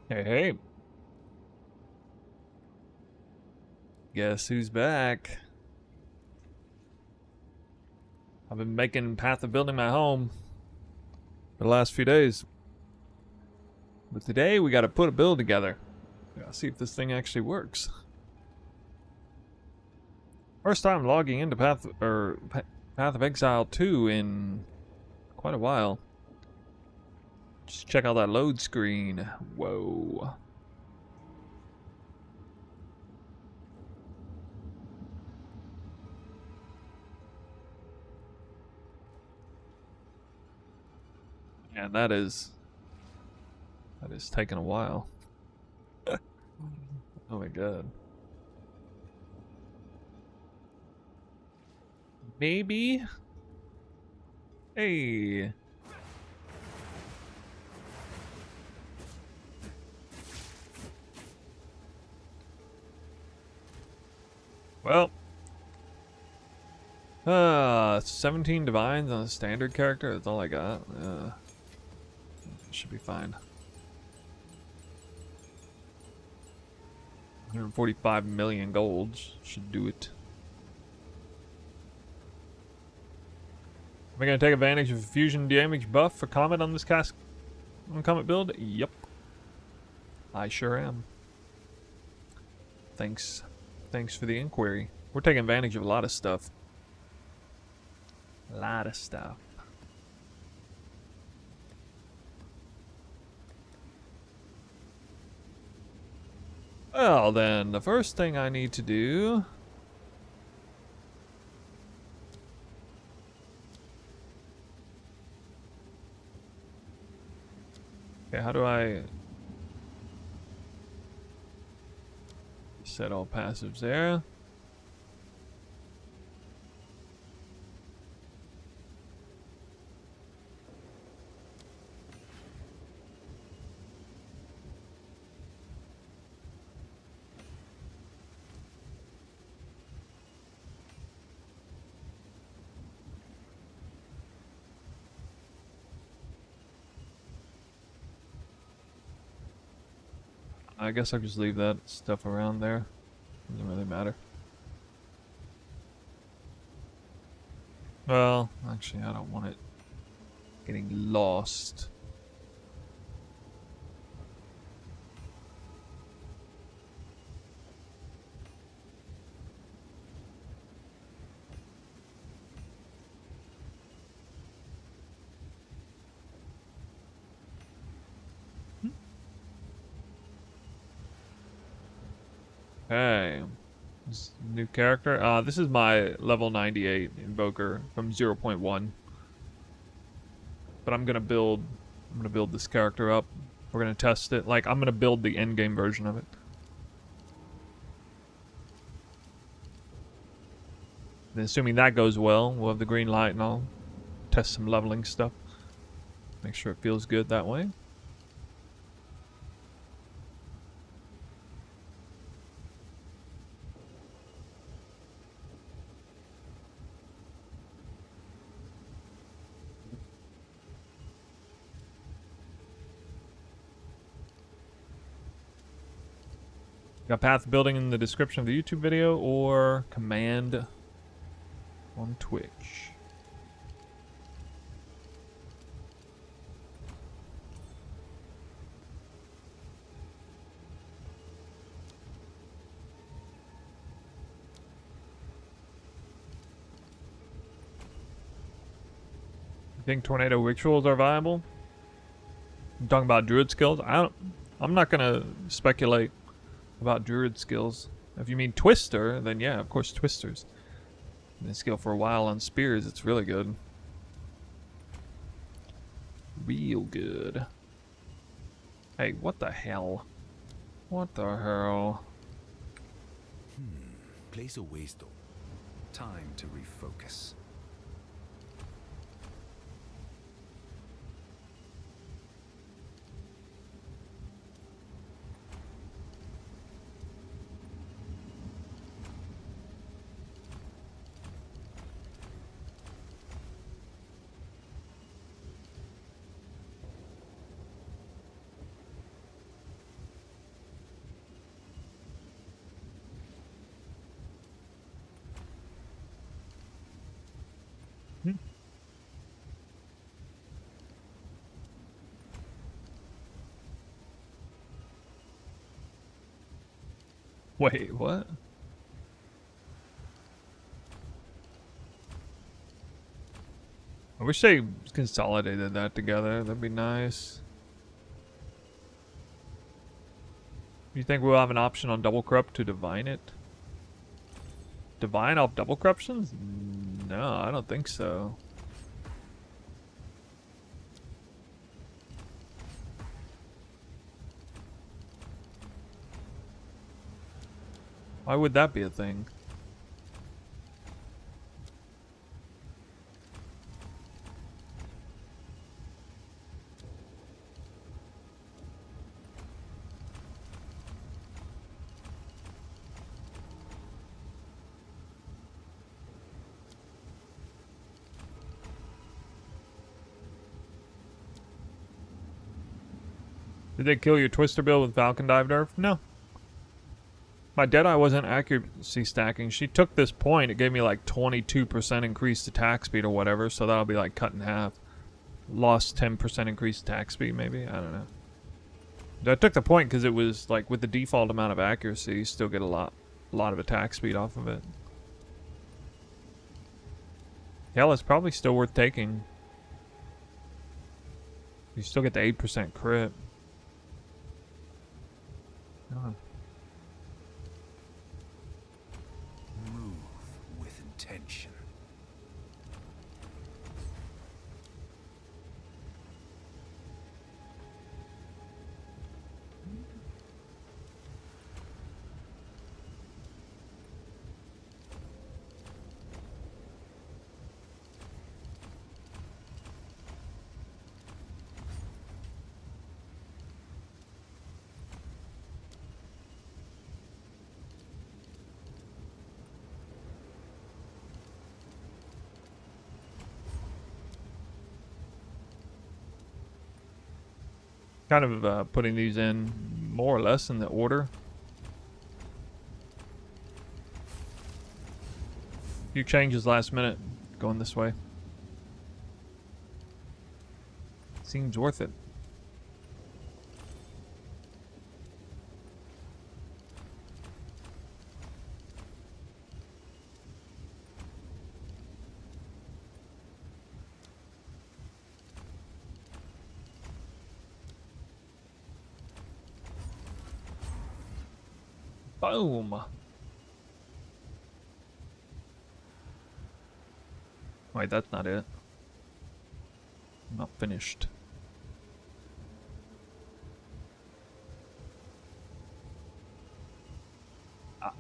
Hey, hey. Guess who's back? I've been making Path of Building my home for the last few days. But today we gotta put a build together. Gotta see if this thing actually works. First time logging into Path of Exile 2 in quite a while. Just check out that load screen. Whoa. And that is taking a while. Oh my god. Maybe? Hey. Well. 17 divines on a standard character. That's all I got. Should be fine. 145 million golds should do it. Am I going to take advantage of fusion damage buff for Comet on this Comet build? Yep. I sure am. Thanks for the inquiry. We're taking advantage of a lot of stuff. A lot of stuff. Well then, the first thing I need to do... Okay, how do I... set all passives there? I guess I'll just leave that stuff around there. Doesn't really matter. Well, actually, I don't want it getting lost. Okay. This new character. This is my level 98 Invoker from 0.1. But I'm gonna build this character up. We're gonna test it. Like, I'm gonna build the endgame version of it. Then assuming that goes well, we'll have the green light and I'll test some leveling stuff. Make sure it feels good that way. Got path building in the description of the YouTube video or command on Twitch. You think tornado rituals are viable? I'm talking about druid skills. I'm not gonna speculate about druid skills. If you mean twister, then yeah, of course twisters. Been skill for a while on spears, it's really good. Real good. Hey, what the hell? What the hell? Place a waste. Time to refocus. Wait, what? I wish they consolidated that together. That'd be nice. You think we'll have an option on double corrupt to divine it? Divine off double corruptions? No, I don't think so. Why would that be a thing? Did they kill your Twister build with Falcon Dive Nerf? No. My Deadeye wasn't accuracy stacking. She took this point. It gave me like 22% increased attack speed or whatever, so that'll be like cut in half. Lost 10% increased attack speed, maybe? I don't know. I took the point because it was like with the default amount of accuracy, you still get a lot of attack speed off of it. Hell, it's probably still worth taking. You still get the 8% crit. Oh. Move with intention. Kind of putting these in more or less in the order. Few changes last minute going this way. Seems worth it. Boom. Wait, that's not it. I'm not finished. Ah.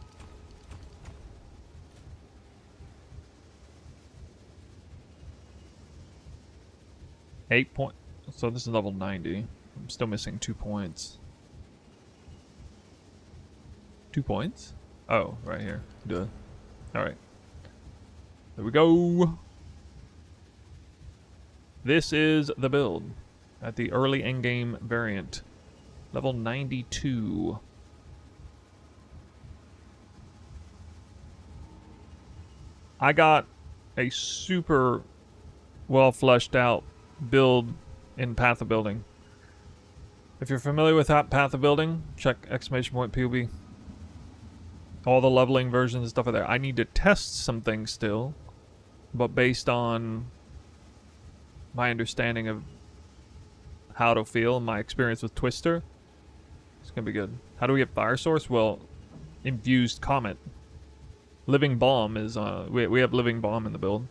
Eight point. So this is level 90. I'm still missing 2 points. 2 points? Oh, right here. Duh. Alright. There we go. This is the build at the early endgame variant. Level 92. I got a super well fleshed out build in Path of Building. If you're familiar with that Path of Building, check !POB. All the leveling versions and stuff are there. I need to test some things still, but based on my understanding of how to feel and my experience with Twister, it's gonna be good. How do we get Fire Source? Well, infused Comet. Living Bomb is, we have Living Bomb in the build.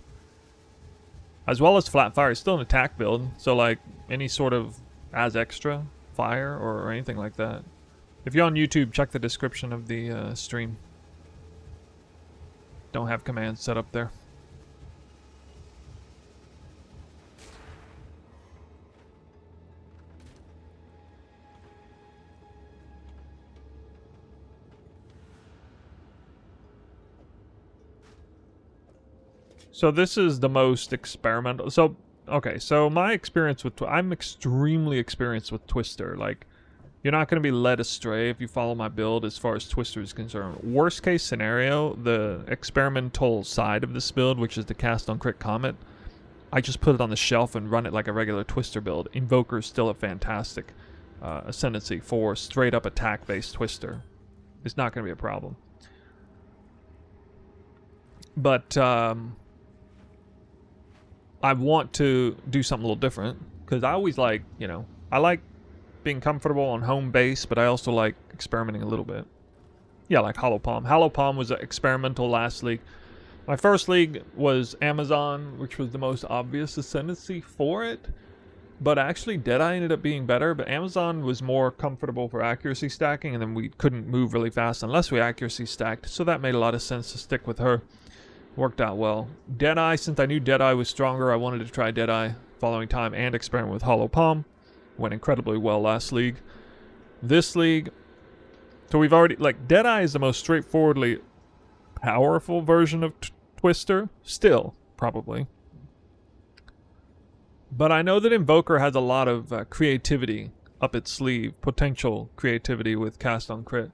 As well as Flat Fire. It's still an attack build, so like any sort of as extra fire or anything like that. If you're on YouTube, check the description of the stream. Don't have commands set up there. So this is the most experimental. So, okay, so my experience with... I'm extremely experienced with Twister. Like, you're not going to be led astray if you follow my build as far as Twister is concerned. Worst case scenario, the experimental side of this build, which is the cast on crit Comet, I just put it on the shelf and run it like a regular Twister build. Invoker is still a fantastic ascendancy for straight up attack based Twister. it's not going to be a problem. But I want to do something a little different, because I always like, you know, I like being comfortable on home base, but I also like experimenting a little bit. Yeah, like Hollow Palm. Hollow Palm was experimental last league. My first league was Amazon, which was the most obvious ascendancy for it. But actually, Deadeye ended up being better, but Amazon was more comfortable for accuracy stacking, and then we couldn't move really fast unless we accuracy stacked, so that made a lot of sense to stick with her. Worked out well. Deadeye, since I knew Deadeye was stronger, I wanted to try Deadeye following time and experiment with Hollow Palm. Went incredibly well last league. This league, so we've already, like, Deadeye is the most straightforwardly powerful version of Twister, still, probably. But I know that Invoker has a lot of creativity up its sleeve, potential creativity with cast on crit.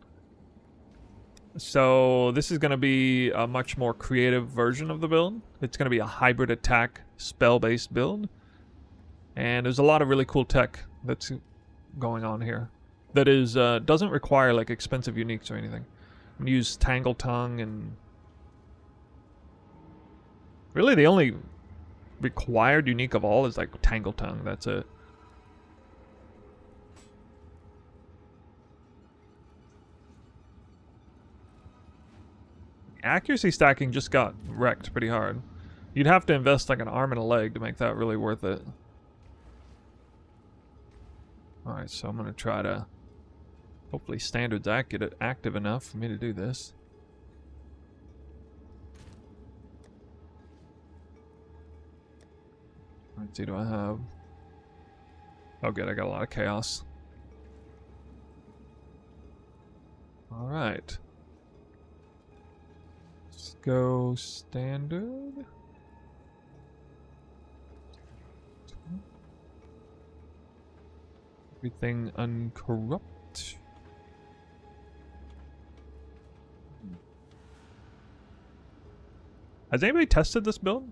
So this is going to be a much more creative version of the build. It's going to be a hybrid attack spell-based build. And there's a lot of really cool tech that's going on here. That is doesn't require like expensive uniques or anything. I'm going to use Tangle Tongue, and really the only required unique of all is like Tangle Tongue. That's it. Accuracy stacking just got wrecked pretty hard. You'd have to invest like an arm and a leg to make that really worth it. Alright, so I'm going to try to... Hopefully standards active enough for me to do this. Let's see, do I have... Oh good, I got a lot of chaos. Alright. Let's go standard. Everything uncorrupt. Has anybody tested this build?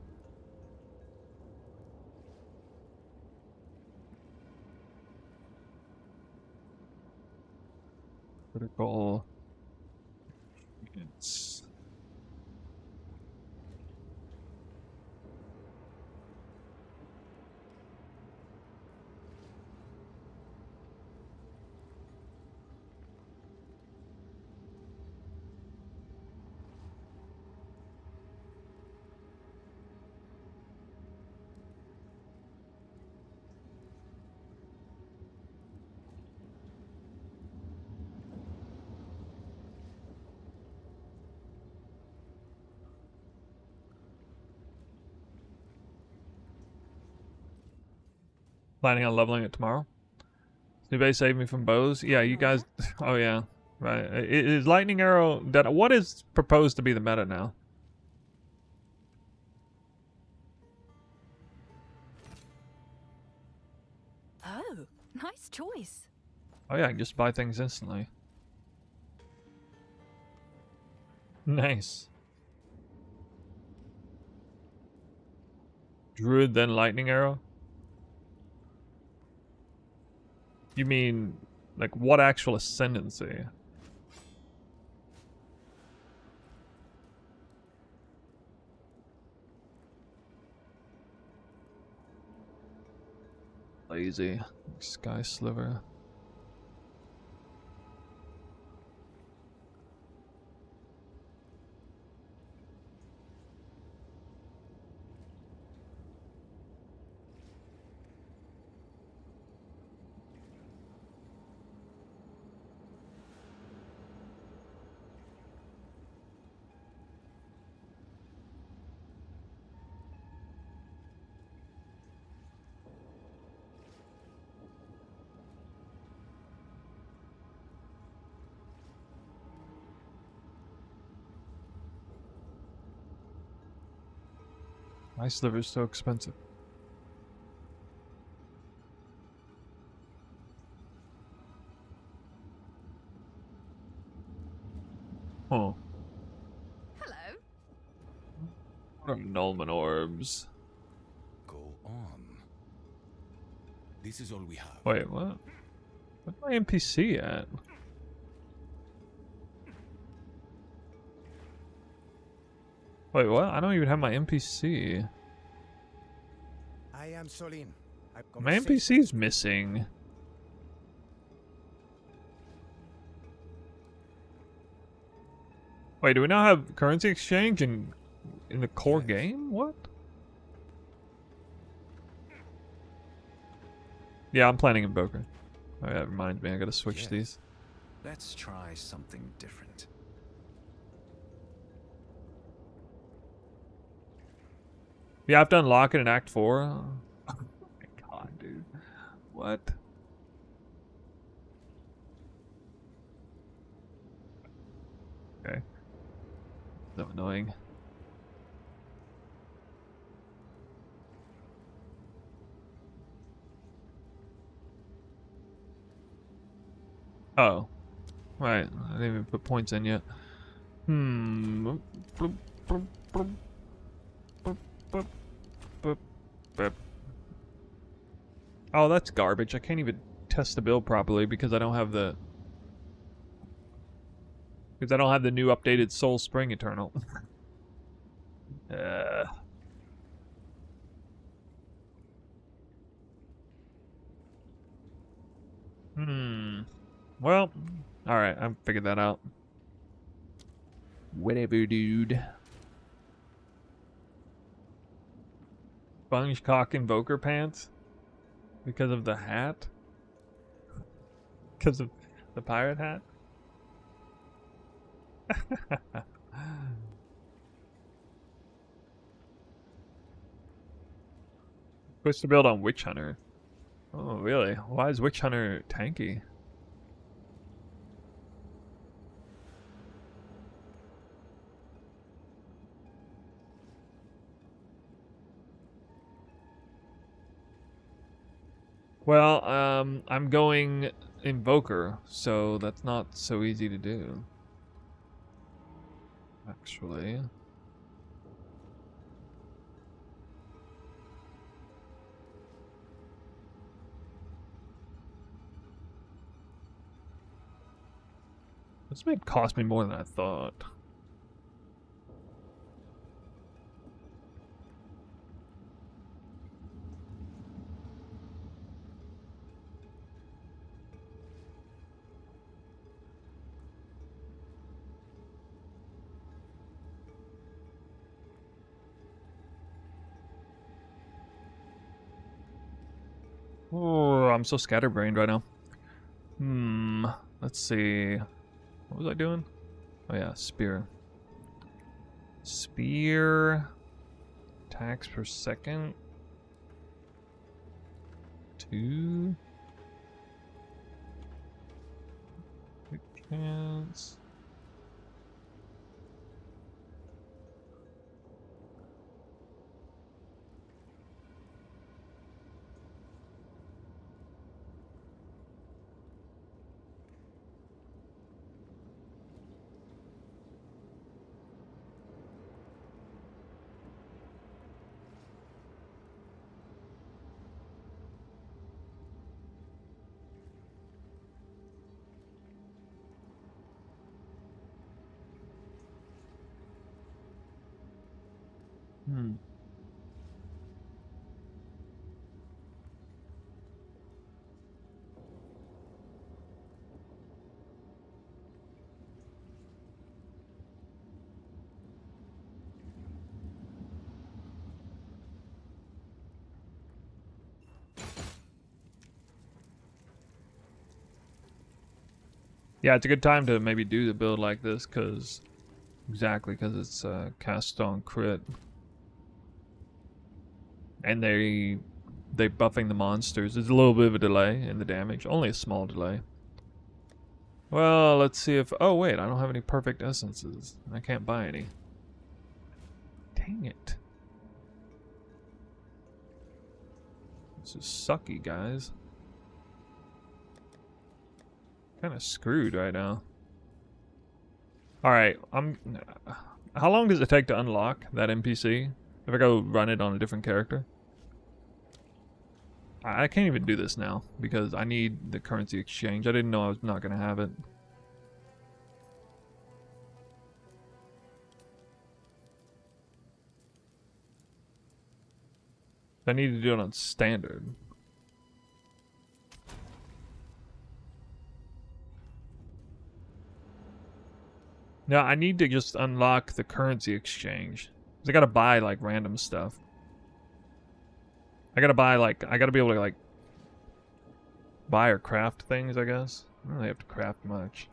Critical. It's... Planning on leveling it tomorrow. Does anybody save me from bows? Yeah, you guys... Oh yeah, right. Is Lightning Arrow... What is proposed to be the meta now? Oh, nice choice. Oh yeah, I can just buy things instantly. Nice. Druid, then Lightning Arrow? You mean, like, what actual ascendancy? Lazy. Sky Sliver. My sliver is so expensive. Huh. Hello. What are Nullman orbs? Go on. This is all we have. Wait, what? Where's my NPC at? Wait, what? I don't even have my NPC. I am Solin. My NPC's missing. Wait, do we now have currency exchange in the core game? What? Yeah, I'm planning Invoker. Oh yeah, it reminds me, I gotta switch these. Let's try something different. Yeah, I have to unlock it in Act 4. Oh my god, dude. What? Okay. So annoying. Oh. Right, I didn't even put points in yet. Hmm. Oh, that's garbage. I can't even test the build properly because I don't have the... Because I don't have the new updated Soul Spring Eternal. Well, alright, I figured that out. Whatever, dude. Sponge Cock Invoker pants? Because of the hat? Because of the pirate hat? Switch to build on Witch Hunter. Oh, really? Why is Witch Hunter tanky? Well, I'm going Invoker, so that's not so easy to do. Actually. This may cost me more than I thought. Oh, I'm so scatterbrained right now. Let's see. What was I doing? Oh yeah, spear. Spear. Attacks per second. 2. Quick chance. Yeah, it's a good time to maybe do the build like this, because it's cast on crit, and they buffing the monsters. There's a little bit of a delay in the damage, only a small delay. Well, let's see if... Oh wait, I don't have any perfect essences. I can't buy any. Dang it. This is sucky, guys. Kind of screwed right now. Alright, how long does it take to unlock that NPC? If I go run it on a different character? I can't even do this now because I need the currency exchange. I didn't know I was not going to have it. I need to do it on standard. Now I need to just unlock the currency exchange. 'Cause I gotta buy like random stuff. I gotta buy like, I gotta be able to like buy or craft things, I guess. I don't really have to craft much.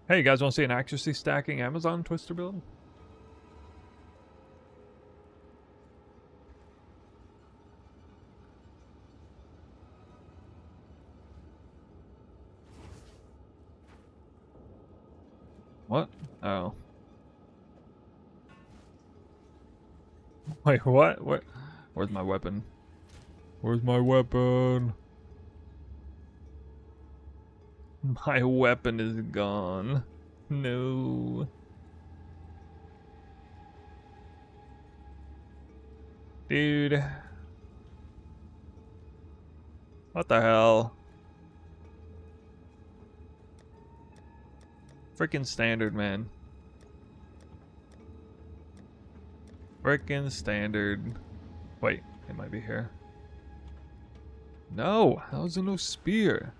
Hey, you guys want to see an accuracy stacking Amazon twister build? What? Oh. Wait, what? What? Where's my weapon? Where's my weapon? My weapon is gone. No. Dude. What the hell? Freaking standard, man. Freaking standard. Wait, it might be here. No, how's there no spear?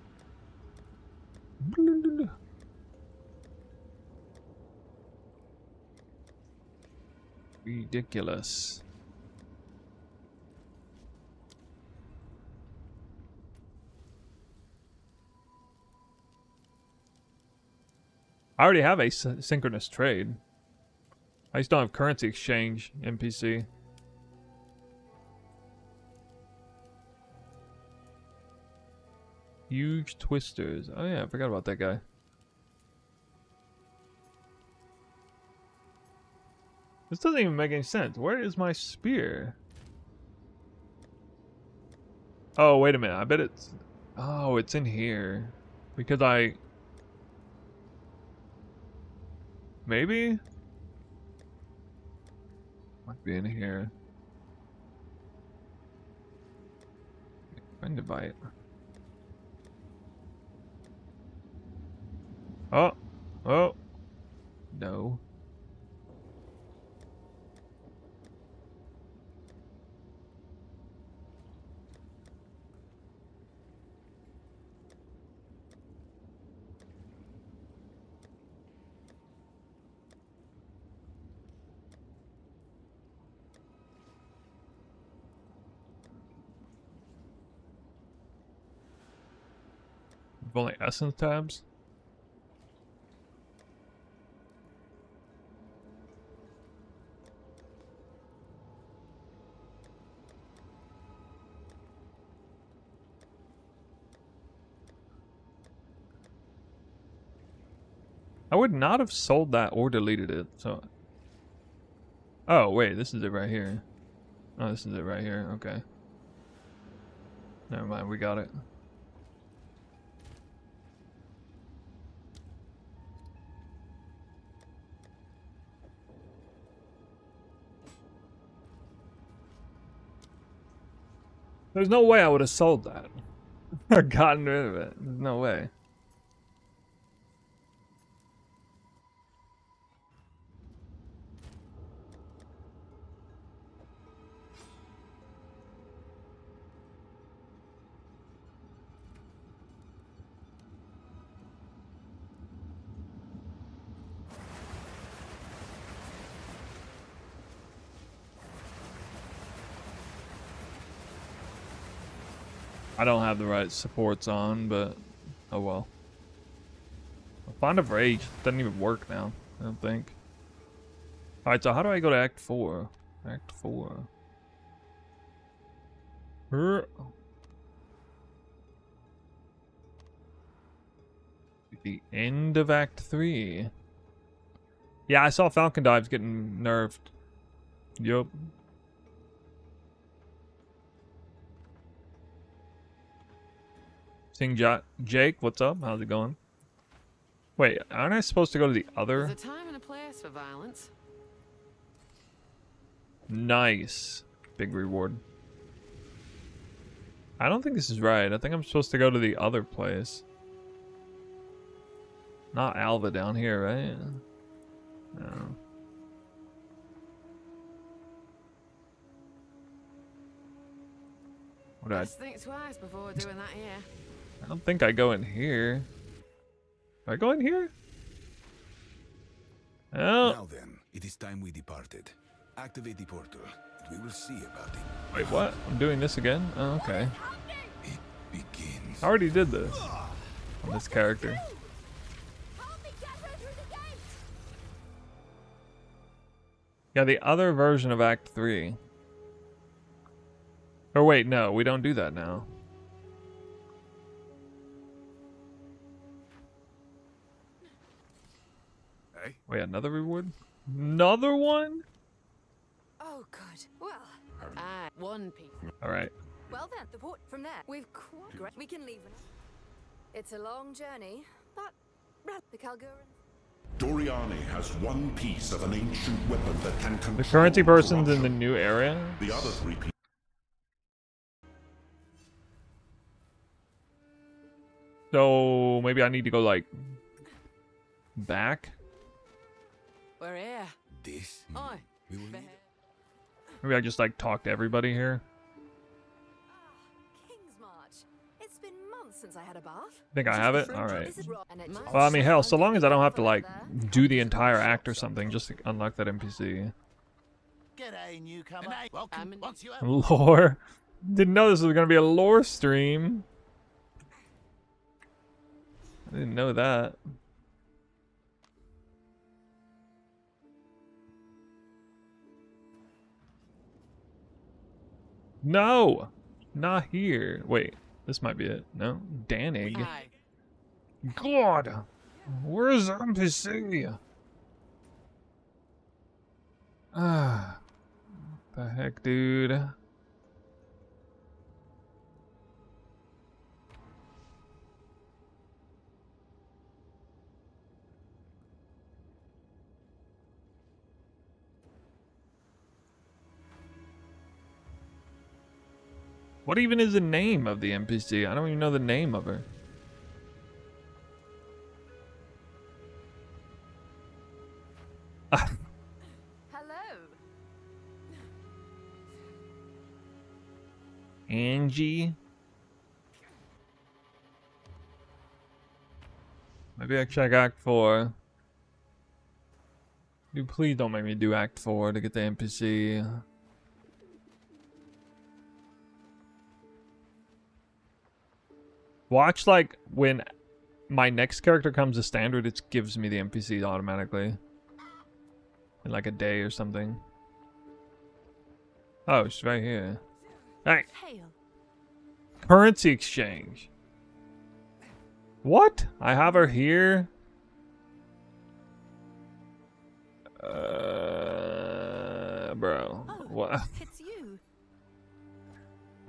Ridiculous. I already have a synchronous trade. I just don't have currency exchange NPC. Huge twisters. Oh yeah, I forgot about that guy. This doesn't even make any sense. Where is my spear? Oh, wait a minute. I bet it's... Oh, it's in here. Because I... Maybe? Might be in here. Find a bite. Oh. Oh. No. Only essence tabs. I would not have sold that or deleted it, so... Oh, wait, this is it right here. Oh, this is it right here, okay. Never mind, we got it. There's no way I would have sold that. Or gotten rid of it. There's no way. I don't have the right supports on, but oh well. Fond of Rage doesn't even work now, I don't think. Alright, so how do I go to Act 4? Act 4. The end of Act 3. Yeah, I saw Falcon Dives getting nerfed. Yup. Sing Jake, what's up? How's it going? Wait, aren't I supposed to go to the other? There's a time and a place for violence. Nice. Big reward. I don't think this is right. I think I'm supposed to go to the other place. Not Alva down here, right? No. What did Best think twice before doing that here. I don't think I go in here. Do I go in here? Oh. Now then, it is time we departed. Activate the portal, and we will see about it. Wait, what? I'm doing this again? Oh, okay. It begins. I already did this on this character. Help me get her through the gate! Yeah, the other version of Act 3. Or wait, no, we don't do that now. Hey? Wait, another reward? Another one? Oh, good. Well, Aye, one piece. Alright. well then, the port from there. We've quite great. We can leave. It's a long journey, but the Kalguran. Doriani has one piece of an ancient weapon that can control The currency person's in the corruption. new area? The other three pieces. So maybe I need to go like back? We're here. This Aye. we will need. Maybe I just like talk to everybody here? King's March. It's been months since I had a bath. Think I have it? Alright. Is it wrong? And it just- Well, I mean, hell, so long as I don't have to like There. do the entire act or something just to unlock that NPC. G'day, newcomer. Welcome. I'm- Once you have Lore? Didn't know this was gonna be a lore stream. I didn't know that. No! Not here. Wait, this might be it. No? Danig. Aye. God! Where's NPC? Ah. What the heck, dude? What even is the name of the NPC? I don't even know the name of her. Hello. Angie? Maybe I check Act 4. Dude, please don't make me do Act 4 to get the NPC. Watch, like, when my next character comes to standard, it gives me the NPC automatically. In like a day or something. Oh, she's right here. Alright. Hail. Currency exchange. What? I have her here? Bro. Oh, What? it's you.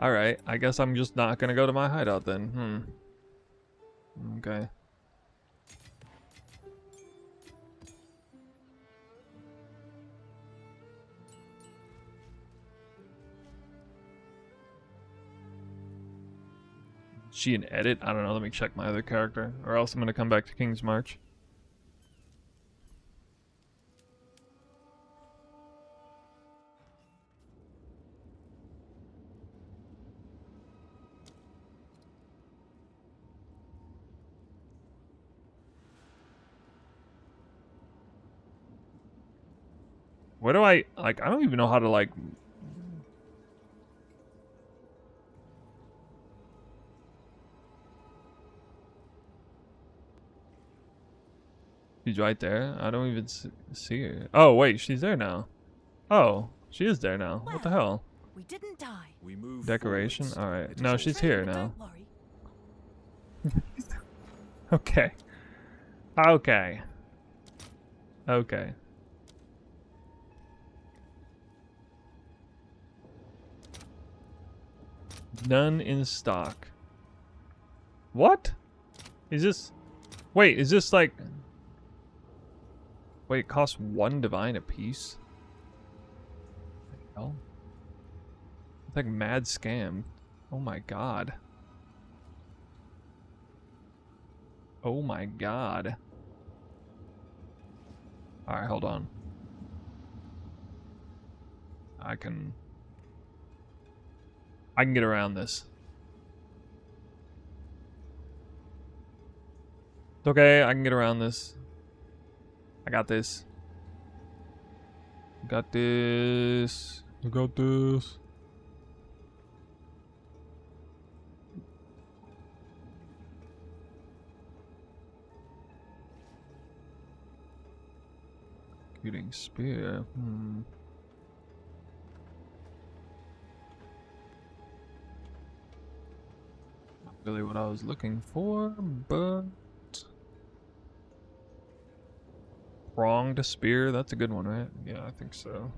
Alright, I guess I'm just not gonna go to my hideout then. Okay. Is she an edit? I don't know, let me check my other character. Or else I'm gonna come back to King's March. Where do I, like, I don't even know how to, like... She's right there. I don't even see her. Oh, wait, she's there now. Oh, she is there now. What the hell? We didn't die. We move Decoration? forwards. Alright. It is No, all she's fair. here But now. Don't worry. Okay. Okay. Okay. None in stock. What? Is this... Wait, is this like... Wait, it costs 1 divine apiece? What the hell? It's like mad scam. Oh my god. Oh my god. Alright, hold on. I can get around this. It's okay, I can get around this. I got this. Got this. I got this. Shooting spear. Not really what I was looking for, but pronged spear. That's a good one, right? Yeah, I think so.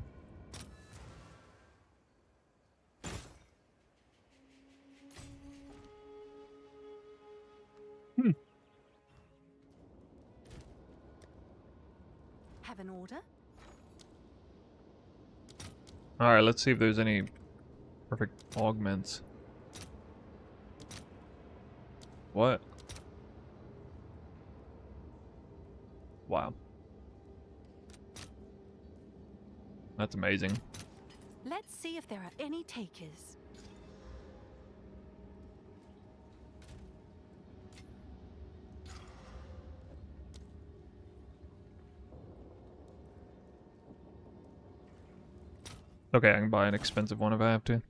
Have an order? Alright, let's see if there's any perfect augments. What? Wow. That's amazing. Let's see if there are any takers. Okay, I can buy an expensive one if I have to.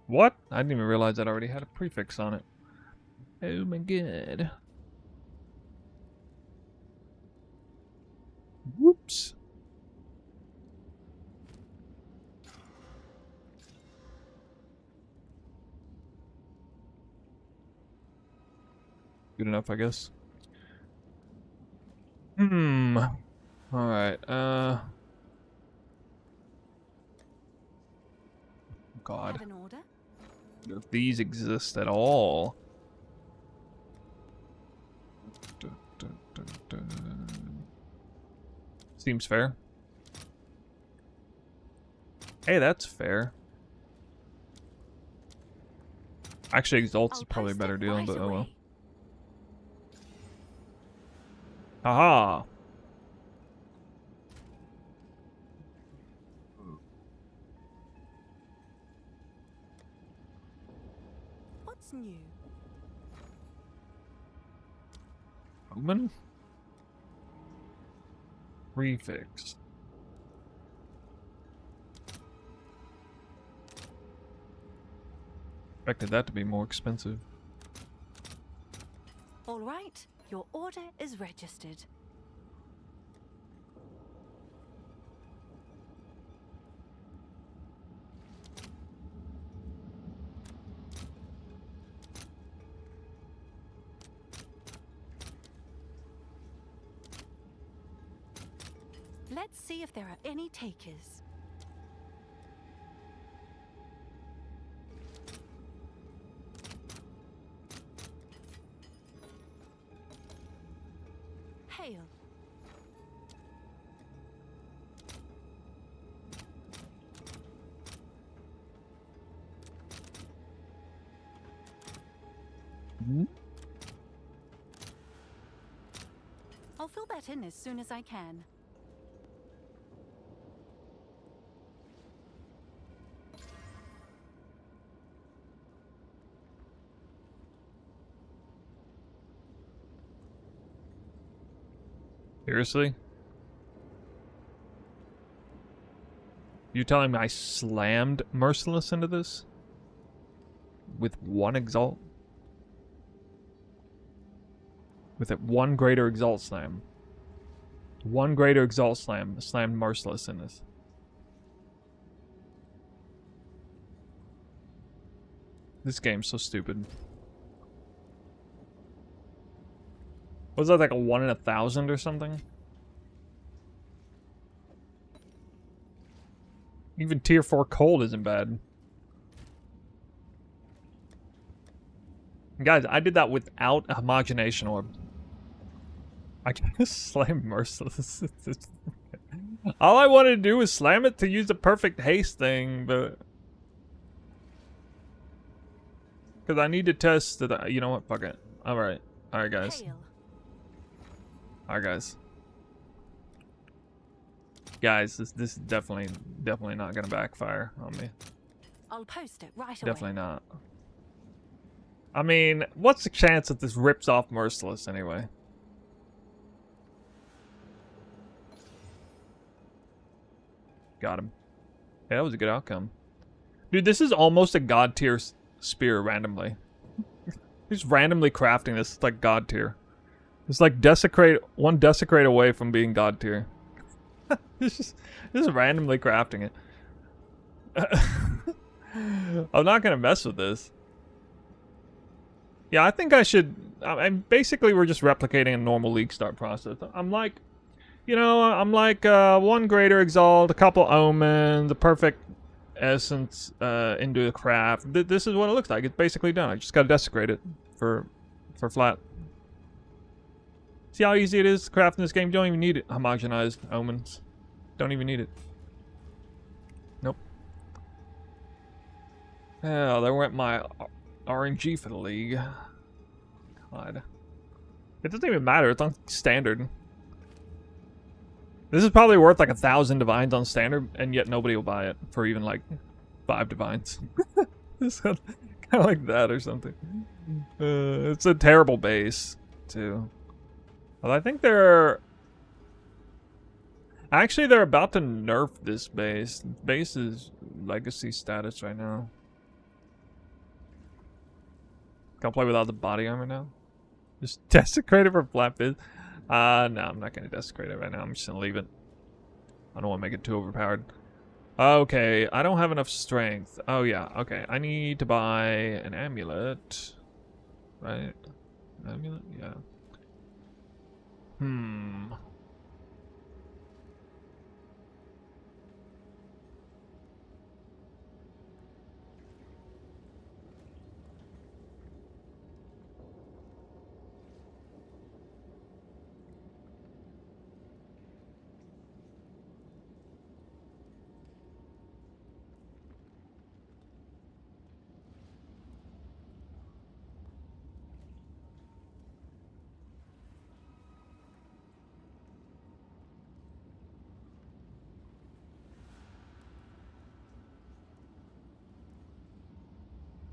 What? I didn't even realize that already had a prefix on it. Oh my god. Whoops. Good enough, I guess. Alright, God. Have an order? If these exist at all. Seems fair. Hey, that's fair. Actually, Exalt's probably a better deal, but oh well. Haha! What's new? Omen? Prefix. Expected that to be more expensive. All right, your order is registered. Let's see if there are any takers. Hail. I'll fill that in as soon as I can. Seriously? You telling me I slammed Merciless into this? With one Exalt? With it one greater Exalt slam. One greater Exalt slam slammed Merciless in this. This game's so stupid. Was that like a 1 in 1,000 or something? Even tier 4 cold isn't bad. Guys, I did that without a homogenation orb. I just slammed Merciless. All I wanted to do was slam it to use the perfect haste thing, but... Because I need to test that. You know what? Fuck it. Alright. Alright, guys. Hail. Alright, guys. Guys, this is definitely not gonna backfire on me. I'll post it right away. Definitely not. I mean, what's the chance that this rips off Merciless anyway? Got him. Yeah, that was a good outcome. Dude, this is almost a god tier spear randomly. Just randomly crafting this, it's like god tier. It's like one desecrate away from being god tier. just randomly crafting it. I'm not gonna mess with this. Yeah, I think I should. Basically, we're just replicating a normal league start process. I'm like, one greater exalt, a couple omens, the perfect essence into the craft. This is what it looks like. It's basically done. I just gotta desecrate it for flat. See how easy it is to craft in this game? You don't even need it. Homogenized omens. Don't even need it. Nope. Oh, there went my RNG for the league. God. It doesn't even matter. It's on standard. This is probably worth like 1,000 divines on standard, and yet nobody will buy it for even like 5 divines. It's kind of like that or something. It's a terrible base, too. Well, I think they're about to nerf this base. Base is legacy status right now. Can I play without the body armor now? Just desecrate it for flat biz. No, I'm not gonna desecrate it right now. I'm just gonna leave it. I don't want to make it too overpowered. Okay, I don't have enough strength. Oh yeah, okay. I need to buy an amulet. Right? Amulet? Yeah.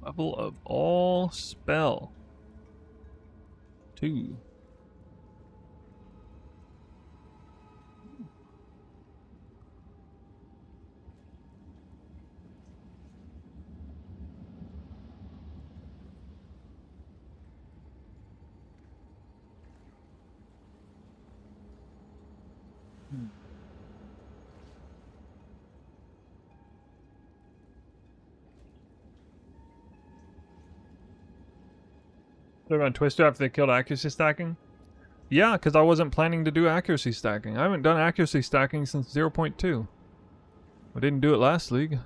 Level of all spell. 2. They're on Twister after they killed accuracy stacking? Yeah, because I wasn't planning to do accuracy stacking. I haven't done accuracy stacking since 0.2. I didn't do it last league.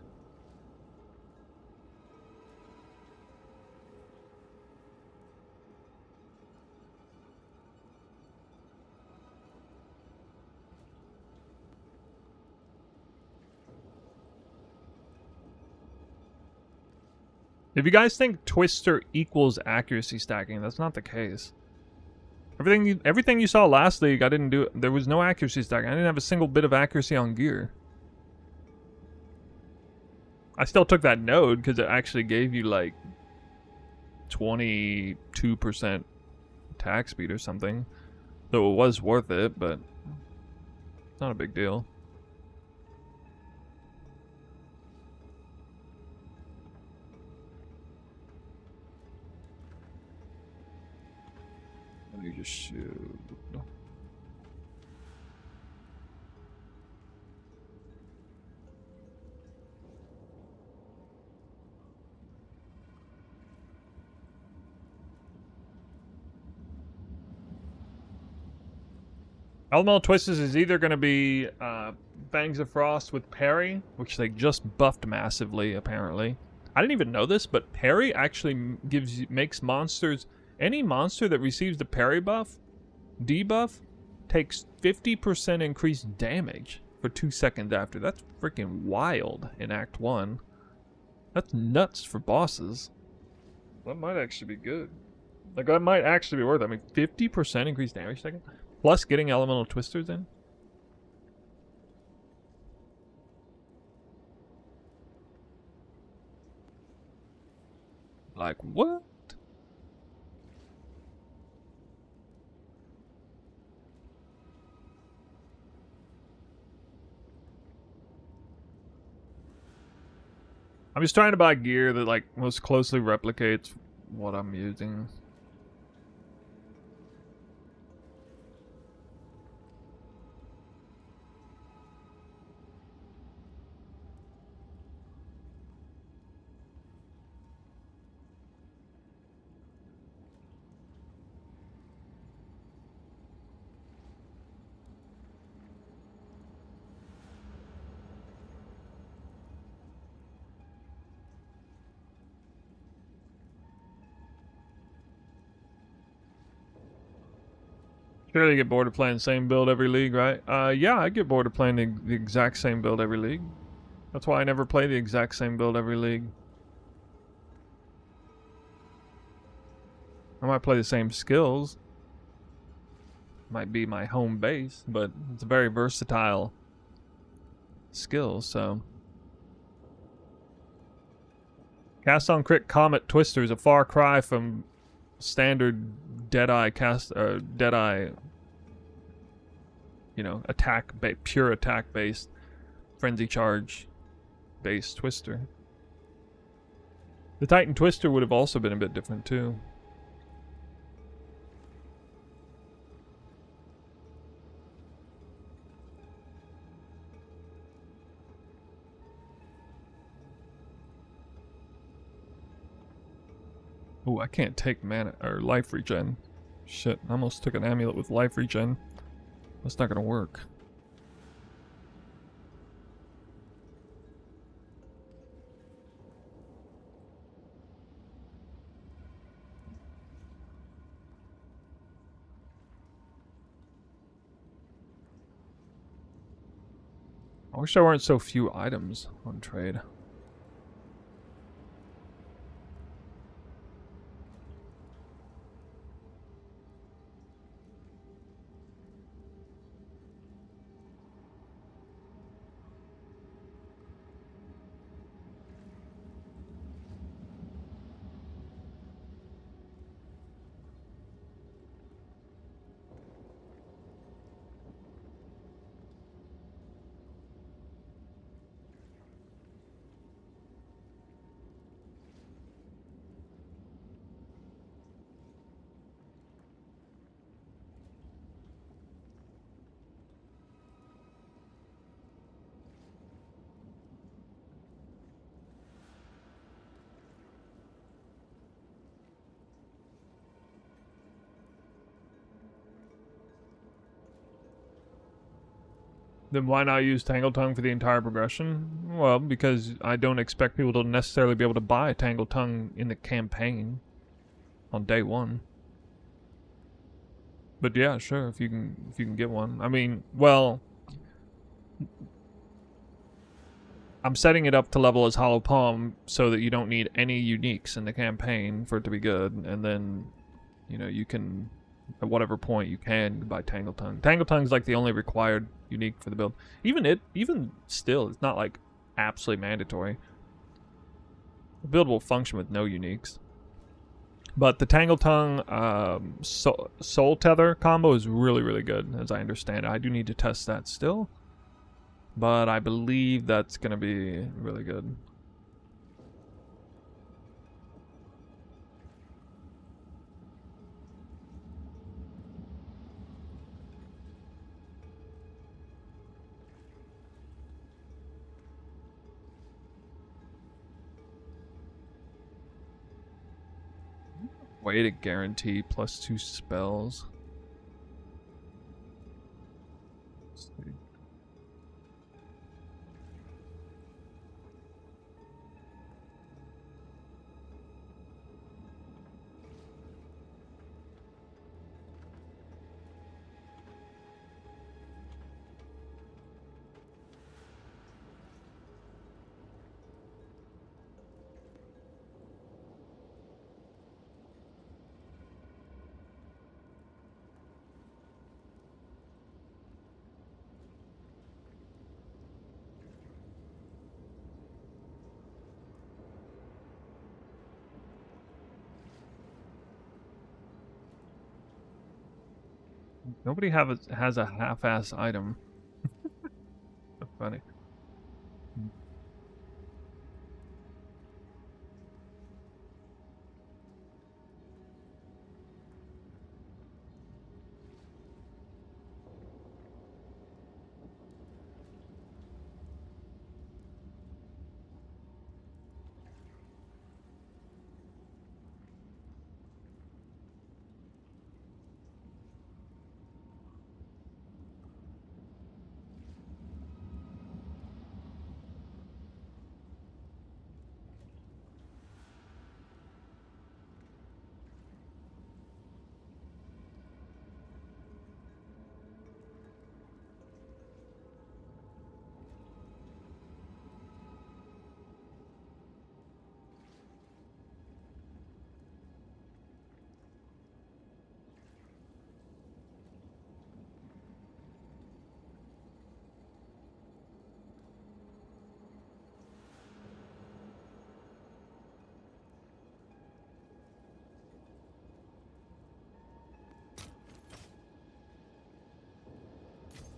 If you guys think Twister equals accuracy stacking, that's not the case. Everything you saw last league, I didn't do it. There was no accuracy stacking. I didn't have a single bit of accuracy on gear. I still took that node because it actually gave you like 22% attack speed or something. So it was worth it, but it's not a big deal. You just shoot. Elemental Twisters is either going to be Fangs of Frost with parry, which they just buffed massively, apparently. I didn't even know this, but parry actually makes monsters... Any monster that receives the parry buff, debuff, takes 50% increased damage for 2 seconds after. That's freaking wild in Act 1. That's nuts for bosses. That might actually be good. Like, that might actually be worth it. I mean, 50% increased damage second? Plus getting elemental twisters in? like, what? I'm just trying to buy gear that like most closely replicates what I'm using. Surely you get bored of playing the same build every league, right? Yeah, I get bored of playing the exact same build every league. That's why I never play the exact same build every league. I might play the same skills. Might be my home base, but it's a very versatile skill, so. Cast on crit Comet Twister is a far cry from standard Deadeye Deadeye, you know, pure attack based frenzy charge based Twister. The Titan Twister would have also been a bit different too. Oh, I can't take mana or life regen. Shit, I almost took an amulet with life regen. That's not gonna work. I wish there weren't so few items on trade. Then why not use Tangle Tongue for the entire progression? Well, because I don't expect people to necessarily be able to buy Tangle Tongue in the campaign on day one. But yeah, sure, if you can get one. I mean, well, I'm setting it up to level as Hollow Palm so that you don't need any uniques in the campaign for it to be good, and then, you know, you can, at whatever point you can, buy Tangle Tongue. Tangle Tongue's like the only required unique for the build. Even still, it's not like absolutely mandatory. The build will function with no uniques. But the Tangle Tongue Soul Tether combo is really, really good, as I understand it. I do need to test that still, but I believe that's going to be really good. Way to guarantee +2 spells. Let's see. Nobody has a half-ass item. So funny.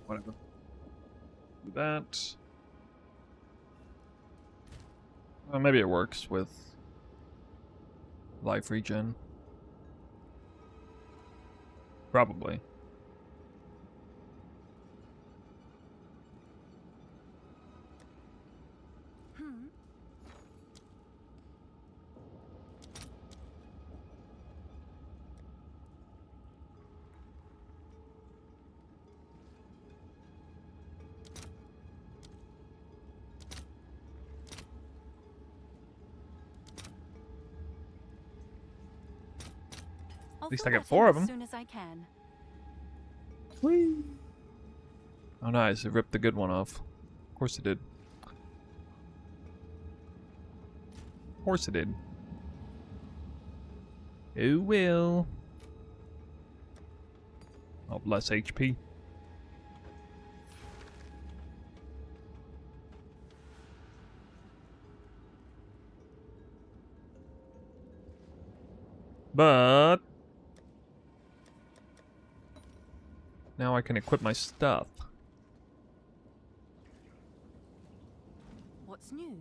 Whatever. Do that. Well, maybe it works with life regen. Probably. At least I get 4 of them. As soon as I can. Whee! Oh nice, it ripped the good one off. Of course it did. Of course it did. It will. Oh, less HP. But now I can equip my stuff. What's new?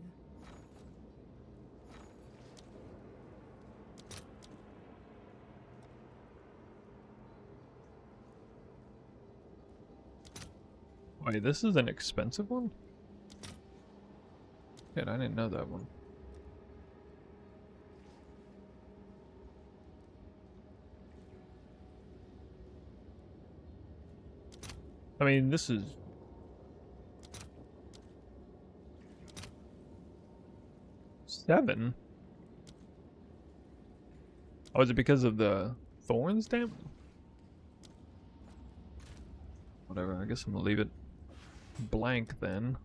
Wait, this is an expensive one? Shit, I didn't know that one. I mean, this is... $7? Oh, is it because of the thorns, damn? Whatever, I guess I'm gonna leave it blank then.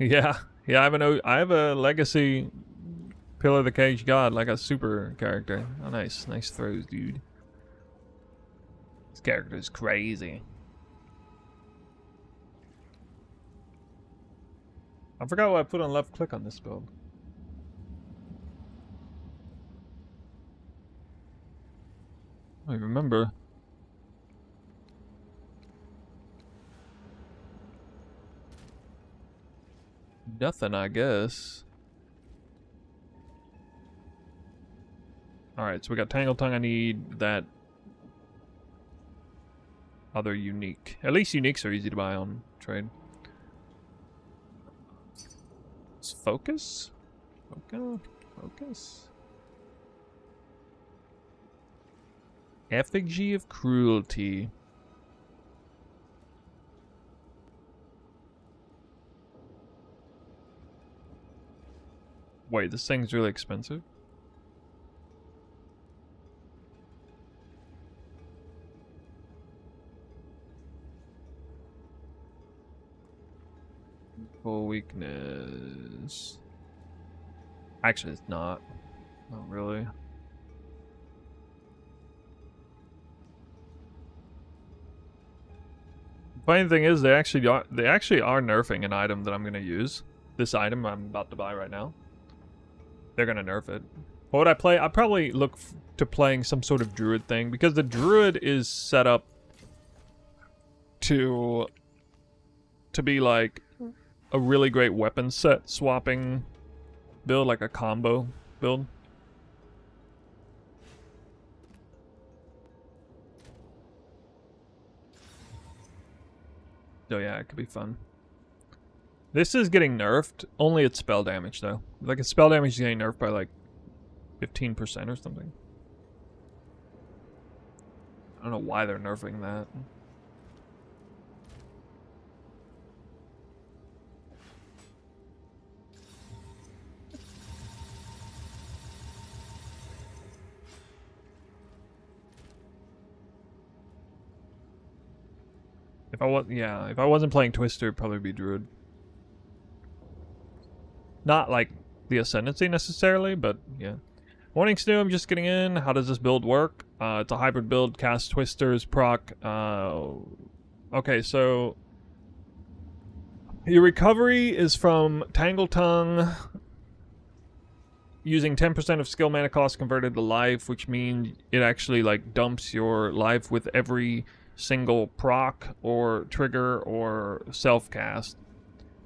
Yeah, I have a legacy Pillar of the Cage God, like a super character. Oh, nice. Nice throws, dude. This character is crazy. I forgot what I put on left click on this build. I don't remember. Nothing, I guess. Alright, so we got Tangle Tongue. I need that other unique. At least uniques are easy to buy on trade. Let's focus. Focus. Effigy of Cruelty. Wait, this thing's really expensive? Full weakness. Actually, it's not. Not really. Funny thing is, they actually are nerfing an item that I'm gonna use. This item I'm about to buy right now. they're gonna nerf it. What would I play? I'd probably look to playing some sort of druid thing, because the druid is set up to be like a really great weapon set swapping build, like a combo build. So yeah, it could be fun. This is getting nerfed, only at spell damage though. Like its spell damage is getting nerfed by like 15% or something. I don't know why they're nerfing that. If I wasn't playing Twister, it'd probably be Druid. Not like the Ascendancy necessarily, but yeah. Morning Snow, I'm just getting in. How does this build work? It's a hybrid build, cast Twisters, proc. Okay, so your recovery is from Tangle Tongue, using 10% of skill mana cost converted to life, which means it actually like dumps your life with every single proc or trigger or self-cast.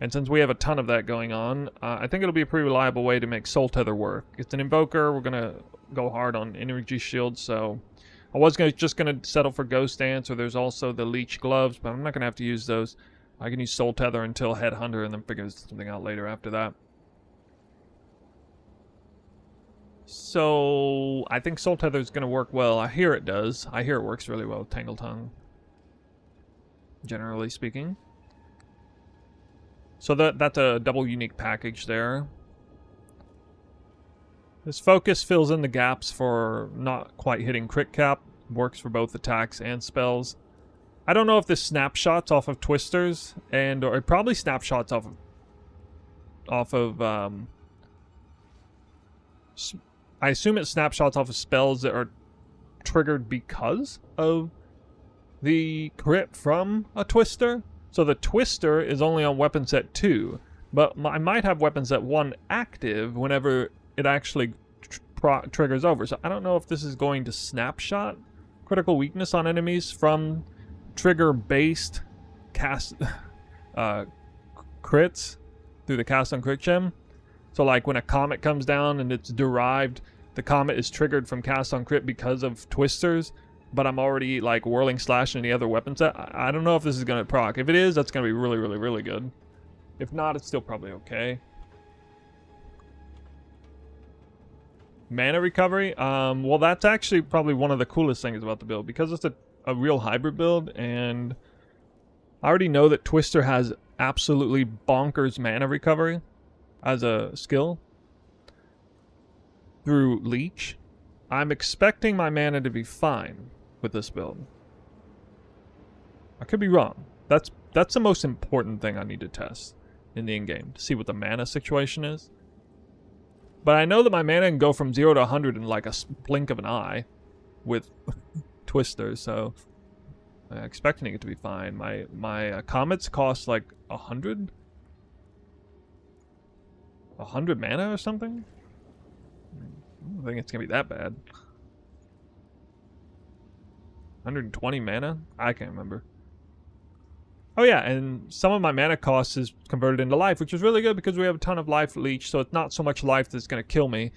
And since we have a ton of that going on, I think it'll be a pretty reliable way to make Soul Tether work. It's an Invoker. We're going to go hard on Energy Shield, so I was just going to settle for Ghost Dance, or there's also the Leech Gloves, but I'm not going to have to use those. I can use Soul Tether until Headhunter and then figure something out later after that. So I think Soul Tether is going to work well. I hear it does. I hear it works really well with Tangle Tongue, generally speaking. So that's a double unique package there. This focus fills in the gaps for not quite hitting crit cap. Works for both attacks and spells. I don't know if this snapshots off of Twisters, or it probably snapshots off of I assume it snapshots off of spells that are triggered because of the crit from a Twister. So the Twister is only on weapon set 2, but I might have weapon set 1 active whenever it actually triggers over. So I don't know if this is going to snapshot critical weakness on enemies from trigger-based cast crits through the cast on crit gem. So like when a Comet comes down and it's derived, the Comet is triggered from cast on crit because of Twisters, but I'm already like Whirling Slash in the other weapon set. I don't know if this is going to proc. If it is, that's going to be really, really, really good. If not, it's still probably okay. Mana recovery? Well, that's actually probably one of the coolest things about the build, because it's a real hybrid build, and I already know that Twister has absolutely bonkers mana recovery as a skill through Leech. I'm expecting my mana to be fine with this build. I could be wrong. That's the most important thing I need to test in the in-game, to see what the mana situation is. But I know that my mana can go from 0 to 100 in like a blink of an eye with Twisters, so I'm expecting it to be fine. My Comets cost like 100 mana or something? I don't think it's gonna be that bad. 120 mana? I can't remember. Oh yeah, and some of my mana cost is converted into life, which is really good because we have a ton of life leech, so it's not so much life that's gonna kill me,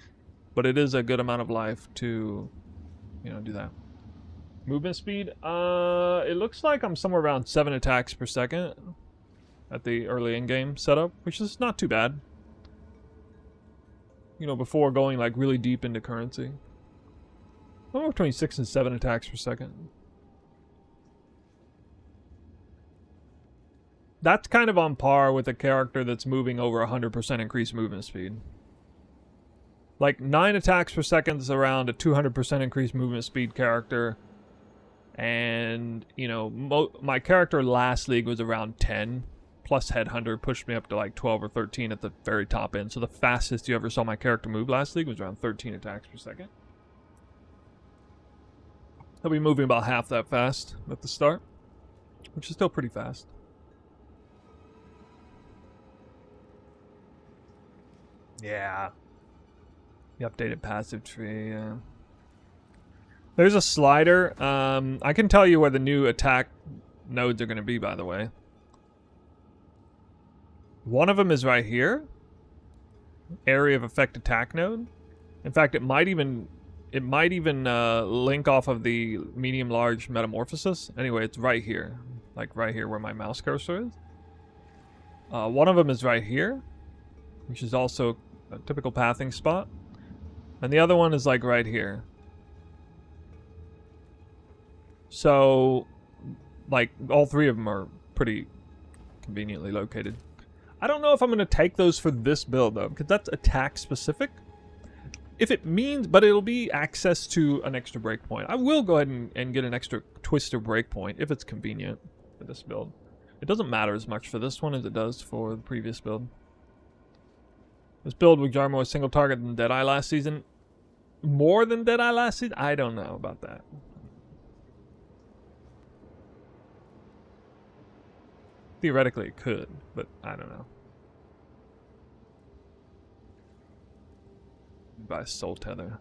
but it is a good amount of life to, you know, do that. Movement speed? It looks like I'm somewhere around 7 attacks per second at the early in-game setup, which is not too bad. You know, before going like really deep into currency. Somewhere between 6 and 7 attacks per second. That's kind of on par with a character that's moving over 100% increased movement speed. Like 9 attacks per second is around a 200% increased movement speed character. And, you know, my character last league was around 10. Plus Headhunter pushed me up to like 12 or 13 at the very top end. So the fastest you ever saw my character move last league was around 13 attacks per second. He'll be moving about half that fast at the start, which is still pretty fast. Yeah. The updated passive tree, yeah. There's a slider. I can tell you where the new attack nodes are going to be, by the way. One of them is right here. Area of effect attack node. In fact, it might even link off of the medium-large metamorphosis. Anyway, it's right here. Like right here where my mouse cursor is. One of them is right here, which is also a typical pathing spot. And the other one is like right here. So, like, all three of them are pretty conveniently located. I don't know if I'm going to take those for this build, though, because that's attack specific. If it means, but it'll be access to an extra breakpoint. I will go ahead and get an extra twister breakpoint if it's convenient for this build. It doesn't matter as much for this one as it does for the previous build. This build would jar more single target than Deadeye last season. More than Deadeye last season? I don't know about that. Theoretically it could, but I don't know. By Soul Tether.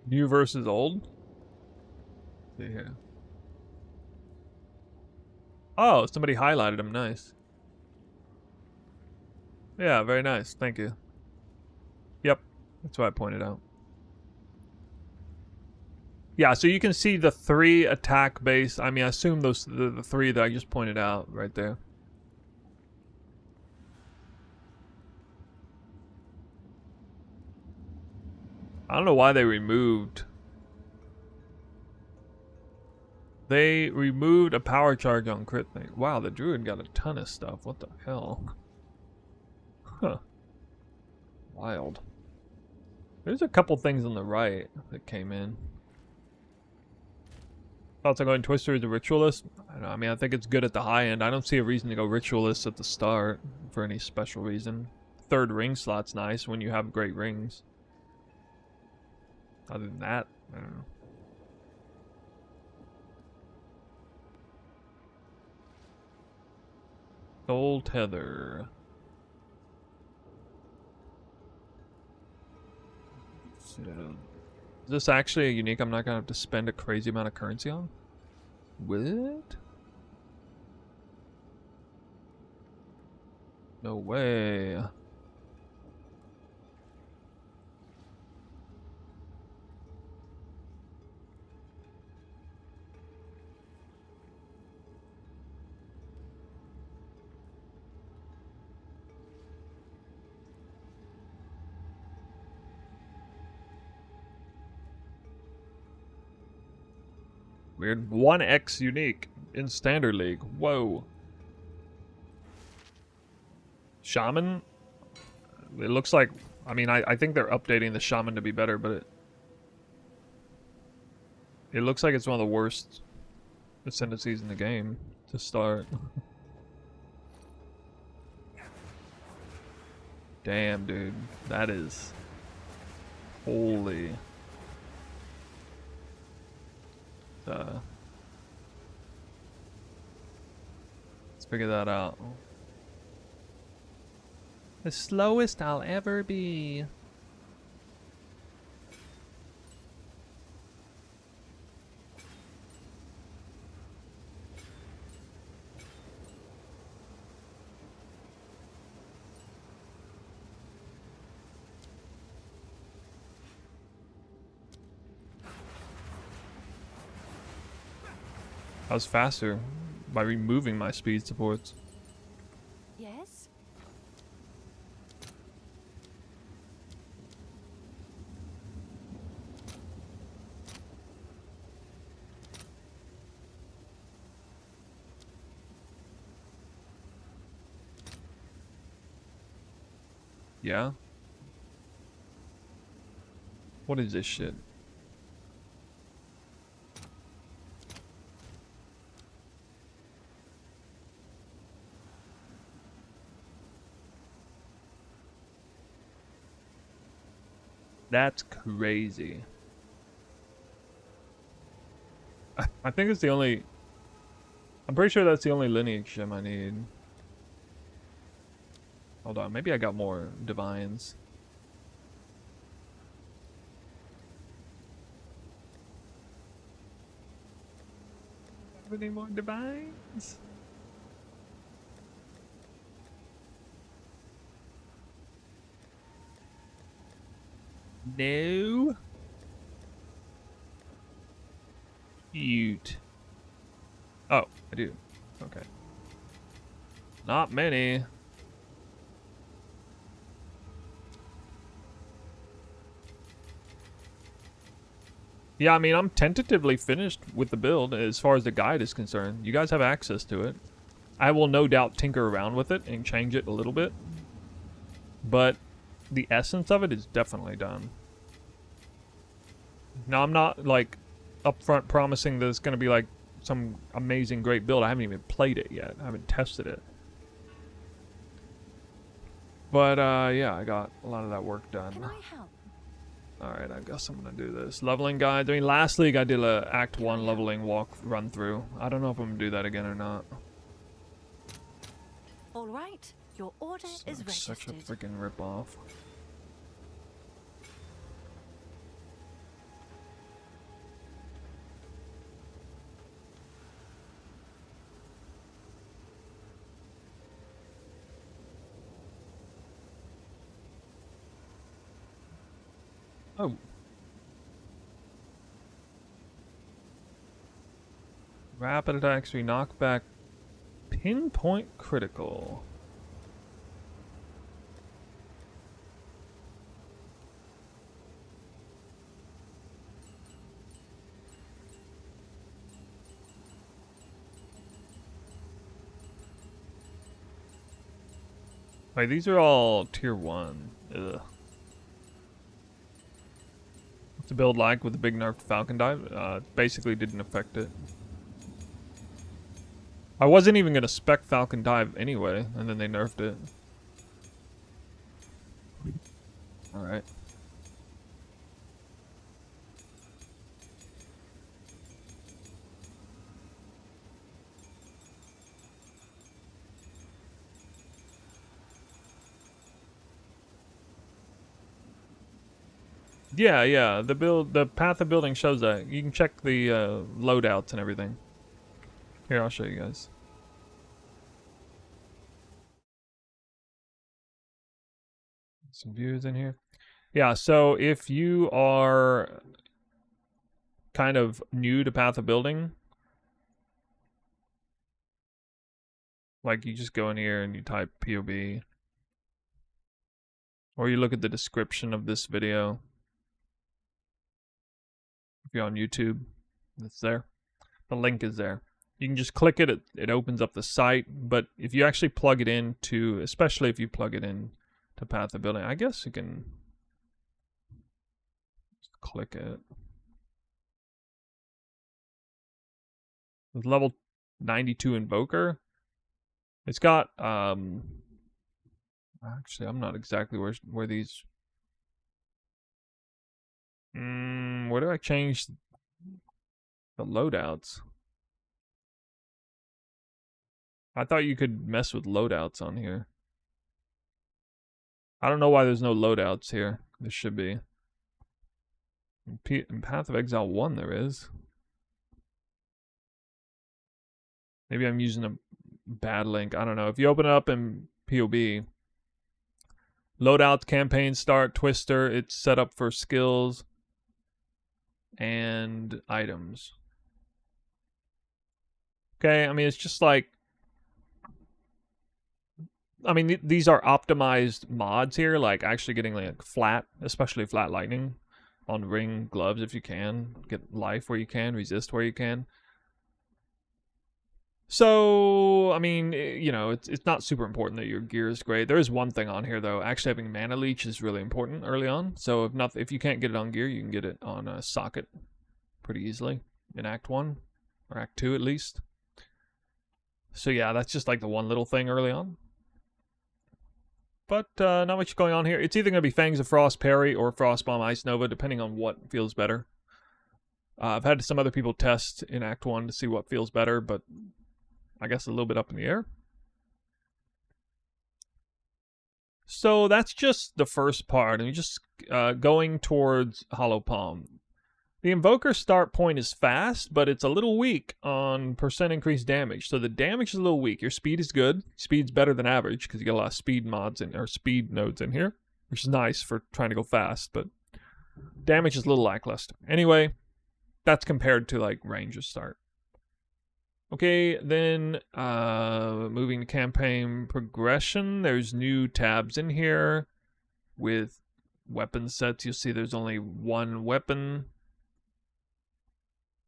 New versus old? See here. Oh, somebody highlighted him. Nice. Yeah, very nice. Thank you. Yep, that's what I pointed out. Yeah, so you can see the 3 attack base. I mean, I assume those the 3 that I just pointed out right there. I don't know why they removed. They removed a power charge on crit thing. Wow, the druid got a ton of stuff. What the hell? Huh. Wild. There's a couple things on the right that came in. Thoughts on going Twister as a Ritualist? I don't know. I mean, I think it's good at the high end. I don't see a reason to go Ritualist at the start for any special reason. 3rd ring slot's nice when you have great rings. Other than that, I don't know. Soul Tether. So, is this actually a unique I'm not going to have to spend a crazy amount of currency on? What? No way. Weird. 1x unique in Standard League. Whoa. Shaman? It looks like... I mean, I think they're updating the Shaman to be better, but it looks like it's one of the worst Ascendancies in the game to start. Damn, dude. That is... Holy... let's figure that out. The slowest I'll ever be. I was faster by removing my speed supports. Yes? Yeah? What is this shit? That's crazy. I think it's the only... I'm pretty sure that's the only lineage gem I need. Hold on, maybe I got more divines. Have any more divines? No. Cute. Oh, I do. Okay. Not many. Yeah, I mean, I'm tentatively finished with the build as far as the guide is concerned. You guys have access to it. I will no doubt tinker around with it and change it a little bit. But the essence of it is definitely done. Now, I'm not, like, upfront promising that it's going to be, like, some amazing, great build. I haven't even played it yet. I haven't tested it. But, yeah, I got a lot of that work done. Can I help? Alright, I guess I'm gonna do this. Leveling guide. I mean, last league I did a Act 1 leveling run through. I don't know if I'm gonna do that again or not. All right, your order is registered. Such a freaking ripoff. Oh. Rapid attacks, we knock back pinpoint critical. Wait, these are all tier 1. Ugh. What's the build like with the big nerfed Falcon Dive? Basically didn't affect it. I wasn't even going to spec Falcon Dive anyway, and then they nerfed it. Alright. Yeah, the path of building shows that. You can check the loadouts and everything. Here, I'll show you guys. Some views in here. Yeah, so if you are kind of new to path of building, like you just go in here and you type POB, or you look at the description of this video. If you're on YouTube, it's there. The link is there. You can just click it, it opens up the site, but if you actually plug it into, especially if you plug it in to path of building, I guess you can just click it. With level 92 Invoker, it's got, actually I'm not exactly where these, where do I change the loadouts? I thought you could mess with loadouts on here. I don't know why there's no loadouts here. There should be. In Path of Exile 1 there is. Maybe I'm using a bad link. I don't know. If you open it up in POB, loadouts, campaign start, twister, it's set up for skills and items. Okay, I mean, it's just like, I mean, these are optimized mods here, like actually getting like flat, especially flat lightning on ring gloves if you can. Get life where you can, resist where you can. So, I mean, you know, it's not super important that your gear is great. There is one thing on here, though. Actually having mana leech is really important early on. So if you can't get it on gear, you can get it on a socket pretty easily in Act 1, or Act 2 at least. So yeah, that's just like the one little thing early on. But not much going on here. It's either going to be Fangs of Frost Parry or Frost Bomb Ice Nova, depending on what feels better. I've had some other people test in Act 1 to see what feels better, but I guess a little bit up in the air. So that's just the first part, and just going towards Hollow Palm. The Invoker start point is fast, but it's a little weak on percent increased damage. So the damage is a little weak. Your speed is good. Speed's better than average because you get a lot of speed mods or speed nodes in here, which is nice for trying to go fast, but damage is a little lackluster. Anyway, that's compared to like Ranger's start. Okay, then moving to campaign progression, there's new tabs in here with weapon sets. You'll see there's only one weapon.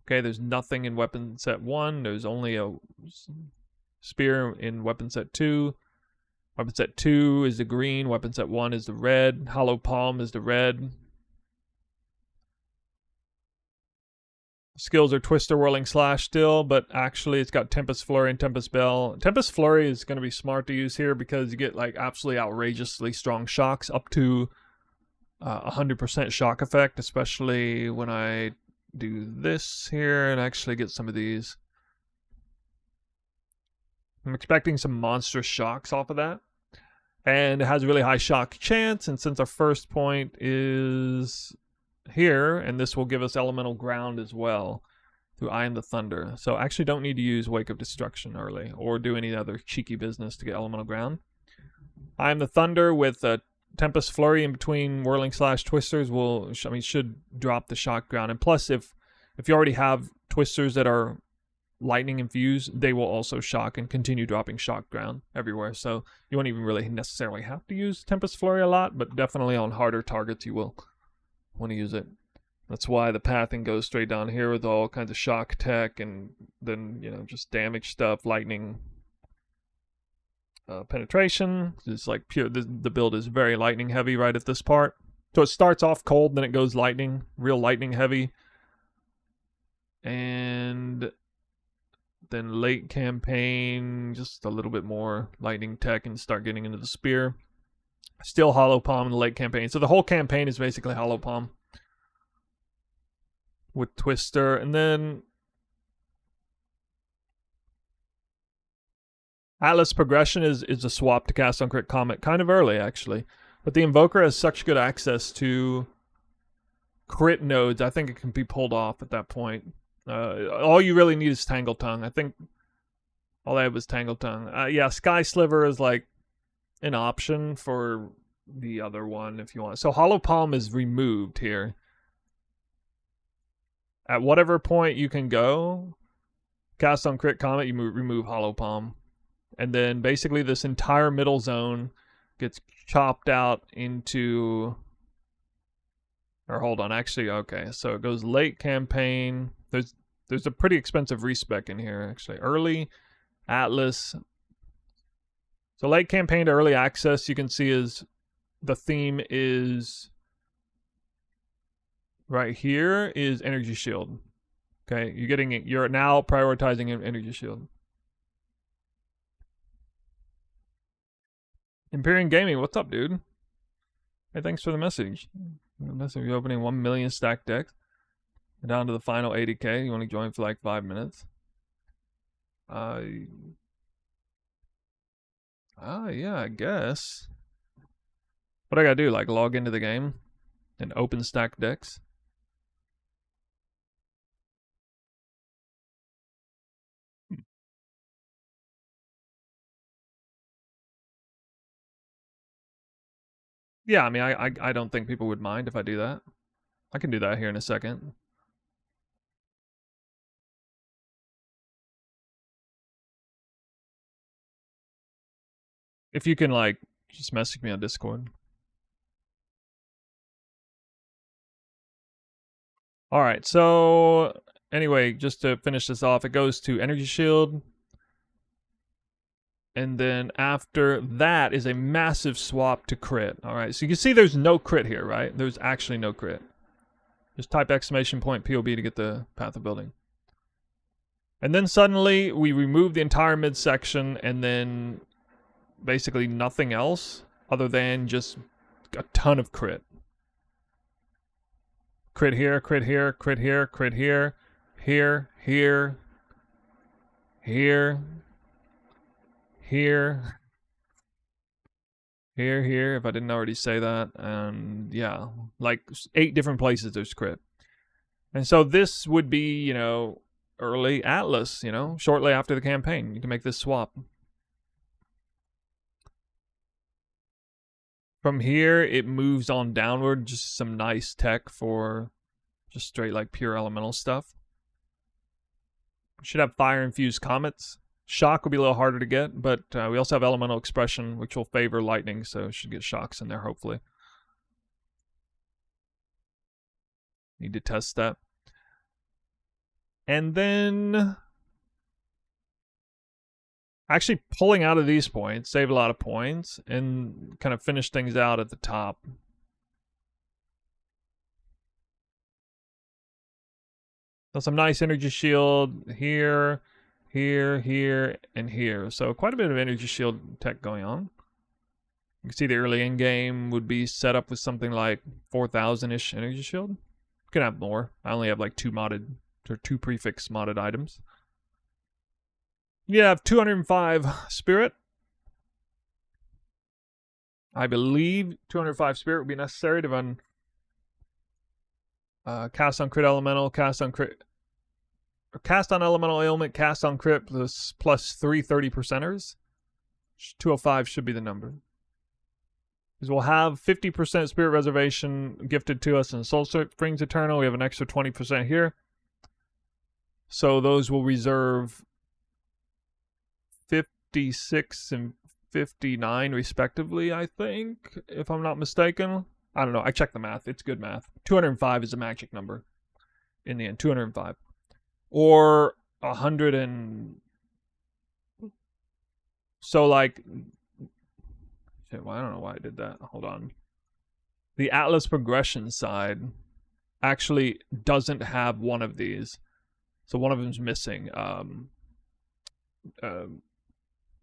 Okay, there's nothing in weapon set 1. There's only a spear in weapon set 2. Weapon set 2 is the green. Weapon set 1 is the red. Hollow Palm is the red. Skills are Twister, Whirling Slash still, but actually it's got Tempest Flurry and Tempest Bell. Tempest Flurry is going to be smart to use here because you get like absolutely outrageously strong shocks, up to 100% shock effect, especially when I do this here and actually get some of these. I'm expecting some monstrous shocks off of that. And it has a really high shock chance, and since our first point is here, and this will give us elemental ground as well through Eye of the Thunder. So I actually don't need to use Wake of Destruction early or do any other cheeky business to get elemental ground. Eye of the Thunder with Tempest Flurry in between Whirling Slash Twisters should drop the shock ground. And plus, if you already have Twisters that are lightning infused, they will also shock and continue dropping shock ground everywhere. So you won't even really necessarily have to use Tempest Flurry a lot, but definitely on harder targets you will want to use it. That's why the pathing goes straight down here with all kinds of shock tech and then, you know, just damage stuff, lightning penetration. It's like pure, the build is very lightning heavy right at this part. So it starts off cold, then it goes lightning, real lightning heavy. And then late campaign, just a little bit more lightning tech and start getting into the spear. Still Hollow Palm in the late campaign. So the whole campaign is basically Hollow Palm with Twister. And then Atlas progression is a swap to cast on Crit Comet. Kind of early, actually. But the Invoker has such good access to crit nodes, I think it can be pulled off at that point. All you really need is Tangle Tongue. I think all I have was Tangle Tongue. Yeah, Sky Sliver is like an option for the other one if you want. So Hollow Palm is removed here. At whatever point you can go, cast on Crit Comet, you remove Hollow Palm. And then basically this entire middle zone gets chopped out into... Or hold on, actually, okay. So it goes late campaign. There's a pretty expensive respec in here, actually. Early, Atlas. So late campaign to early access, you can see is the theme is right here is Energy Shield. Okay, you're now prioritizing an Energy Shield. Empyrean Gaming, what's up, dude? Hey, thanks for the message. Message opening 1 million stack decks. Down to the final 80k. You want to join for like 5 minutes? Yeah, I guess. What I gotta do? Like log into the game and open stack decks? Yeah, I mean, I don't think people would mind if I do that. I can do that here in a second. If you can, like, just message me on Discord. Alright, so anyway, just to finish this off, it goes to Energy Shield. And then after that is a massive swap to crit. Alright, so you can see there's no crit here, right? There's actually no crit. Just type exclamation point POB to get the Path of Building. And then suddenly we remove the entire midsection and then basically nothing else other than just a ton of crit. Crit here, crit here, crit here, crit here, here, here, here, here, here, if I didn't already say that. And yeah, like 8 different places there's crit. And so this would be, you know, early Atlas, you know, shortly after the campaign. You can make this swap. From here, it moves on downward, just some nice tech for just straight like pure elemental stuff. Should have fire-infused comets. Shock will be a little harder to get, but we also have elemental expression, which will favor lightning, so should get shocks in there, hopefully. Need to test that. And then actually pulling out of these points, save a lot of points, and kind of finish things out at the top. So some nice energy shield here, here, here, and here. So quite a bit of energy shield tech going on. You can see the early in-game would be set up with something like 4,000-ish energy shield. You can have more. I only have like 2 modded, or 2 prefix modded items. You have 205 spirit. I believe 205 spirit would be necessary to run cast on crit elemental, cast on crit, or cast on elemental ailment, cast on crit plus 3 30%ers. 205 should be the number. Because we'll have 50% spirit reservation gifted to us in Soul Springs Eternal. We have an extra 20% here. So those will reserve 56 and 59 respectively, I think, if I'm not mistaken. I don't know. I checked the math. It's good math. 205 is a magic number in the end. 205. Or 100 and... So, like... Shit, well, I don't know why I did that. Hold on. The Atlas progression side actually doesn't have one of these. So one of them's missing.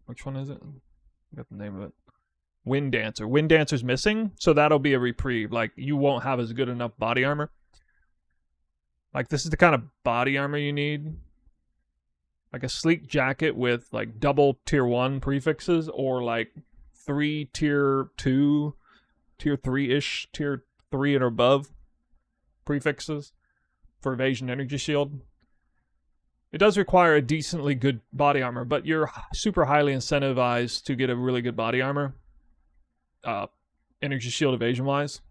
Which one is it? I got the name of it. Wind Dancer. Wind Dancer's missing, so that'll be a reprieve. Like, you won't have as good enough body armor. Like, this is the kind of body armor you need. Like a sleek jacket with, like, double tier 1 prefixes, or, like, 3 tier 2, tier 3-ish, tier 3 and above prefixes for evasion energy shield. It does require a decently good body armor, but you're super highly incentivized to get a really good body armor, energy shield evasion-wise,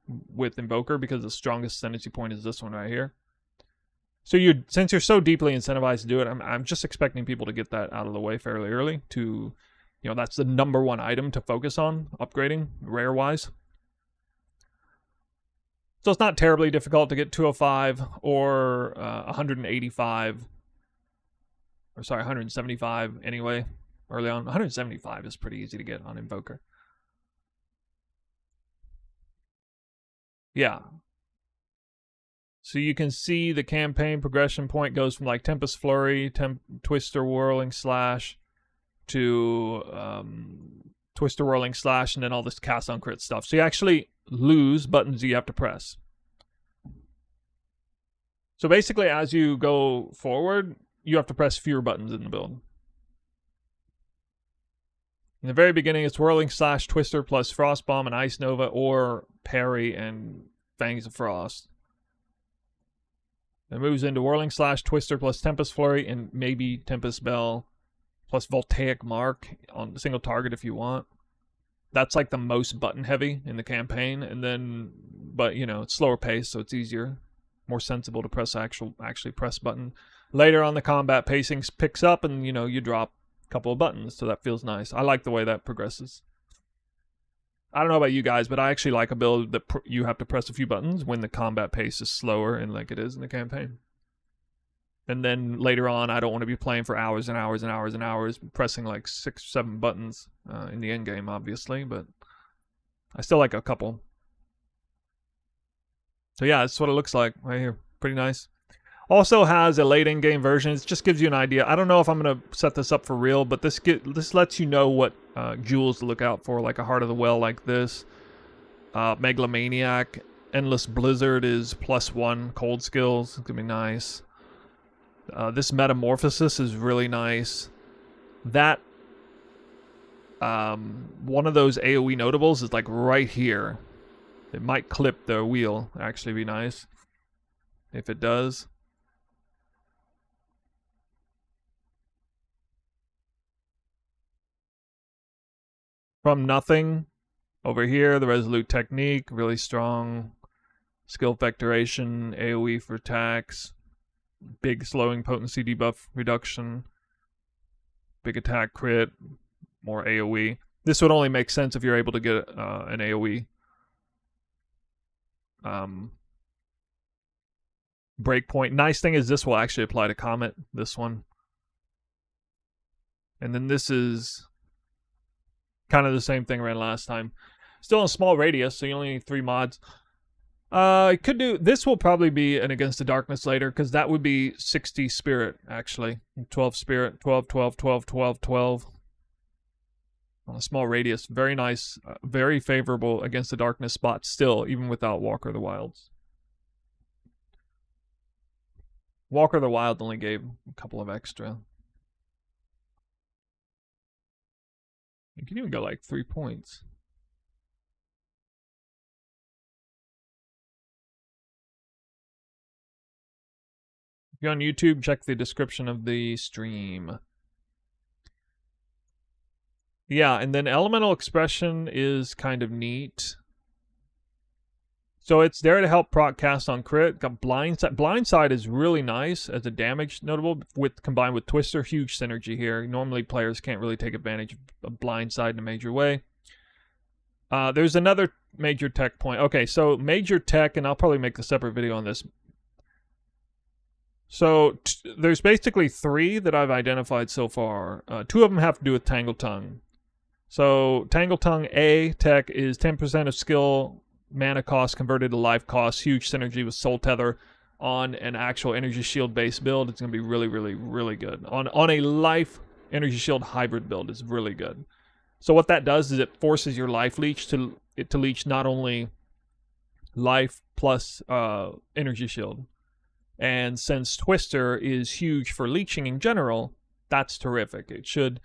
with Invoker, because the strongest ascendancy point is this one right here. So since you're so deeply incentivized to do it, I'm just expecting people to get that out of the way fairly early. To, you know, that's the #1 item to focus on upgrading rare-wise. So it's not terribly difficult to get 205 or 185. Or sorry, 175 anyway, early on. 175 is pretty easy to get on Invoker. Yeah. So you can see the campaign progression point goes from like Tempest Flurry, Twister Whirling Slash, to Twister Whirling Slash, and then all this cast on crit stuff. So you actually lose buttons you have to press. So basically, as you go forward, you have to press fewer buttons in the build. In the very beginning, it's Whirling Slash, Twister plus Frost Bomb and Ice Nova, or Parry and Fangs of Frost. It moves into Whirling Slash, Twister plus Tempest Flurry, and maybe Tempest Bell plus Voltaic Mark on a single target if you want. That's like the most button heavy in the campaign, and then, but you know, it's slower pace, so it's easier, more sensible to press actually press button. Later on, the combat pacing picks up, and you know, you drop a couple of buttons, so that feels nice. I like the way that progresses. I don't know about you guys, but I actually like a build that you have to press a few buttons when the combat pace is slower, and like it is in the campaign. And then later on, I don't want to be playing for hours and hours and hours and hours, pressing like 6 or 7 buttons in the end game, obviously, but I still like a couple. So yeah, that's what it looks like right here. Pretty nice. Also has a late in-game version. It just gives you an idea. I don't know if I'm going to set this up for real, but this lets you know what jewels to look out for, like a Heart of the Well like this, Megalomaniac, Endless Blizzard is +1 cold skills. It's gonna be nice. This Metamorphosis is really nice. That one of those AoE notables is like right here. It might clip the wheel. Actually be nice if it does. From Nothing, over here, the Resolute Technique, really strong. Skill Vectoration, AoE for attacks. Big slowing potency debuff reduction. Big attack crit, more AoE. This would only make sense if you're able to get an AoE. Breakpoint. Nice thing is this will actually apply to Comet, this one. And then this is kind of the same thing ran last time. Still in a small radius, so you only need 3 mods. It could do, this will probably be an Against the Darkness later, because that would be 60 spirit, actually. 12 spirit, 12, 12, 12, 12, 12. On a small radius. Very nice, very favorable Against the Darkness spot still, even without Walker of the Wilds. Walker of the Wild only gave a couple of extra. You can even go like 3 points. If you're on YouTube, check the description of the stream. Yeah, and then Elemental Expression is kind of neat. So it's there to help proc cast on crit. Got Blindside. Blindside is really nice as a damage notable combined with Twister. Huge synergy here. Normally players can't really take advantage of Blindside in a major way. There's another major tech point. Okay, so major tech, and I'll probably make a separate video on this. So there's basically 3 that I've identified so far. 2 of them have to do with Tangle Tongue. So Tangle Tongue A tech is 10% of skill mana cost converted to life cost. Huge synergy with Soul Tether on an actual energy shield based build. It's going to be really, really, really good. On a life energy shield hybrid build, it's really good. So what that does is it forces your life leech to leech not only life plus energy shield. And since Twister is huge for leeching in general, that's terrific. It should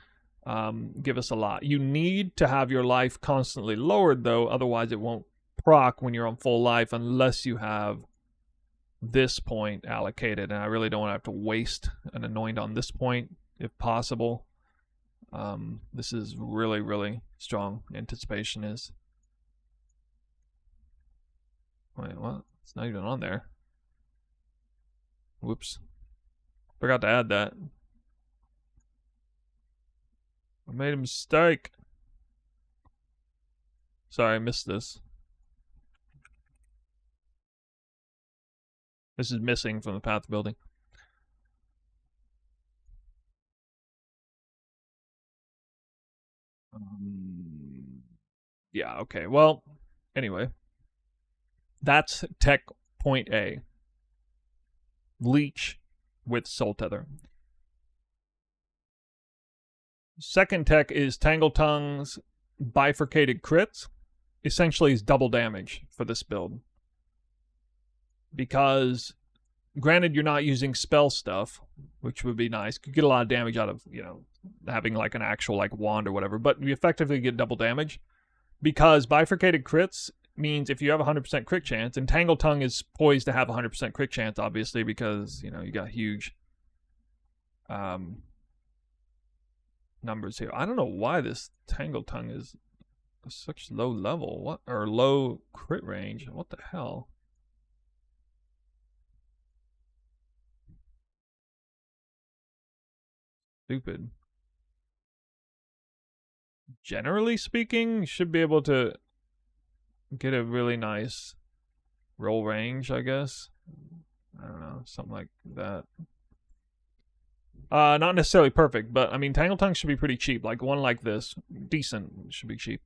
give us a lot. You need to have your life constantly lowered, though, otherwise it won't proc when you're on full life unless you have this point allocated. And I really don't want to have to waste an anoint on this point, if possible. This is really, really strong. Anticipation is. Wait, what? It's not even on there. Whoops. Forgot to add that. I made a mistake. Sorry, I missed this. This is missing from the path building. Yeah, okay. Well, anyway. That's tech point A. Leech with Soul Tether. Second tech is Tangle Tongue's Bifurcated Crits. Essentially is double damage for this build. Because, granted you're not using spell stuff, which would be nice. You could get a lot of damage out of, you know, having like an actual like wand or whatever. But you effectively get double damage. Because Bifurcated Crits means if you have a 100% crit chance, and Tangle Tongue is poised to have a 100% crit chance, obviously, because, you know, you got huge numbers here. I don't know why this Tangle Tongue is such low level. What, or low crit range. What the hell? Stupid. Generally speaking, you should be able to get a really nice roll range, I guess. I don't know, something like that. Not necessarily perfect, but I mean, Tangle Tongue should be pretty cheap. Like one like this, decent, should be cheap.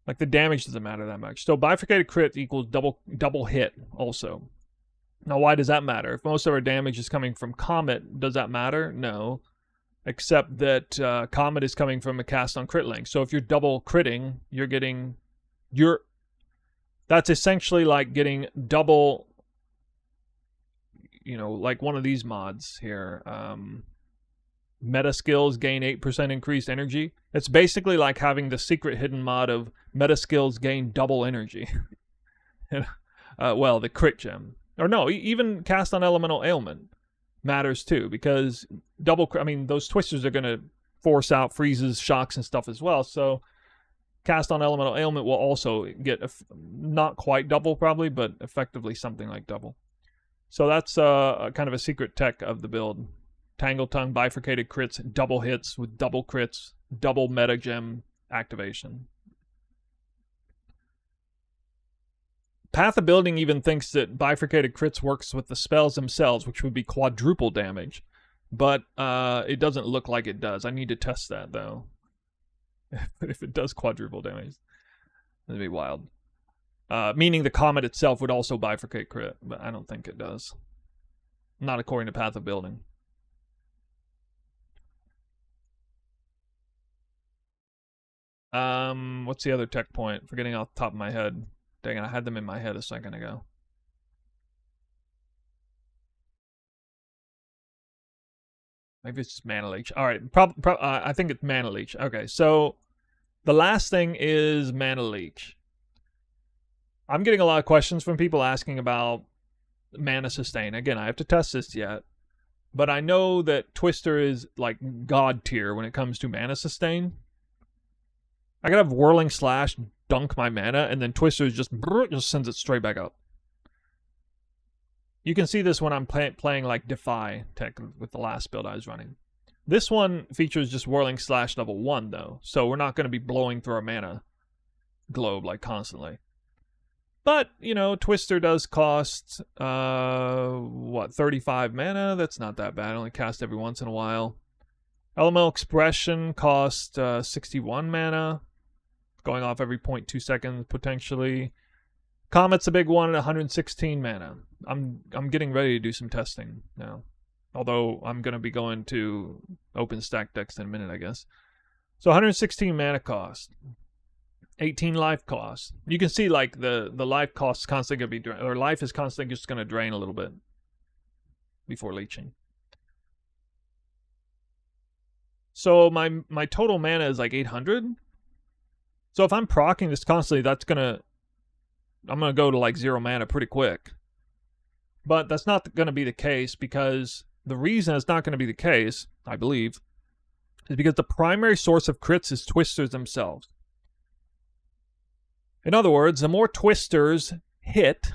Like the damage doesn't matter that much. So Bifurcated Crit equals double hit also. Now why does that matter? If most of our damage is coming from Comet, does that matter? No. Except that Comet is coming from a cast on crit length. So if you're double critting, you're getting That's essentially like getting double, you know, like one of these mods here. Meta skills gain 8% increased energy. It's basically like having the secret hidden mod of meta skills gain double energy. Well, the crit gem. Or no, even cast on elemental ailment matters too, because I mean, those twisters are going to force out freezes, shocks, and stuff as well. So cast on elemental ailment will also get not quite double probably, but effectively something like double. So that's kind of a secret tech of the build. Tangle Tongue, bifurcated crits, double hits with double crits, double meta gem activation. Path of Building even thinks that bifurcated crits works with the spells themselves, which would be quadruple damage. But it doesn't look like it does. I need to test that, though. If it does quadruple damage, that'd be wild. Meaning the Comet itself would also bifurcate crit, but I don't think it does. Not according to Path of Building. What's the other tech point? Forgetting off the top of my head. Dang it, I had them in my head a second ago. Maybe it's just mana leech. All right, I think it's mana leech. Okay, so the last thing is mana leech. I'm getting a lot of questions from people asking about mana sustain. Again, I have to test this yet, but I know that Twister is like god tier when it comes to mana sustain. I gotta have Whirling Slash dunk my mana, and then Twister just sends it straight back up. You can see this when I'm playing like Defy tech with the last build I was running. This one features just Whirling Slash level 1 though, so we're not going to be blowing through our mana globe like constantly. But, you know, Twister does cost, 35 mana? That's not that bad. I only cast every once in a while. Elemental Expression cost 61 mana. Going off every 0.2 seconds, potentially. Comet's a big one at 116 mana. I'm getting ready to do some testing now. Although I'm going to be going to open stack decks in a minute, I guess. So 116 mana cost. 18 life cost. You can see like the life cost is constantly going to be or life is constantly just going to drain a little bit before leeching. So my total mana is like 800. So if I'm proccing this constantly, I'm gonna go to like 0 mana pretty quick. But that's not gonna be the case, because the reason it's not gonna be the case, I believe, is because the primary source of crits is twisters themselves. In other words, the more twisters hit,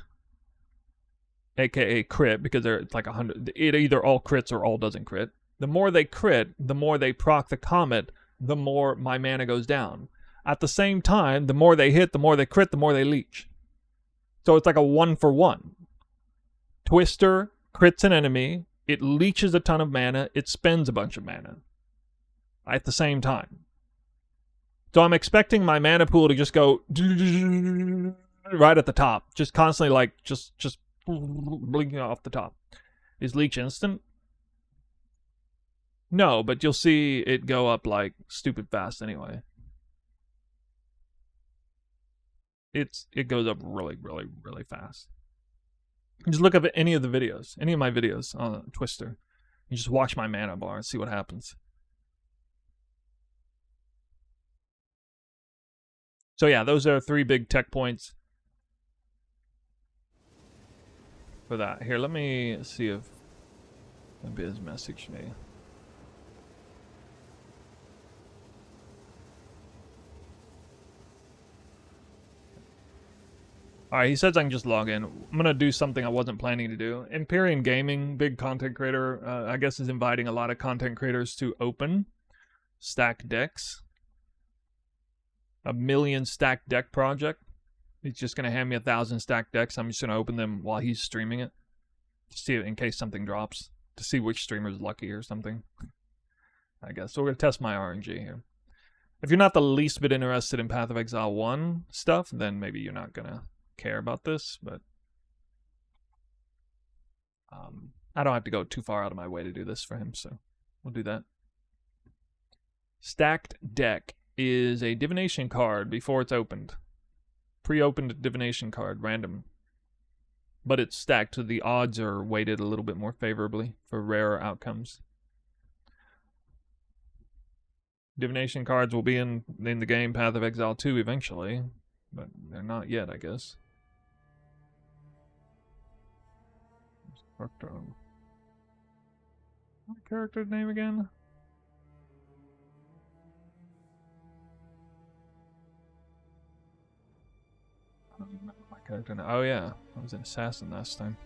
aka crit, because it's like 100, it either all crits or all doesn't crit. The more they crit, the more they proc the Comet, the more my mana goes down. At the same time, the more they hit, the more they crit, the more they leech. So it's like a 1-for-1. Twister crits an enemy, it leeches a ton of mana, it spends a bunch of mana at the same time. So I'm expecting my mana pool to just go right at the top, just constantly like just blinking off the top. Is leech instant? No, but you'll see it go up like stupid fast anyway. It goes up really, really, really fast. Just look up at any of my videos on Twister. You just watch my mana bar and see what happens. So yeah, those are 3 big tech points for that. Here, let me see if Biz messaged me. Alright, he says I can just log in. I'm going to do something I wasn't planning to do. Empyrean Gaming, big content creator, I guess is inviting a lot of content creators to open stack decks. A 1,000,000 stack deck project. He's just going to hand me 1,000 stack decks. I'm just going to open them while he's streaming it. To see it in case something drops. To see which streamer's lucky or something. I guess. So we're going to test my RNG here. If you're not the least bit interested in Path of Exile 1 stuff, then maybe you're not going to care about this, but I don't have to go too far out of my way to do this for him, so we'll do that. Stacked deck is a divination card before it's opened. Pre-opened divination card, random. But it's stacked, so the odds are weighted a little bit more favorably for rarer outcomes. Divination cards will be in the game Path of Exile 2 eventually, but they're not yet, I guess. What character's name again? I don't remember my character now. Oh yeah, I was an assassin last time.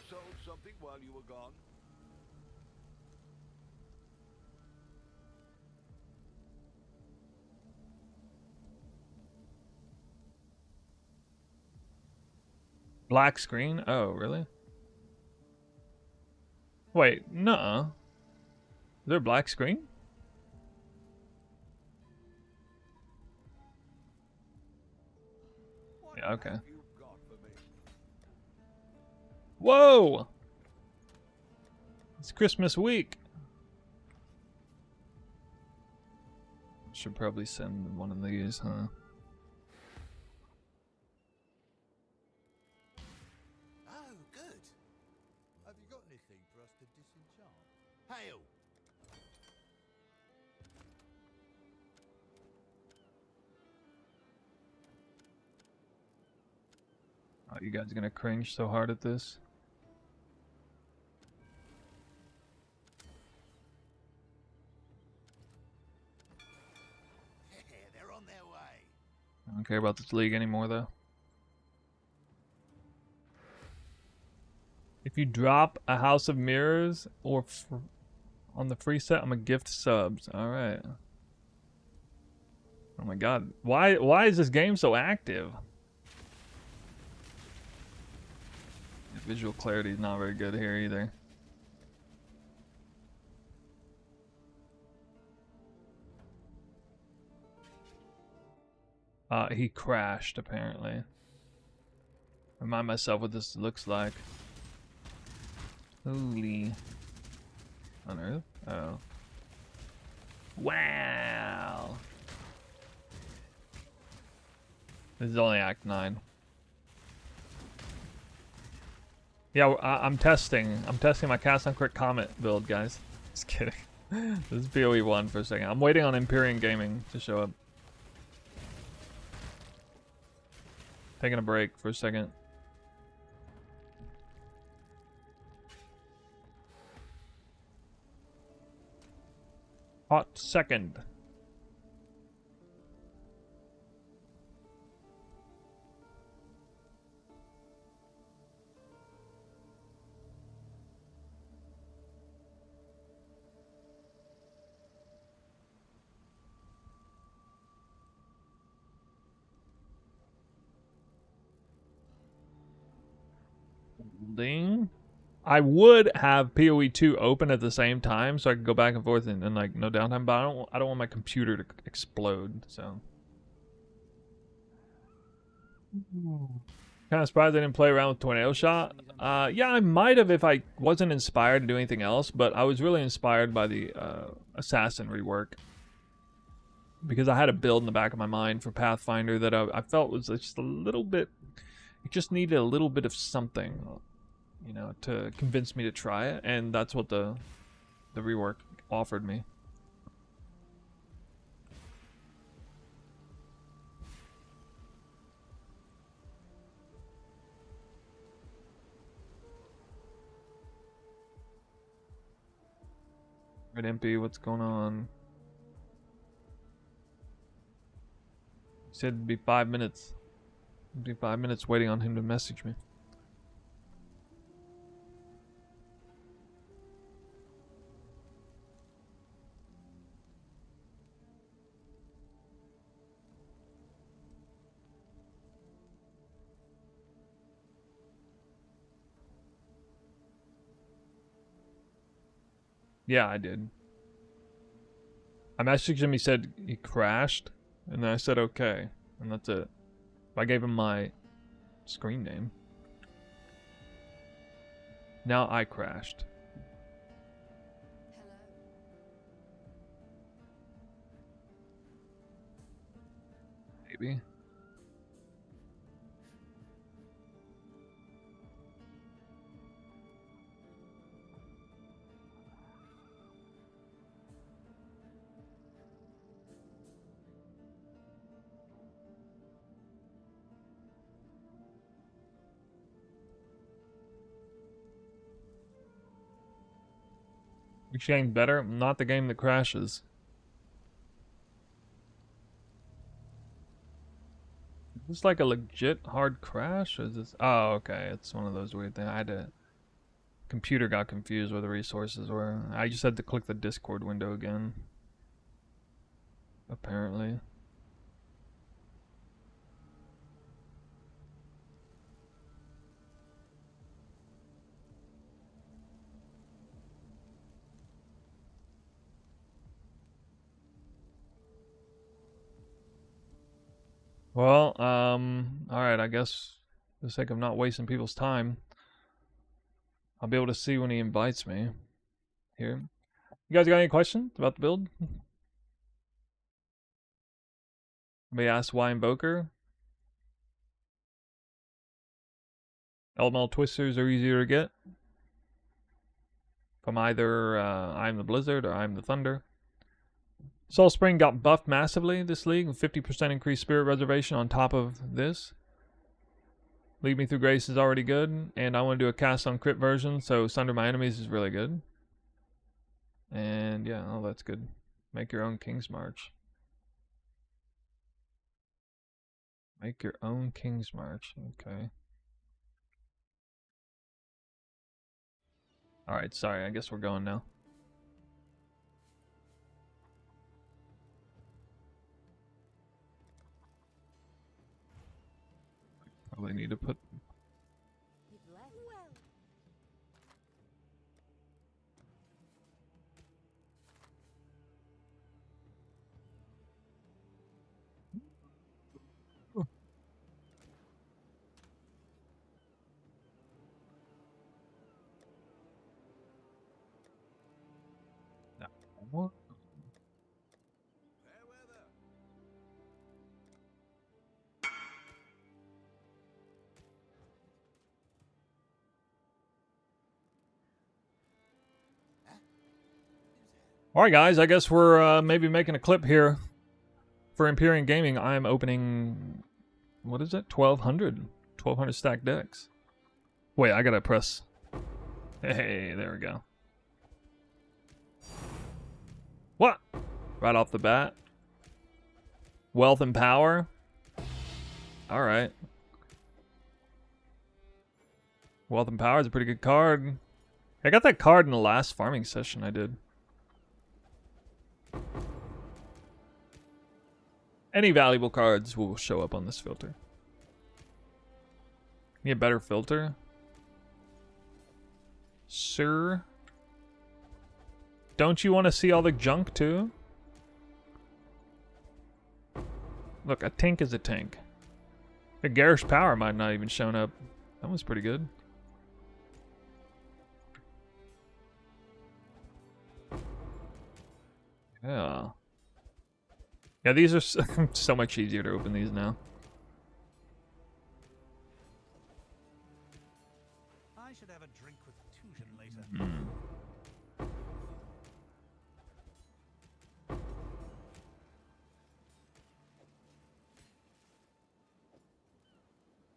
Sold something while you were gone? Black screen? Oh, really? Wait, nuh-uh. Is there a black screen? Yeah, okay. Whoa! It's Christmas week. Should probably send one of these, huh? Oh, good. Have you got anything for us to disenchant? Hail! Oh, you guys gonna cringe so hard at this? They're on their way. I don't care about this league anymore, though. If you drop a House of Mirrors or on the free set, I'm gonna gift subs. All right. Oh my God, why is this game so active? Visual clarity is not very good here either. He crashed apparently. Remind myself what this looks like. Holy on Earth? Oh. Wow. This is only Act 9. Yeah, I'm testing my cast on crit Comet build, guys. Just kidding. This is PoE 1 for a second. I'm waiting on Empyrean Gaming to show up. Taking a break for a second. Hot second. Ding. I would have PoE 2 open at the same time so I could go back and forth and like no downtime, but I don't want my computer to explode, so. Kind of surprised I didn't play around with Tornado Shot. Yeah, I might have if I wasn't inspired to do anything else, but I was really inspired by the Assassin rework. Because I had a build in the back of my mind for Pathfinder that I felt was just a little bit, it just needed a little bit of something, you know, to convince me to try it, and that's what the rework offered me. Red MP, what's going on? He said it'd be 5 minutes. It'd be 5 minutes waiting on him to message me. Yeah, I did. I messaged him, he said he crashed, and then I said okay, and that's it. I gave him my screen name. Now I crashed. Maybe. Which game better? Not the game that crashes. Is this like a legit hard crash? Or is this... Oh, okay. It's one of those weird things. I had to... Computer got confused where the resources were. I just had to click the Discord window again. Apparently. Well, alright, I guess for the sake of not wasting people's time, I'll be able to see when he invites me. Here. You guys got any questions about the build? Somebody asked why Invoker? Elemental Twisters are easier to get. From either I'm the Blizzard or I'm the Thunder. Soul Spring got buffed massively this league, 50% increased Spirit Reservation on top of this. Lead Me Through Grace is already good, and I want to do a cast on crit version, so Sunder My Enemies is really good. And yeah, oh, that's good. Make your own King's March. Make your own King's March, okay. Alright, sorry, I guess we're going now. Probably need to put... What? Alright guys, I guess we're maybe making a clip here. For Empyrean Gaming, I'm opening... What is it? 1,200. 1,200 stacked decks. Wait, I gotta press... Hey, there we go. What? Right off the bat. Wealth and Power. Alright. Wealth and Power is a pretty good card. I got that card in the last farming session I did. Any valuable cards will show up on this filter. Need a better filter? Sir? Don't you want to see all the junk too? Look, a tank is a tank. A Garish Power might not even shown up. That one's pretty good. Yeah. Yeah, these are so much easier to open these now. I should have a drink with Tusion later.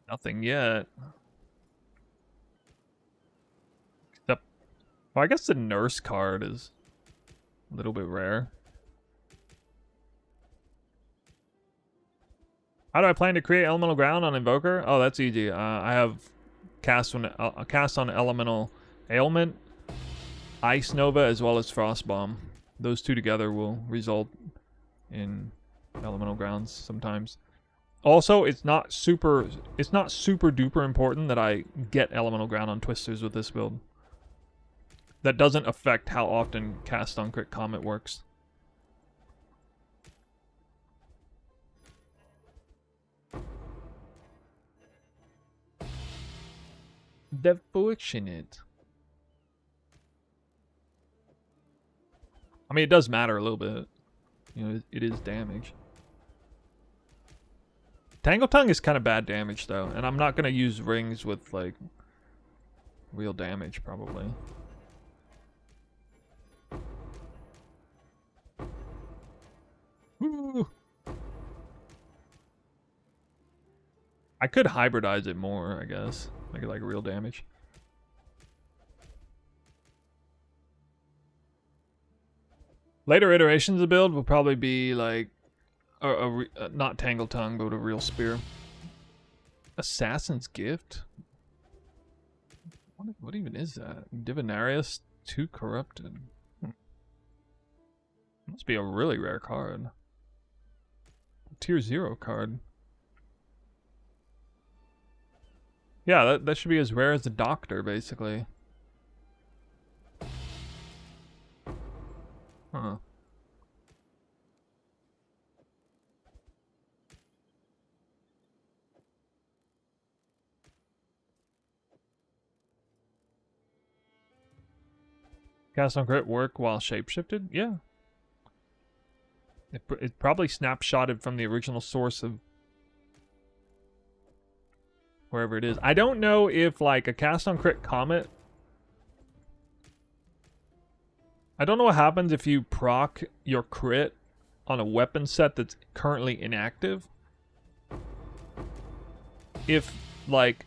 Nothing yet. Except, well, I guess the Nurse card is a little bit rare. How do I plan to create Elemental Ground on Invoker? Oh, that's easy. I have cast on Elemental Ailment, Ice Nova, as well as Frost Bomb. Those two together will result in Elemental Grounds sometimes. Also, it's not super duper important that I get Elemental Ground on Twisters with this build. That doesn't affect how often cast on crit Comet works. The fortunate. I mean, it does matter a little bit. You know, it is damage. Tangle Tongue is kind of bad damage, though. And I'm not going to use rings with, like, real damage, probably. Woo! I could hybridize it more, I guess. Make it, like, real damage. Later iterations of the build will probably be, like, not Tangle Tongue, but a real spear. Assassin's Gift? What even is that? Divinarius 2 Corrupted. Must be a really rare card. Tier 0 card. Yeah, that should be as rare as the Doctor, basically. Huh. Cast on crit work while shapeshifted? Yeah. It probably snapshotted from the original source of wherever it is. I don't know if, like, a cast on crit Comet... I don't know what happens if you proc your crit on a weapon set that's currently inactive. If, like...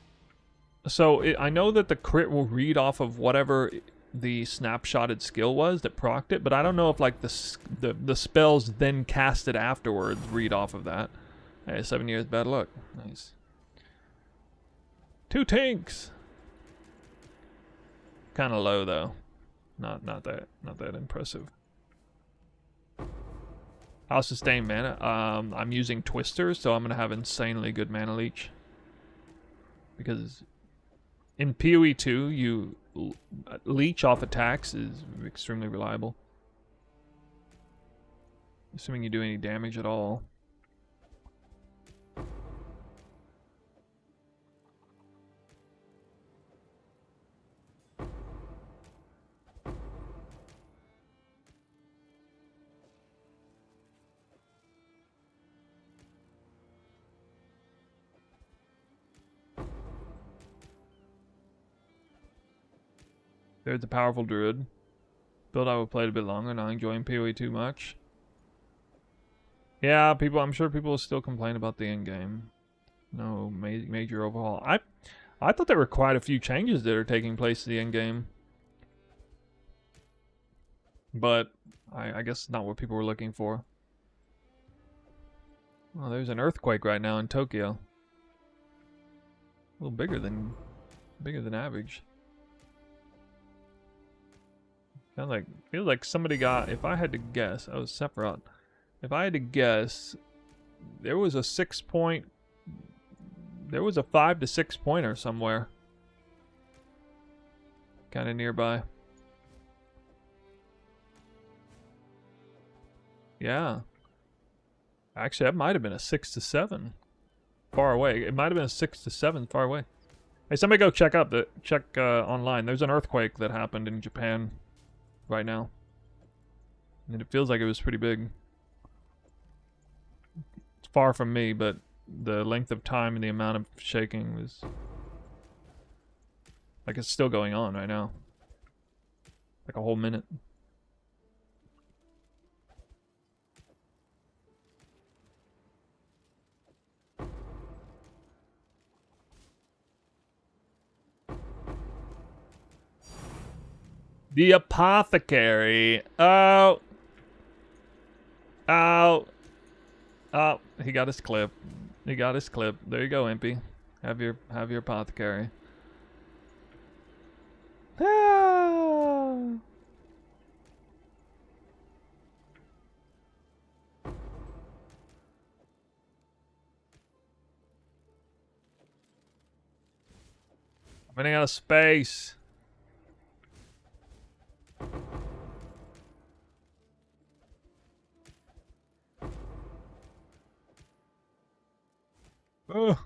So, I know that the crit will read off of whatever the snapshotted skill was that procced it, but I don't know if, like, the spells then casted afterwards read off of that. Hey, 7 years bad luck. Nice. 2 tinks! Kinda low, though. Not that impressive. I'll sustain mana. I'm using Twister, so I'm gonna have insanely good mana leech. Because in PoE 2, you leech off attacks is extremely reliable. Assuming you do any damage at all. There's a powerful druid. Build I will play it a bit longer, not enjoying PoE too much. Yeah, I'm sure people will still complain about the end game. No major overhaul. I thought there were quite a few changes that are taking place in the end game. But I guess it's not what people were looking for. Oh, there's an earthquake right now in Tokyo. A little bigger than average. Feels like somebody got, if I had to guess, oh, Sephiroth. If I had to guess, there was a 5 to 6 pointer somewhere. Kind of nearby. Yeah. Actually, that might have been a 6 to 7 far away. It might have been a 6 to 7 far away. Hey, somebody go check online. There's an earthquake that happened in Japan right now. And it feels like it was pretty big. It's far from me, but the length of time and the amount of shaking was... like it's still going on right now. Like a whole minute. The apothecary. Oh. Oh. Oh. He got his clip. He got his clip. There you go, Impy. Have your apothecary. Ah. I'm running out of space. Ugh.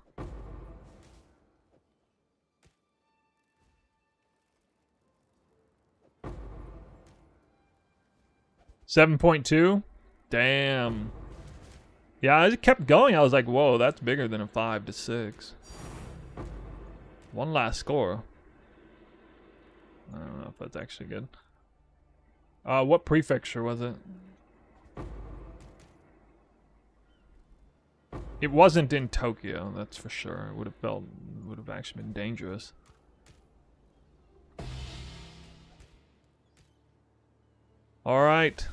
7.2? Damn. Yeah, I just kept going. I was like, whoa, that's bigger than a 5 to 6. One last score. I don't know if that's actually good. What prefecture was it? It wasn't in Tokyo, that's for sure. It would have actually been dangerous. All right.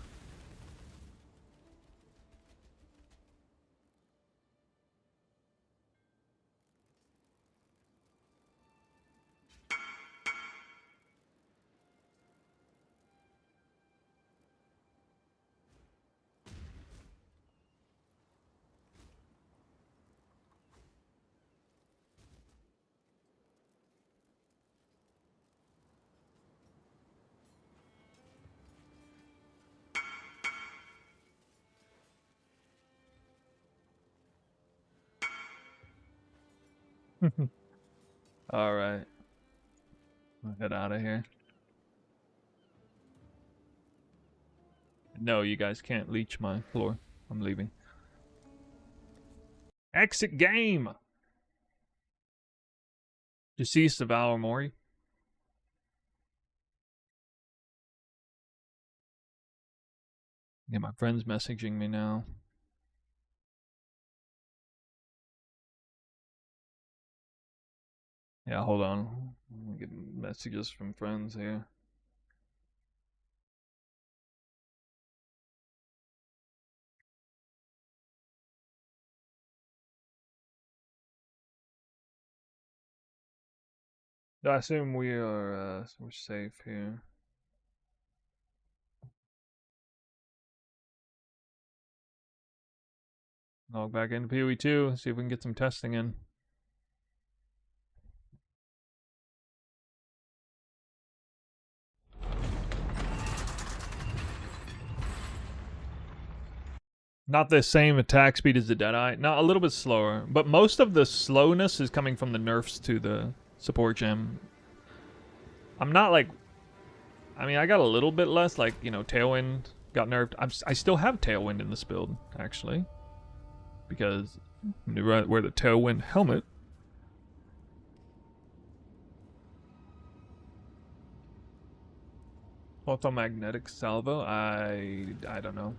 All right. I'll head out of here. No, you guys can't leech my floor. I'm leaving. Exit game! Deceased of Our Mori. Yeah, my friend's messaging me now. Yeah, hold on. Let me get messages from friends here. I assume we're safe here. Log back into PoE2, see if we can get some testing in. Not the same attack speed as the Deadeye. Not a little bit slower, but most of the slowness is coming from the nerfs to the support gem. I'm not like, I mean, I got a little bit less, like, you know, Tailwind got nerfed. I still have Tailwind in this build, actually, because when you wear the Tailwind helmet, Automagnetic salvo. I don't know.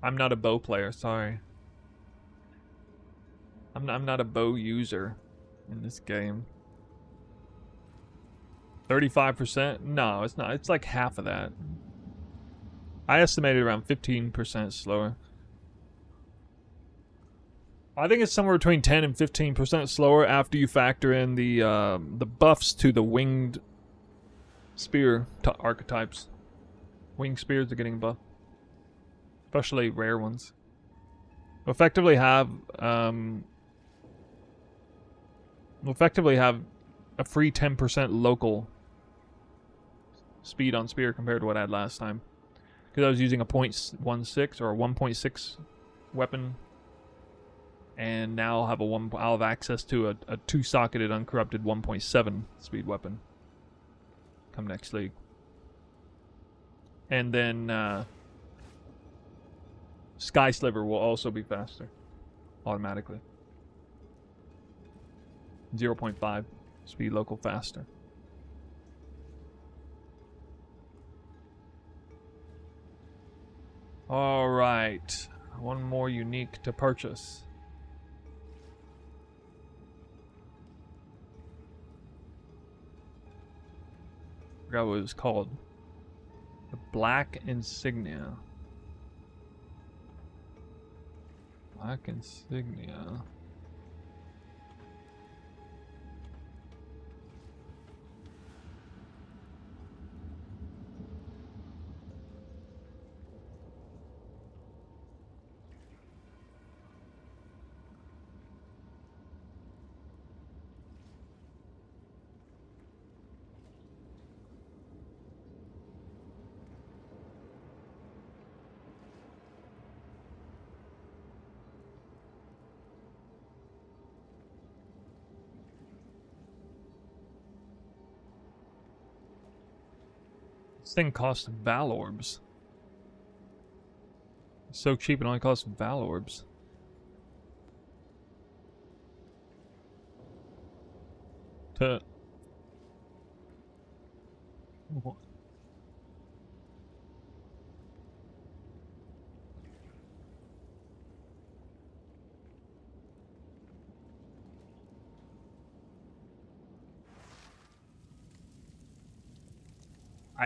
I'm not a bow player. Sorry. I'm not a bow user in this game. 35%? No, it's not. It's like half of that. I estimated around 15% slower. I think it's somewhere between 10 and 15% slower after you factor in the buffs to the winged spear archetypes. Winged spears are getting buffed, especially rare ones. Effectively have a free 10% local speed on spear compared to what I had last time, because I was using a 0.16 or a 1.6 weapon, and now I'll have access to a 2-socketed uncorrupted 1.7 speed weapon come next league. And then Sky Sliver will also be faster automatically. 0.5 speed local faster. All right, one more unique to purchase. Forgot what it was called. The Black Insignia. Black Insignia. This thing costs Val Orbs. It's so cheap it only costs Val Orbs. To... What?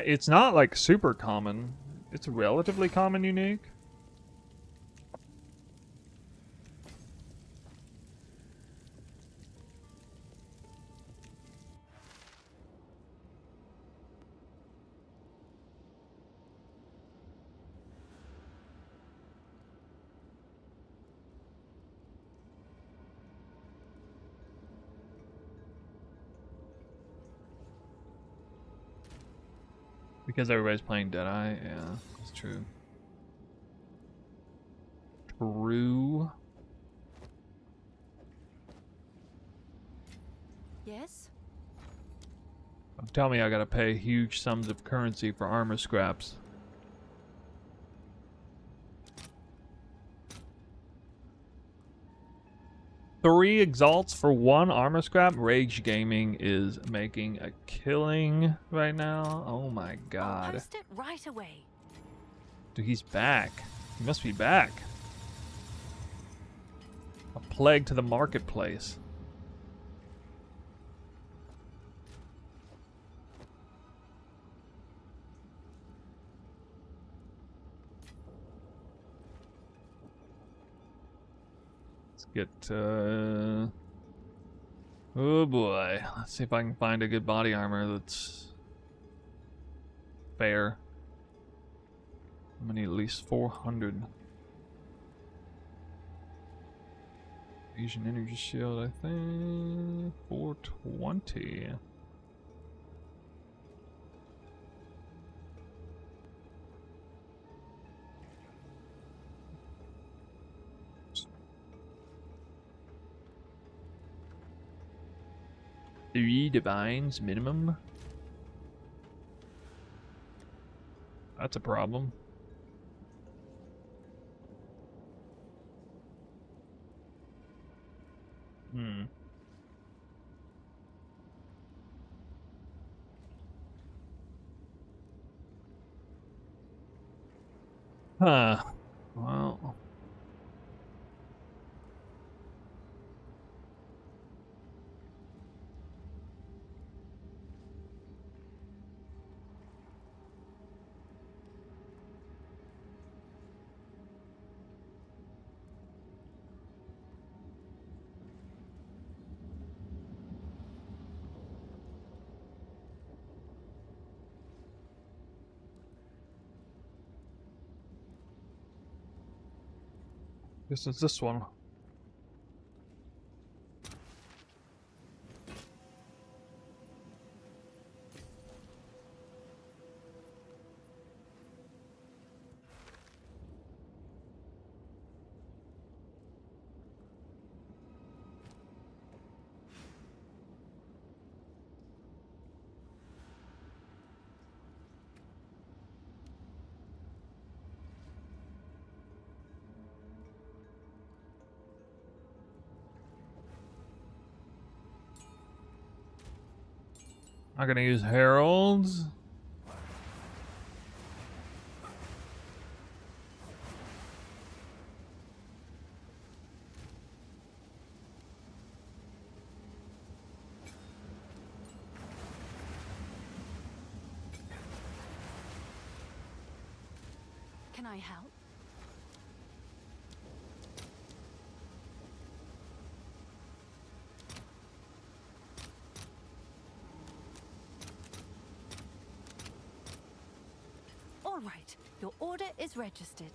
It's not like super common. It's relatively common unique. Because everybody's playing Deadeye, yeah, that's true. True. Yes? Don't tell me I gotta pay huge sums of currency for armor scraps. Three exalts for one armor scrap? Rage Gaming is making a killing right now. Oh my I'll god. post it right away. Dude, he's back. He must be back. A plague to the marketplace. Get, oh boy. Let's see if I can find a good body armor that's fair. I'm gonna need at least 400. Asian energy shield, I think. 420. Three divines minimum? That's a problem. Huh. Well. This is this one. Not gonna use heralds. Can I help? All right, your order is registered.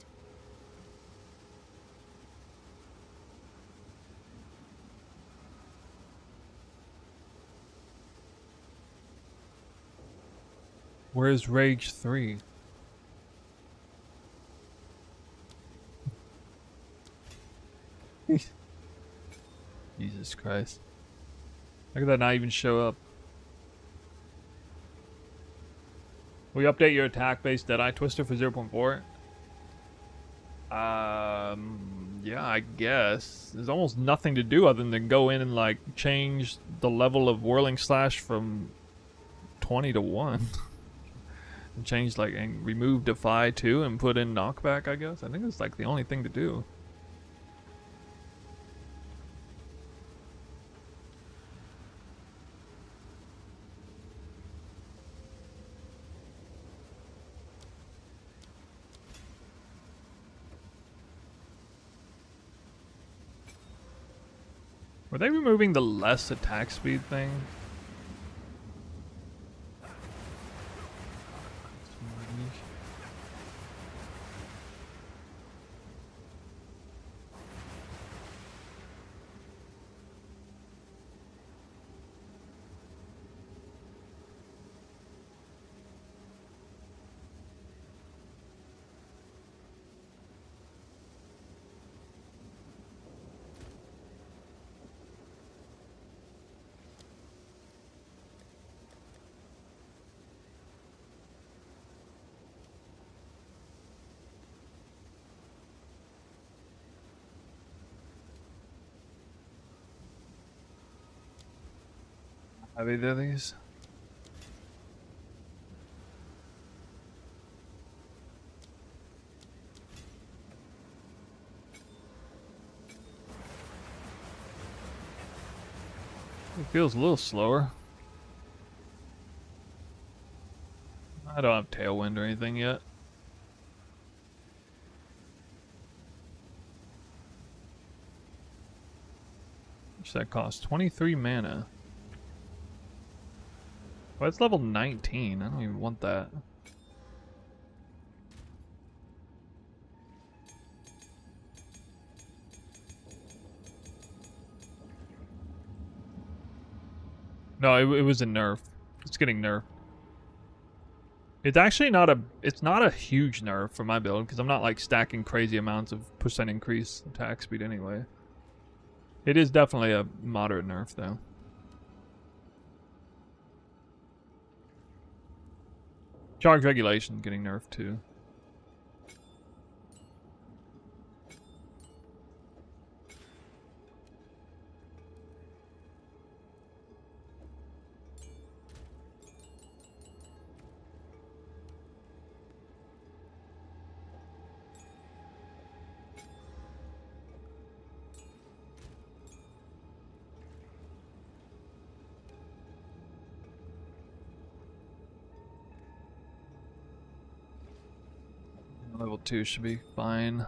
Where's Rage 3? Jesus Christ. How could that not even show up? We update your attack-based Deadeye Twister for 0.4. Yeah, I guess. There's almost nothing to do other than go in and, like, change the level of Whirling Slash from 20 to 1. And change, like, and remove Defy 2 and put in Knockback, I guess. I think it's, like, the only thing to do. Were they removing the less attack speed thing? Have either of these? It feels a little slower. I don't have Tailwind or anything yet. Which that costs 23 mana. Well, it's level 19. I don't even want that. No, it was a nerf. It's getting nerfed. It's actually not a... It's not a huge nerf for my build, because I'm not, like, stacking crazy amounts of percent increase attack speed anyway. It is definitely a moderate nerf, though. Charge regulation getting nerfed, too. Level 2 should be fine.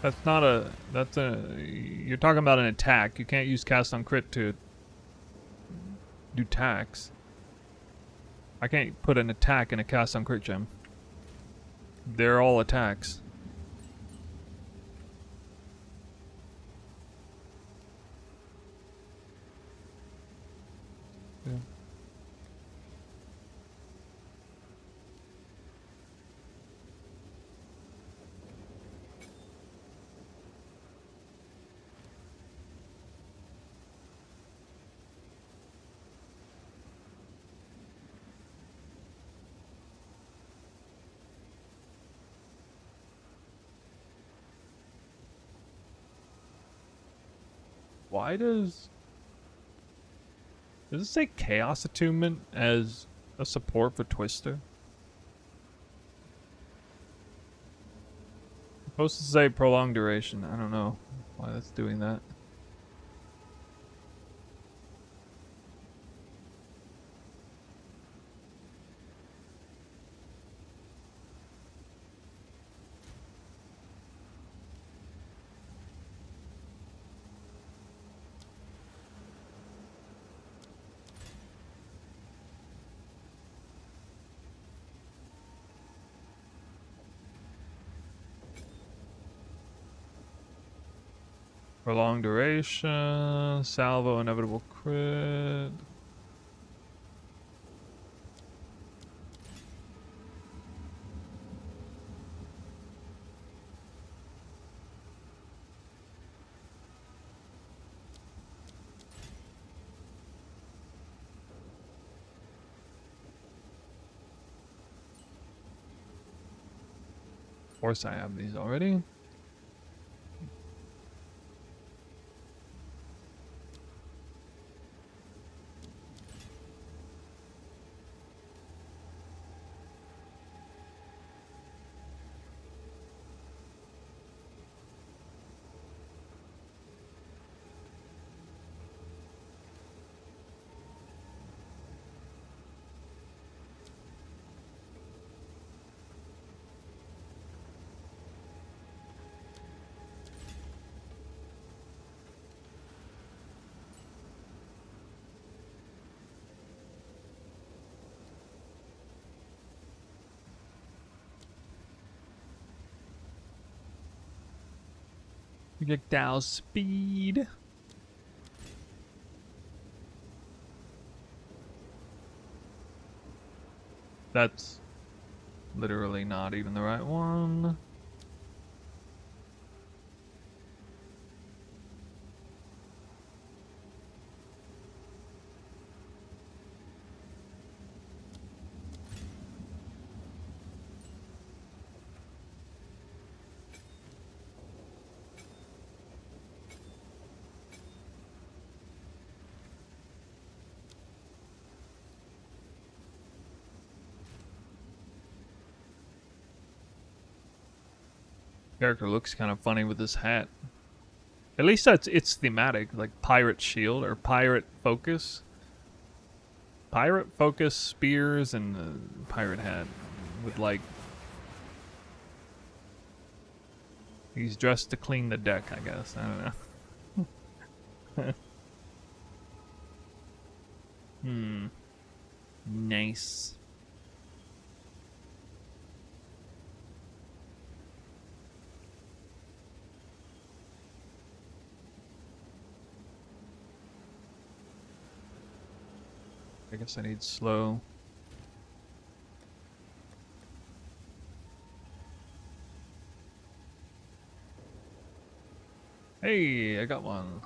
That's not a... That's a... You're talking about an attack. You can't use cast on crit to do tax. I can't put an attack in a cast on crit gem. They're all attacks. Yeah. Why does it say Chaos Attunement as a support for Twister? It's supposed to say prolonged duration. I don't know why that's doing that. Prolonged duration, salvo, inevitable crit. Of course I have these already. Projectile speed. That's literally not even the right one. Character looks kind of funny with this hat. At least it's thematic, like pirate shield or pirate focus. Pirate focus, spears, and pirate hat with like. He's dressed to clean the deck, I guess. I don't know. Nice. I guess I need slow. Hey, I got one.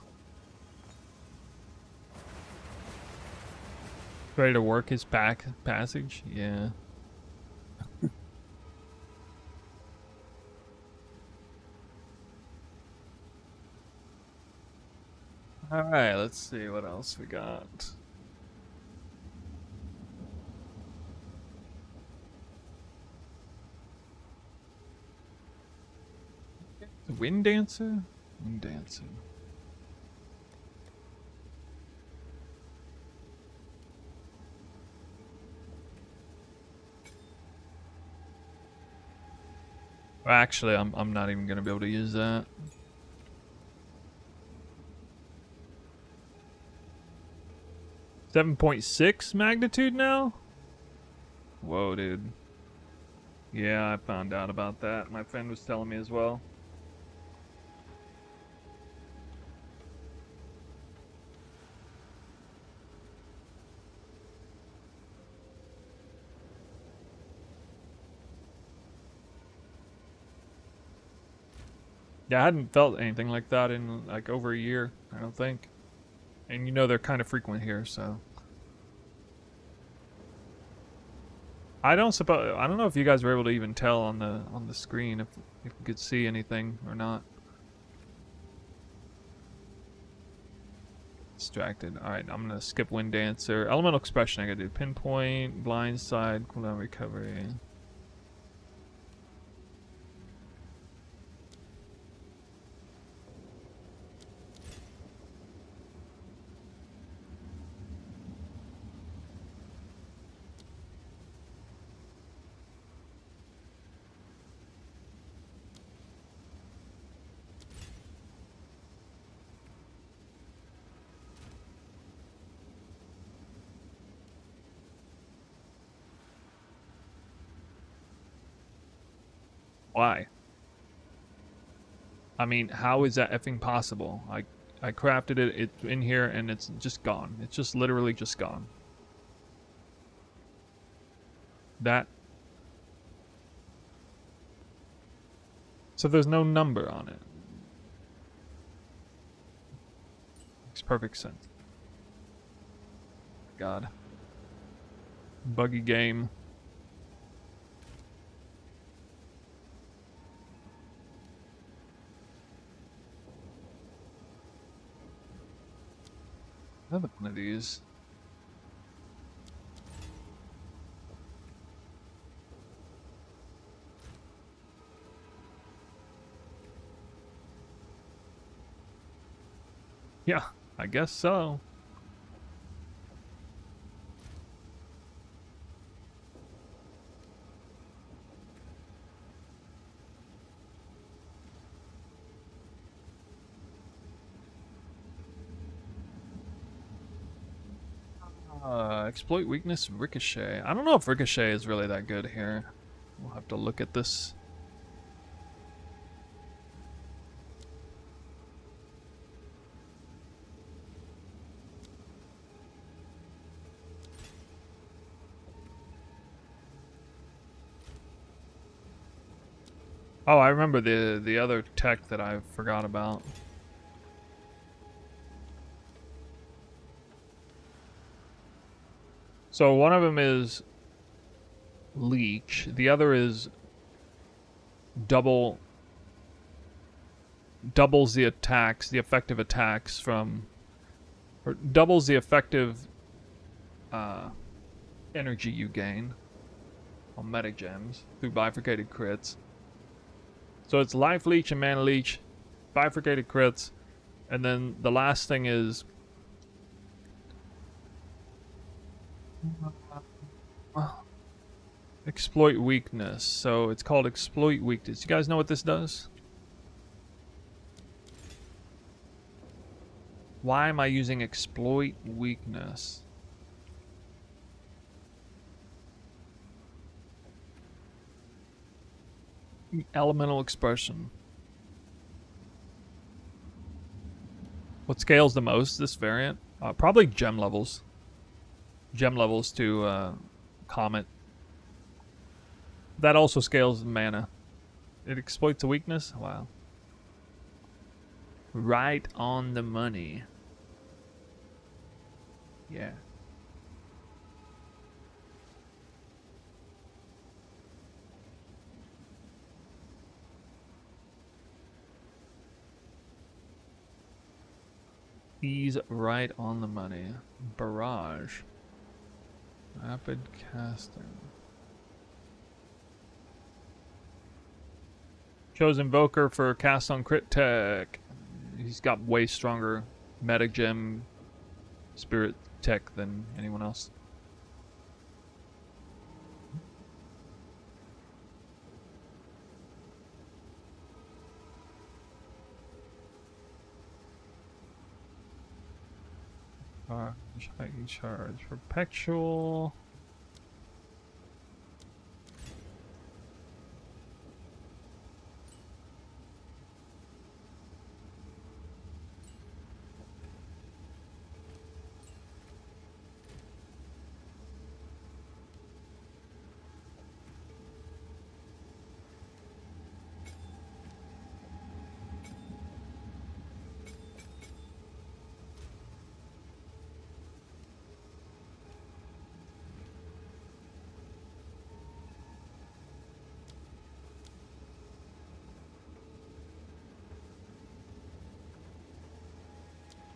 Ready to work his passage? Yeah. Alright, let's see what else we got. Wind Dancer? Wind Dancer. Well, actually, I'm not even gonna be able to use that. .6 magnitude now? Whoa, dude. Yeah, I found out about that. My friend was telling me as well. Yeah, I hadn't felt anything like that in like over a year, I don't think. And you know they're kind of frequent here, so. I don't know if you guys were able to even tell on the screen if you could see anything or not. Distracted. Alright, I'm gonna skip Wind Dancer. Elemental Expression I gotta do. Pinpoint, Blindside, cooldown recovery. Why? I mean, how is that effing possible? Like, I crafted it. It's in here, and it's just gone. It's just literally just gone. That. So there's no number on it. Makes perfect sense. God. Buggy game. Another one of these. Yeah, I guess so. Exploit weakness, ricochet. I don't know if ricochet is really that good here. We'll have to look at this. Oh, I remember the other tech that I forgot about. So one of them is leech. The other is doubles the attacks, the effective attacks from, or doubles the effective energy you gain on meta gems through bifurcated crits. So it's life leech and mana leech, bifurcated crits, and then the last thing is exploit weakness. So it's called exploit weakness. You guys know what this does? Why am I using exploit weakness? Elemental expression. What scales the most, this variant? Probably gem levels. Gem levels to Comet. That also scales mana. It exploits a weakness? Wow. Right on the money. Yeah. He's right on the money. Barrage. Rapid casting. Chose Invoker for cast on crit tech. He's got way stronger meta gem spirit tech than anyone else. Charge. Perpetual.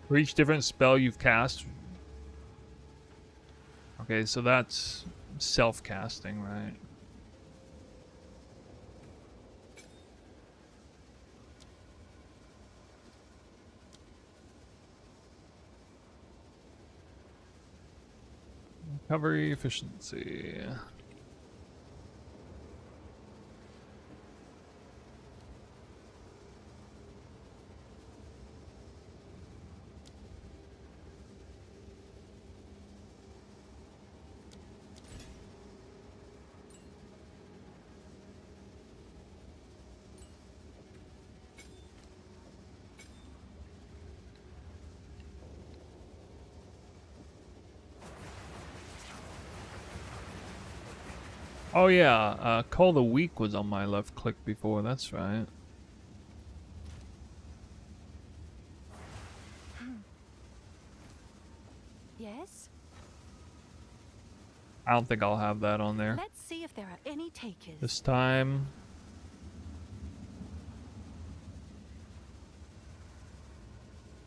For each different spell you've cast. Okay, so that's self-casting, right? Recovery efficiency. Oh yeah, Call the Weak was on my left click before, that's right. Yes? I don't think I'll have that on there. Let's see if there are any takers. This time.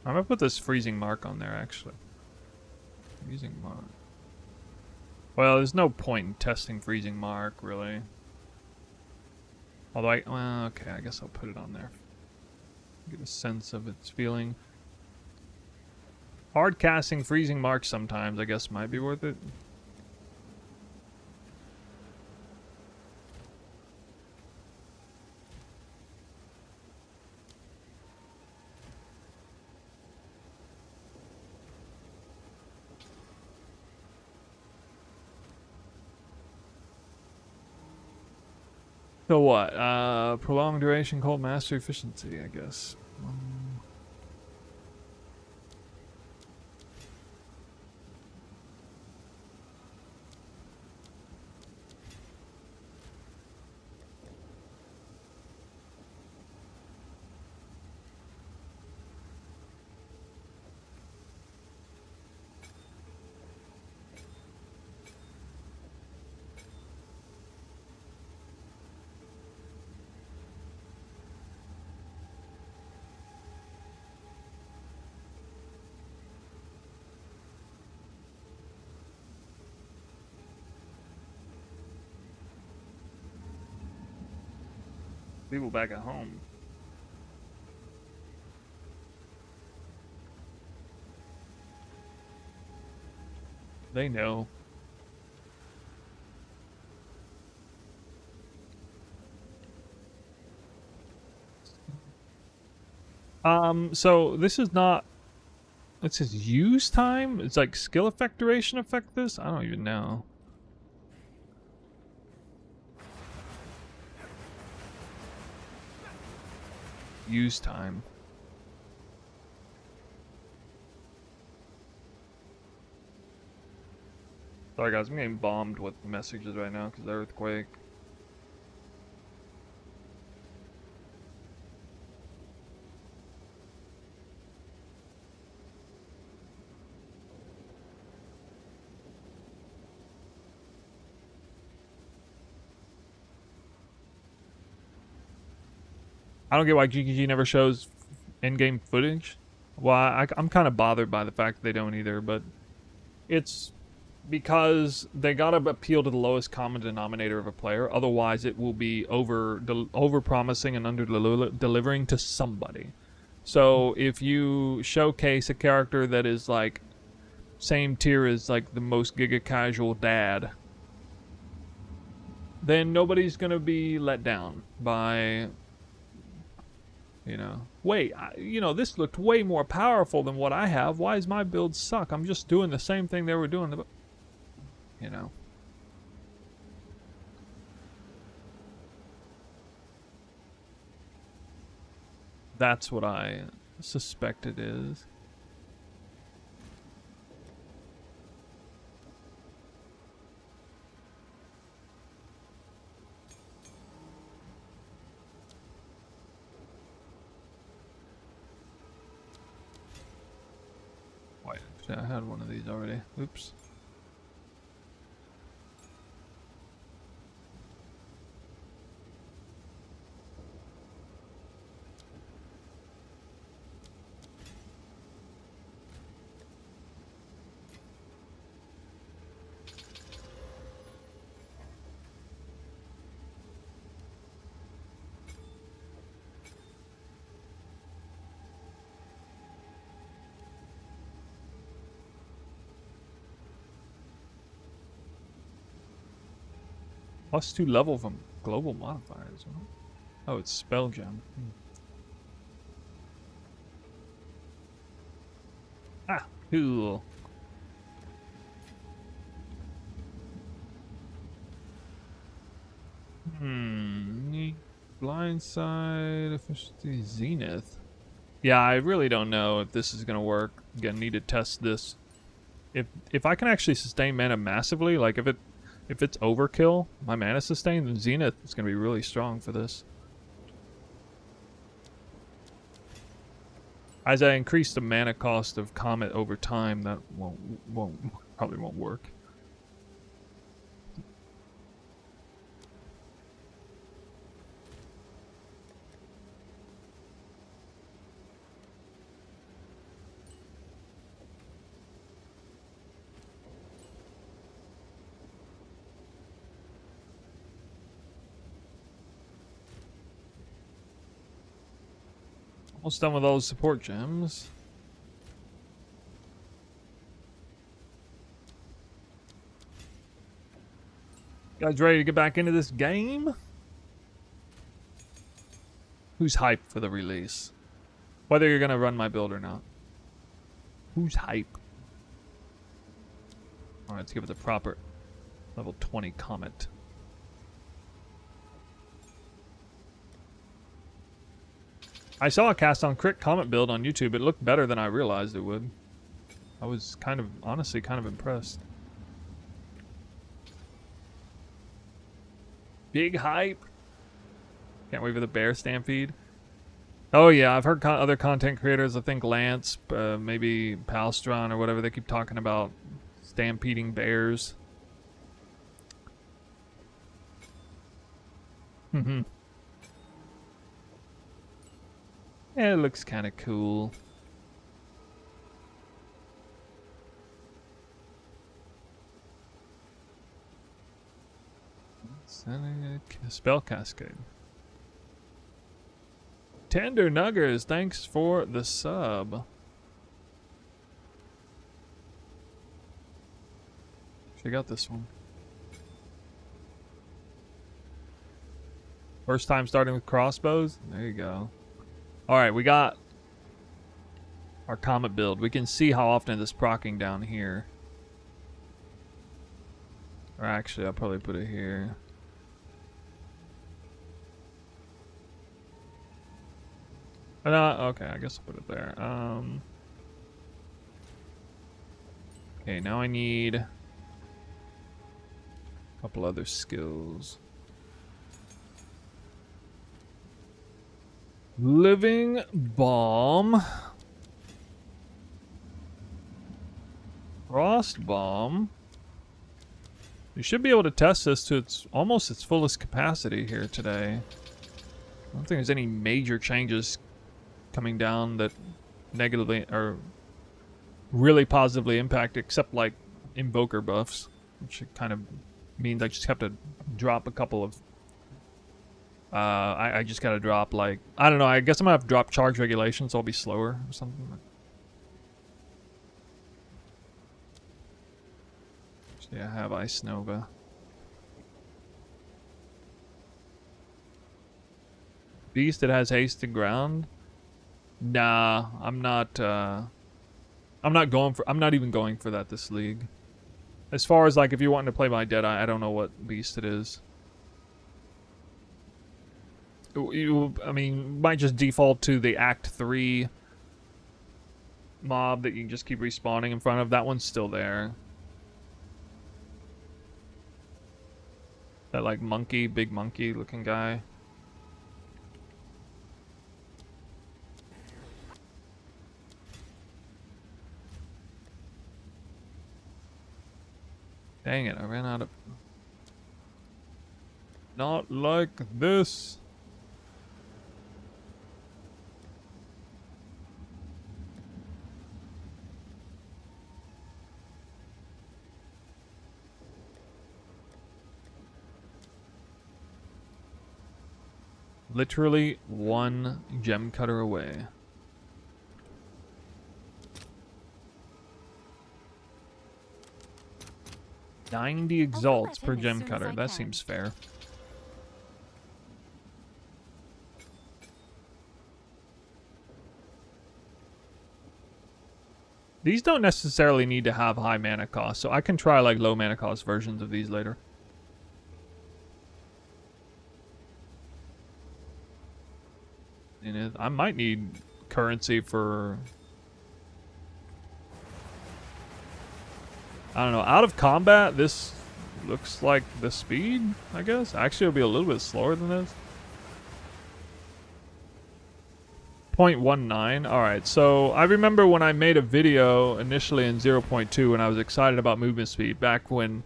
I'm gonna put this freezing mark on there actually. Freezing mark. Well, there's no point in testing freezing mark, really. Although well, okay, I guess I'll put it on there. Get a sense of its feeling. Hard casting freezing mark sometimes, I guess, might be worth it. So what? Prolonged duration, cold master efficiency, I guess. People back at home. They know. So this is not, it says use time? It's like skill effect duration affect this? I don't even know. Use time. Sorry guys, I'm getting bombed with messages right now because of the earthquake. I don't get why GGG never shows in-game footage. Well, I'm kind of bothered by the fact that they don't either, but it's because they gotta appeal to the lowest common denominator of a player. Otherwise, it will be over promising and under delivering to somebody. So if you showcase a character that is like same tier as like the most giga casual dad, then nobody's gonna be let down by, you know, wait, you know, this looked way more powerful than what I have. Why does my build suck? I'm just doing the same thing they were doing. You know. That's what I suspect it is. Wait, I had one of these already. Oops. +2 level from global modifiers. Oh, it's spell gem. Ah, cool. Blindside efficiency zenith. Yeah, I really don't know if this is gonna work. Again, need to test this. If I can actually sustain mana massively, like if it If it's overkill, my mana sustain, then Zenith is going to be really strong for this. As I increase the mana cost of Comet over time, that probably won't work. Almost done with all the support gems. Guys ready to get back into this game? Who's hyped for the release? Whether you're gonna run my build or not. Who's hype? Alright, let's give it the proper level 20 Comet. I saw a cast on Crit Comet build on YouTube. It looked better than I realized it would. I was honestly kind of impressed. Big hype. Can't wait for the bear stampede. Oh yeah, I've heard other content creators, I think Lance, maybe Palstron or whatever, they keep talking about stampeding bears. Mm-hmm. Yeah, it looks kind of cool. Spell Cascade. Tender Nuggers, thanks for the sub. Check out this one. First time starting with crossbows? There you go. Alright, we got our Comet build. We can see how often it's proccing down here. Or actually, I'll probably put it here. Okay, I guess I'll put it there. Okay, now I need a couple other skills. Living Bomb. Frost Bomb. You should be able to test this to almost its fullest capacity here today. I don't think there's any major changes coming down that negatively or really positively impact, except like Invoker buffs, which kind of means I just have to drop a couple of I just gotta drop, like, I don't know, I guess I'm gonna have to drop charge regulation, so I'll be slower or something. Actually, I have Ice Nova. Beast that has haste to ground? Nah, I'm not even going for that this league. As far as, like, if you're wanting to play my Deadeye, I don't know what beast it is. I mean, might just default to the Act 3 mob that you can just keep respawning in front of. That one's still there. That, like, monkey, big monkey looking guy. Dang it, I ran out of... Not like this. Literally one gem cutter away. $90 exalts per gem cutter. That seems fair. These don't necessarily need to have high mana cost, so I can try like low mana cost versions of these later. And I might need currency for... I don't know. Out of combat, this looks like the speed, I guess. Actually, it'll be a little bit slower than this. 0.19. Alright, so I remember when I made a video initially in 0.2 and I was excited about movement speed back when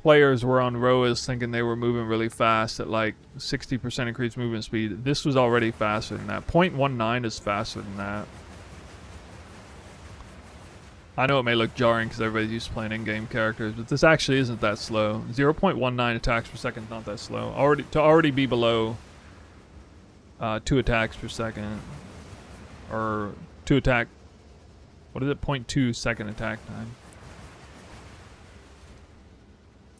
players were on ROAS thinking they were moving really fast at like 60% increased movement speed. This was already faster than that. 0.19 is faster than that. I know it may look jarring because everybody's used to playing in-game characters, but this actually isn't that slow. 0.19 attacks per second is not that slow. To already be below 2 attacks per second, or 2 attack, what is it, 0.2 second attack time.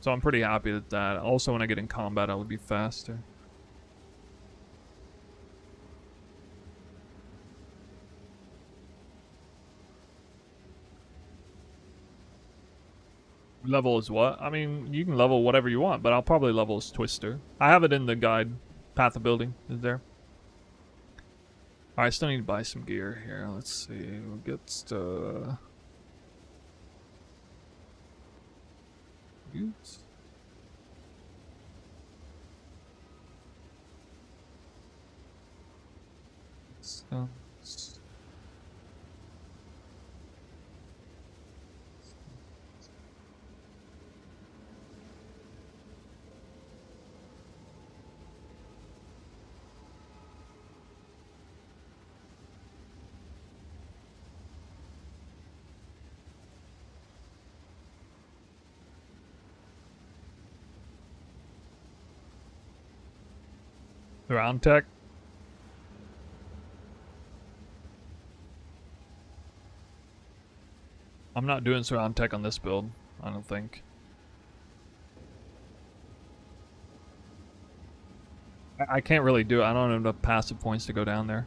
So I'm pretty happy with that. Also, when I get in combat, I will be faster. Level is what? I mean, you can level whatever you want, but I'll probably level as Twister. I have it in the guide. Path of Building is there. Alright, I still need to buy some gear here. Let's see. We'll get to... Boots. Surround tech. I'm not doing surround tech on this build, I don't think. I can't really do it. I don't have enough passive points to go down there.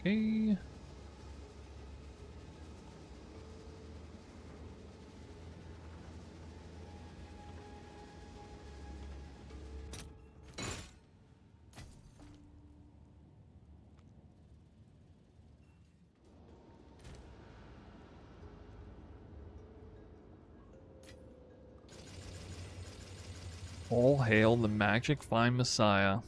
Okay. All hail the magic fine messiah.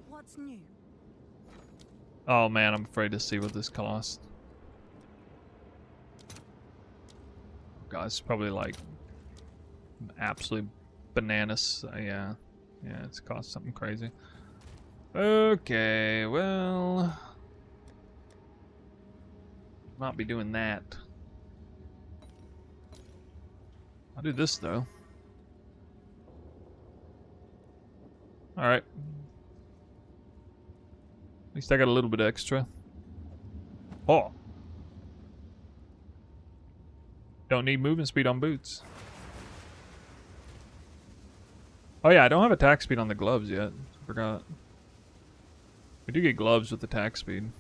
What's new? Oh man, I'm afraid to see what this costs. God, it's probably like absolute bananas. Yeah, it's cost something crazy. Okay, well, not be doing that. I'll do this though. Alright. At least I got a little bit extra. Oh! Don't need movement speed on boots. Oh yeah, I don't have attack speed on the gloves yet. Forgot. We do get gloves with attack speed.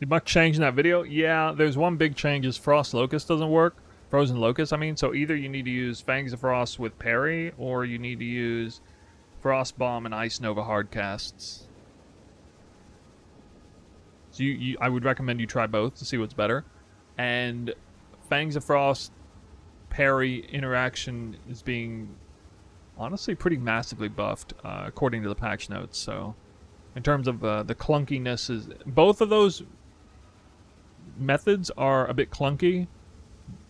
Did much change in that video? Yeah, there's one big change is Frost Locust doesn't work. Frozen Locust, I mean. So either you need to use Fangs of Frost with parry, or you need to use Frost Bomb and Ice Nova hard casts. So I would recommend you try both to see what's better. And Fangs of Frost parry interaction is being honestly pretty massively buffed, according to the patch notes. So in terms of the clunkiness, is both of those methods are a bit clunky,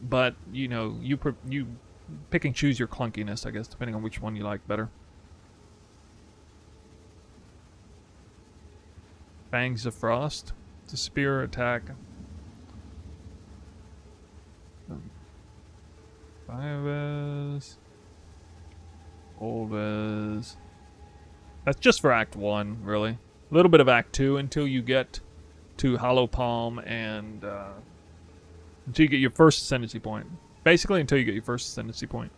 but you know, you pick and choose your clunkiness, I guess, depending on which one you like better. Fangs of Frost, it's a spear attack. 5s, Olves. That's just for Act 1, really. A little bit of Act 2 until you get to Hollow Palm and until you get your first Ascendancy point. Basically, until you get your first Ascendancy point.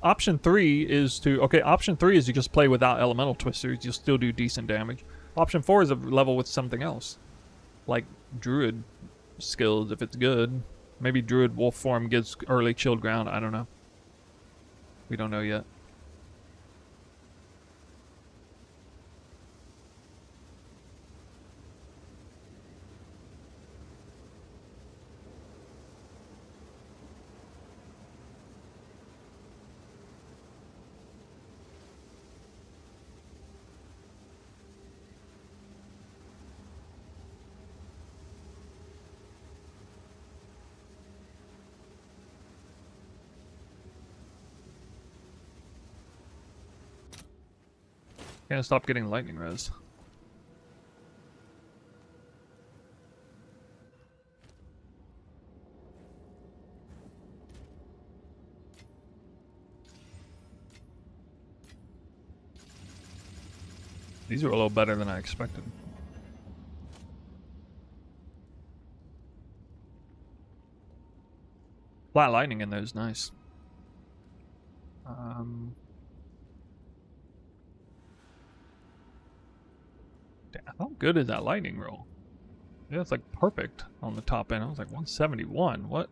Option 3 is to... Okay, Option 3 is you just play without Elemental Twisters. You'll still do decent damage. Option 4 is a level with something else. Like Druid skills, if it's good. Maybe Druid Wolf form gives early chilled ground. I don't know. We don't know yet. Can't stop getting lightning res. These are a little better than I expected. Flat lightning in there is nice. How good is that lightning roll? Yeah, it's like perfect on the top end. I was like 171. What?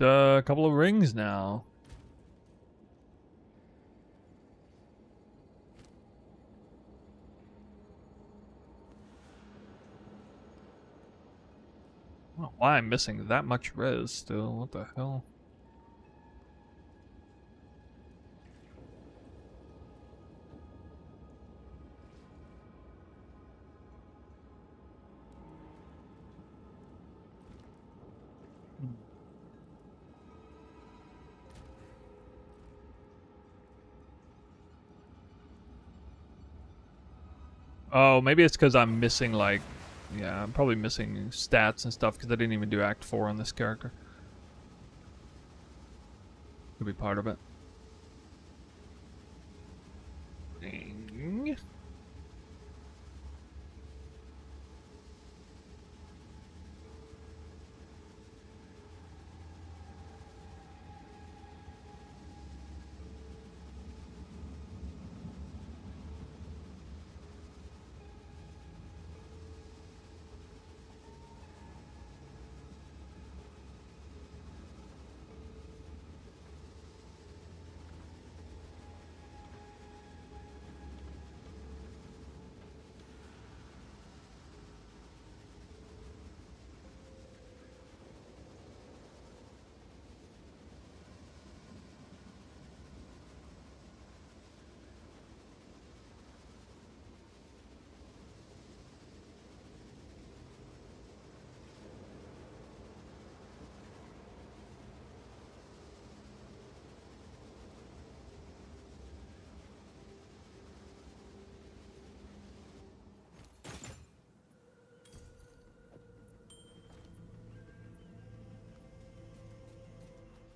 A couple of rings now. I don't know why I'm missing that much res still. What the hell? Oh, maybe it's because I'm missing, like... Yeah, I'm probably missing stats and stuff because I didn't even do Act 4 on this character. Could be part of it. Ding.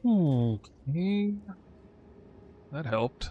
Okay. That helped.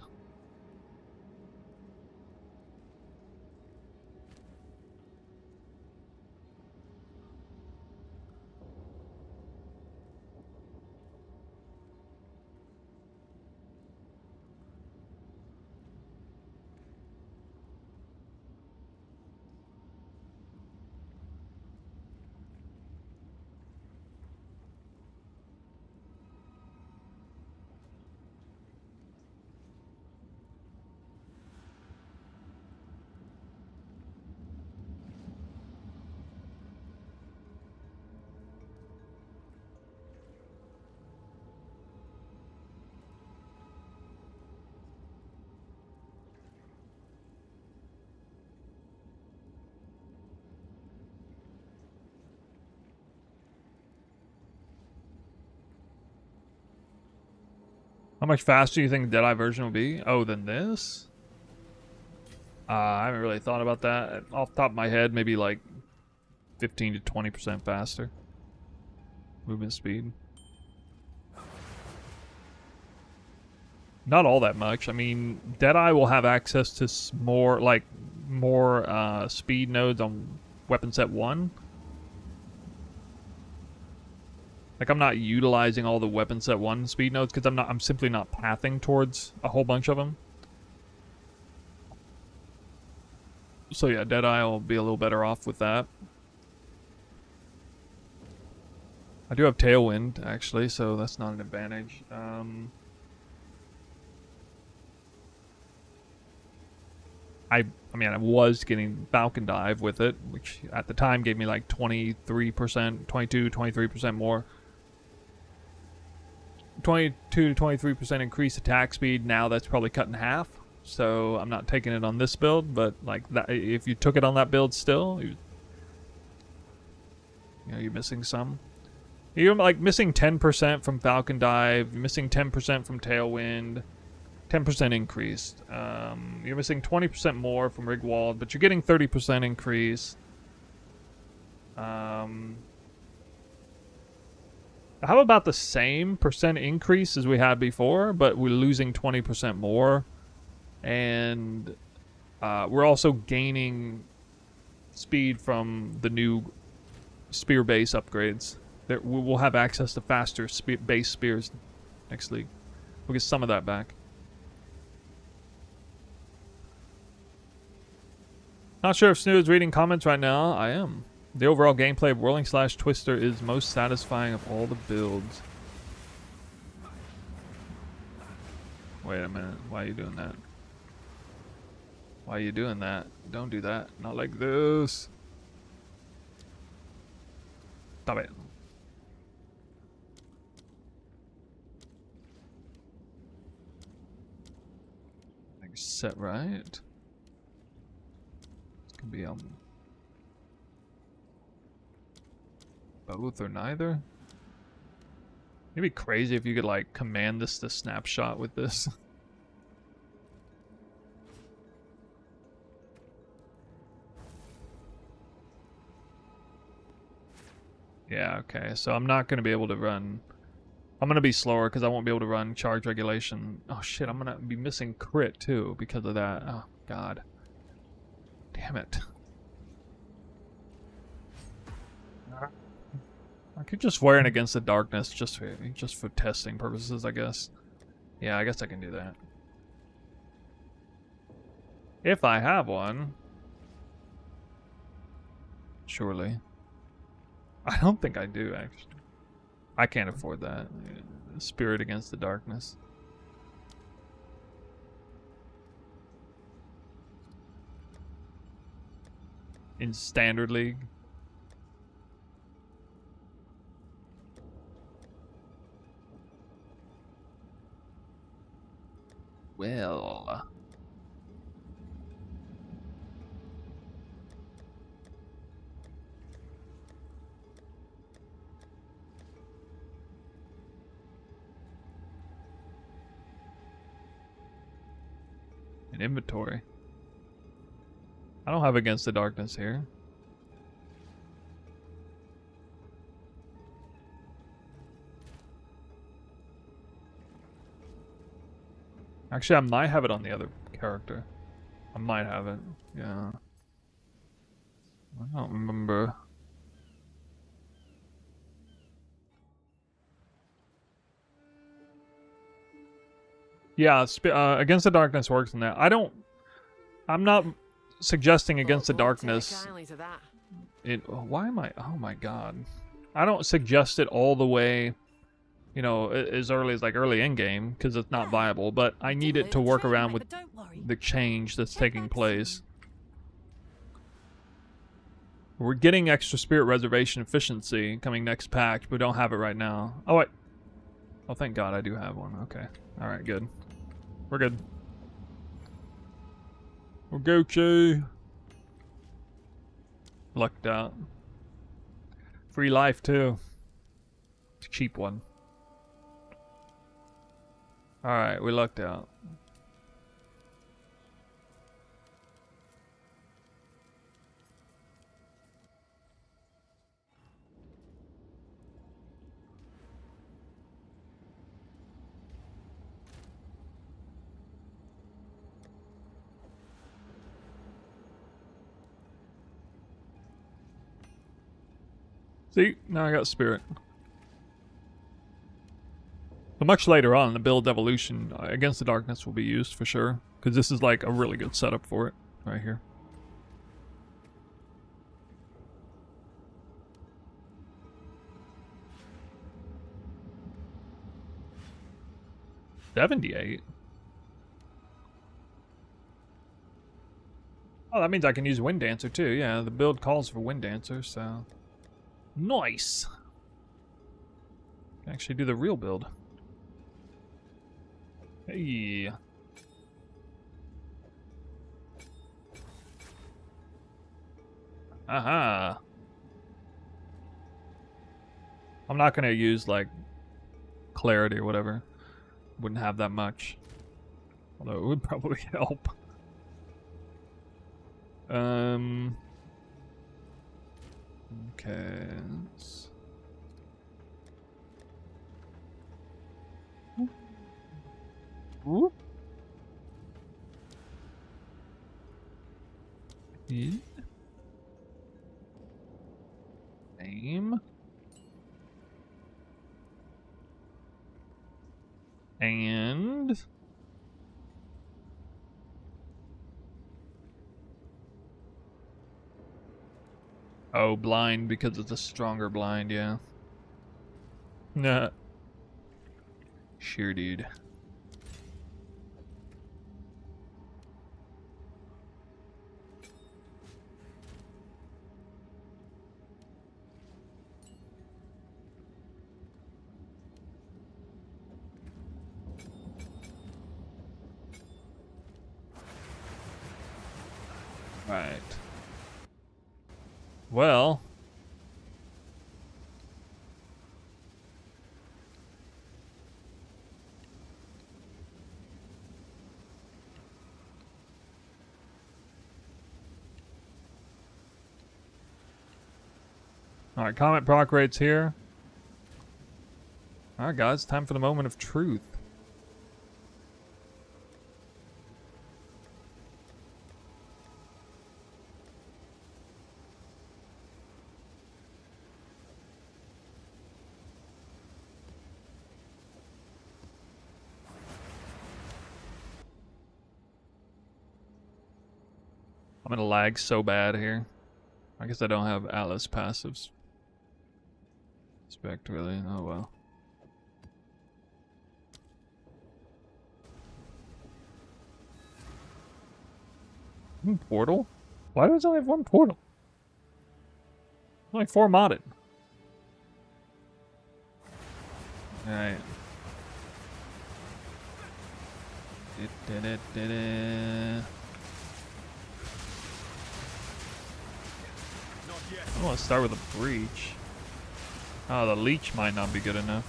How much faster do you think the Deadeye version will be? Oh, than this? I haven't really thought about that. Off the top of my head, maybe like 15 to 20% faster. Movement speed. Not all that much. I mean, Deadeye will have access to more speed nodes on weapon set 1. Like, I'm not utilizing all the weapon set 1 speed nodes because I'm simply not pathing towards a whole bunch of them. So yeah, Deadeye will be a little better off with that. I do have Tailwind, actually, so that's not an advantage. I mean, I was getting Falcon Dive with it, which at the time gave me like 23%, 22, 23% more. 22 to 23% increased attack speed. Now that's probably cut in half. So I'm not taking it on this build, but like that, if you took it on that build still, you know, you're missing some. You're like missing 10% from Falcon Dive, you're missing 10% from Tailwind, 10% increased. You're missing 20% more from Rigwald, but you're getting 30% increase. How about the same percent increase as we had before, but we're losing 20% more? And we're also gaining speed from the new spear base upgrades. We'll have access to faster base spears next league. We'll get some of that back. Not sure if Snoo is reading comments right now. I am. The overall gameplay of Whirling / Twister is most satisfying of all the builds. Wait a minute. Why are you doing that? Why are you doing that? Don't do that. Not like this. Stop it. I think it's set right. This could be both or neither. It'd be crazy if you could like command this to snapshot with this. Yeah, okay. So I'm not going to be able to run. I'm going to be slower because I won't be able to run charge regulation. Oh shit, I'm going to be missing crit too because of that. Oh god. Damn it. I could just wear it against the darkness just for testing purposes, I guess. Yeah, I guess I can do that. If I have one. Surely. I don't think I do, actually. I can't afford that. Spirit against the darkness. In Standard League. Well. An inventory. I don't have Against the Darkness here. Actually, I might have it on the other character. I might have it. Yeah. I don't remember. Yeah, Against the Darkness works in that. I'm not suggesting Against the Darkness. Why am I? Oh my god. I don't suggest it all the way, you know, as early as like early in game because it's not viable. But I need it to work around with the change that's taking place. We're getting extra Spirit Reservation efficiency coming next pack, but we don't have it right now. Oh wait. Oh, thank God I do have one. Okay. All right, good. We're good. We're Gucci. Lucked out. Free life too. Cheap one. Alright, we lucked out. See, now I got spirit. But much later on, the build evolution against the darkness will be used for sure, because this is like a really good setup for it right here. $78. Oh, that means I can use Wind Dancer too. Yeah, the build calls for Wind Dancer, so nice. Can actually do the real build. Hey. Aha. I'm not gonna use like clarity or whatever. Wouldn't have that much. Although it would probably help. Okay. Whoop. Aim. And oh, blind because it's a stronger blind, yeah. Nah. Sure, dude. Right. Well. Alright, Comet proc rates here. Alright guys, time for the moment of truth. I'm gonna lag so bad here. I guess I don't have Atlas passives. Spect really, oh well. Portal? Why does it only have one portal? Only 4 modded. Alright. I want to start with a breach. Oh, the leech might not be good enough.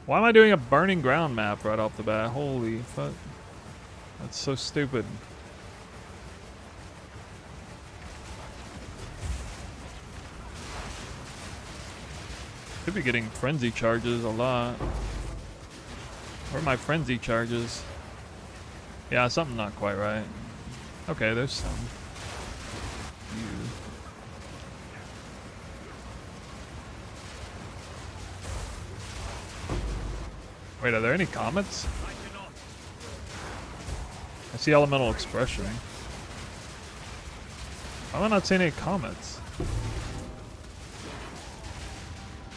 Why am I doing a burning ground map right off the bat? Holy fuck. That's so stupid. Could be getting frenzy charges a lot. Where are my frenzy charges? Yeah, something not quite right. Okay, there's some. Ew. Wait, are there any comets? I see elemental expression. Why am I not seeing any comets?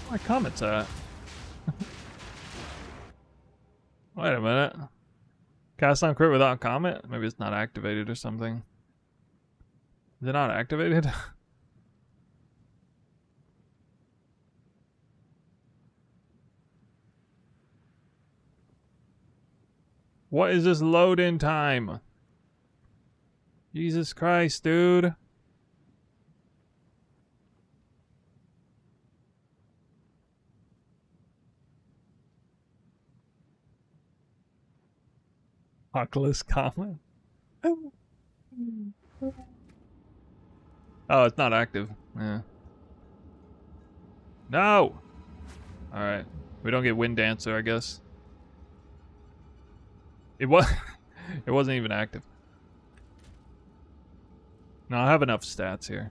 Where are my comets at? Wait a minute. Cast on crit without comet? Maybe it's not activated or something. Is it not activated? What is this load-in time? Jesus Christ, dude. Oculus Comet. Oh, it's not active. Yeah. No! Alright. We don't get Wind Dancer, I guess. It was it wasn't even active. No, I have enough stats here.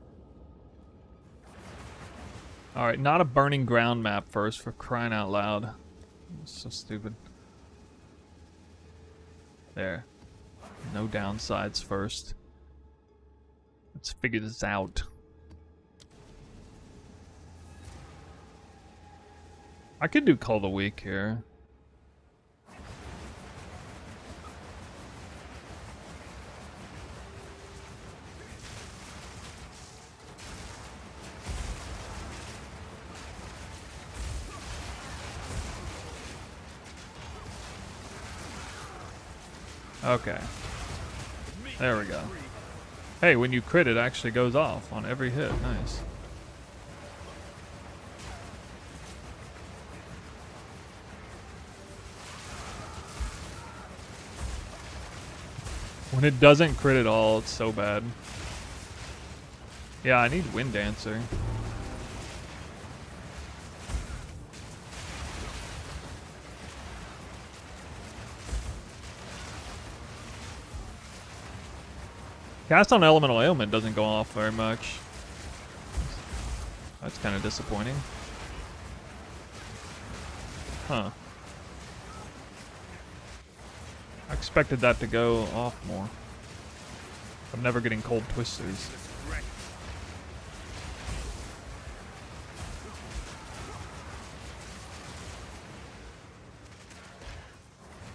Alright, not a burning ground map first, for crying out loud. So stupid. There. No downsides first. Let's figure this out. I could do Call of the Week here. Okay. There we go. Hey, when you crit, it actually goes off on every hit. Nice. When it doesn't crit at all, it's so bad. Yeah, I need Wind Dancer. Cast on Elemental Ailment doesn't go off very much. That's kind of disappointing. Huh. I expected that to go off more. I'm never getting Cold Twisters.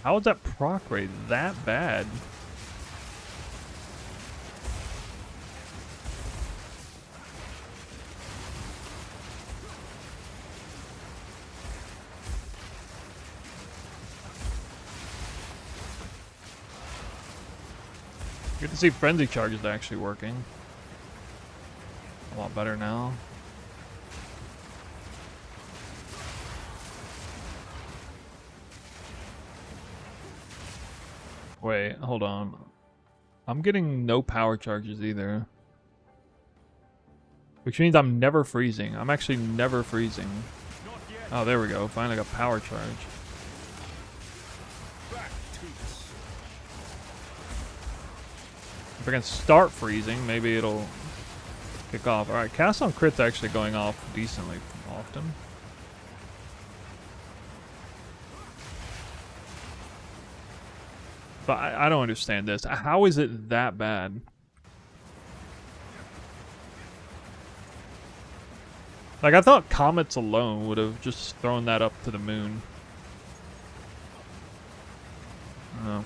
How is that proc rate that bad? Good to see Frenzy Charge is actually working. A lot better now. Wait, hold on. I'm getting no power charges either. Which means I'm never freezing. I'm actually never freezing. Oh, there we go. Finally got power charge. If I can start freezing, maybe it'll kick off. Alright, Cast on Crit's actually going off decently often. But I don't understand this. How is it that bad? Like, I thought Comets alone would have just thrown that up to the moon. I don't know.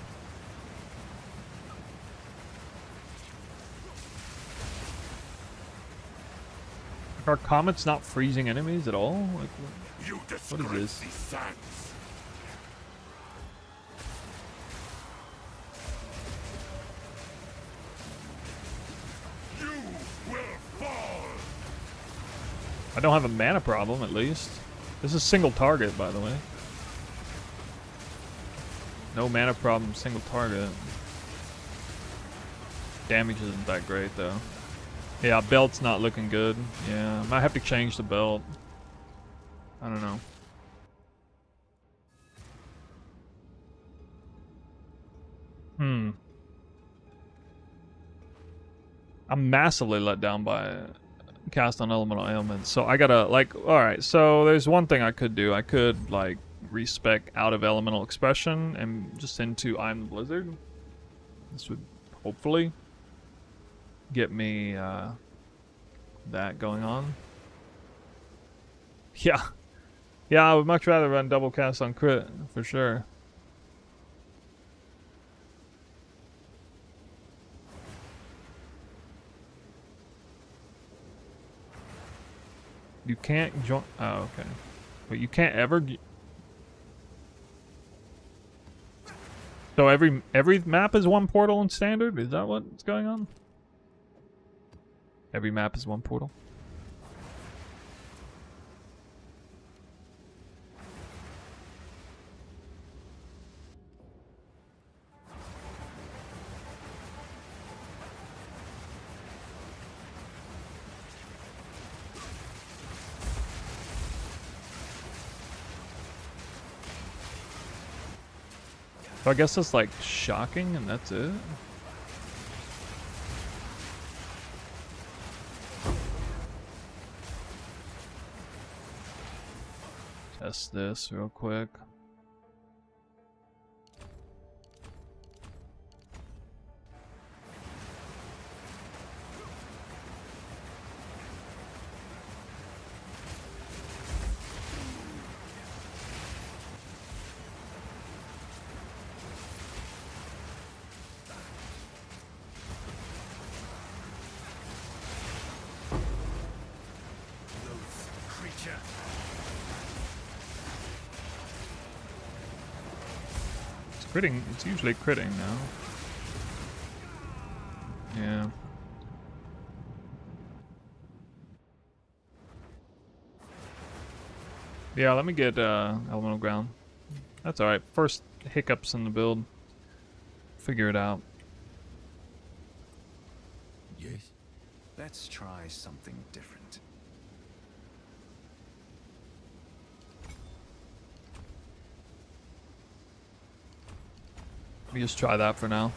Are Comets not freezing enemies at all? Like, what is this? You will fall. I don't have a mana problem, at least. This is single target, by the way. No mana problem, single target. Damage isn't that great, though. Yeah, belt's not looking good. Yeah, I might have to change the belt. I don't know. I'm massively let down by Cast on Elemental Ailments. So I gotta, like, alright, so there's one thing I could do. I could, like, respec out of Elemental Expression and just into I'm the Blizzard. This would hopefully get me that going on. Yeah. Yeah, I would much rather run double Cast on Crit, for sure. You can't join. Oh, okay. But you can't ever. So every map is one portal in standard? Is that what's going on? Every map is one portal. So I guess it's like shocking and that's it. Test this real quick. Critting, it's usually critting now. Yeah. Yeah, let me get elemental ground. That's alright. First hiccups in the build. Figure it out. Yes? Let's try something different. Let me just try that for now.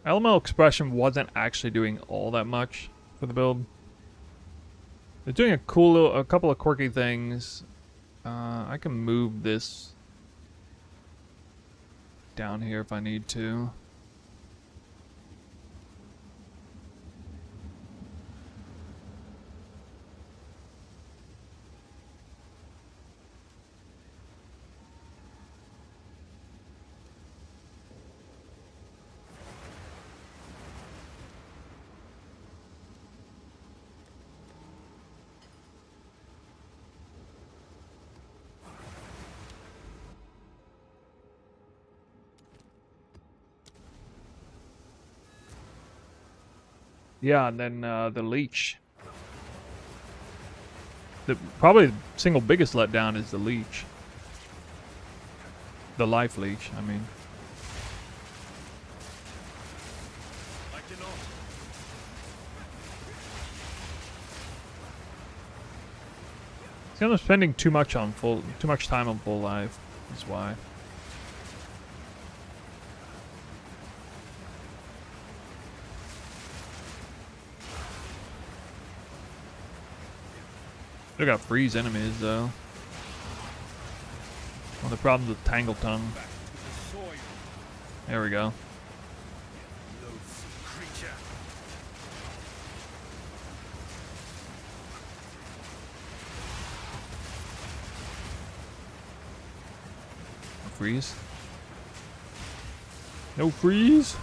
Elemental expression wasn't actually doing all that much for the build. They're doing a couple of quirky things. I can move this down here if I need to. Yeah, and then the leech. The probably single biggest letdown is the leech. The life leech, I mean. See, I'm spending too much time on full life. That's why. Still got freeze enemies though. One of the problems with Tangle Tongue. There we go. Freeze. No freeze.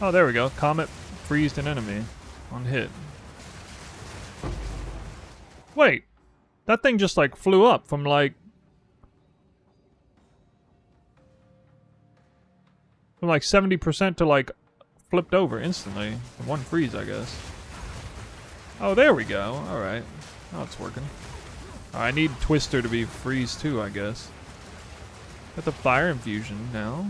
Oh, there we go. Comet freezed an enemy on hit. Wait, that thing just like flew up from like 70% to like flipped over instantly. One freeze, I guess. Oh, there we go. All right, now it's working. I need Twister to be freeze too, I guess. Got the fire infusion now.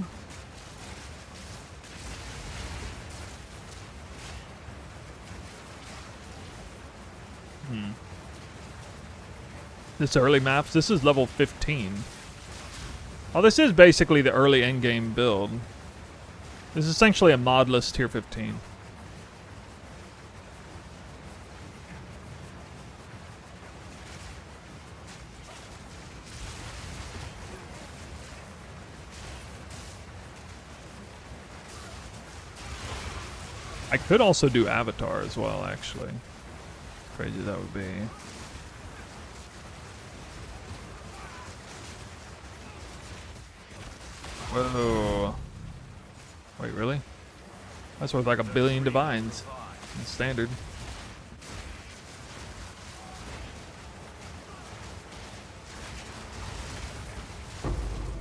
This early maps, this is level 15. Oh, this is basically the early endgame build. This is essentially a modless tier 15. I could also do Avatar as well, actually. Crazy that would be. Whoa. Wait, really? That's worth like 1 billion divines. It's standard.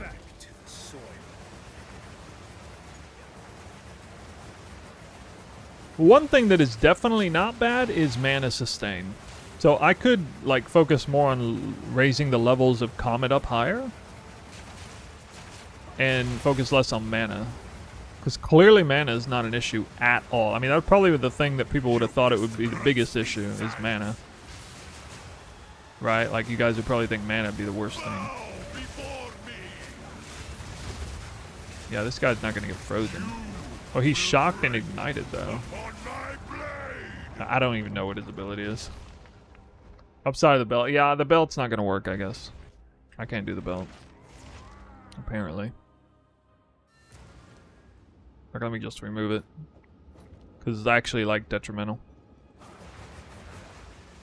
Back to the soil. One thing that is definitely not bad is mana sustain. So I could like focus more on raising the levels of Comet up higher and focus less on mana. Because clearly mana is not an issue at all. I mean, that's probably the thing that people would have thought it would be the biggest issue is mana. Right? Like, you guys would probably think mana would be the worst thing. Yeah, this guy's not going to get frozen. Oh, he's shocked and ignited, though. I don't even know what his ability is. Upside of the belt. Yeah, the belt's not going to work, I guess. I can't do the belt. Apparently. Like, let me just remove it. Because it's actually, like, detrimental.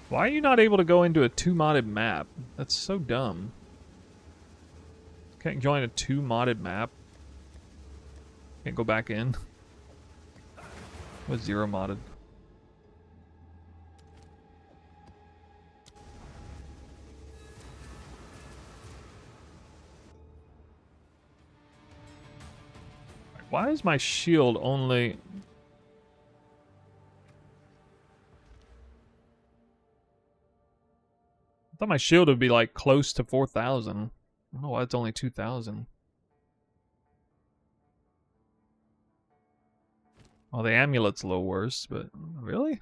Why are you not able to go into a 2-modded map? That's so dumb. Can't join a 2-modded map. Can't go back in. Was 0 modded. Why is my shield only... I thought my shield would be like close to 4,000. I don't know why it's only 2,000. Well, the amulet's a little worse, but really?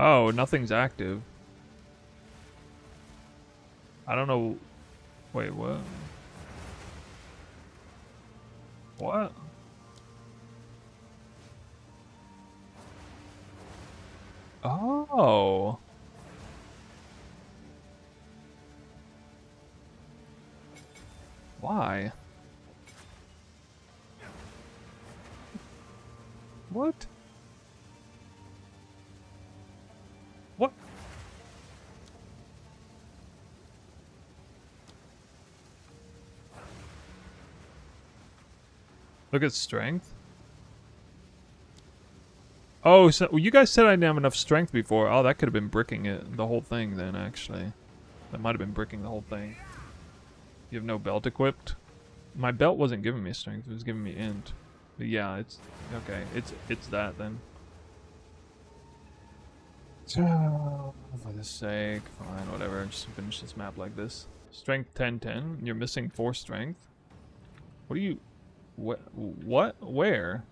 Oh, nothing's active. I don't know. Wait, what? What? Oh. Why? What? What? Look at strength. Oh, so you guys said I didn't have enough strength before. Oh, that could have been bricking it, the whole thing then, actually. That might have been bricking the whole thing. You have no belt equipped? My belt wasn't giving me strength, it was giving me int. But yeah, it's... okay, it's that then. For the sake, fine, whatever, just finish this map like this. Strength 10-10, you're missing 4 strength? What are you... What? Where?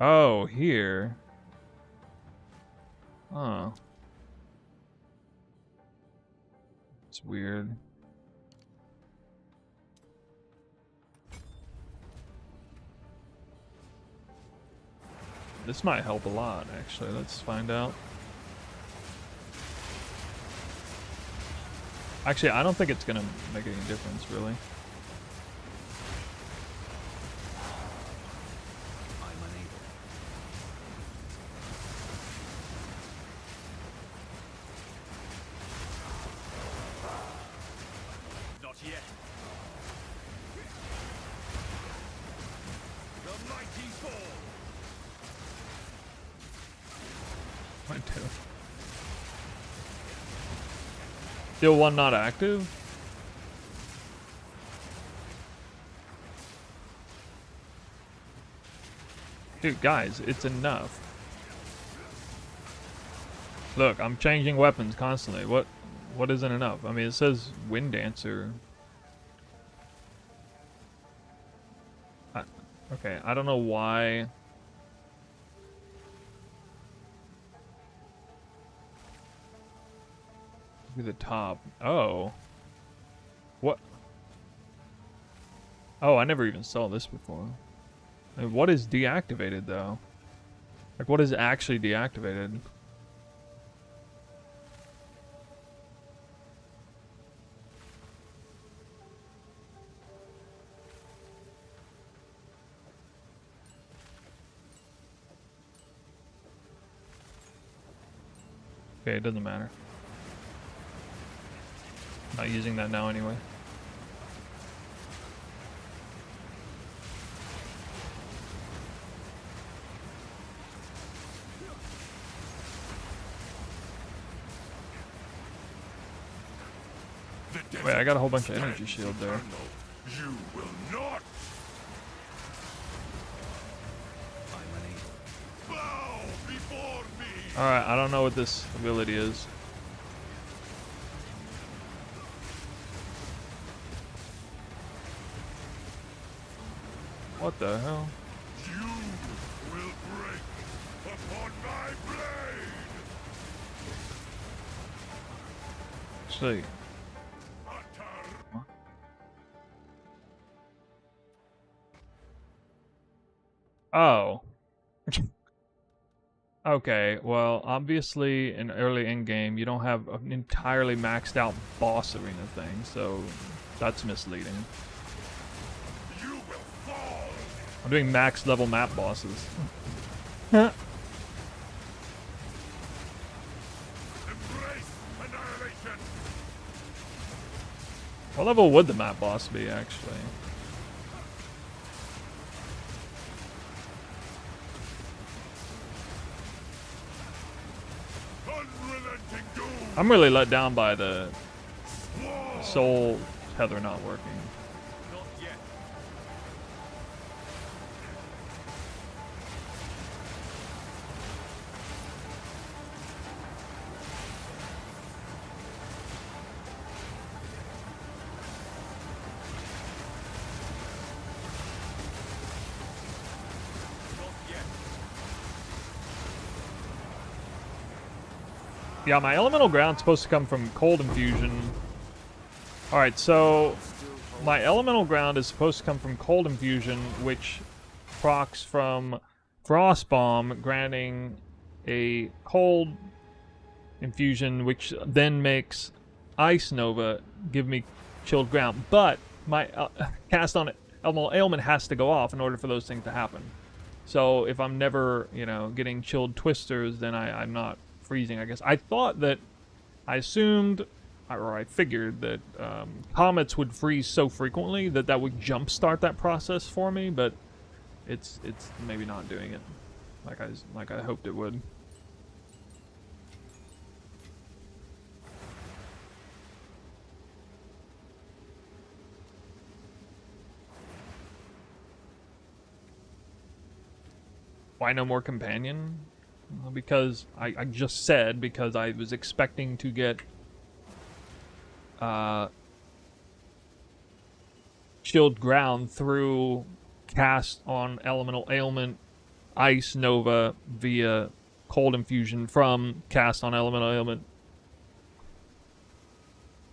Oh, here. Huh. It's weird. This might help a lot, actually. Let's find out. Actually, I don't think it's gonna make any difference, really. Not yet. The mighty fall. Mine too. Still one not active? Dude, guys, it's enough. Look, I'm changing weapons constantly. What isn't enough? I mean, it says Wind Dancer. Okay, I don't know why. Look at the top. Oh. What? Oh, I never even saw this before. I mean, what is deactivated, though? Like, what is actually deactivated? Okay, it doesn't matter. Not using that now anyway. Wait, I got a whole bunch of energy shield there. You will not bow before me. Alright, I don't know what this ability is. What the hell? You will break upon my blade. See. Oh. Okay, well, obviously in early in-game, you don't have an entirely maxed out boss arena thing, so that's misleading. You will fall. I'm doing max level map bosses. Embrace annihilation. What level would the map boss be, actually? Unrelenting doom. I'm really let down by the soul tether not working. Not yet. Yeah, my elemental ground's supposed to come from cold infusion. Alright, so my elemental ground is supposed to come from cold infusion, which procs from frost bomb, granting a cold infusion, which then makes ice nova give me chilled ground. But my cast on elemental ailment has to go off in order for those things to happen. So if I'm never, you know, getting chilled twisters, then I'm not freezing, I guess. I assumed, or I figured that comets would freeze so frequently that would jumpstart that process for me, but it's maybe not doing it like I hoped it would. Why no more companion? Because I just said, because I was expecting to get chilled ground through cast on elemental ailment ice nova via cold infusion from cast on elemental ailment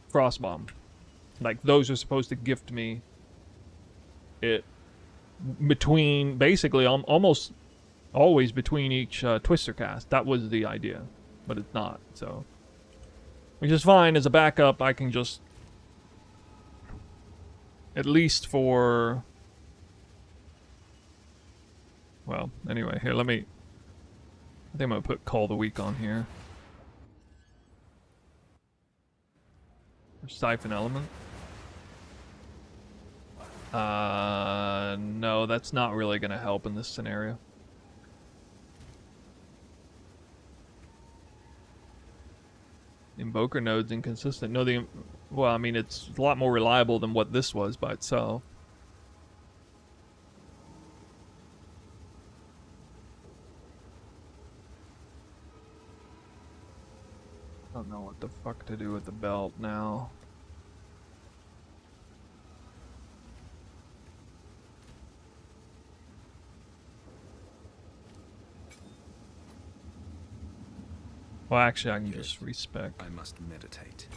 frost bomb. Like, those are supposed to gift me it between, basically, almost always between each twister cast. That was the idea, but it's not, so. Which is fine. As a backup, I can just, at least for, well, anyway, here, I think I'm gonna put Call the Week on here. Or Siphon Element. No, that's not really gonna help in this scenario. Invoker node's inconsistent. No, well, I mean, it's a lot more reliable than what this was by itself. I don't know what the fuck to do with the belt now. Well, actually, I can just respec. I must meditate.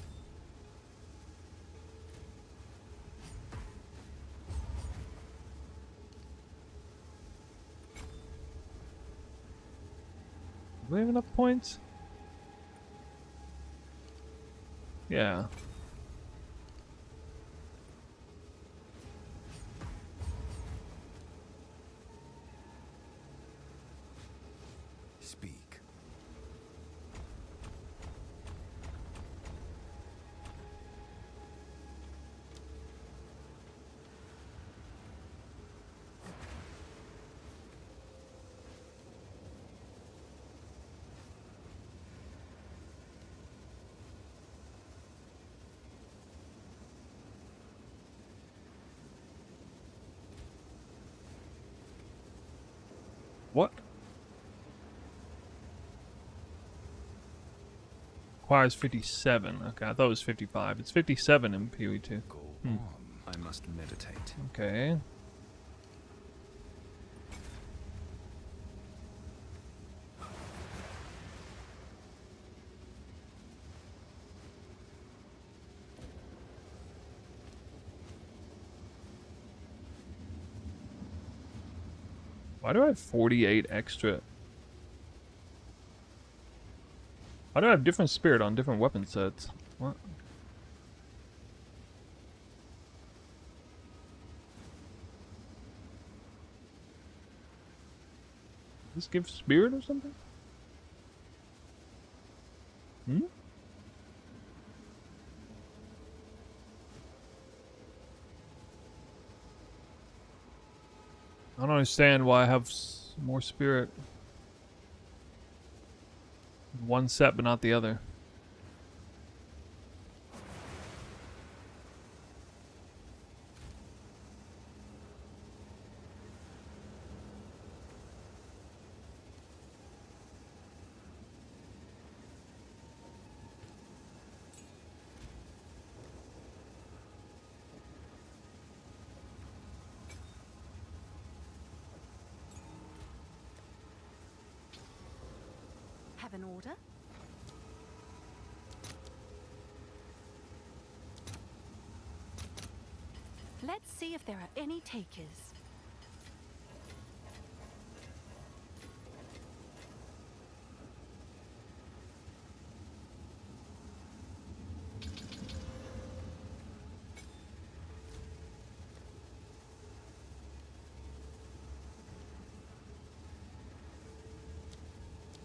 Do we have enough points? Yeah. Speak. What? Requires 57. Okay, I thought it was 55. It's 57 in PoE2. Go on. I must meditate. Okay. Why do I have 48 extra? Why do I have different spirit on different weapon sets? What? Does this give spirit or something? Hmm? I don't understand why I have more spirit. One set but not the other. Have an order? Let's see if there are any takers.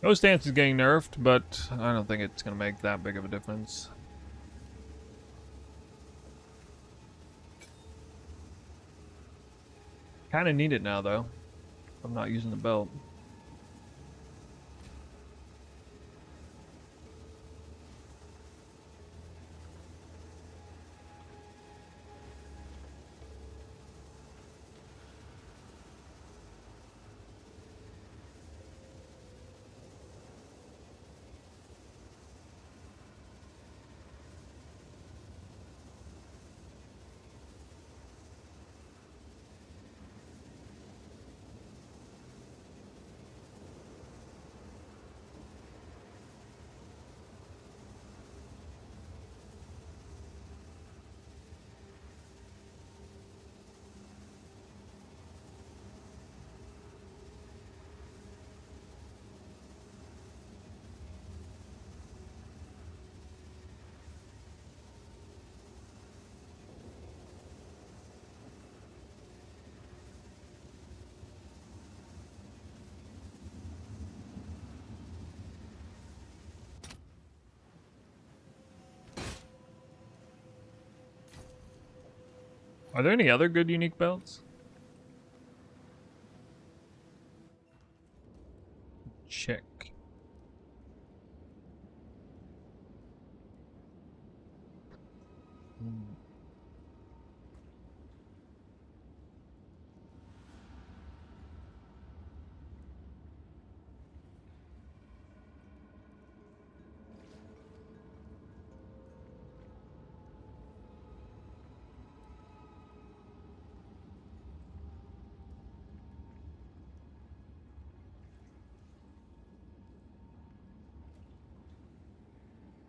Ghost Dance is getting nerfed, but I don't think it's going to make that big of a difference. Kind of need it now, though. I'm not using the belt. Are there any other good unique belts? Check.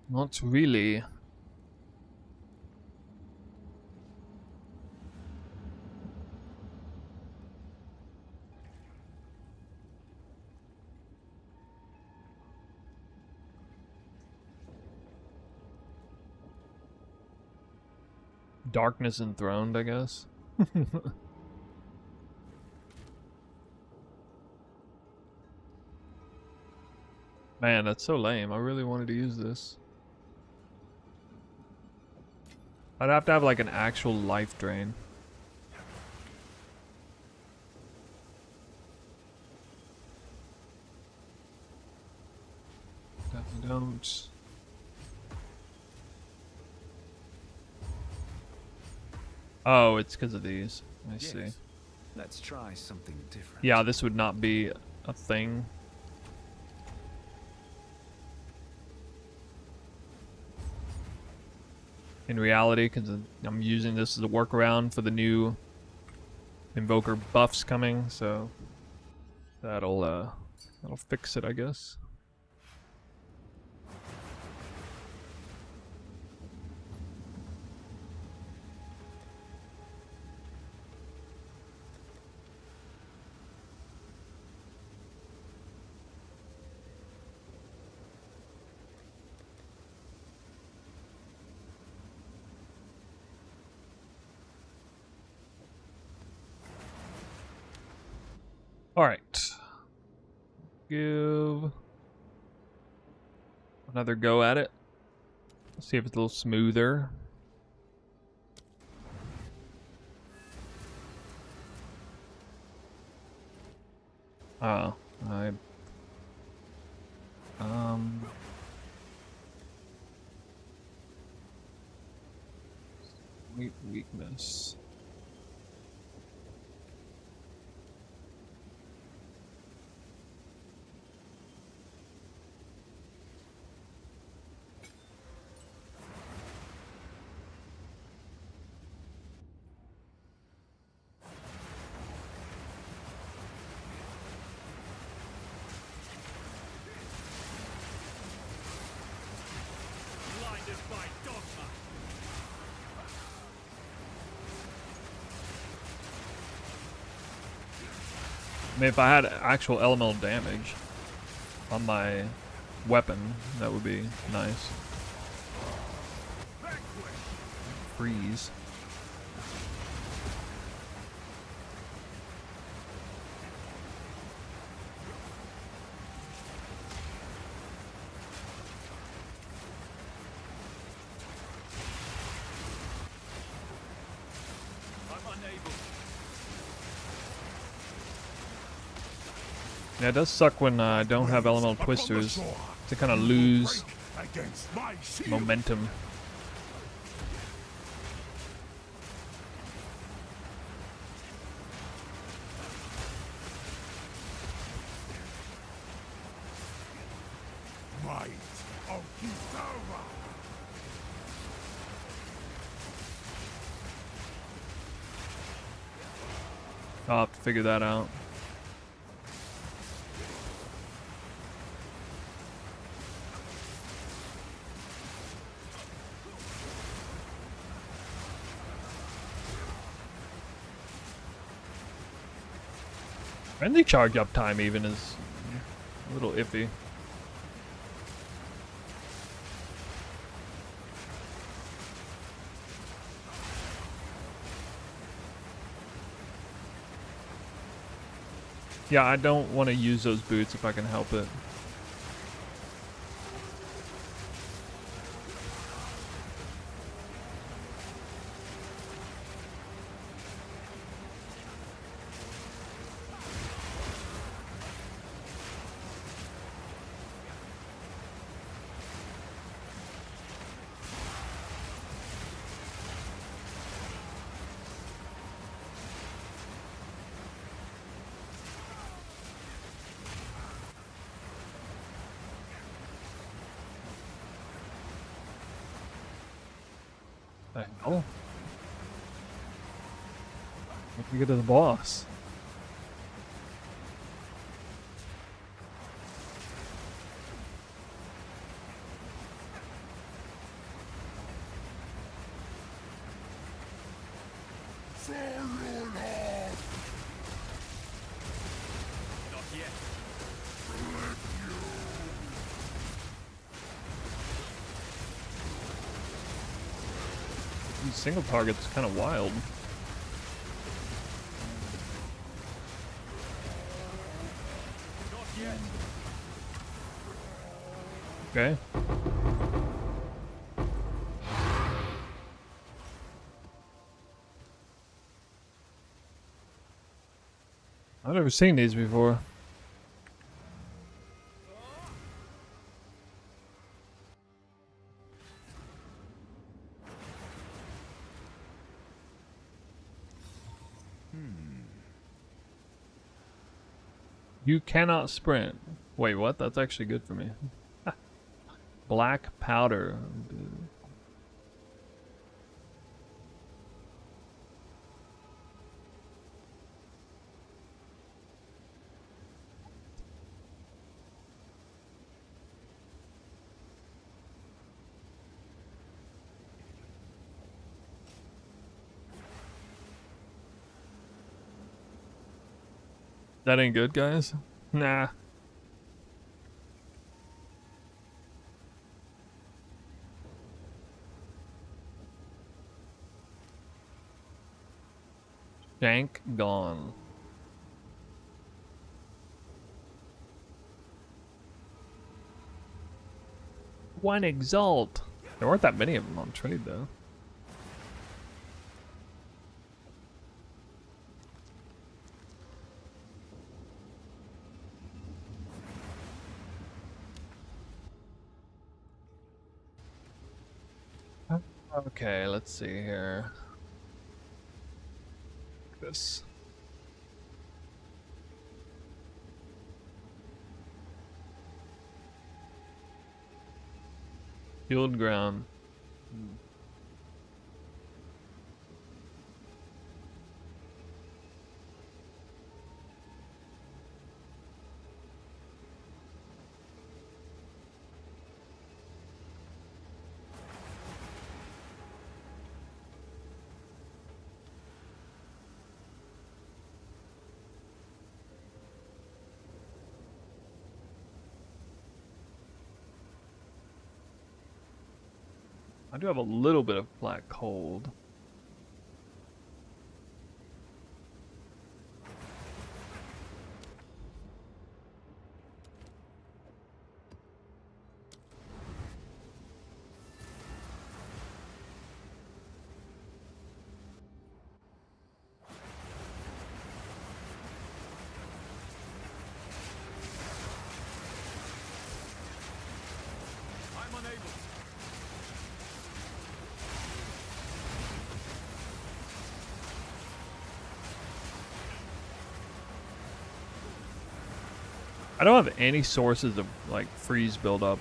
Not really. Darkness enthroned, I guess. Man, that's so lame. I really wanted to use this. I'd have to have like an actual life drain. Definitely don't. Oh, it's because of these. I see. Yes. Let's try something different. Yeah, this would not be a thing. In reality, because I'm using this as a workaround for the new Invoker buffs coming, so that'll fix it, I guess. Alright. Give another go at it. See if it's a little smoother. Oh, weakness. I mean, if I had actual elemental damage on my weapon, that would be nice. Freeze. Yeah, it does suck when I don't have elemental twisters to kind of lose momentum. I'll have to figure that out. And the charge up time even is a little iffy. Yeah, I don't want to use those boots if I can help it. Oh. Let me get to the boss. single target's kind of wild. Okay. I've never seen these before. You cannot sprint. Wait, what? That's actually good for me. Black powder. That ain't good, guys? Nah. Shank gone. One exalt. There weren't that many of them on trade though. Okay, let's see here. This. Healed ground. I do have a little bit of black cold. I don't have any sources of like freeze buildup.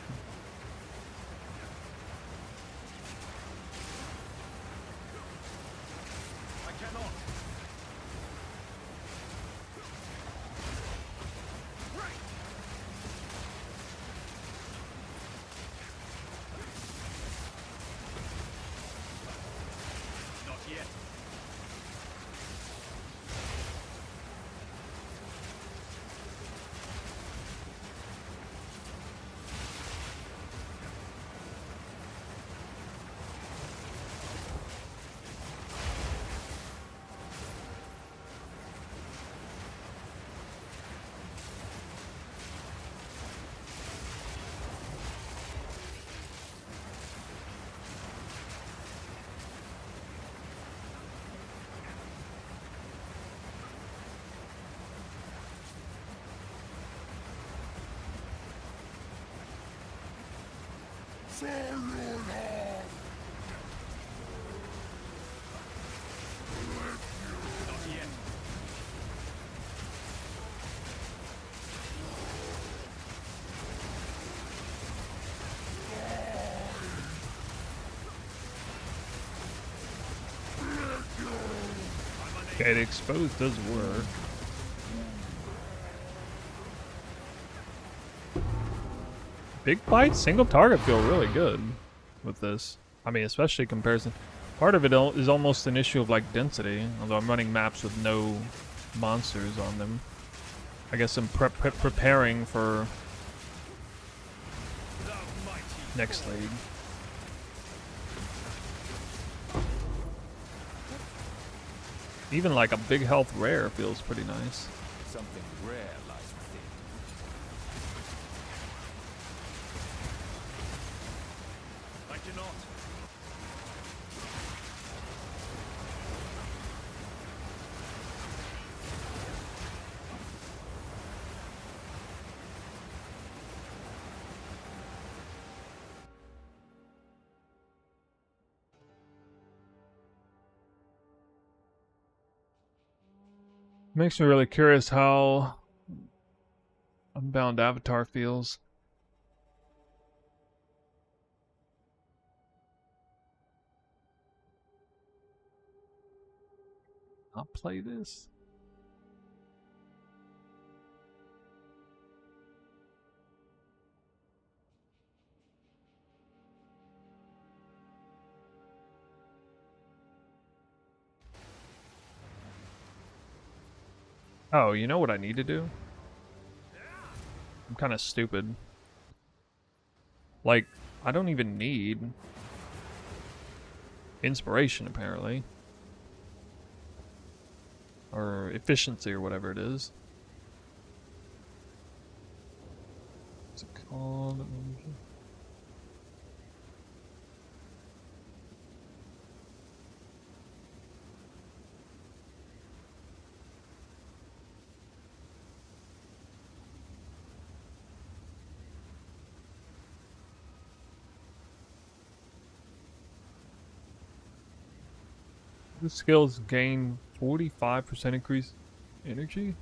Okay, the exposed does work. Big bites, single target feel really good with this. I mean, especially in comparison. Part of it is almost an issue of like density, although I'm running maps with no monsters on them. I guess I'm preparing for next league. Even like a big health rare feels pretty nice. Something rare lies within. I cannot. Makes me really curious how Unbound Avatar feels. I'll play this. Oh, you know what I need to do? I'm kind of stupid. Like, I don't even need inspiration, apparently. Or efficiency, or whatever it is. What's it called? The skills gain 45% increase energy?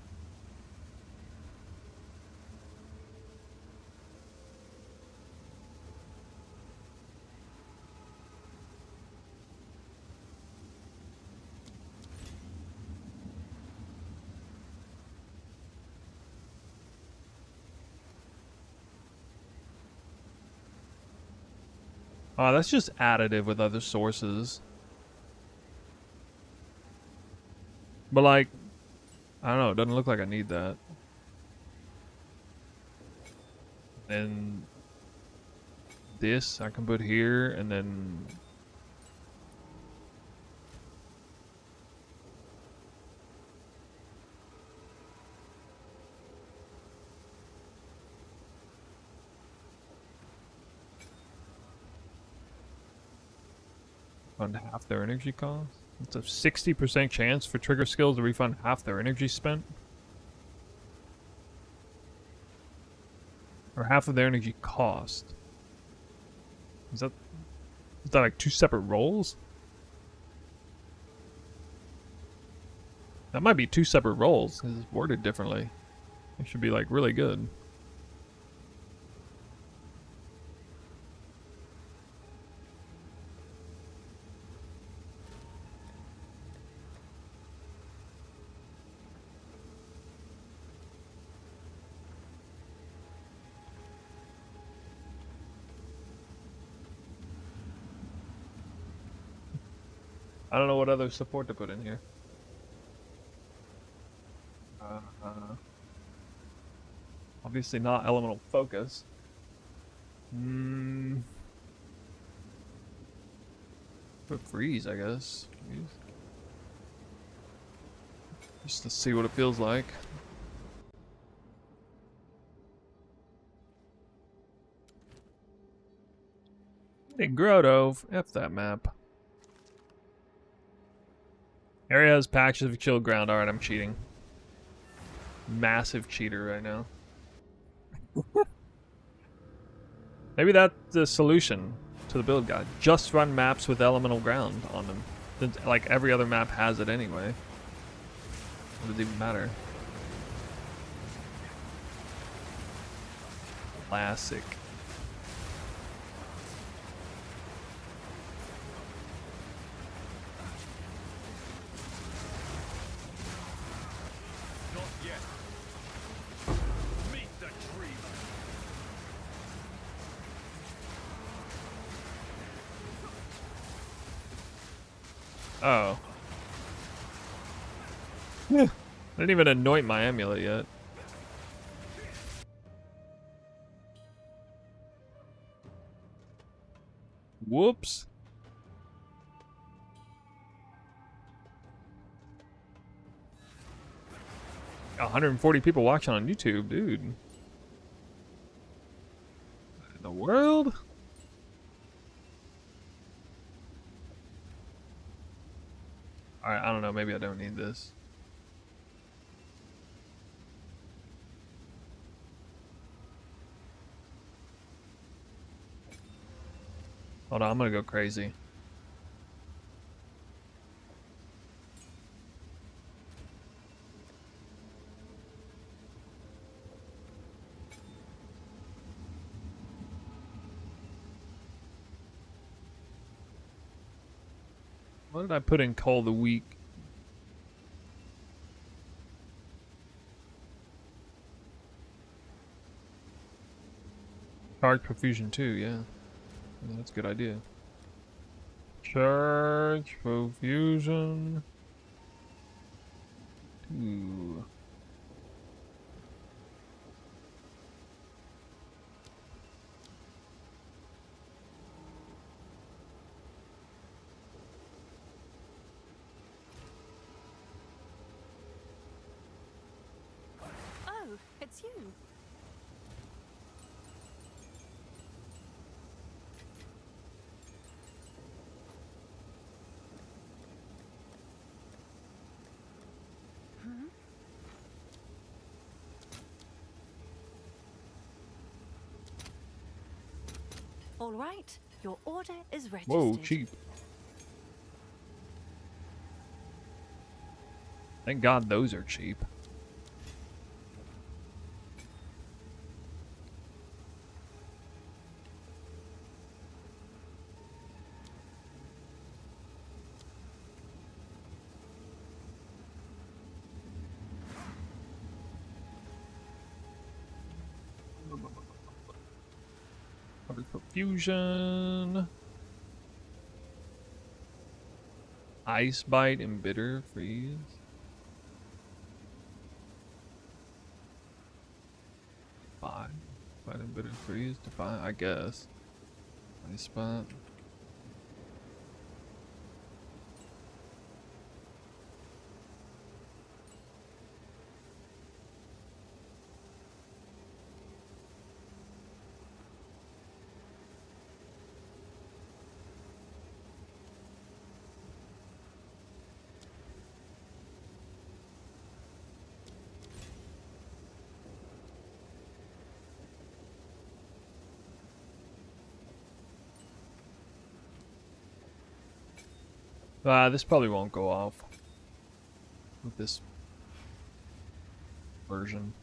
Oh, that's just additive with other sources. But like, I don't know, it doesn't look like I need that. And this I can put here, and then fund half their energy cost. It's a 60% chance for trigger skills to refund half their energy spent. Or half of their energy cost. Is that like two separate rolls? That might be two separate rolls, because it's worded differently. It should be like really good. I don't know what other support to put in here. Obviously not elemental focus. Put freeze, I guess. Freeze. Just to see what it feels like. Hey, Grotto, F that map. Area has patches of chilled ground. Alright, I'm cheating. Massive cheater right now. Maybe that's the solution to the build guide. Just run maps with elemental ground on them. Then, like, every other map has it anyway. What does it even matter? Classic. Oh. I didn't even anoint my amulet yet. Whoops. 140 people watching on YouTube, dude. In the world? Alright, I don't know. Maybe I don't need this. Hold on, I'm gonna go crazy. What did I put in Call the Week? Charge Profusion 2, yeah. Yeah, that's a good idea. Charge Profusion 2. Oh, it's you. All right, your order is registered. Whoa, cheap. Thank God those are cheap. Fusion, Ice Bite, and Bitter Freeze. Bite and Bitter Freeze to 5, I guess. Ice Bite. This probably won't go off with this version.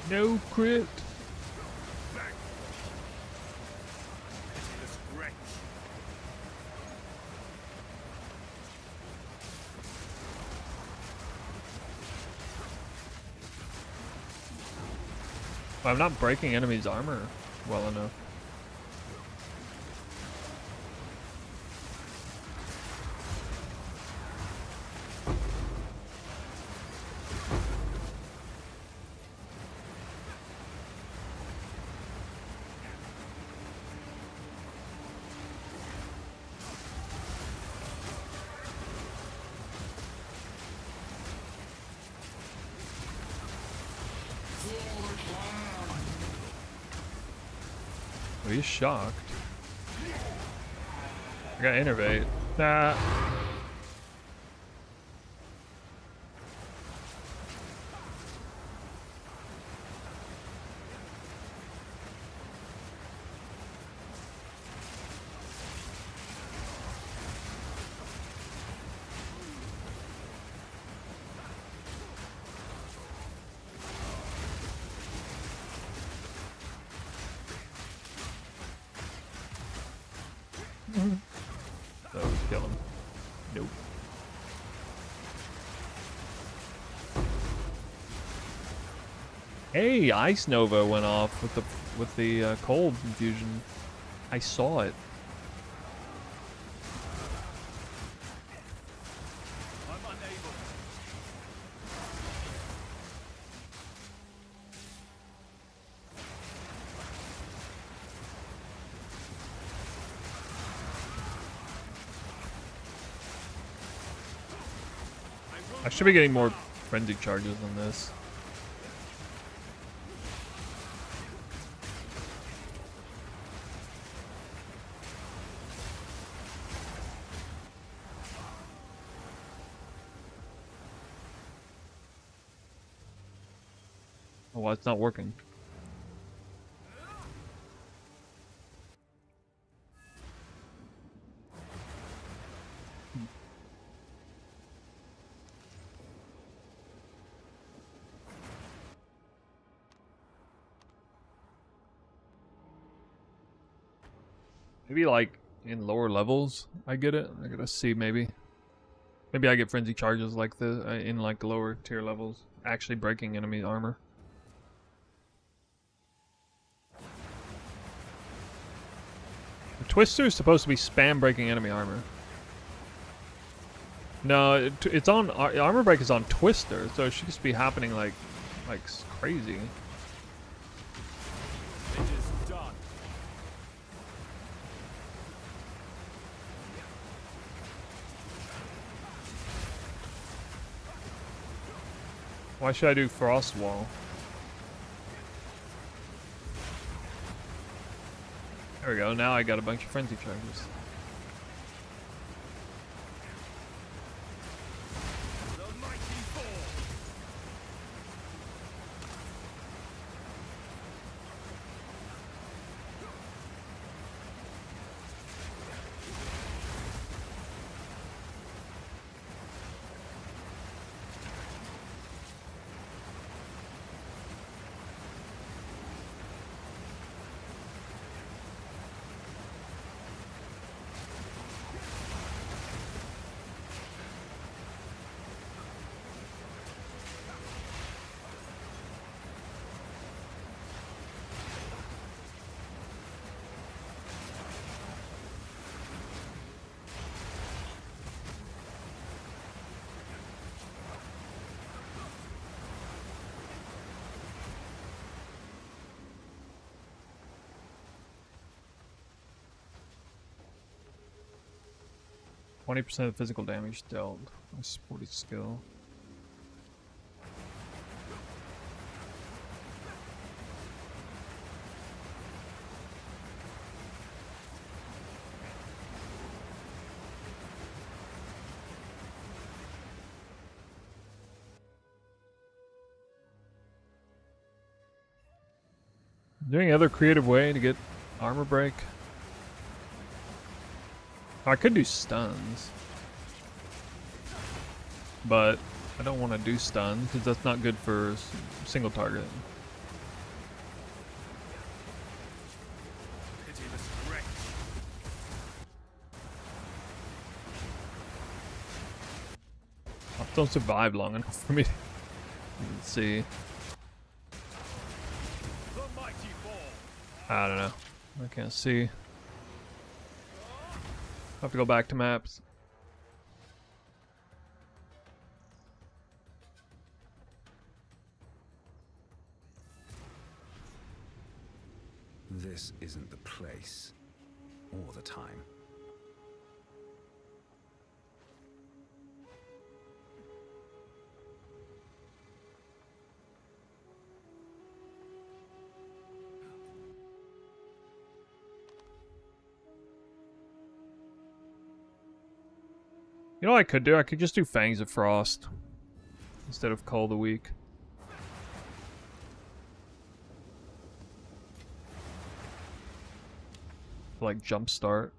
No crit. I'm not breaking enemies' armor well enough. Oh, he's shocked. I got innervate. Nah. Hey, Ice Nova went off with the cold infusion. I saw it. I should be getting more frenzy charges than this. Oh, well, it's not working. Maybe like in lower levels, I get it. I gotta see maybe. Maybe I get frenzy charges like the in like lower tier levels, actually breaking enemy armor. The Twister is supposed to be spam breaking enemy armor. No, it's on armor break is on Twister, so it should just be happening like crazy. Why should I do Frost Wall? There we go, now I got a bunch of frenzy charges. %20 of physical damage dealt. My sporty skill. Is there any other creative way to get armor break? I could do stuns, but I don't want to do stuns because that's not good for single target. I don't survive long enough for me to see. I don't know. I can't see. Have to go back to maps. This isn't the place or the time. You know what I could do? I could just do Fangs of Frost instead of Call the Weak. Like Jumpstart.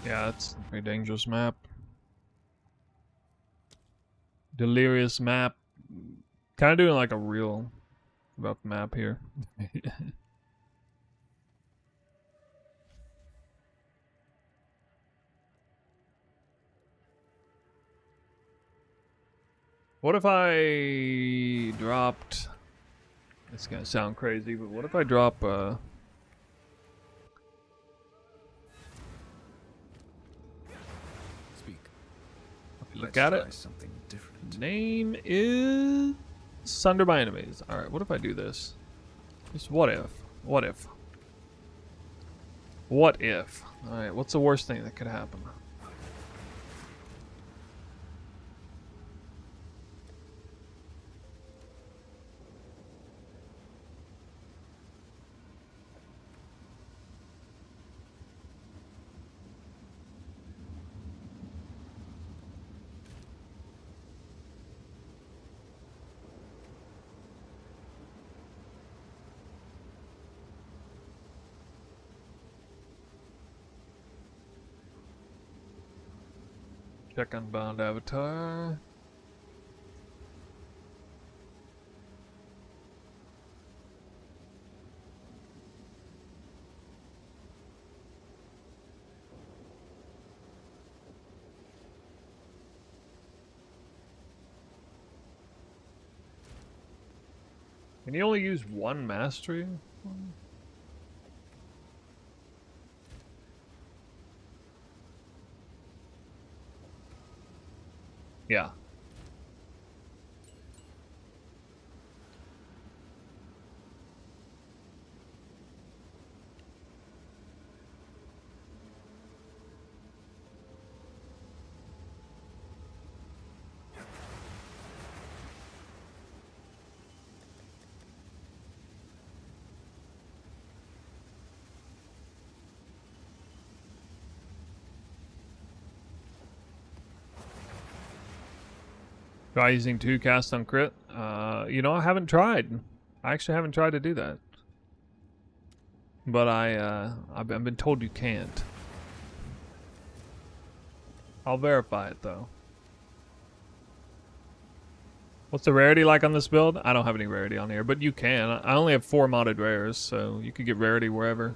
Yeah, it's a very dangerous map. Delirious map. Kind of doing like a real rough map here. What if I dropped... It's gonna sound crazy, but what if I drop Speak. look at it. Something different. Name is Sunder by Enemies. Alright, what if I do this? Just what if? What if? What if? Alright, what's the worst thing that could happen? Check Unbound Avatar. Can you only use one mastery? Yeah. Try using 2 cast on crit. You know, I haven't tried. I actually haven't tried to do that. But I've been told you can't. I'll verify it though. What's the rarity like on this build? I don't have any rarity on here, but you can. I only have 4 modded rares, so you could get rarity wherever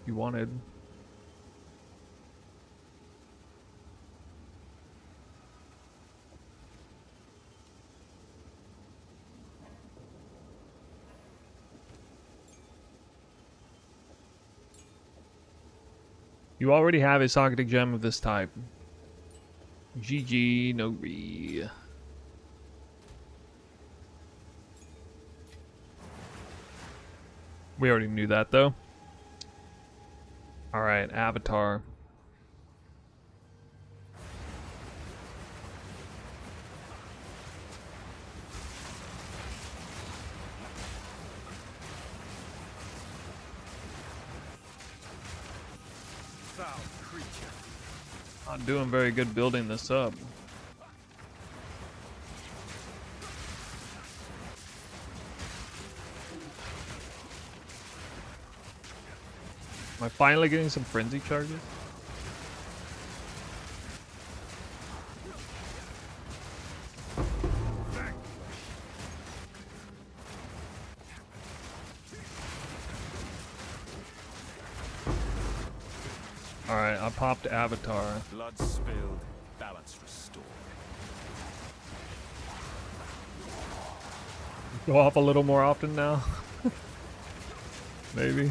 you wanted. You already have a Socketing Gem of this type. GG, no re. We already knew that though. Alright, Avatar. Not doing very good building this up. Am I finally getting some frenzy charges? Alright, I popped Avatar. Blood spilled, balance restored. Go off a little more often now. Maybe.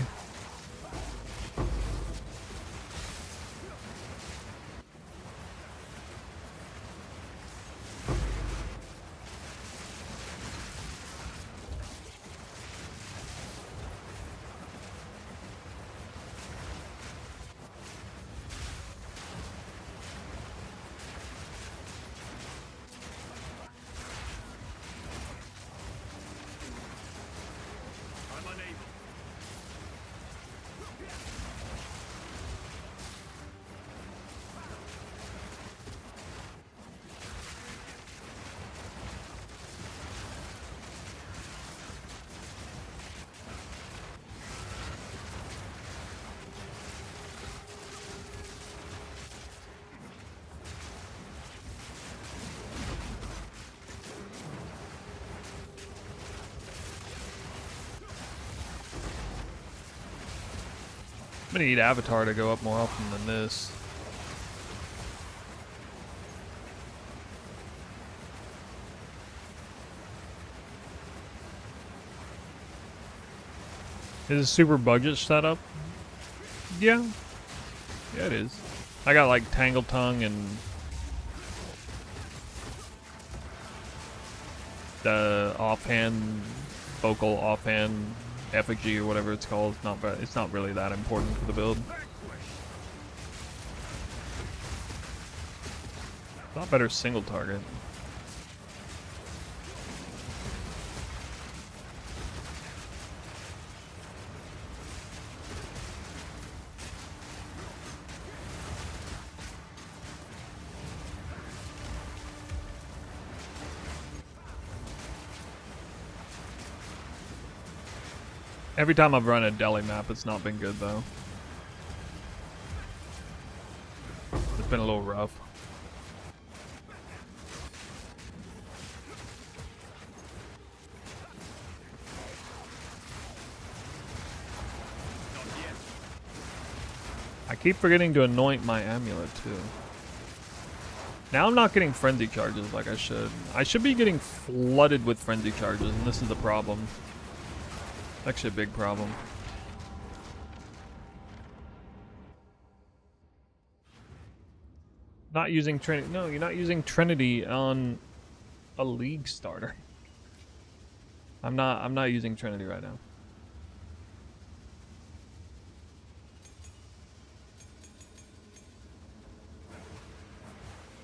I'm gonna need Avatar to go up more often than this. Is it super budget setup? Yeah. Yeah, it is. I got like Tangle Tongue and the offhand, vocal offhand effigy or whatever it's called. It's not really that important for the build. A lot better single target. Every time I've run a Delhi map, it's not been good though. It's been a little rough. I keep forgetting to anoint my amulet too. Now I'm not getting frenzy charges like I should. I should be getting flooded with frenzy charges, and this is the problem. Actually a big problem. Not using Trinity. No, you're not using Trinity on a League starter. I'm not using Trinity right now.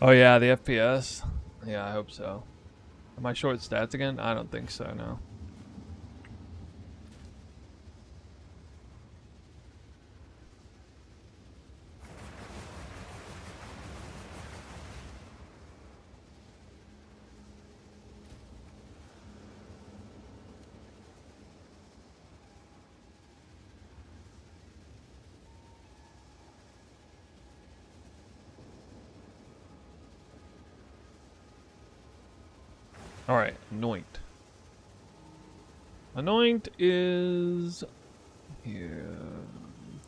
Oh yeah, the FPS. Yeah, I hope so. Am I short stats again? I don't think so, no. Alright, anoint. Anoint is here.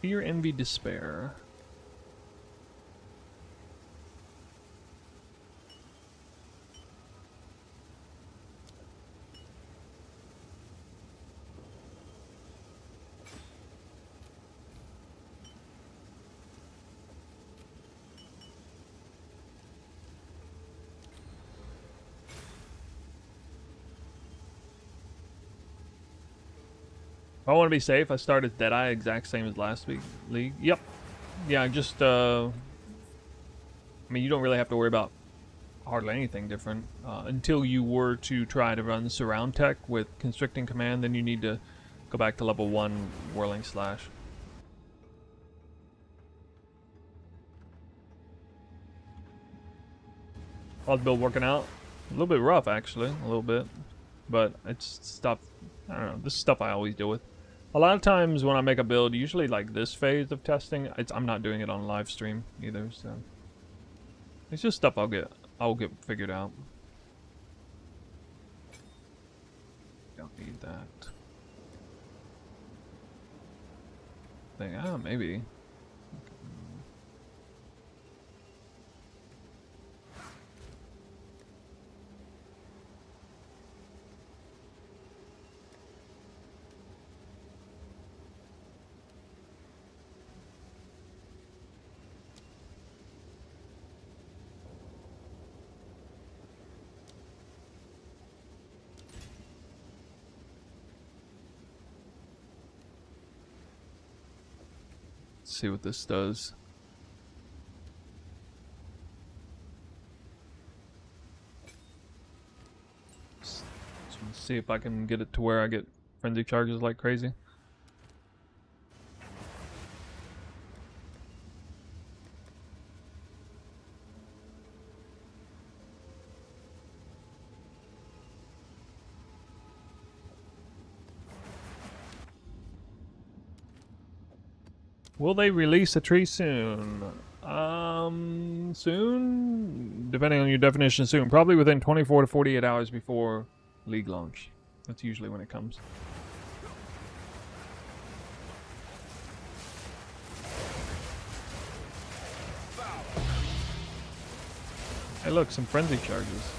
Fear, envy, despair. If I want to be safe, I start as Deadeye, exact same as last week league. Yep. Yeah, just I mean, you don't really have to worry about hardly anything different until you were to try to run surround tech with constricting command. Then you need to go back to level 1 whirling slash. How's the build working out? A little bit rough actually, a little bit, but it's stuff. I don't know. This is stuff I always deal with. A lot of times when I make a build, usually like this phase of testing, I'm not doing it on live stream either, so it's just stuff I'll get figured out. Don't need that thing. Ah, maybe. See what this does. Just see if I can get it to where I get frenzy charges like crazy. Will they release a tree soon? Soon? Depending on your definition of soon. Probably within 24 to 48 hours before League launch. That's usually when it comes. Hey, look, some frenzy charges.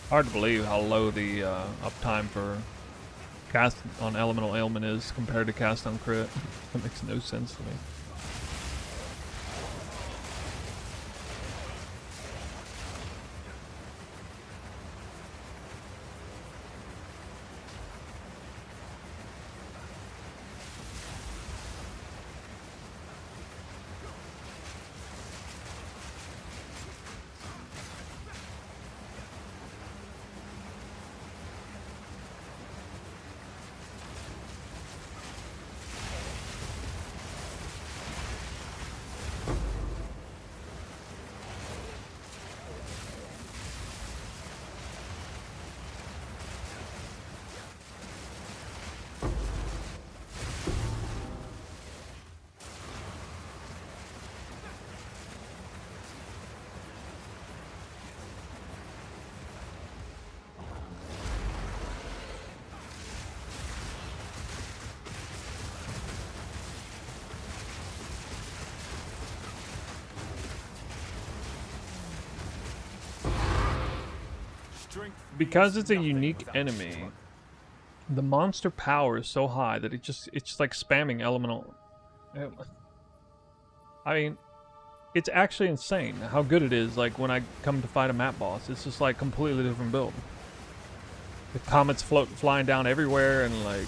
Hard to believe how low the uptime for cast on elemental ailment is compared to cast on crit. That makes no sense to me. Because it's a unique enemy, the monster power is so high that it's just like spamming elemental. I mean, it's actually insane how good it is. Like when I come to fight a map boss, it's just like completely different build. The comets flying down everywhere, and like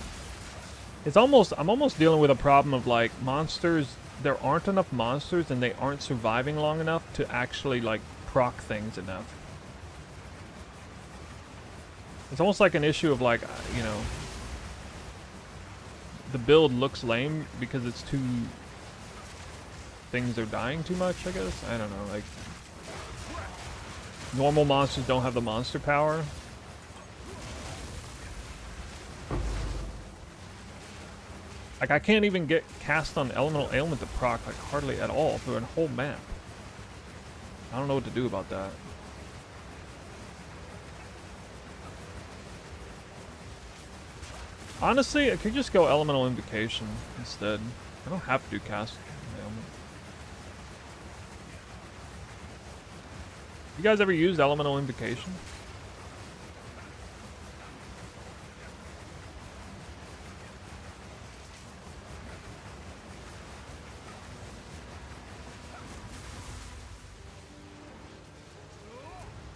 I'm almost dealing with a problem of like monsters. There aren't enough monsters, and they aren't surviving long enough to actually like proc things enough. It's almost like an issue of like, you know, the build looks lame because it's too... things are dying too much, I guess? I don't know, like... normal monsters don't have the monster power. Like, I can't even get cast on elemental ailment to proc, like, hardly at all through a whole map. I don't know what to do about that. Honestly, I could just go elemental invocation instead. I don't have to do cast ailment. You guys ever used elemental invocation?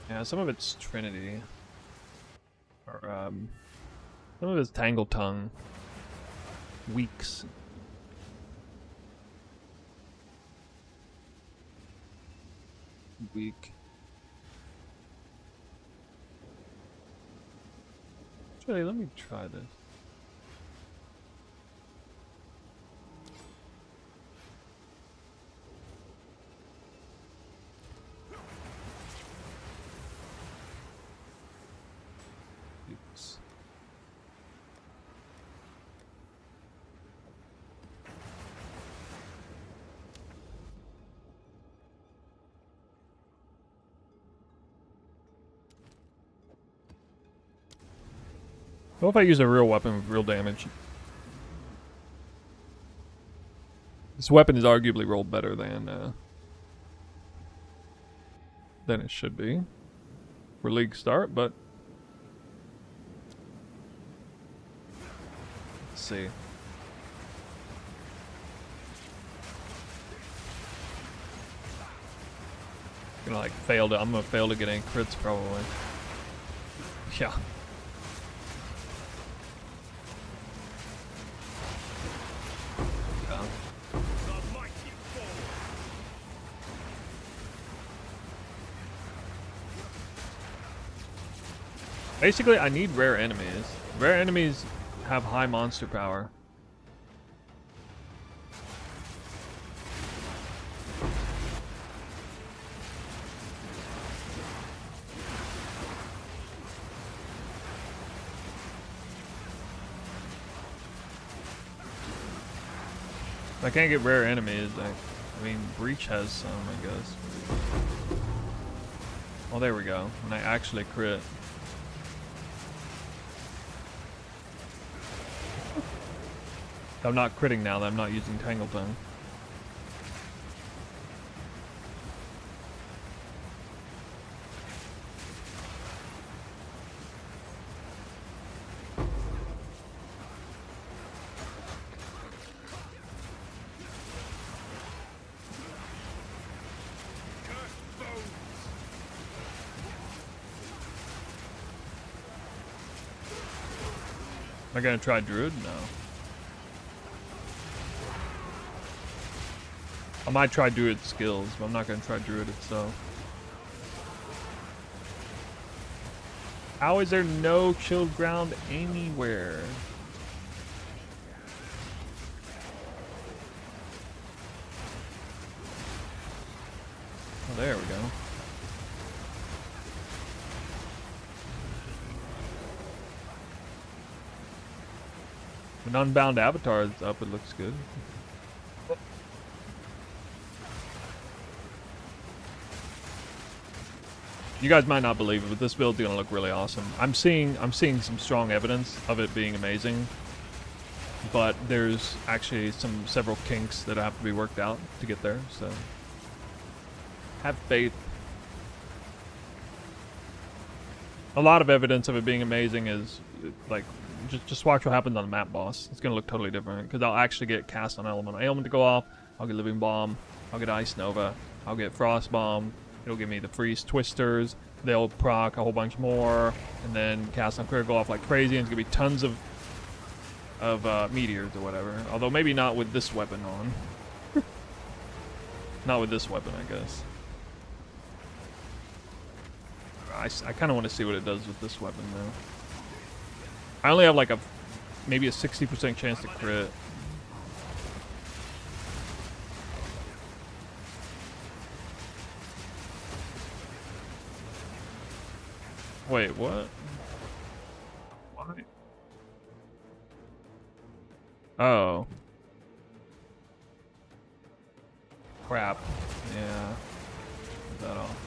Yeah, some of it's Trinity. Or, some of it's Tangle Tongue. Weeks. Weak. Actually, let me try this. What if I use a real weapon with real damage? This weapon is arguably rolled better than it should be for League start, but let's see. I'm gonna fail to get any crits probably. Yeah. Yeah. Basically, I need rare enemies. Rare enemies have high monster power. If I can't get rare enemies, I mean, Breach has some, I guess. Oh, there we go. When I actually crit. I'm not critting now that I'm not using Tangleton. Am I gonna try Druid? No. I might try Druid skills, but I'm not gonna try Druid itself. How is there no chilled ground anywhere? Oh, there we go. When Unbound Avatar is up, it looks good. You guys might not believe it, but this build's gonna look really awesome. I'm seeing some strong evidence of it being amazing, but there's actually several kinks that have to be worked out to get there. So have faith. A lot of evidence of it being amazing is like just watch what happens on the map boss. It's gonna look totally different because I'll actually get cast on element to go off. I'll get living bomb. I'll get ice nova. I'll get frost bomb. It'll give me the freeze twisters. They'll proc a whole bunch more, and then cast on critical off like crazy. And it's gonna be tons of meteors or whatever. Although maybe not with this weapon on. Not with this weapon, I guess. I kind of want to see what it does with this weapon though. I only have like maybe a 60% chance to crit. Wait, what? Why? Oh. Crap. Yeah. Put that off.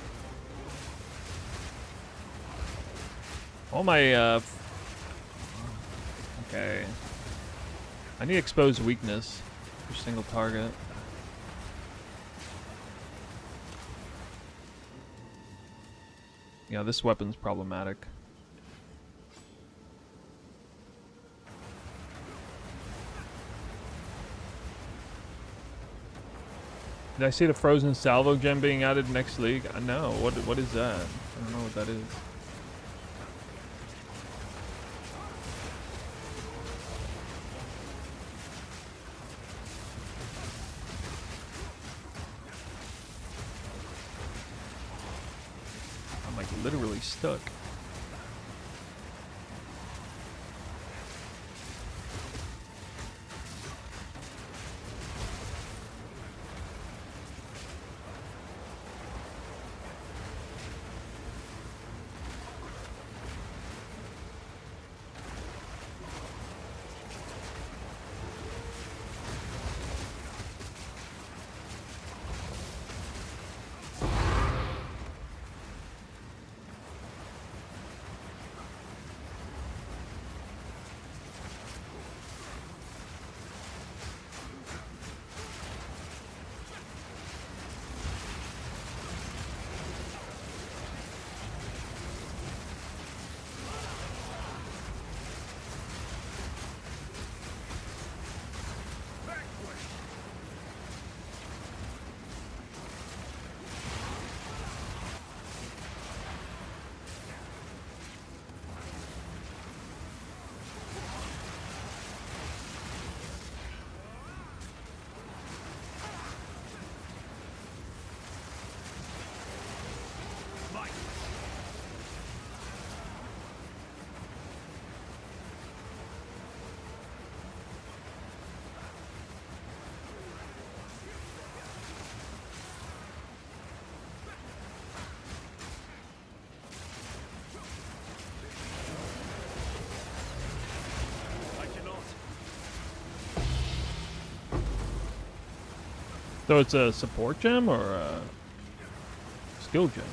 All my, okay. I need exposed weakness for single target. Yeah, this weapon's problematic. Did I see the frozen salvo gem being added next league? I know. What is that? I don't know what that is. I'm like literally stuck. So it's a support gem or a skill gem?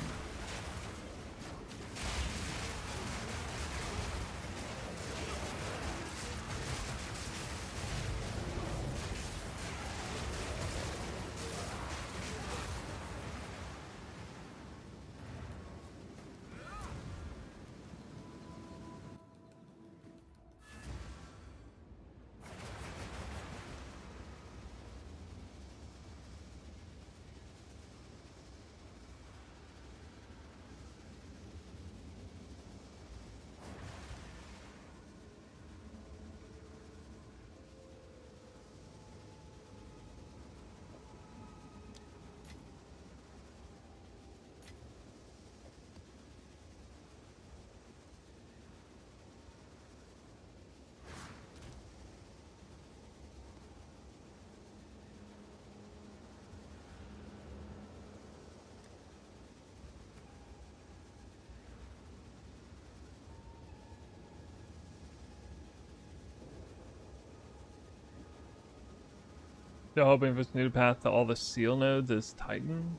Still hoping for this new path to all the seal nodes is Titan.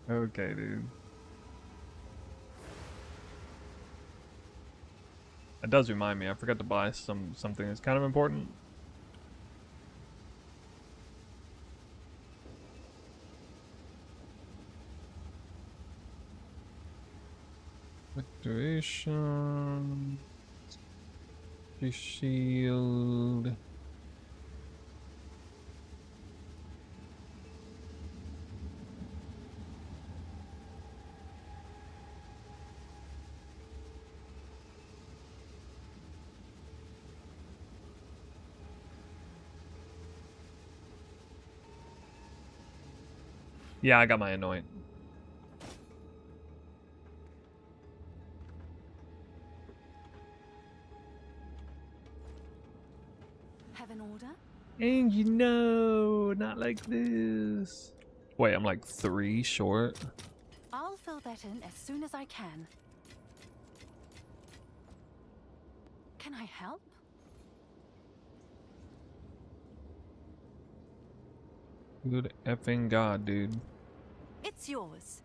Okay, dude. It does remind me, I forgot to buy something that's kind of important. Activation. Shield. Yeah, I got my anoint. Have an order? And you know, not like this. Wait, I'm like 3 short. I'll fill that in as soon as I can. Can I help? Good effing god, dude. It's yours.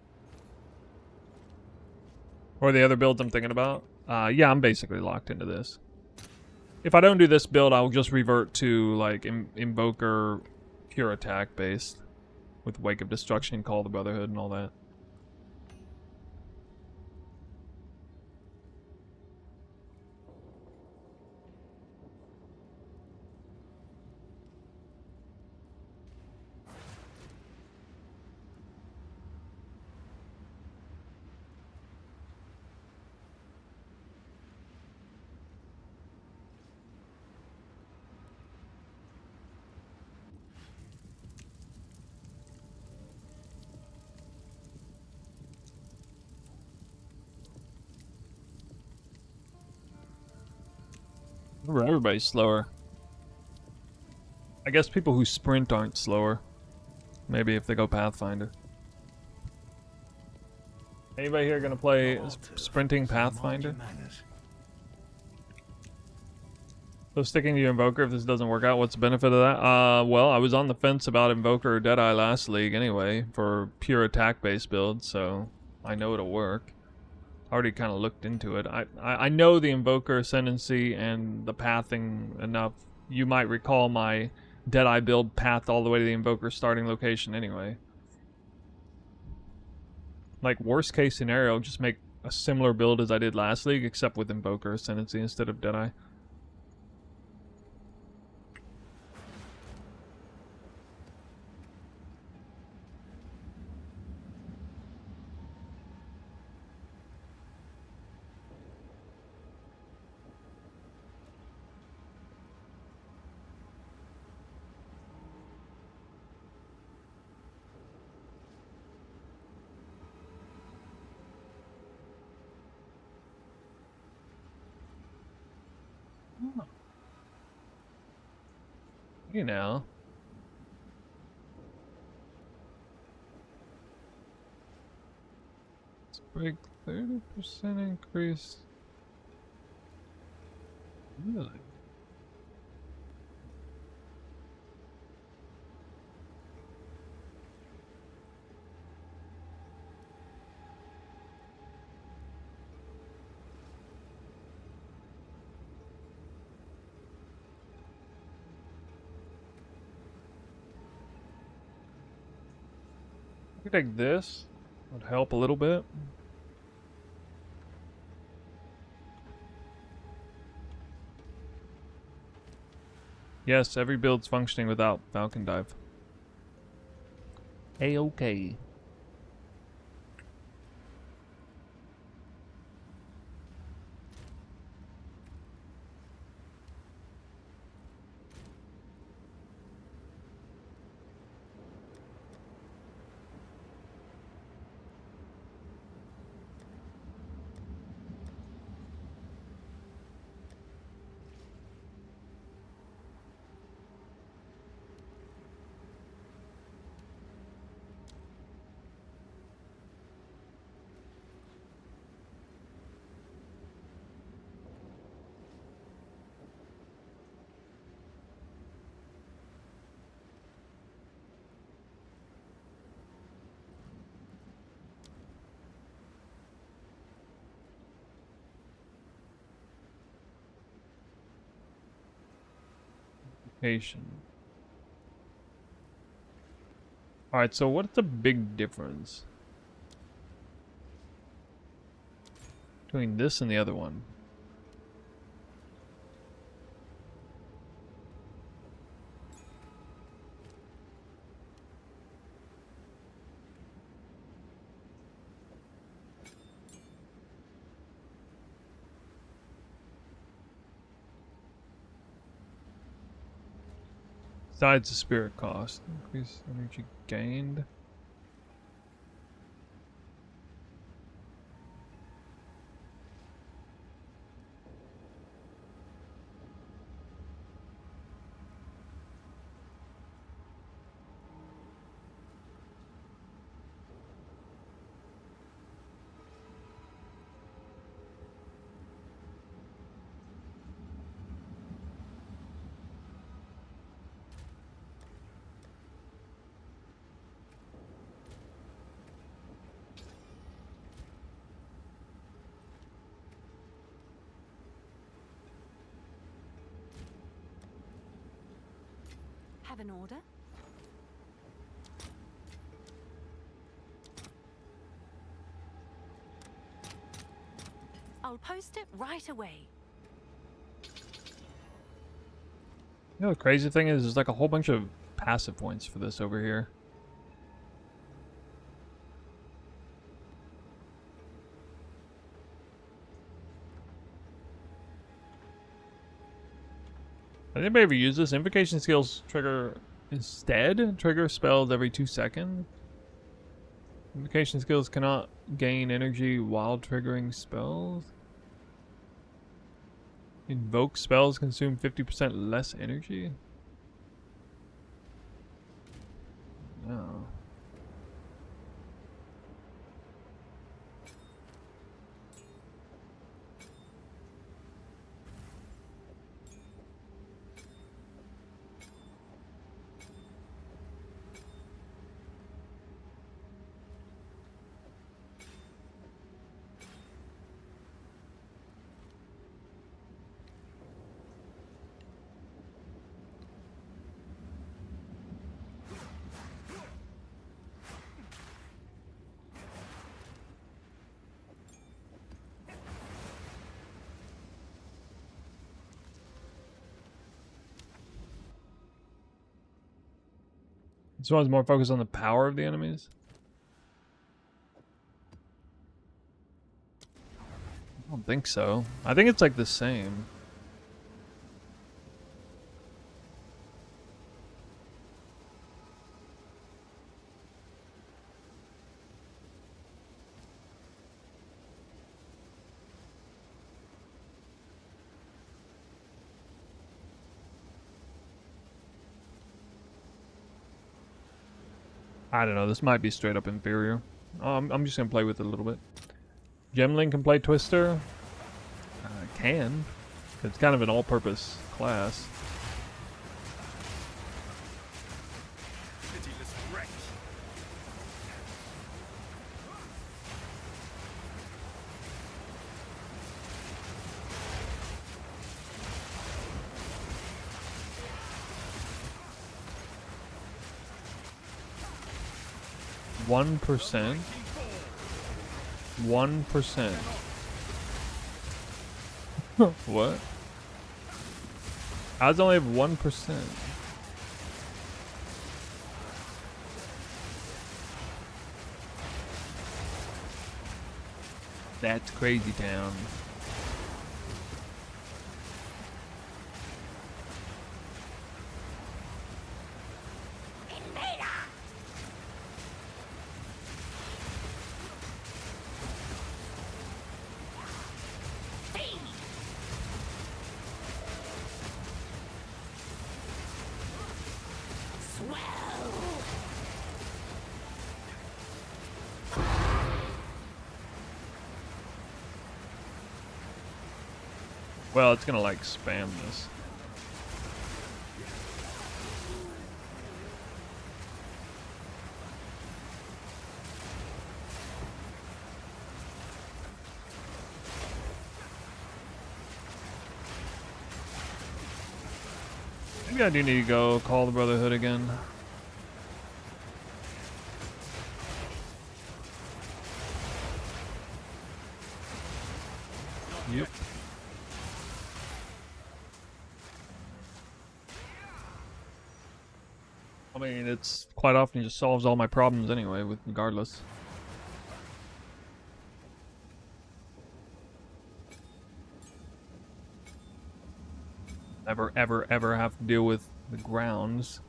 Or the other builds I'm thinking about. Yeah, I'm basically locked into this. If I don't do this build, I'll just revert to like Invoker pure attack based with Wake of Destruction, Call the Brotherhood, and all that. Everybody's slower. I guess people who sprint aren't slower. Maybe if they go Pathfinder. Anybody here gonna play sprinting Pathfinder? So sticking to your Invoker, if this doesn't work out, what's the benefit of that? Well, I was on the fence about Invoker or Deadeye last league anyway, for pure attack-based build, so I know it'll work. I already kind of looked into it. I know the Invoker Ascendancy and the pathing enough. You might recall my Deadeye build path all the way to the Invoker starting location anyway. Like, worst case scenario, just make a similar build as I did last league, except with Invoker Ascendancy instead of Deadeye. You know. Let's break 30% increase. Really? I could take this. Would help a little bit. Yes, every build's functioning without Falcon Dive. A-okay. Alright, so what's the big difference between this and the other one? Besides the spirit cost, increase energy gained. Have an order? I'll post it right away. You know, the crazy thing is, there's like a whole bunch of passive points for this over here. Has anybody ever used this? Invocation skills trigger instead? Trigger spells every 2 seconds? Invocation skills cannot gain energy while triggering spells? Invoke spells consume 50% less energy? No. This one's more focused on the power of the enemies. I don't think so. I think it's like the same. I don't know, this might be straight up inferior. I'm just gonna play with it a little bit. Gemling can play Twister. Can. It's kind of an all-purpose class. Pitiless wretch. 1%. 1%. What? I only have 1%. That's crazy town. Well, it's gonna like spam this. Maybe I do need to go call the Brotherhood again. Yep. I mean, it's quite often just solves all my problems anyway, with regardless. Never, ever, ever have to deal with the grounds.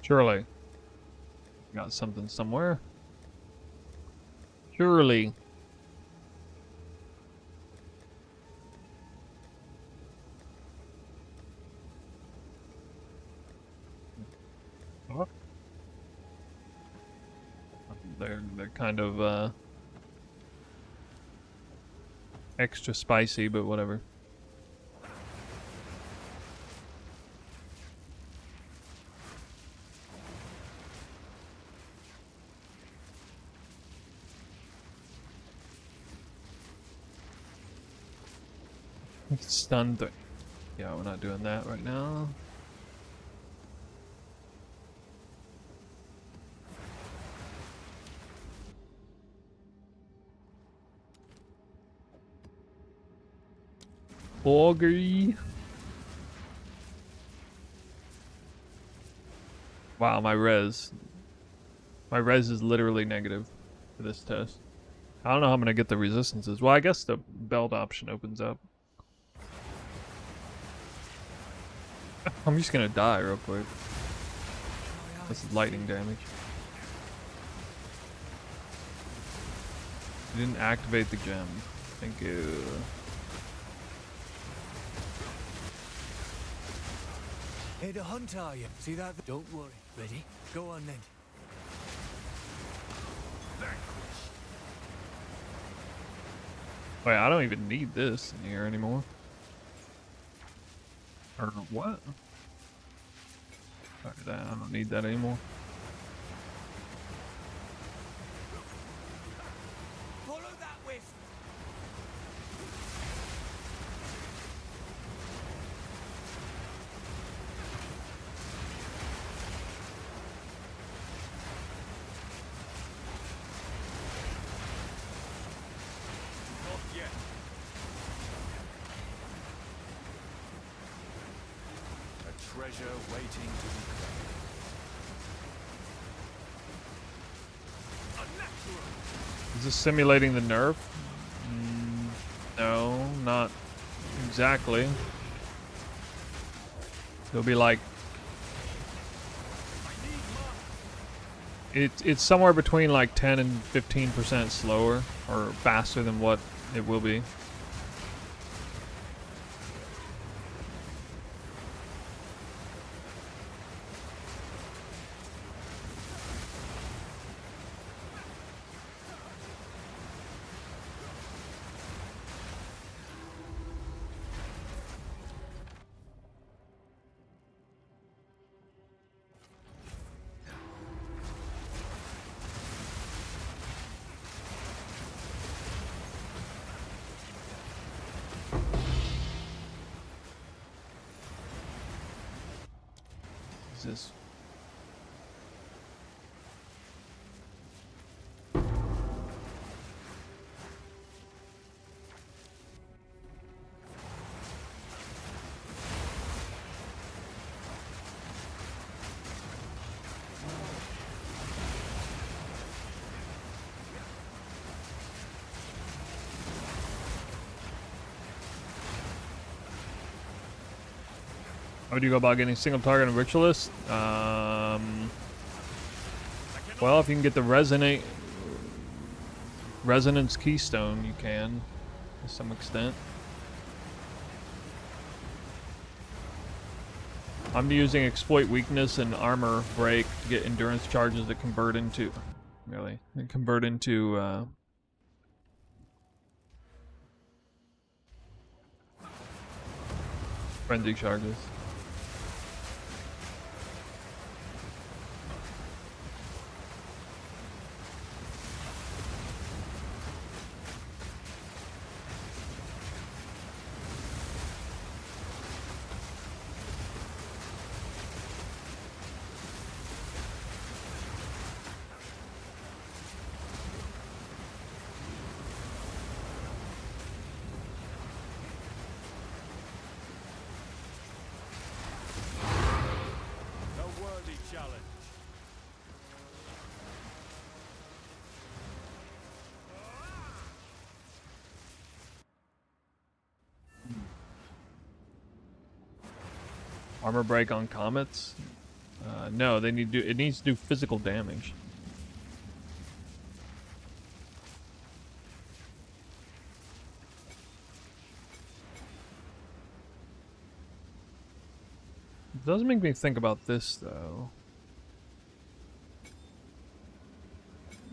Surely. Got something somewhere. Surely. Oh. They're kind of extra spicy, but whatever. Stun thing. Yeah, we're not doing that right now. Augury. Wow, my res. My res is literally negative for this test. I don't know how I'm gonna get the resistances. Well, I guess the belt option opens up. I'm just gonna die real quick. This is lightning damage. You didn't activate the gem. Thank you. Hey, the hunt are you? See that? Don't worry. Ready? Go on then. Wait, I don't even need this in here anymore. Or what? Fuck that, I don't need that anymore. Follow that wisp. Not yet. A treasure waiting to be claimed. Is this simulating the nerf? No, not exactly. It'll be like it's somewhere between like 10 and 15% slower or faster than what it will be. Jesus. How would you go about getting single target and ritualist? Well, if you can get the resonance keystone, you can, to some extent. I'm using exploit weakness and armor break to get endurance charges that convert into, frenzy charges. A worthy challenge. Armor break on comets? No, they need to do, it needs to do physical damage. It does make me think about this though.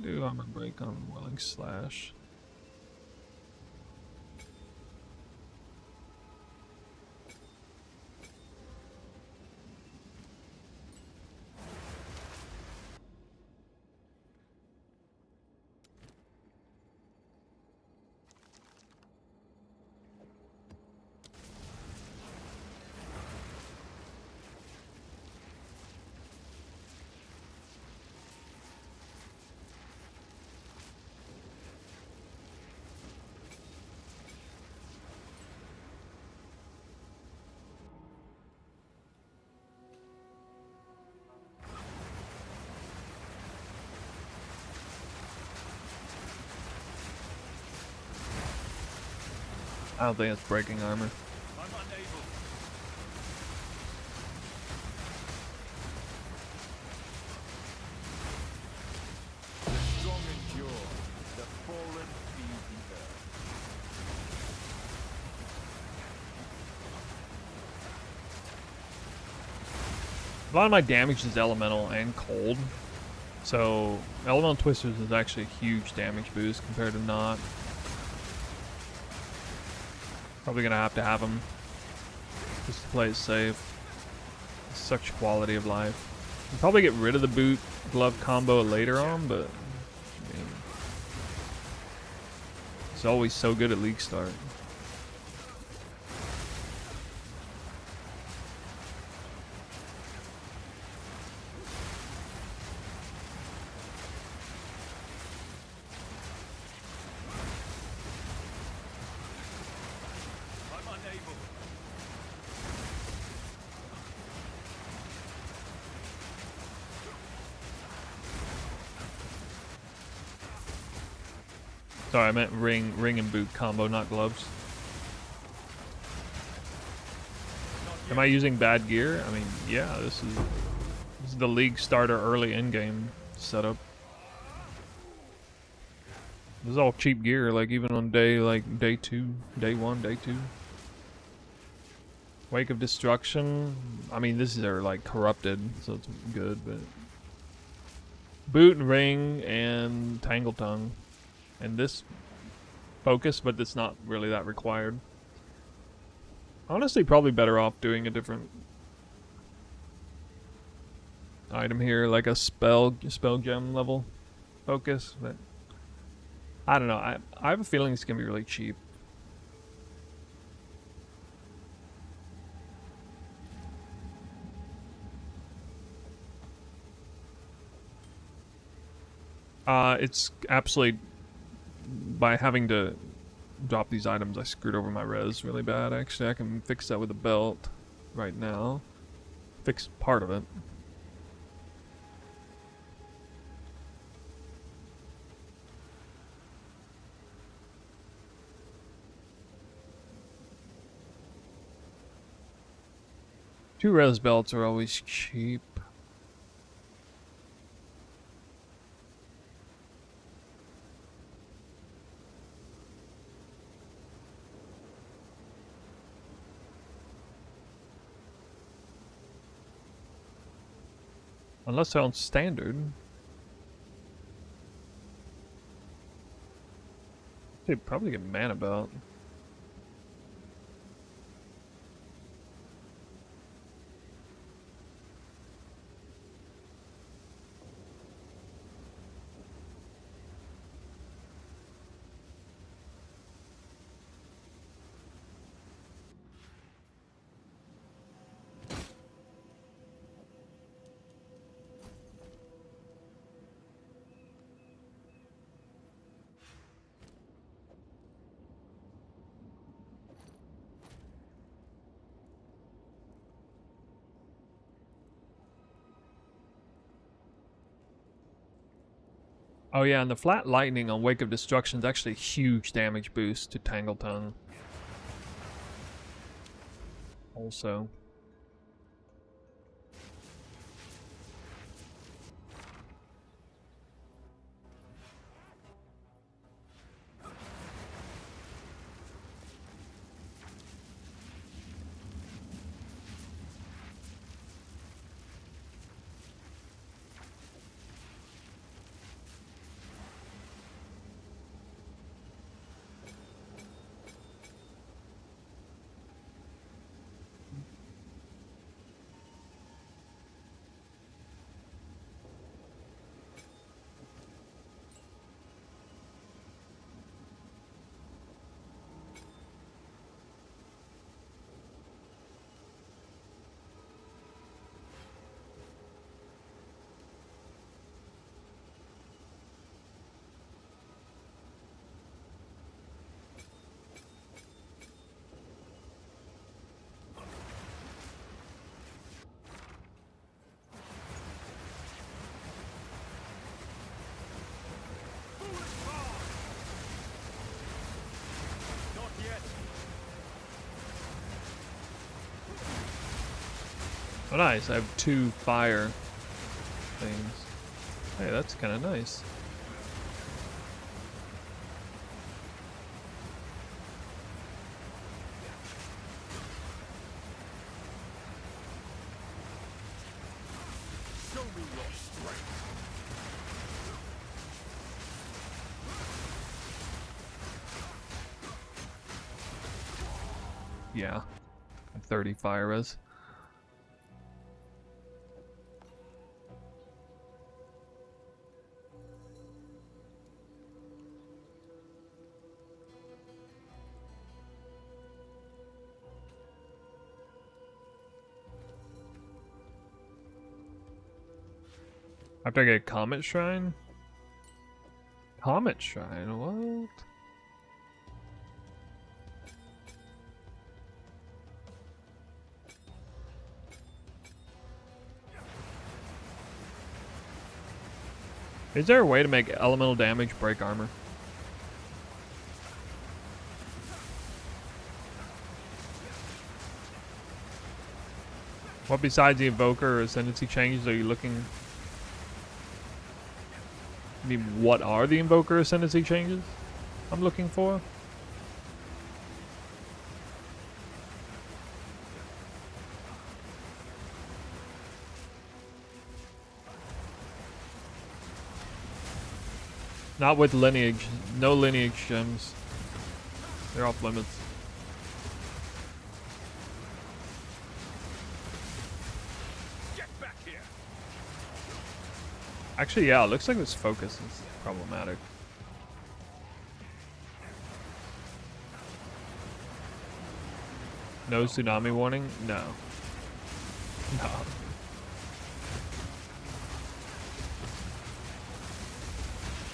Do armor break on Welling Slash. I don't think it's breaking armor. I'm unable. The strong endure. The fallen feed the earth. A lot of my damage is elemental and cold. So elemental twisters is actually a huge damage boost compared to not. Probably gonna have to have them just to play it safe. Such quality of life. I'll probably get rid of the boot glove combo later on, but I mean, it's always so good at league start. I'm unable. Sorry, I meant ring and boot combo, not gloves. Am I using bad gear? I mean, yeah, this is the league starter early in-game setup. This is all cheap gear, like even on day 2, day 1, day 2. Wake of Destruction. I mean, these are like corrupted, so it's good, but boot and ring and Tangle Tongue. And this focus, but it's not really that required. Honestly, probably better off doing a different item here, like a spell gem level focus. But I don't know. I have a feeling it's gonna be really cheap. It's absolutely, by having to drop these items, I screwed over my res really bad. Actually, I can fix that with a belt right now. Fix part of it. Two res belts are always cheap. Unless they're on standard. They'd probably get mana belt. Oh yeah, and the flat lightning on Wake of Destruction is actually a huge damage boost to Tangle Tongue. Also. Oh nice, I have 2 fire things. Hey, that's kind of nice. Show me your strength. Yeah, 30 fire res. After I get a Comet Shrine? Comet Shrine? What? Is there a way to make elemental damage break armor? What besides the Invoker or Ascendancy changes are you looking? I mean, what are the Invoker Ascendancy changes I'm looking for? Not with lineage. No lineage gems. They're off limits. Get back here. Actually, yeah, it looks like this focus is problematic. No tsunami warning? No. No.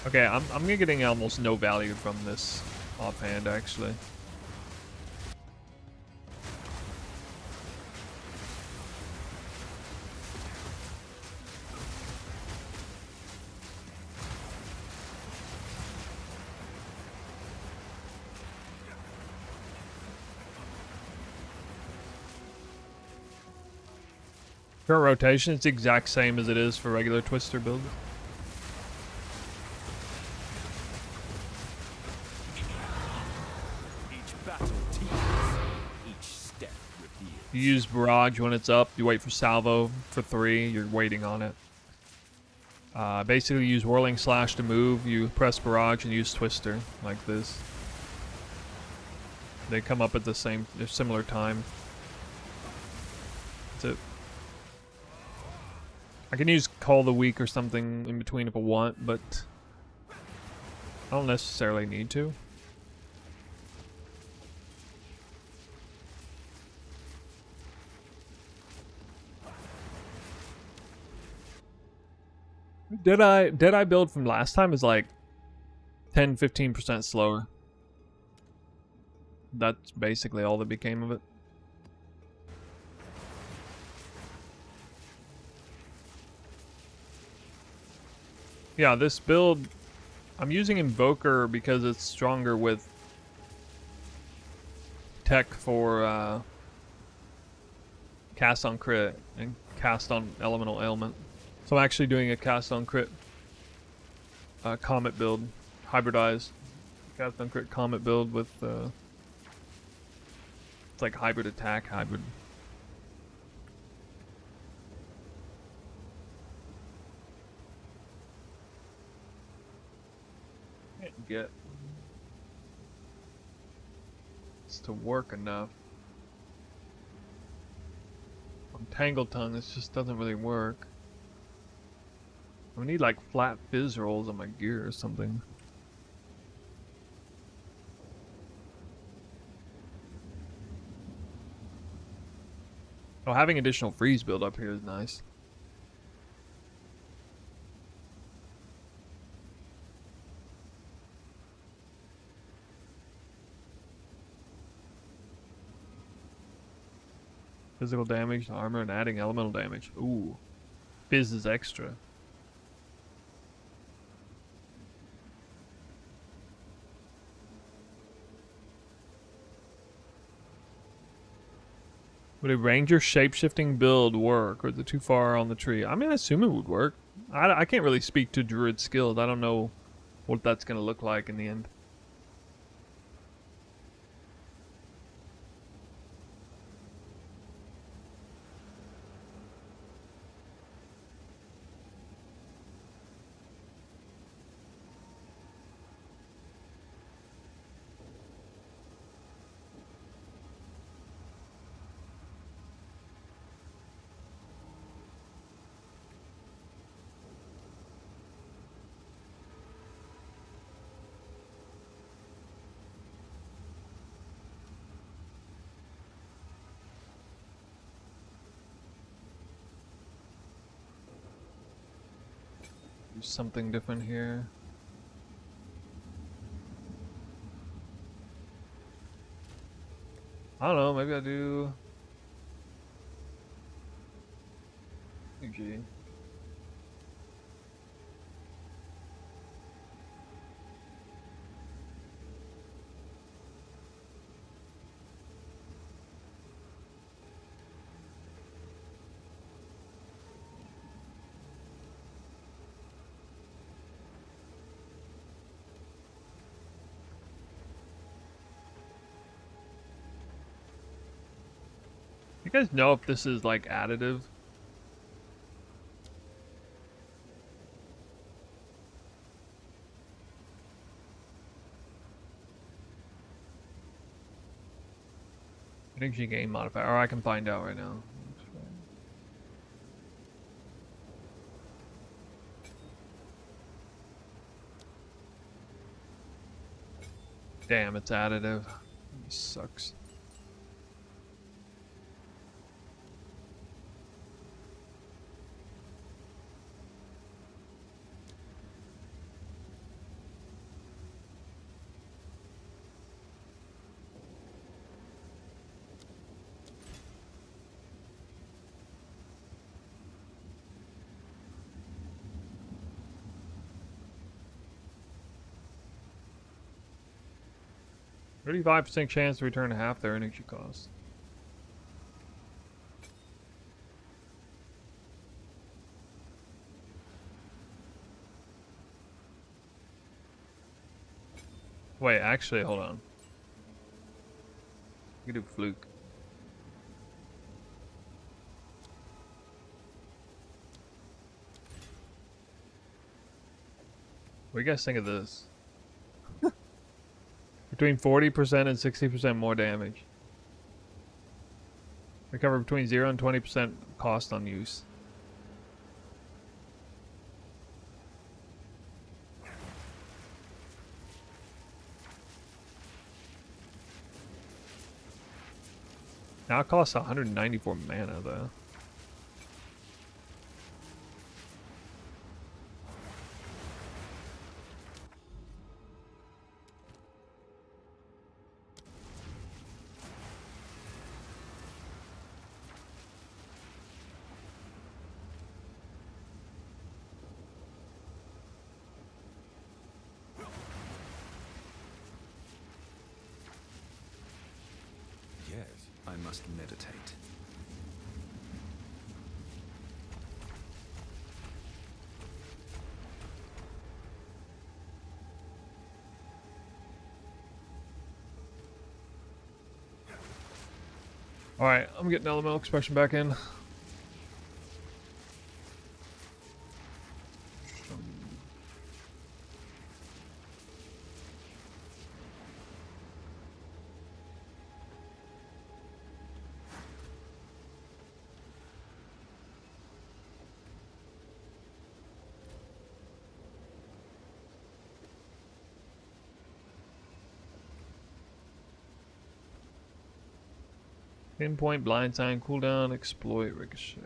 Okay, I'm getting almost no value from this offhand, actually. Current rotation is the exact same as it is for regular Twister build. Each battle teaches, each step reveals. You use Barrage when it's up. You wait for Salvo for 3. You're waiting on it. Basically, use Whirling Slash to move. You press Barrage and use Twister like this. They come up at the similar time. That's it. I can use Call the Weak or something in between if I want, but I don't necessarily need to. Dead Eye build from last time is like 10-15% slower. That's basically all that became of it. Yeah, this build, I'm using Invoker because it's stronger with tech for cast on crit and cast on elemental ailment. So I'm actually doing a cast on crit Comet build, hybridized cast on crit Comet build with it's like hybrid attack, hybrid. Can't get this to work enough. On Tangle Tongue, this just doesn't really work. I need like flat fizz rolls on my gear or something. Oh, having additional freeze build up here is nice. Physical damage, armor, and adding elemental damage. Ooh. Fizz is extra. Would a ranger shapeshifting build work, or is it too far on the tree? I mean, I assume it would work. I can't really speak to druid skills. I don't know what that's going to look like in the end. Do something different here. I don't know, maybe I do. GG. You guys know if this is like additive? Energy gain modifier, or I can find out right now. Damn, it's additive. This sucks. 35% chance to return half their energy cost. Wait, actually, hold on. We can do fluke. What do you guys think of this? Between 40% and 60% more damage. Recover between 0 and 20% cost on use. Now it costs 194 mana though. Yes, I must meditate. Alright, I'm getting elemental expression back in. Pinpoint, blind sign, cooldown, exploit, ricochet.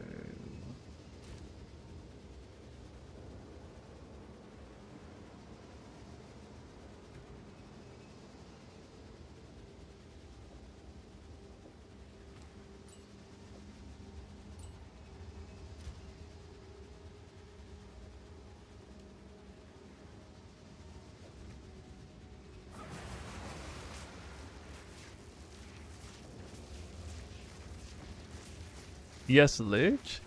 Yes, Lich?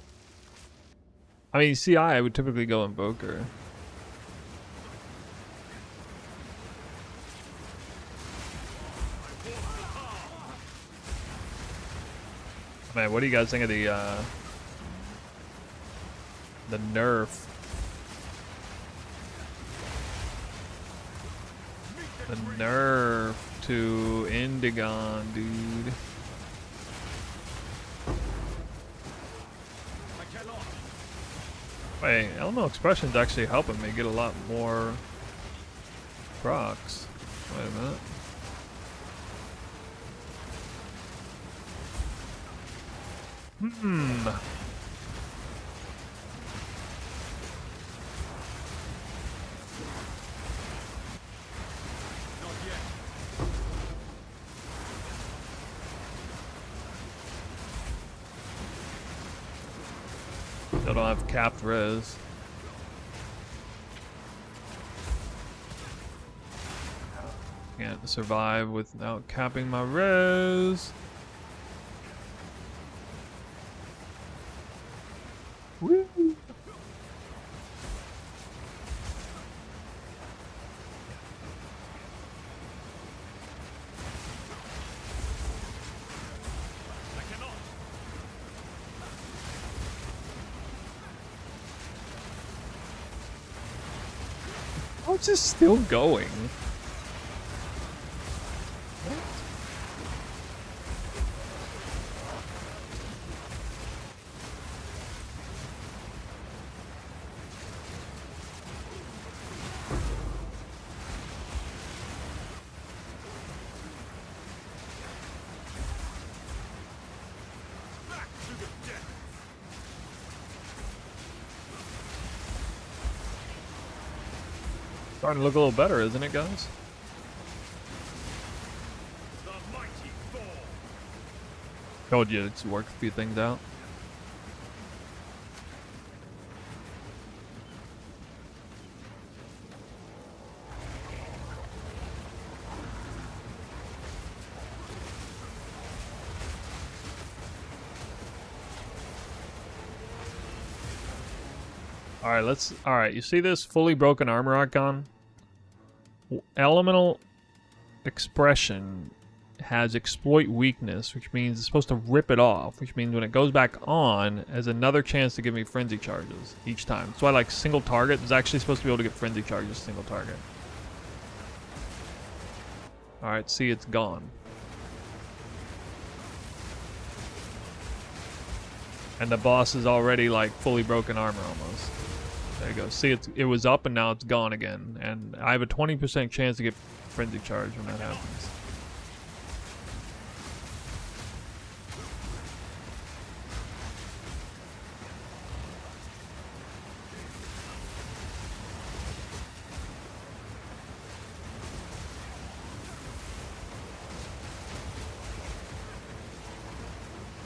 I mean, CI, I would typically go Invoker. Man, what do you guys think of the nerf? The nerf to Indigon, dude. Wait, elemental expression is actually helping me get a lot more procs. Wait a minute. Still don't have capped res. Can't survive without capping my res. Woo! How's this still going? Starting to look a little better, isn't it, guys? Told you it's worked a few things out. Alright, alright, you see this fully broken armor icon? Elemental expression has exploit weakness, which means it's supposed to rip it off, which means when it goes back on, has another chance to give me frenzy charges each time. That's why like single target is actually supposed to be able to get frenzy charges single target. Alright, see, it's gone. And the boss is already like fully broken armor almost. There you go. See, it was up and now it's gone again. And I have a 20% chance to get frenzy charge when that happens.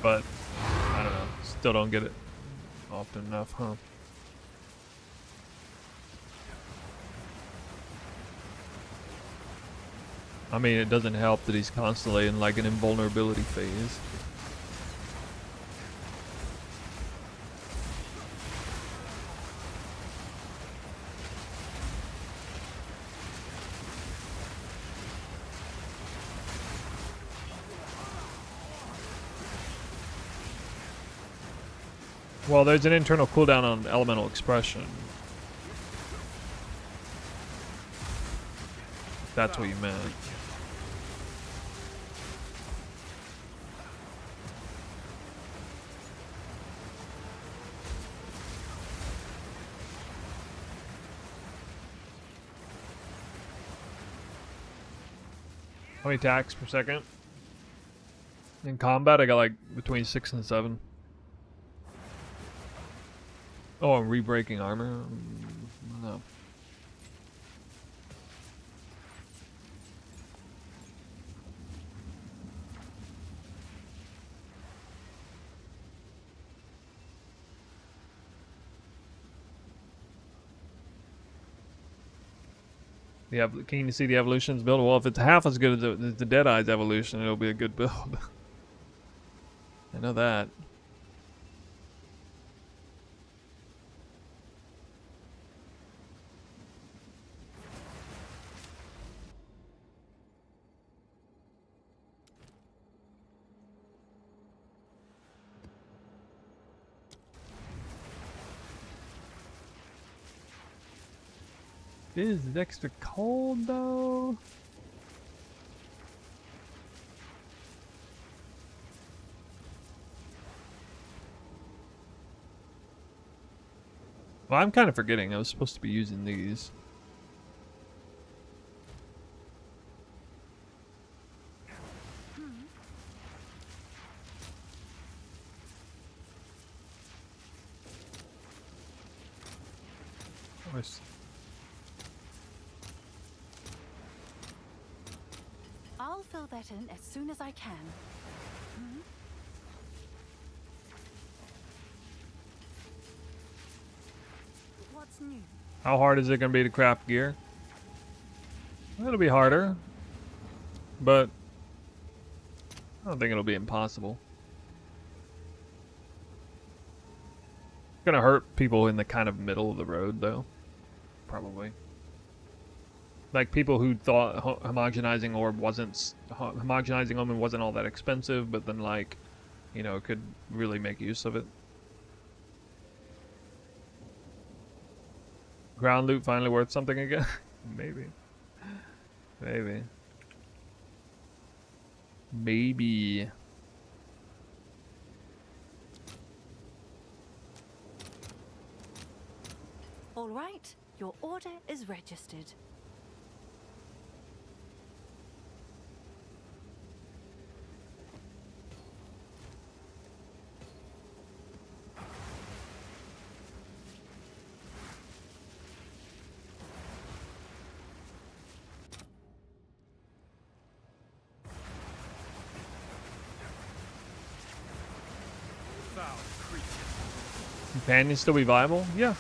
But I don't know. Still don't get it often enough, huh? I mean, it doesn't help that he's constantly in like an invulnerability phase. Well, there's an internal cooldown on elemental expression. If that's what you meant. How many attacks per second? In combat, I got like between 6 and 7. Oh, I'm re-breaking armor? No. Can you see the evolutions build? Well, if it's half as good as the Deadeye's evolution, it'll be a good build. I know that. Is it extra cold though? Well, I'm kind of forgetting I was supposed to be using these. I'll fill that in as soon as I can. What's new? How hard is it going to be to craft gear? It'll be harder, but I don't think it'll be impossible. It's going to hurt people in the kind of middle of the road, though. Probably. Like people who thought homogenizing orb wasn't homogenizing them wasn't all that expensive, but then like, you know, could really make use of it. Ground loot finally worth something again? Maybe. Maybe. Maybe. All right, your order is registered. Companions still be viable? Yeah.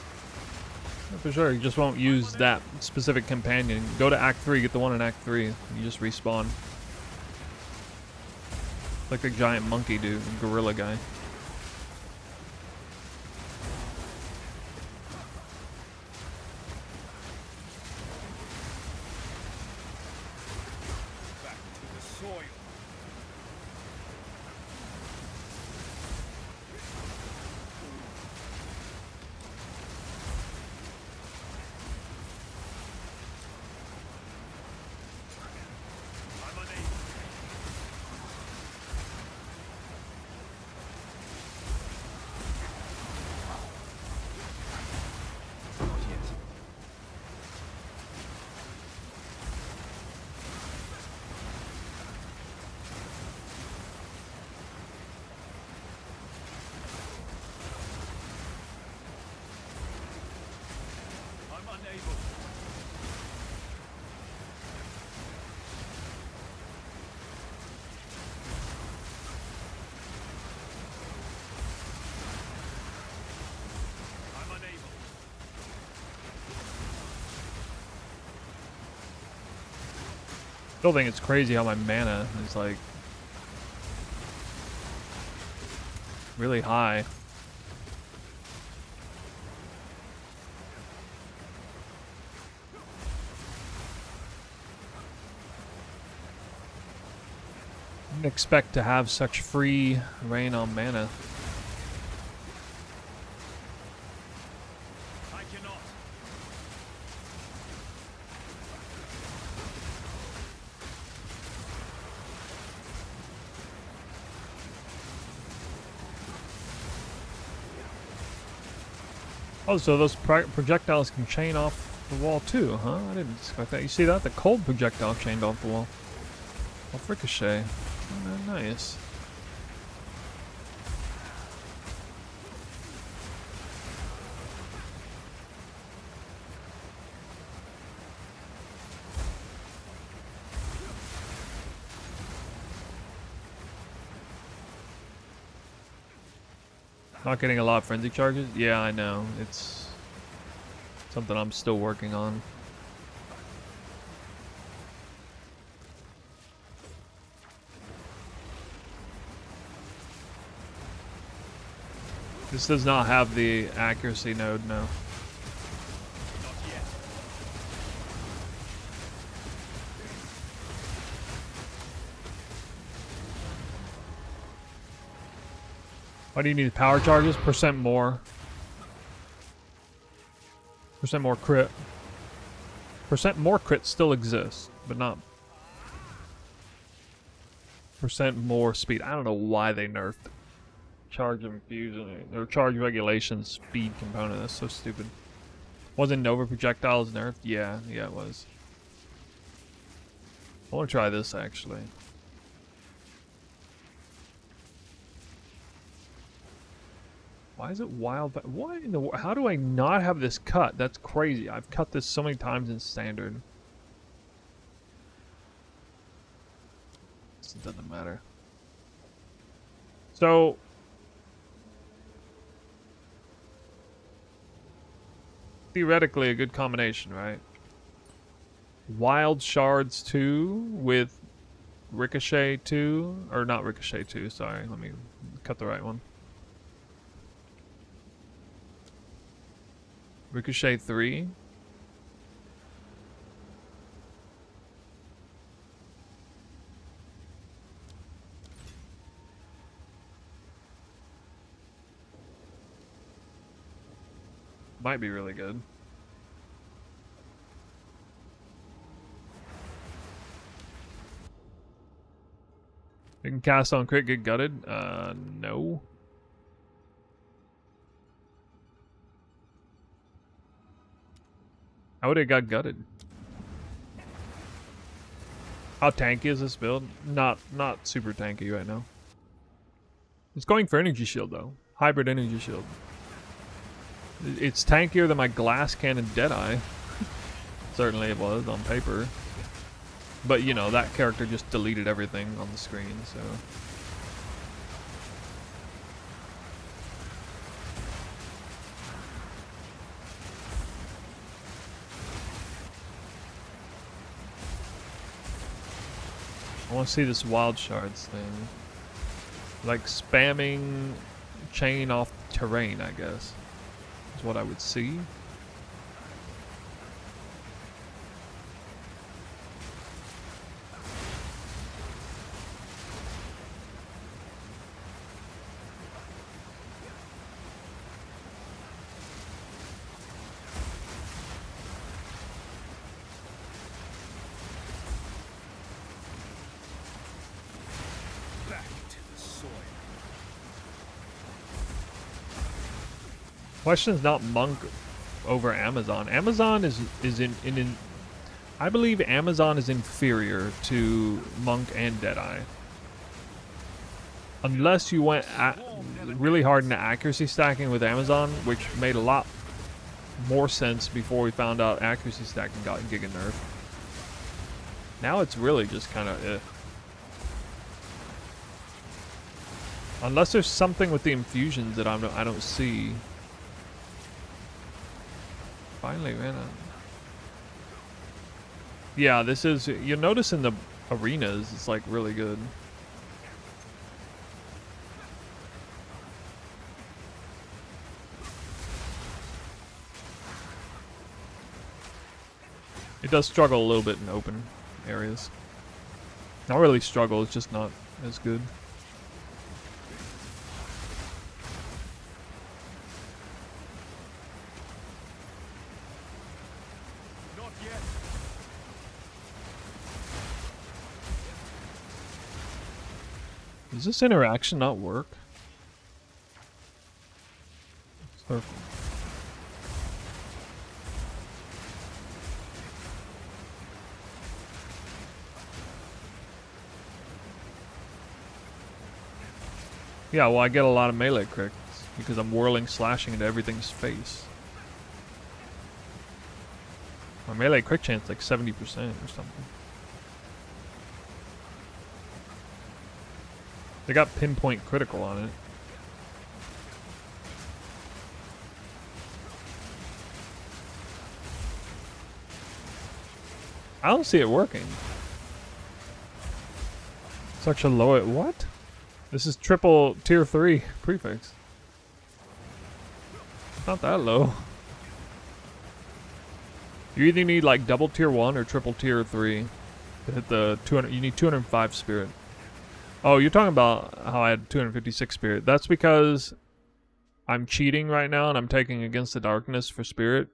Yeah, for sure. You just won't use that specific companion. Go to Act 3, get the one in Act 3. You just respawn. Like a giant monkey dude, gorilla guy. unable. I'm unable. Still think it's crazy how my mana is like really high. I didn't expect to have such free reign on mana. I cannot. Oh, so those projectiles can chain off the wall too, huh? I didn't expect that. You see that? The cold projectile chained off the wall. Off ricochet. Oh, nice. Not getting a lot of frenzy charges? Yeah, I know. It's something I'm still working on. This does not have the accuracy node, no. Not yet. Why do you need power charges? Percent more. Percent more crit. Percent more crit still exists, but not percent more speed. I don't know why they nerfed charge infusion or charge regulation speed component. That's so stupid. Wasn't Nova projectiles nerfed? Yeah, it was. I want to try this actually. Why is it wild? What in the? How do I not have this cut? That's crazy. I've cut this so many times in standard. It doesn't matter. So theoretically, a good combination, right? Wild Shards 2 with Ricochet 2, or not Ricochet 2. Sorry, let me cut the right one. Ricochet 3. Might be really good. You can cast on crit, get gutted? No. How would it got gutted? How tanky is this build? Not super tanky right now. It's going for energy shield though. Hybrid energy shield. It's tankier than my glass cannon Deadeye. Certainly it was on paper. But you know, that character just deleted everything on the screen, so. I want to see this wild shards thing. Like spamming chain off terrain, I guess. Is what I would see. Question is not Monk over Amazon. Amazon is in I believe Amazon is inferior to Monk and Deadeye. Unless you went really hard into accuracy stacking with Amazon, which made a lot more sense before we found out accuracy stacking got giga nerf. Now it's really just kind of eh. Unless there's something with the infusions that I don't see. Finally, man. Yeah, this is... You'll notice in the arenas, it's like really good. It does struggle a little bit in open areas. Not really struggle, it's just not as good. Not yet. Does this interaction not work? So yeah, well, I get a lot of melee crits because I'm whirling slashing into everything's face. My melee crit chance like 70% or something. They got pinpoint critical on it. I don't see it working. Such a low... What? This is triple tier 3 prefix. It's not that low. You either need like double tier 1 or triple tier 3 to hit the 200. You need 205 spirit. Oh, you're talking about how I had 256 spirit. That's because I'm cheating right now and I'm taking Against the Darkness for spirit,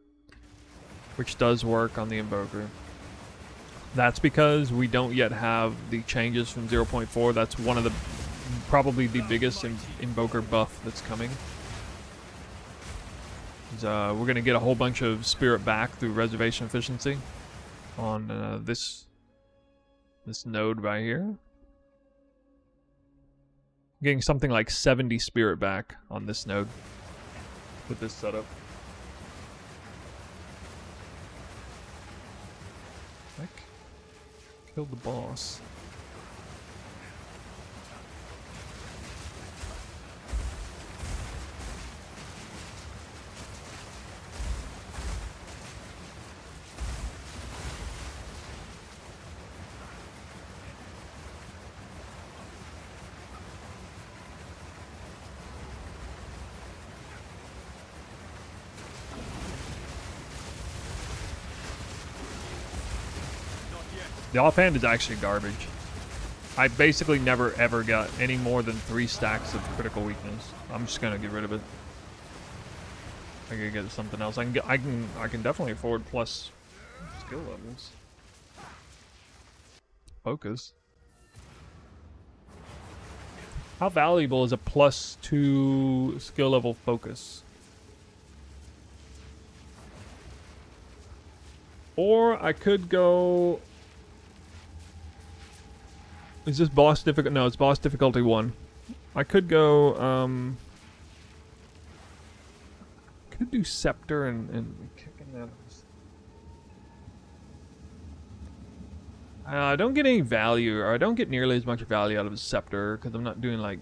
which does work on the Invoker. That's because we don't yet have the changes from 0.4. That's one of the probably the biggest Invoker buff that's coming. We're going to get a whole bunch of spirit back through reservation efficiency on this node right here. Getting something like 70 spirit back on this node with this setup. Heck. Killed the boss. The offhand is actually garbage. I basically never ever got any more than 3 stacks of critical weakness. I'm just gonna get rid of it. I gotta get something else. I can definitely afford plus skill levels. Focus. How valuable is a +2 skill level focus? Or I could go... Is this boss difficult? No, it's boss difficulty 1. I could go, could do Scepter and kicking that. I don't get any value, or I don't get nearly as much value out of a Scepter, because I'm not doing like...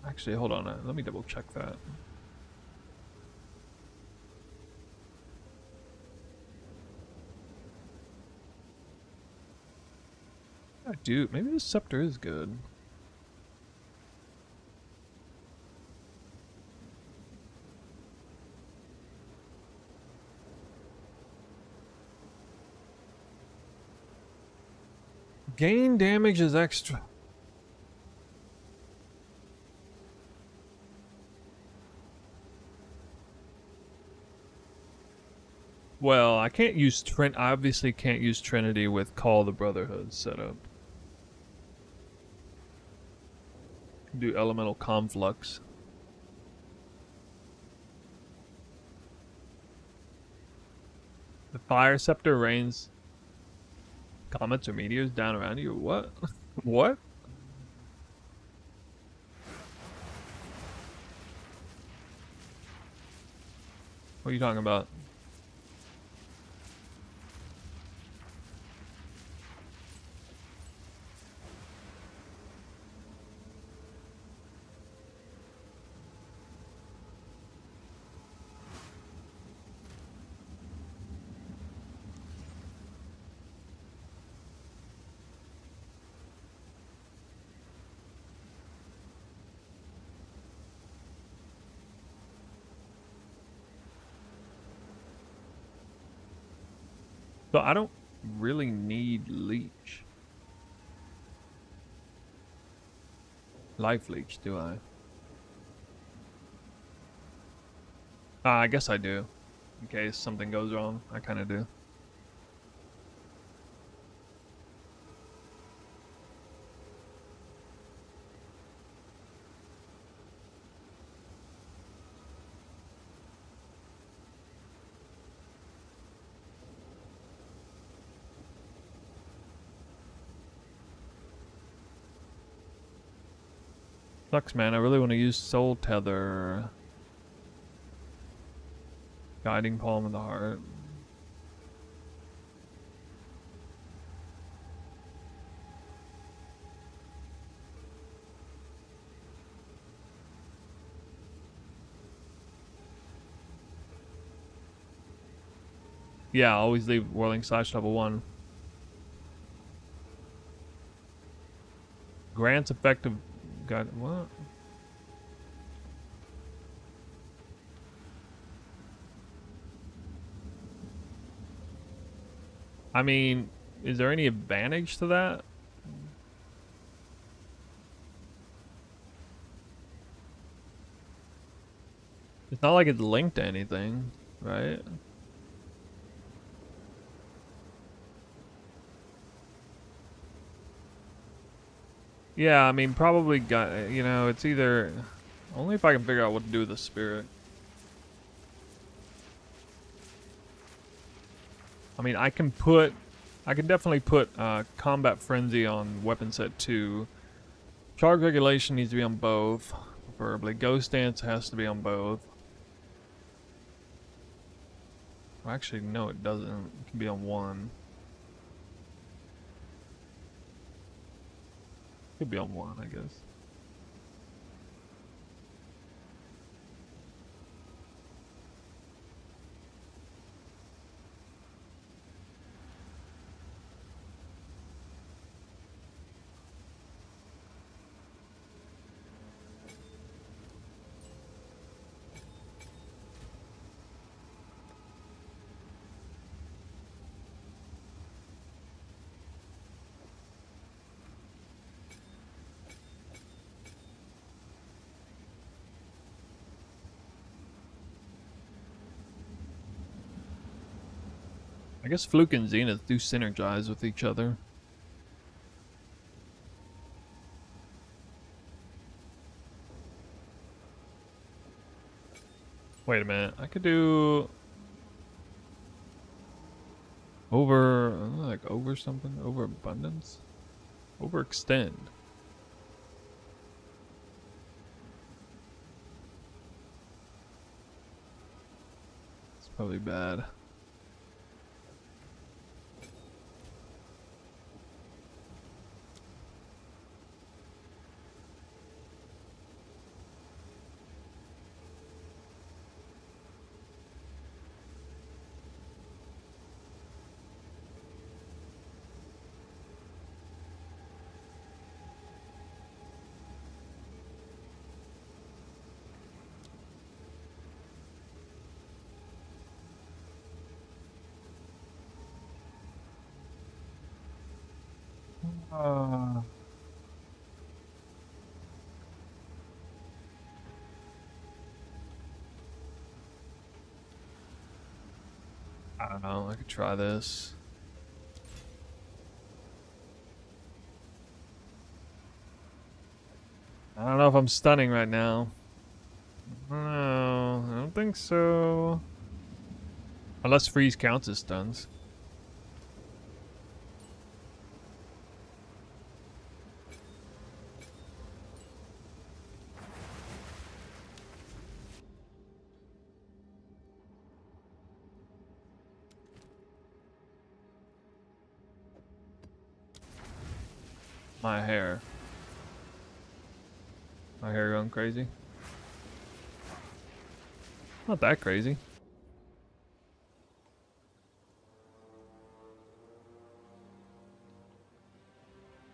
Actually, hold on, let me double check that. Dude, maybe the Scepter is good. Gain damage is extra. Well, I can't use I obviously can't use Trinity with Call the Brotherhood setup. Do elemental conflux. The fire scepter rains comets or meteors down around you. What? What? What are you talking about? So I don't really need leech. Life leech, do I? I guess I do. In case something goes wrong, I kind of do. Sucks, man. I really want to use Soul Tether. Guiding Palm of the Heart. Yeah, always leave Whirling Slash level 1. Grants effective... Got what? I mean, is there any advantage to that? It's not like it's linked to anything, right? Yeah, I mean, probably got, you know, it's either... Only if I can figure out what to do with the spirit. I mean, I can definitely put Combat Frenzy on weapon set 2. Charge Regulation needs to be on both, preferably. Ghost Dance has to be on both. Well, actually, no, it doesn't. It can be on one. Could be on one, I guess. I guess Fluke and Zenith do synergize with each other. Wait a minute, I could do over something, over abundance, overextend. It's probably bad. I don't know, I could try this. I don't know if I'm stunning right now. No, I don't think so. Unless freeze counts as stuns. My hair. My hair going crazy? Not that crazy.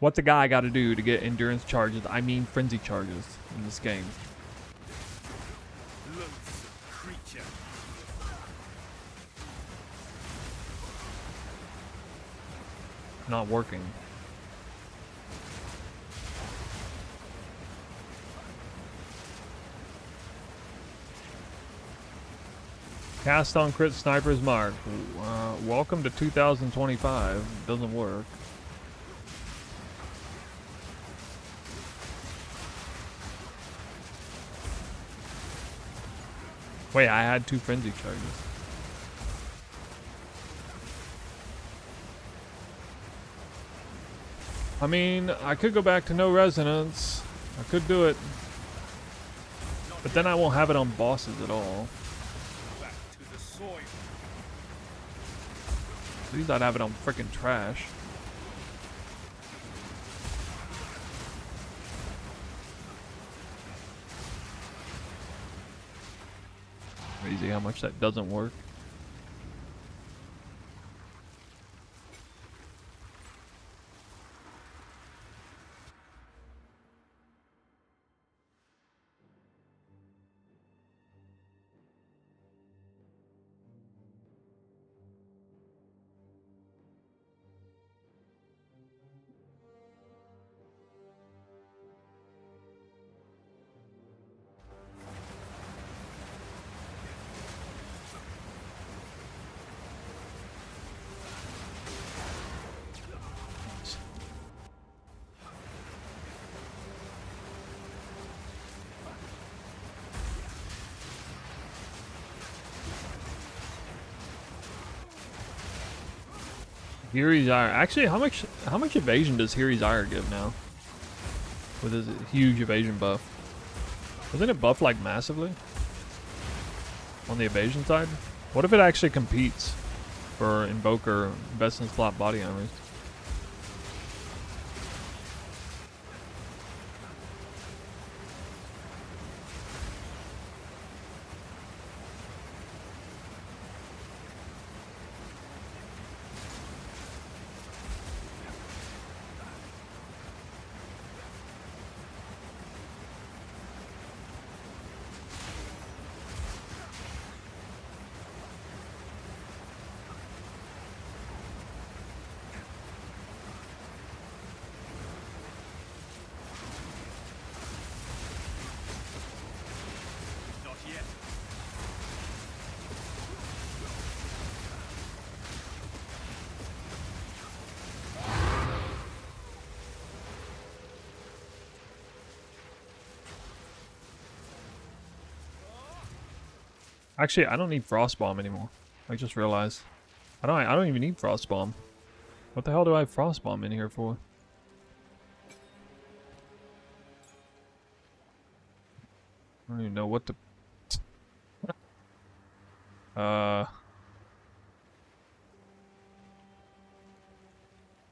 What's a guy got to do to get endurance charges? I mean frenzy charges in this game. Loathsome creature. Not working. Cast on crit sniper's mark. Welcome to 2025. Doesn't work. Wait, I had 2 frenzy charges. I mean, I could go back to no resonance. I could do it. But then I won't have it on bosses at all. Back to the soil. At least I'd have it on frickin' trash. Crazy how much that doesn't work. Hiri's Ire. Actually, how much evasion does Hiri's Ire give now? With his huge evasion buff. Doesn't it buff like massively? On the evasion side? What if it actually competes for Invoker best in slot body armors? Not yet. Actually, I don't need Frost Bomb anymore. I just realized. I don't even need Frost Bomb. What the hell do I have Frost Bomb in here for? I don't even know what to...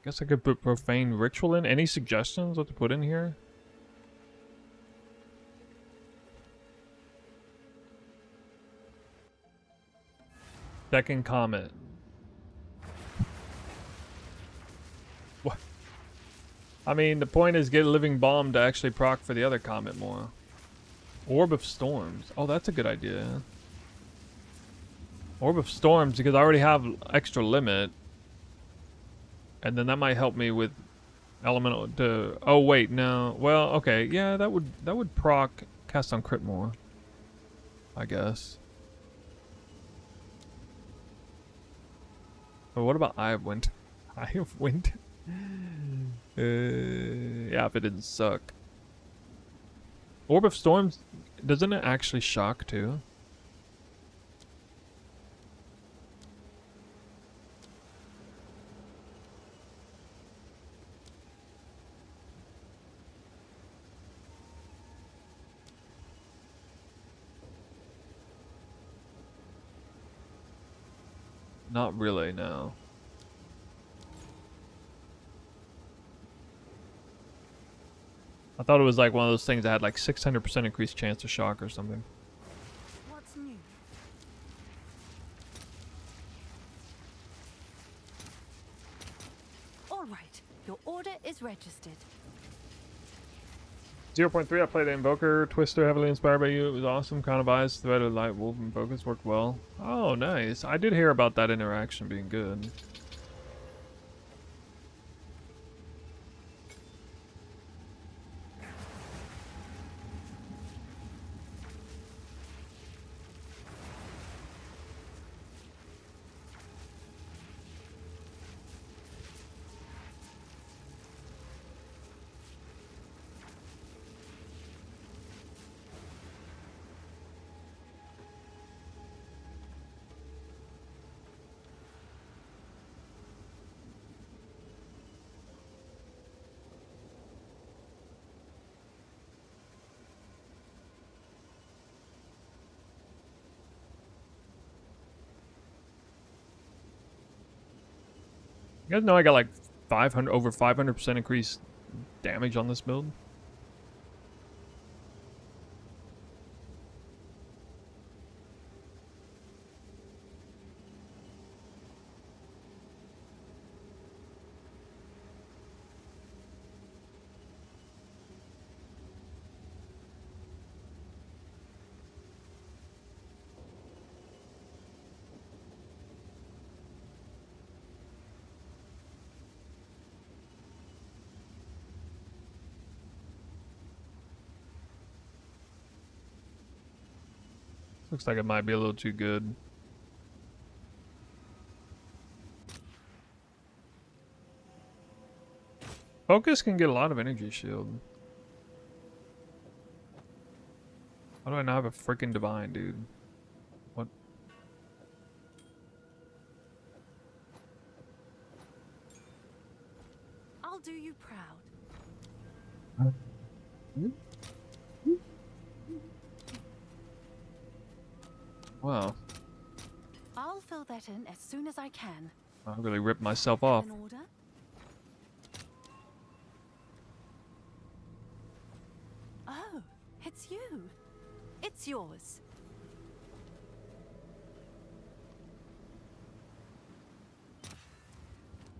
Guess I could put Profane Ritual in. Any suggestions what to put in here? Second Comet. What? I mean, the point is get Living Bomb to actually proc for the other Comet more. Orb of Storms. Oh, that's a good idea. Orb of Storms, because I already have extra limit. And then that might help me with elemental to... Oh, wait, no. Well, okay. Yeah, that would proc cast on crit more, I guess. But what about Eye of Winter? Eye of Winter? Yeah, if it didn't suck. Orb of Storms, doesn't it actually shock too? Not really, no. I thought it was like one of those things that had like 600% increased chance of shock or something. What's new? All right, your order is registered. 0.3, I played the Invoker Twister, heavily inspired by you. It was awesome. Kind of biased. The better Light Wolf and Focus worked well. Oh, nice. I did hear about that interaction being good. You guys know I got like 500 over 500% increased damage on this build. Looks like it might be a little too good. Focus can get a lot of energy shield. Why do I not have a freaking divine, dude? What? I'll do you proud. Wow. I'll fill that in as soon as I can. I really ripped myself off. An order? Oh, it's you. It's yours.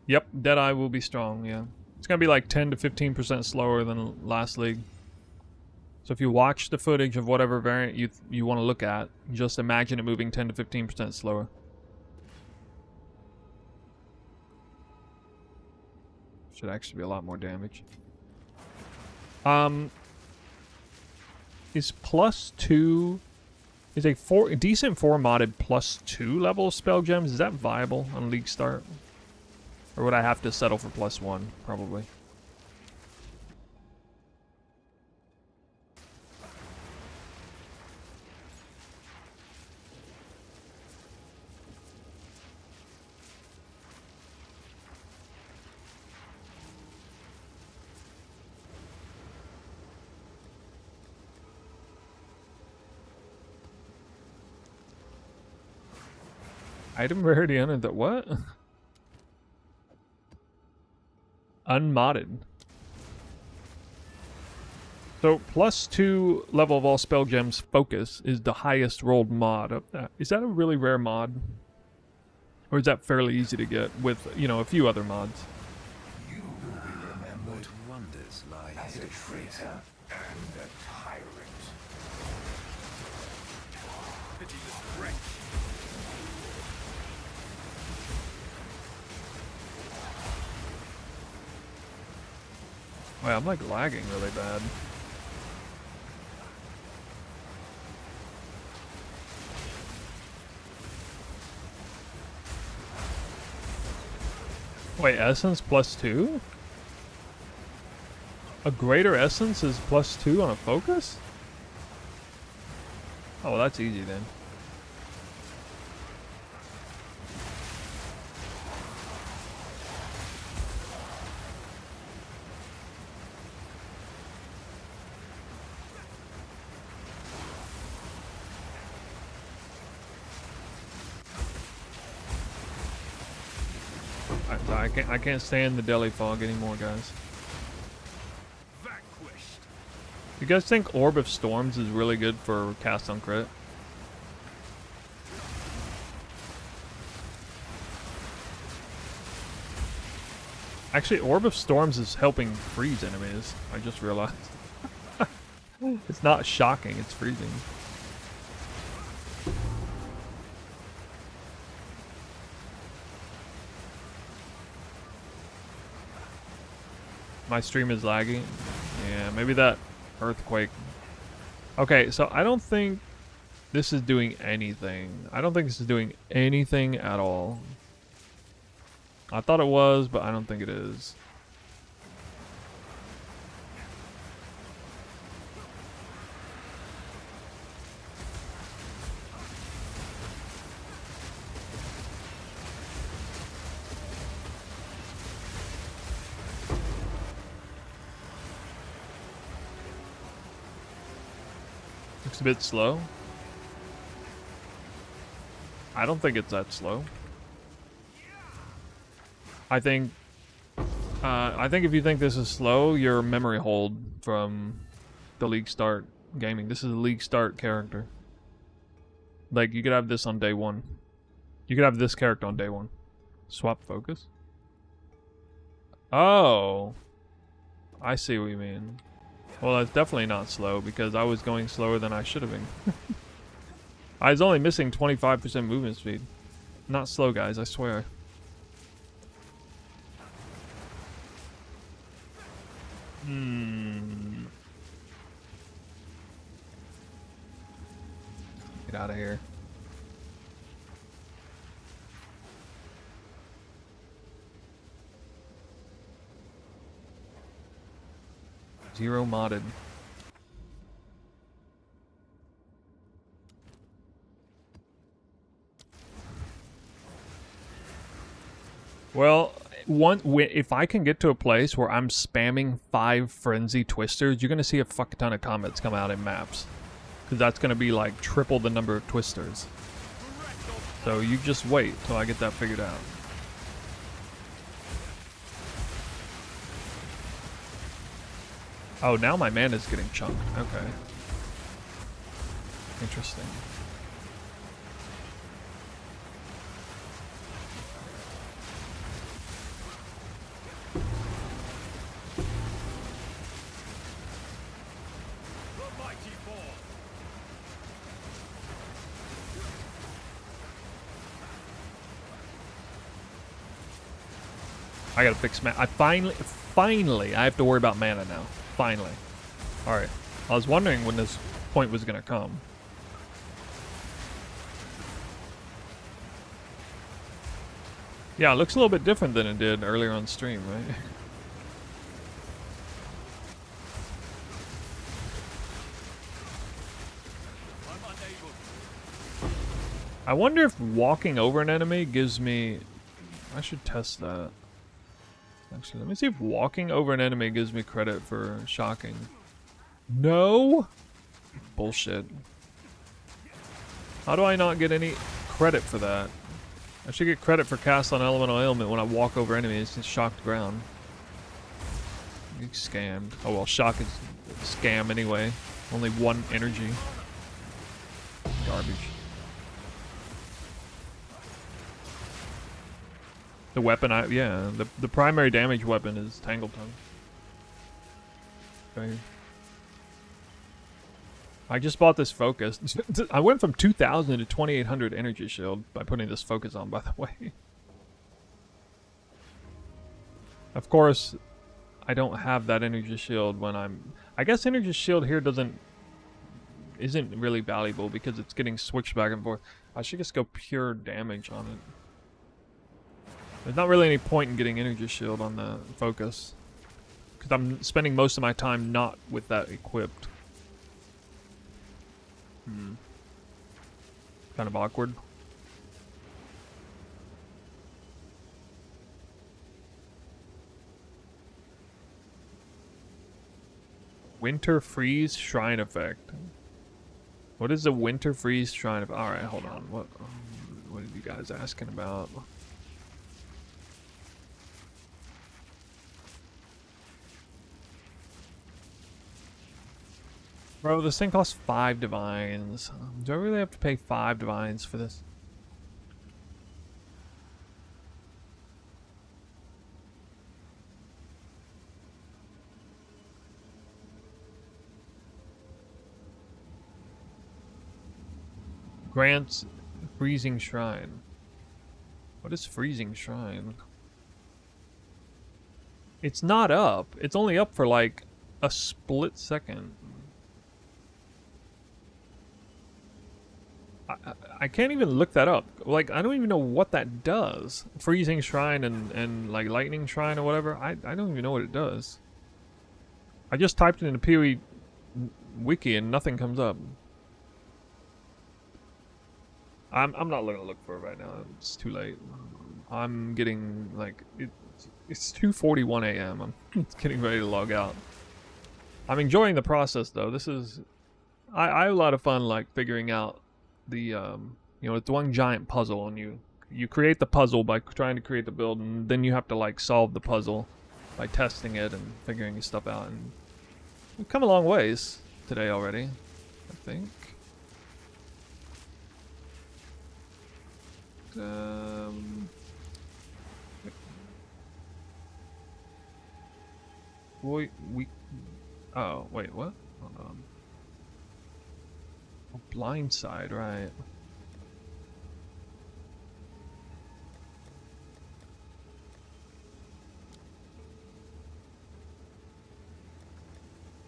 Yep, Deadeye will be strong, yeah. It's gonna be like 10 to 15% slower than last league. So if you watch the footage of whatever variant you want to look at, just imagine it moving 10 to 15% slower. Should actually be a lot more damage. Is +2 is a decent 4 modded +2 level spell gems? Is that viable on league start? Or would I have to settle for +1? Probably. Item rarity under the what? Unmodded. So +2 level of all spell gems focus is the highest rolled mod of that. Is that a really rare mod? Or is that fairly easy to get with, you know, a few other mods? You will be remembered. Wonders lie as a traitor and a tyrant. Pitiless wretch. Wait, I'm like lagging really bad. Wait, essence +2? A greater essence is +2 on a focus? Oh, well, that's easy then. I can't stand the deli fog anymore, guys. Vanquished. You guys think Orb of Storms is really good for cast on crit? Actually, Orb of Storms is helping freeze enemies. I just realized. It's not shocking, it's freezing. My stream is laggy. Yeah, maybe that earthquake. Okay, so I don't think this is doing anything. I don't think this is doing anything at all. I thought it was, but I don't think it is. Looks a bit slow. I don't think it's that slow. I think if you think this is slow, you're memory hold from the League Start gaming. This is a League Start character. Like, you could have this on day one. You could have this character on day one. Swap focus? Oh. I see what you mean. Well, that's definitely not slow, because I was going slower than I should have been. I was only missing 25% movement speed. Not slow, guys, I swear. Get out of here. Zero modded. Well, if I can get to a place where I'm spamming 5 frenzy twisters, you're gonna see a fuck ton of comets come out in maps, because that's gonna be like triple the number of twisters. So you just wait till I get that figured out. Oh, now my mana's getting chunked. Okay. Interesting. I gotta fix mana. I finally, I have to worry about mana now. Finally. Alright. I was wondering when this point was gonna come. Yeah, it looks a little bit different than it did earlier on stream, right? I wonder if walking over an enemy gives me... I should test that. Actually, let me see if walking over an enemy gives me credit for shocking. No? Bullshit. How do I not get any credit for that? I should get credit for cast on elemental ailment when I walk over enemies and shock the ground. You scammed. Oh well, shock is a scam anyway. Only 1 energy. Garbage. The weapon, yeah, the primary damage weapon is Tangle Tongue. Okay. I just bought this focus. I went from 2,000 to 2,800 energy shield by putting this focus on, by the way. Of course, I don't have that energy shield when I'm... I guess energy shield here isn't really valuable because it's getting switched back and forth. I should just go pure damage on it. There's not really any point in getting energy shield on the focus, because I'm spending most of my time not with that equipped. Kind of awkward. Winter Freeze Shrine Effect. What is the Winter Freeze Shrine Effect? Alright, hold on. What are you guys asking about? Bro, this thing costs 5 divines. Do I really have to pay 5 divines for this? Grants Freezing Shrine. What is Freezing Shrine? It's not up. It's only up for like a split second. I can't even look that up. Like, I don't even know what that does. Freezing Shrine and like Lightning Shrine or whatever. I don't even know what it does. I just typed it in the PoE wiki and nothing comes up. I'm not gonna look for it right now. It's too late. I'm getting like it's 2:41 a.m. I'm getting ready to log out. I'm enjoying the process though. This is I have a lot of fun like figuring out the you know, it's one giant puzzle and you create the puzzle by trying to create the build, and then you have to like solve the puzzle by testing it and figuring stuff out. And we've come a long ways today already, I think. Oh, wait, what? Hold on. Oh, blindside, right.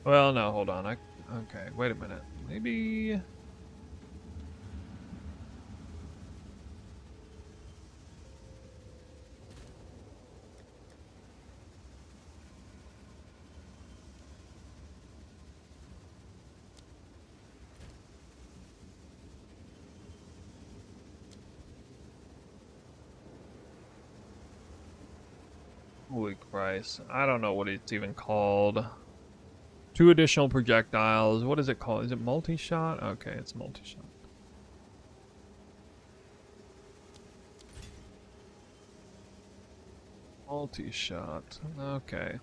Well, no, hold on. Okay, wait a minute. Maybe... Holy Christ. I don't know what it's even called. 2 additional projectiles. What is it called? Is it multi-shot? Okay, it's multi-shot. Multi-shot. Okay.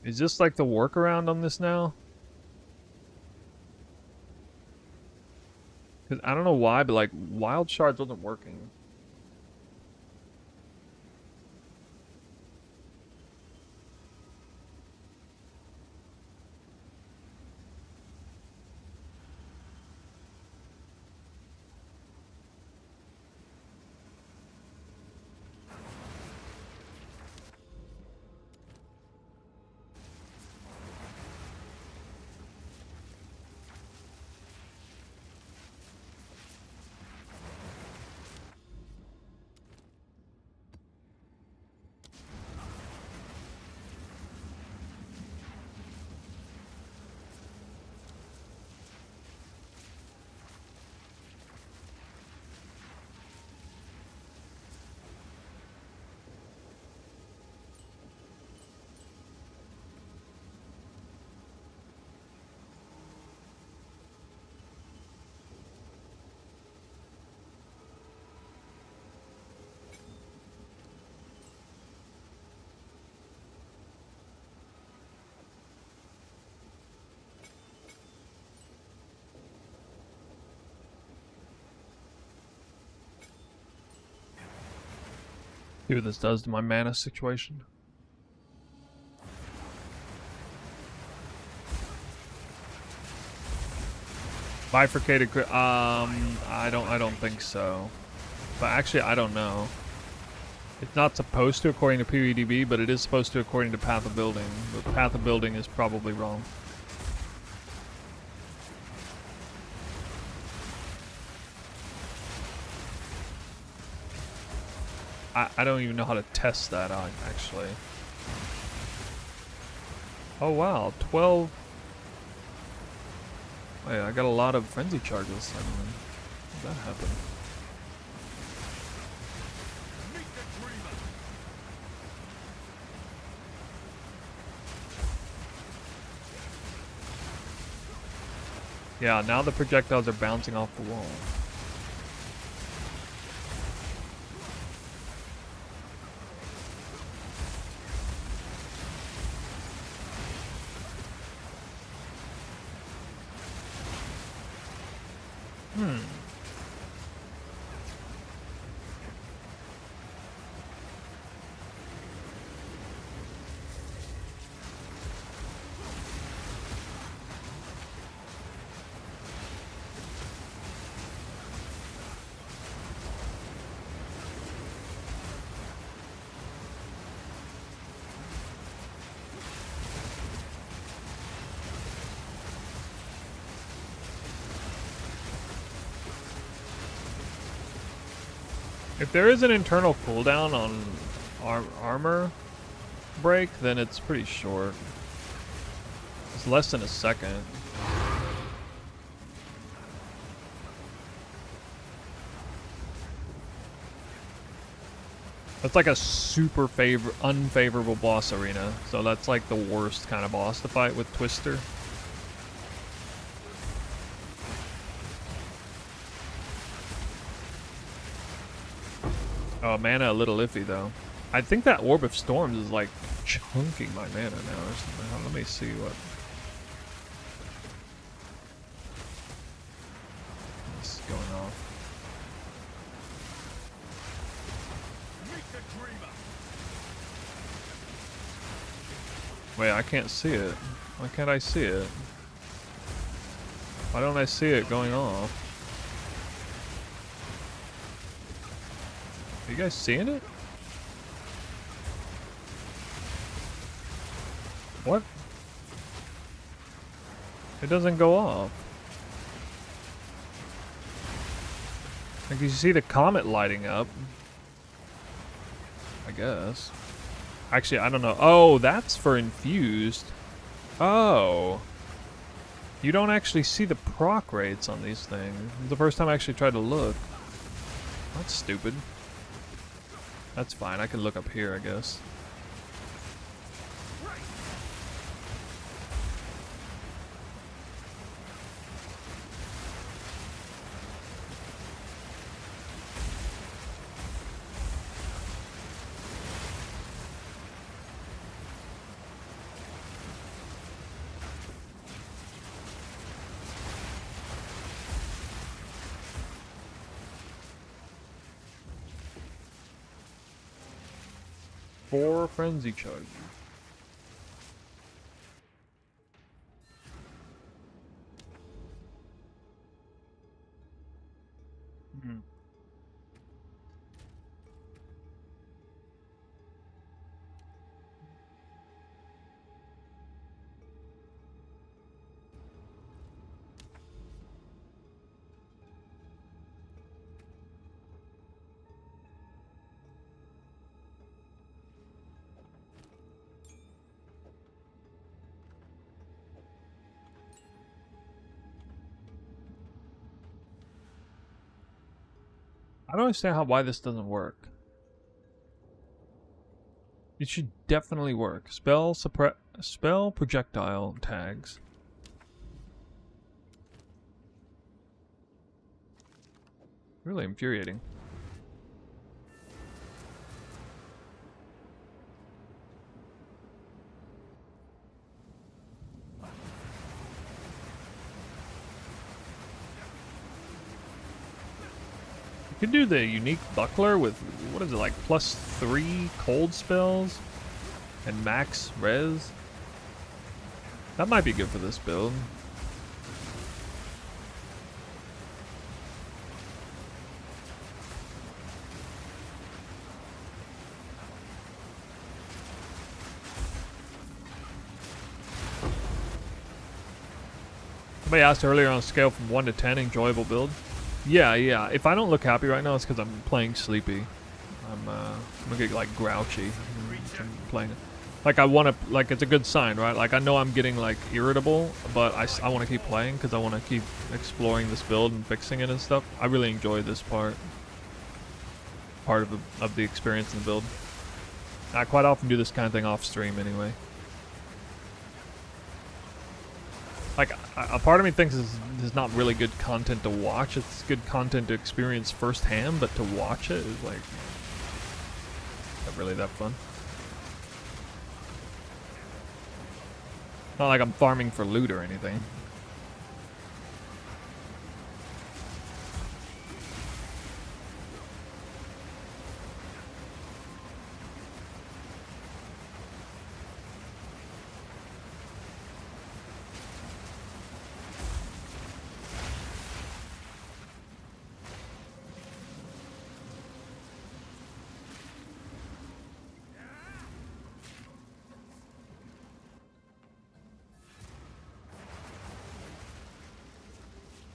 Is this like the workaround on this now? Because I don't know why, but like Wild Shards wasn't working. See what this does to my mana situation. Bifurcated crit. I don't think so. But actually, I don't know. It's not supposed to according to PvDB, but it is supposed to according to Path of Building. But Path of Building is probably wrong. I don't even know how to test that out, actually. Oh wow, 12. Wait, I got a lot of frenzy charges suddenly. How did that happen? Yeah, now the projectiles are bouncing off the wall. If there is an internal cooldown on armor break, then it's pretty short. It's less than a second. That's like a super unfavorable boss arena. So that's like the worst kind of boss to fight with Twister. Oh, mana a little iffy though. I think that Orb of Storms is like chunking my mana now or something. Let me see what is going on. Wait, I can't see it. Why can't I see it? Why don't I see it going off? Are you guys seeing it? What? It doesn't go off. Like, you see the comet lighting up. I guess. Actually, I don't know. Oh, that's for infused. Oh. You don't actually see the proc rates on these things. It's the first time I actually tried to look. That's stupid. That's fine. I can look up here, I guess. For frenzy charge. I don't understand why this doesn't work. It should definitely work. Spell projectile tags. Really infuriating. You could do the unique buckler with, what is it, like +3 cold spells and max res. That might be good for this build. Somebody asked earlier on a scale from 1 to 10, enjoyable build. Yeah. If I don't look happy right now, it's because I'm playing sleepy. I'm gonna get like grouchy from playing it. Like I want to, like it's a good sign, right? Like I know I'm getting like irritable, but I want to keep playing because I want to keep exploring this build and fixing it and stuff. I really enjoy this part of the experience in the build. I quite often do this kind of thing off stream anyway. Like, a part of me thinks this is not really good content to watch. It's good content to experience firsthand, but to watch it is like not really that fun. Not like I'm farming for loot or anything.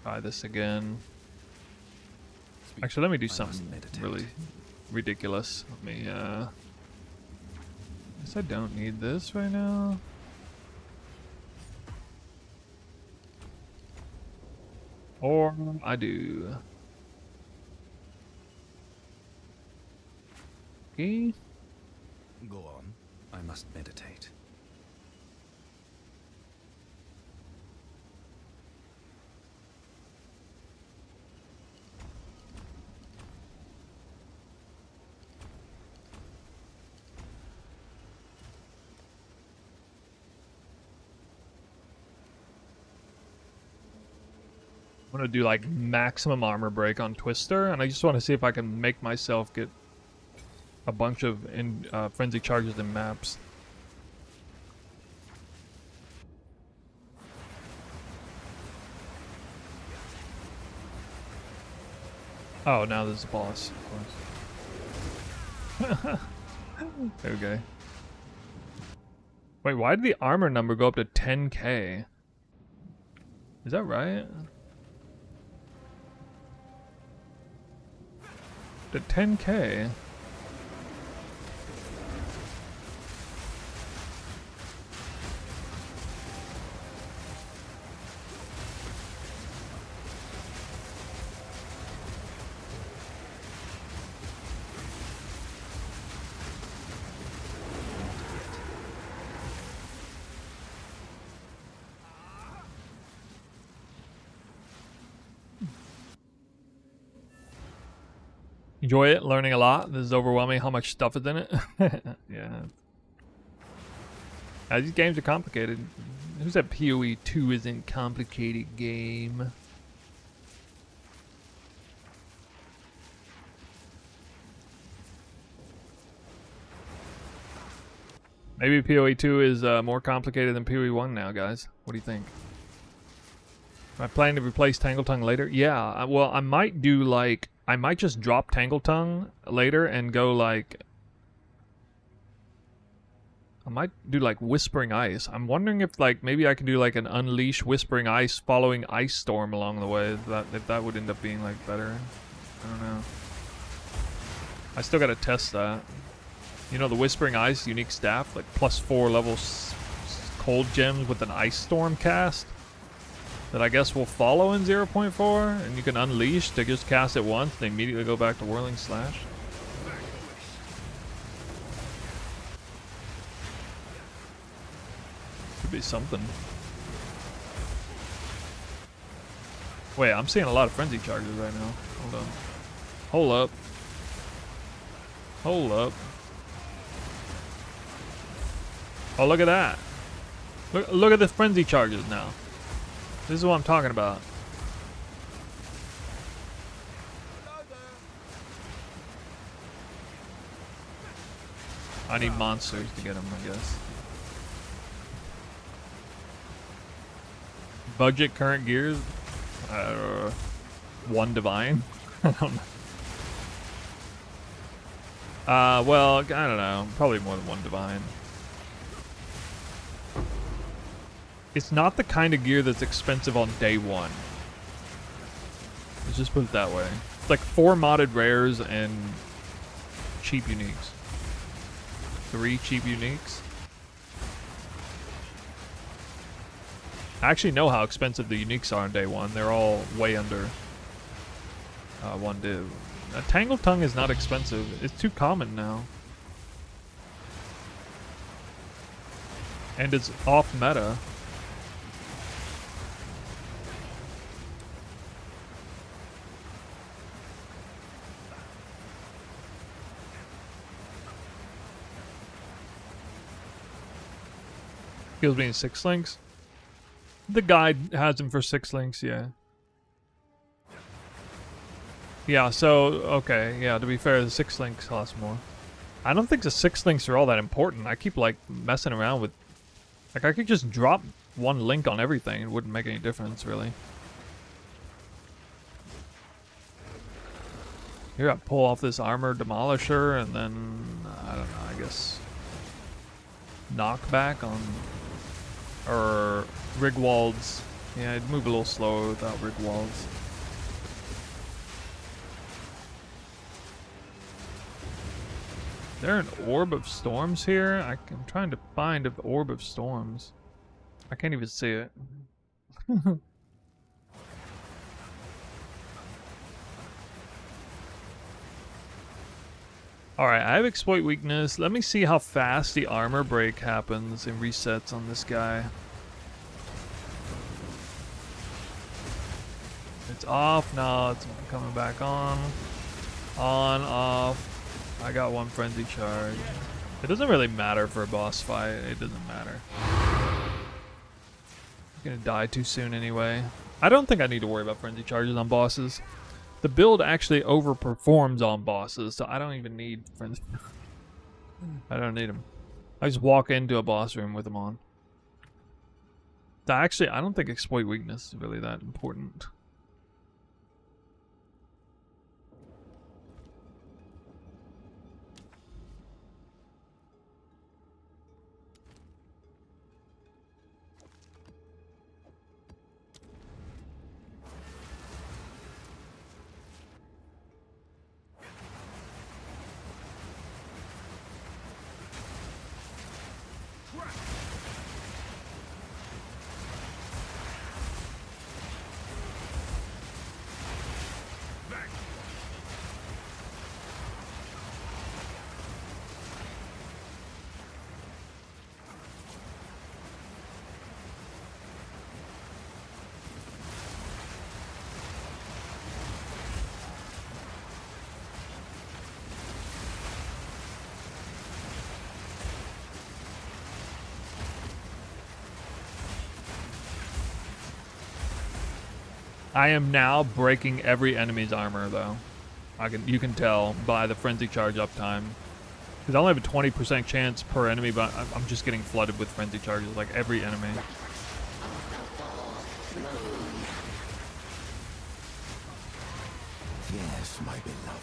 Try this again. Actually, let me do something really ridiculous. Let me, guess I don't need this right now. Or I do. Okay. Go on. I must meditate. I'm gonna do like maximum armor break on Twister, and I just want to see if I can make myself get a bunch of frenzy charges in maps. Oh, now there's a boss, of course. Okay. Wait, why did the armor number go up to 10k? Is that right? To 10k? Enjoy it, learning a lot. This is overwhelming how much stuff is in it. Yeah. These games are complicated. Who said PoE 2 isn't complicated game? Maybe PoE 2 is more complicated than PoE 1 now, guys. What do you think? Am I planning to replace Tangle Tongue later? Yeah, well, I might do like... I might just drop Tangle Tongue later and go like... I might do like Whispering Ice. I'm wondering if like maybe I can do like an Unleash Whispering Ice following Ice Storm along the way. If that would end up being like better. I don't know. I still gotta test that. You know the Whispering Ice unique staff? Like +4 level cold gems with an Ice Storm cast? That I guess will follow in 0.4, and you can unleash to just cast it once and immediately go back to Whirling Slash. Could be something. Wait, I'm seeing a lot of frenzy charges right now. Hold on. Hold up. Hold up. Oh, look at that. Look at the frenzy charges now. This is what I'm talking about. I need monsters to get them, I guess. Budget current gears? 1 divine? I don't know. Well, I don't know. Probably more than 1 divine. It's not the kind of gear that's expensive on day 1. Let's just put it that way. It's like 4 modded rares and cheap uniques. 3 cheap uniques. I actually know how expensive the uniques are on day 1. They're all way under 1 div. Tangle Tongue is not expensive. It's too common now. And it's off meta. Kills me in 6 links. The guide has him for 6 links, yeah. Yeah, so, okay, yeah, to be fair, the 6 links cost more. I don't think the 6 links are all that important. I keep, like, messing around with... Like, I could just drop 1 link on everything. It wouldn't make any difference, really. Here, I pull off this armor demolisher, and then, I don't know, I guess... knockback on... or Rigwald's Yeah, I'd move a little slower without rig walls. Is there an orb of storms here? I'm trying to find an orb of storms. I can't even see it. Alright, I have exploit weakness. Let me see how fast the armor break happens and resets on this guy. It's off. No, it's coming back on. On, off. I got one frenzy charge. It doesn't really matter for a boss fight. It doesn't matter. I'm gonna die too soon anyway. I don't think I need to worry about frenzy charges on bosses. The build actually overperforms on bosses, so I don't even need frenzy. I don't need them. I just walk into a boss room with them on. Actually, I don't think exploit weakness is really that important. I am now breaking every enemy's armor, though. You can tell by the frenzy charge uptime. Because I only have a 20% chance per enemy, but I'm just getting flooded with frenzy charges, like every enemy. Yes, my beloved.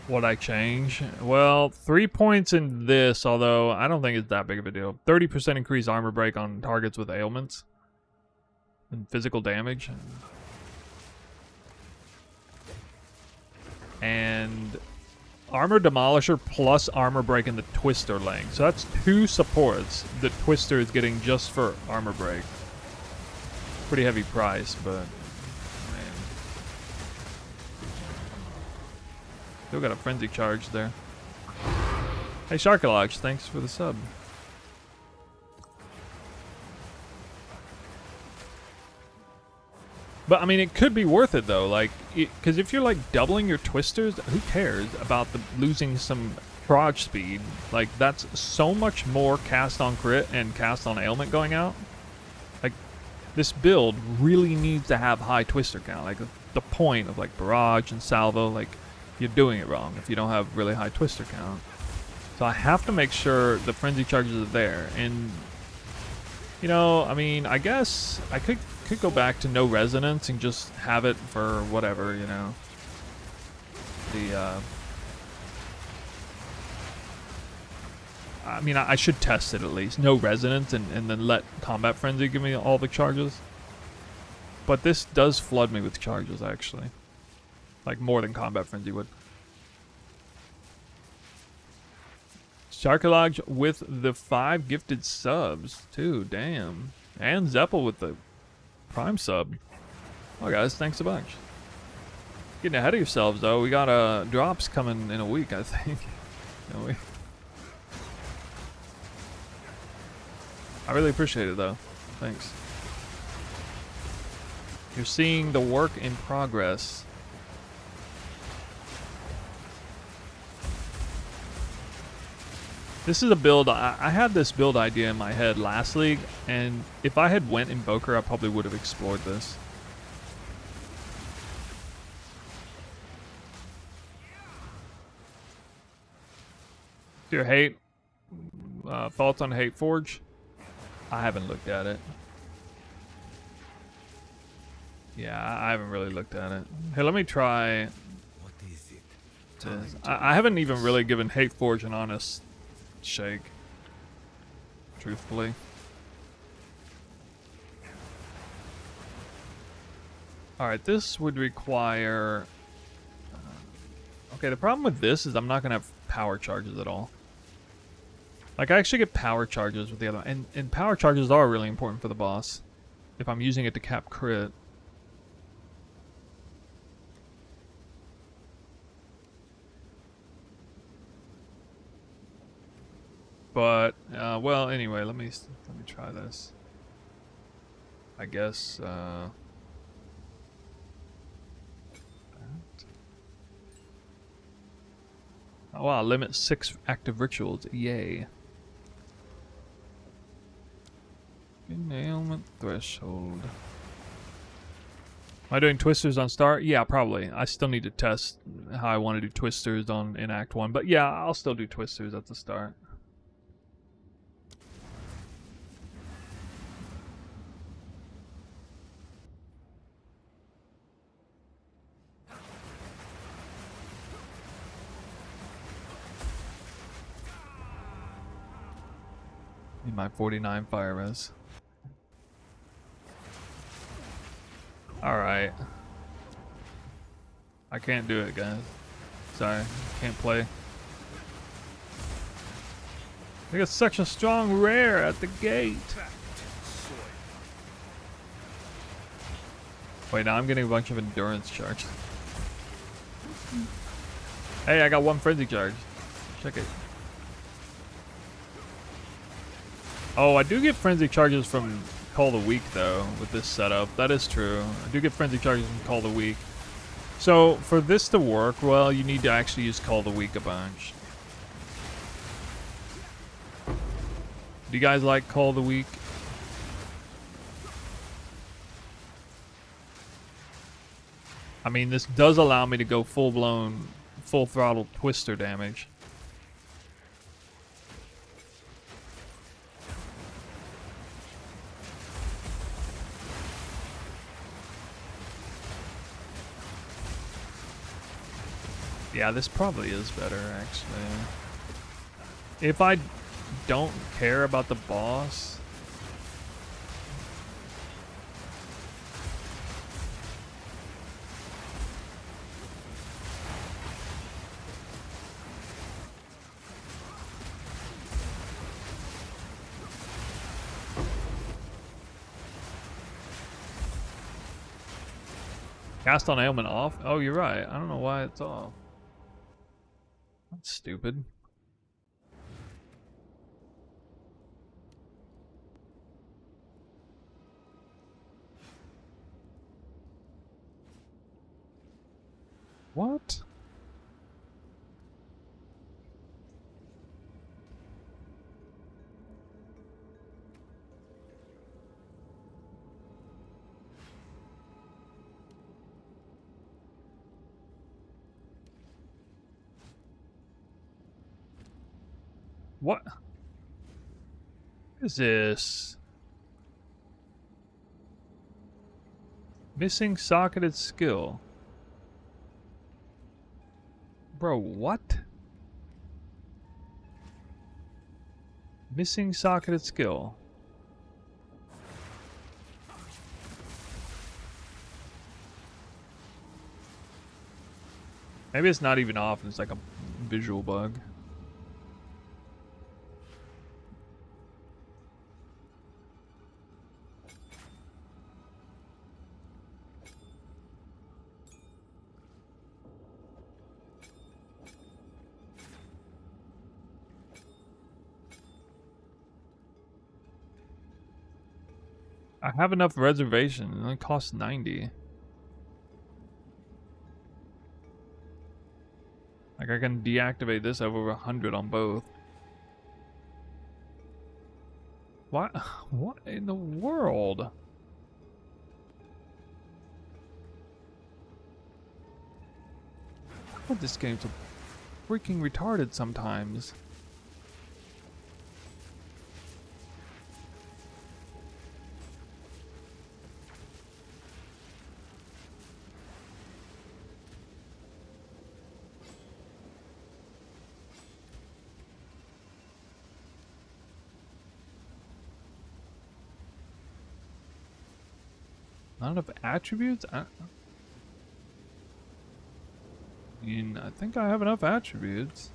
What I change? Well, 3 points in this, although I don't think it's that big of a deal. 30% increased armor break on targets with ailments. And physical damage. And armor demolisher plus armor break in the twister lane. So that's 2 supports that twister is getting just for armor break. Pretty heavy price, but man. Still got a frenzy charge there. Hey Sharkalodge, thanks for the sub. But I mean, it could be worth it though, like, because if you're like doubling your twisters, who cares about losing some charge speed? Like, that's so much more cast on crit and cast on ailment going out. Like, this build really needs to have high twister count. Like, the point of like barrage and salvo, like, you're doing it wrong if you don't have really high twister count. So I have to make sure the frenzy charges are there. And you know, I mean, I guess I could go back to no resonance and just have it for whatever, you know. I mean, I should test it at least. No resonance and then let combat frenzy give me all the charges. But this does flood me with charges, actually. Like, more than combat frenzy would. Sharkalodge with the 5 gifted subs, too. Damn. And Zeppel with the Prime sub. Oh, guys, thanks a bunch. Getting ahead of yourselves, though. We got drops coming in a week, I think. I really appreciate it, though. Thanks. You're seeing the work in progress. This is a build, I had this build idea in my head last league, and if I had went Invoker, I probably would have explored this. Your hate, thoughts on Hate Forge? I haven't looked at it. Yeah, I haven't really looked at it. Hey, let me try this. I haven't even really given Hate Forge an honest shake. truthfully. Alright, this would require... okay, the problem with this is I'm not going to have power charges at all. Like, I actually get power charges with the other one. And power charges are really important for the boss. If I'm using it to cap crit. But, well, anyway, let me try this. I guess, oh wow, limit 6 active rituals. Yay. Ailment threshold. Am I doing twisters on start? Yeah, probably. I still need to test how I want to do twisters in Act 1. But yeah, I'll still do twisters at the start. Need my 49 fire res. Alright. I can't do it, guys. Sorry, can't play. They got such a strong rare at the gate. Wait, now I'm getting a bunch of endurance charge. Hey, I got 1 frenzy charge. Check it. Oh, I do get frenzy charges from Call the Weak, though, with this setup. That is true. I do get frenzy charges from Call the Weak. So, for this to work, well, you need to actually use Call the Weak a bunch. Do you guys like Call the Weak? I mean, this does allow me to go full-blown, full-throttle twister damage. Yeah, this probably is better, actually. If I don't care about the boss... Cast on ailment off? Oh, you're right. I don't know why it's off. That's stupid. What? What is this? Missing socketed skill. Bro, what? Missing socketed skill. Maybe it's not even off and it's like a visual bug. I have enough reservation. It only costs 90. Like, I can deactivate this. I have over 100 on both. What? What in the world? Oh, this game's so freaking retarded sometimes. Not enough attributes? I mean, I think I have enough attributes.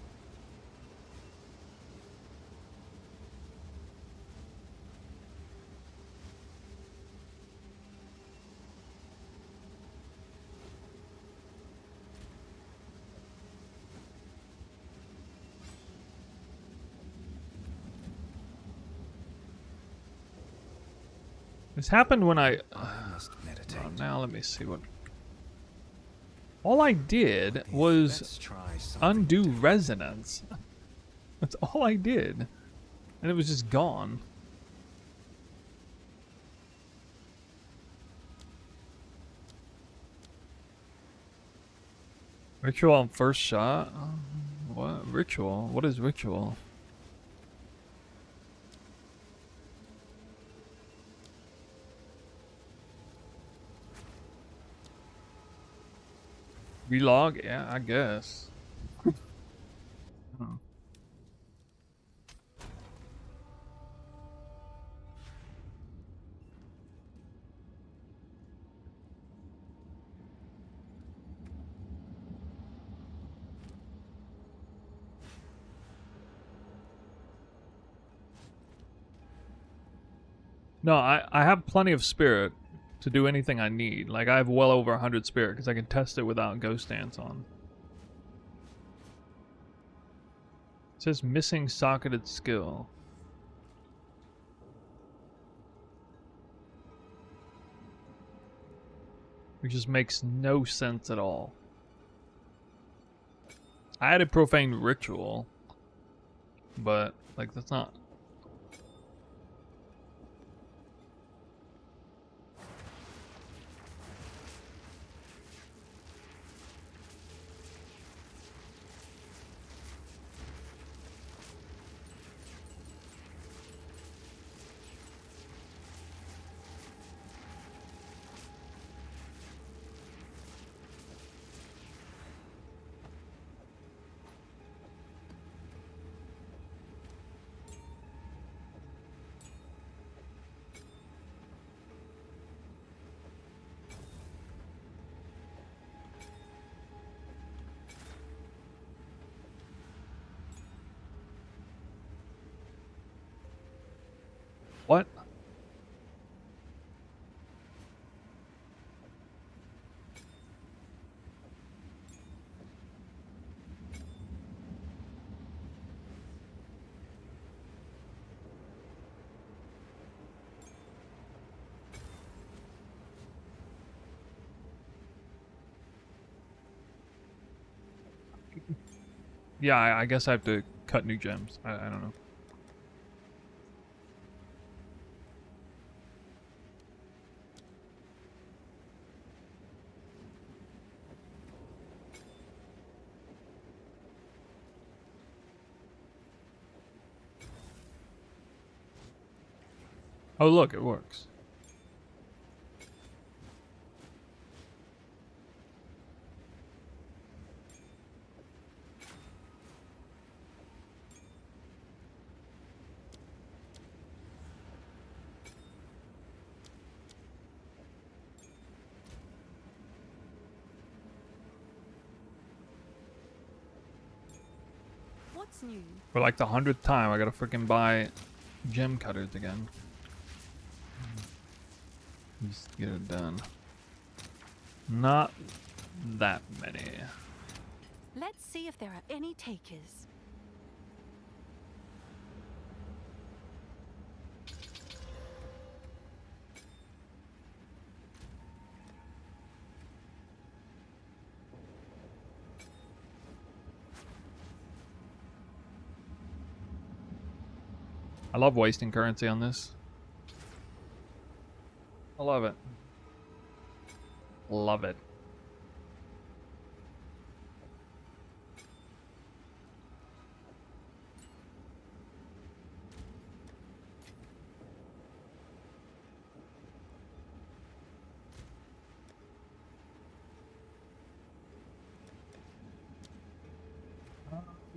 This happened when I must meditate. oh, now let me see what. All I did was Let's try something undo different. resonance. That's all I did. And it was just gone. Ritual on first shot? What? Ritual? What is ritual? Relog? Yeah, I guess. Oh. No, I have plenty of spirit to do anything I need. Like, I have well over 100 spirit because I can test it without Ghost Dance on. It says missing socketed skill. Which just makes no sense at all. I added profane ritual, but like that's not. What? Yeah, I guess I have to cut new gems. I don't know. Oh, look, it works. What's new? For like the 100th time, I gotta freaking buy gem cutters again. Just get it done. Not that many. Let's see if there are any takers. I love wasting currency on this. I love it. Love it.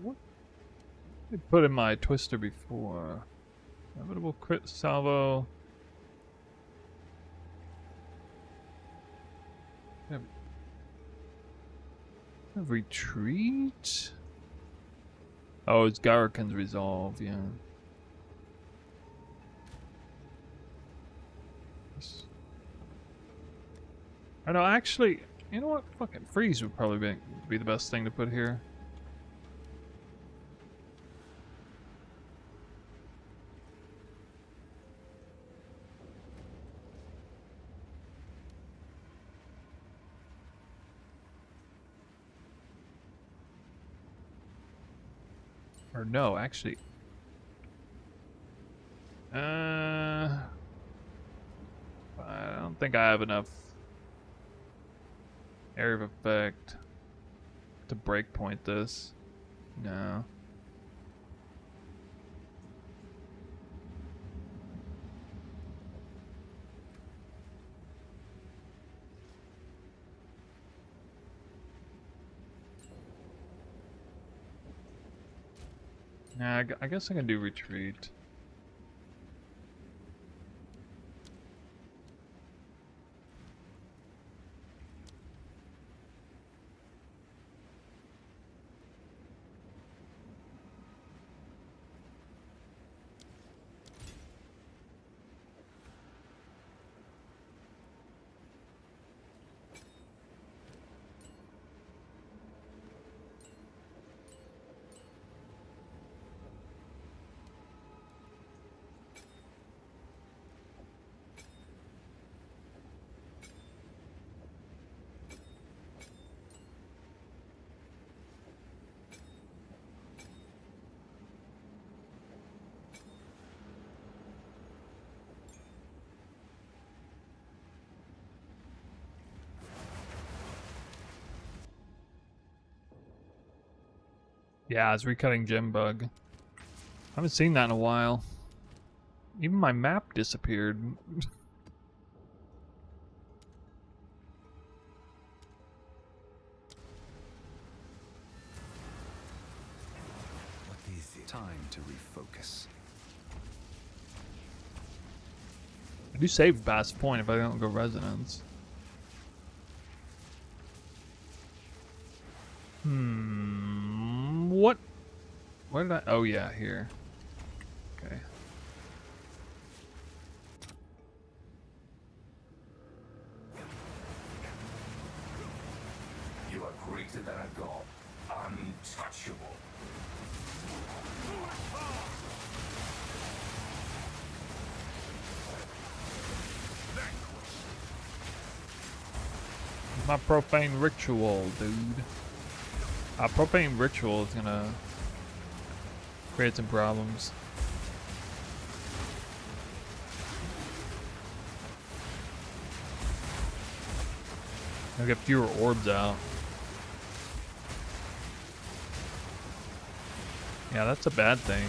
What did I put in my twister before? Inevitable crit salvo. Retreat? Oh, it's Garakan's resolve, yeah. I know, actually, you know what? Fucking freeze would probably be the best thing to put here. Or no, actually. I don't think I have enough area of effect to breakpoint this. No. Nah, I guess I can do retreat. Yeah, it's recutting gem bug. I haven't seen that in a while. Even my map disappeared. What is it? Time to refocus. I do save past point if I don't go resonance. What? Where did I? Oh yeah, here. Okay. You are greater than a god, untouchable. My profane ritual, dude. Profane ritual is gonna create some problems. I'll get fewer orbs out. Yeah, that's a bad thing.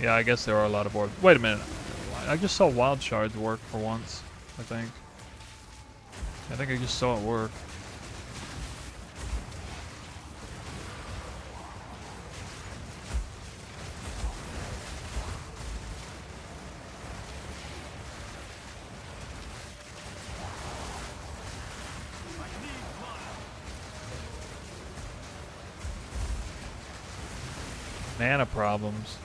Yeah, I guess there are a lot of orbs. Wait a minute. I just saw wild shards work for once, I think. I think I just saw it work. Mana problems.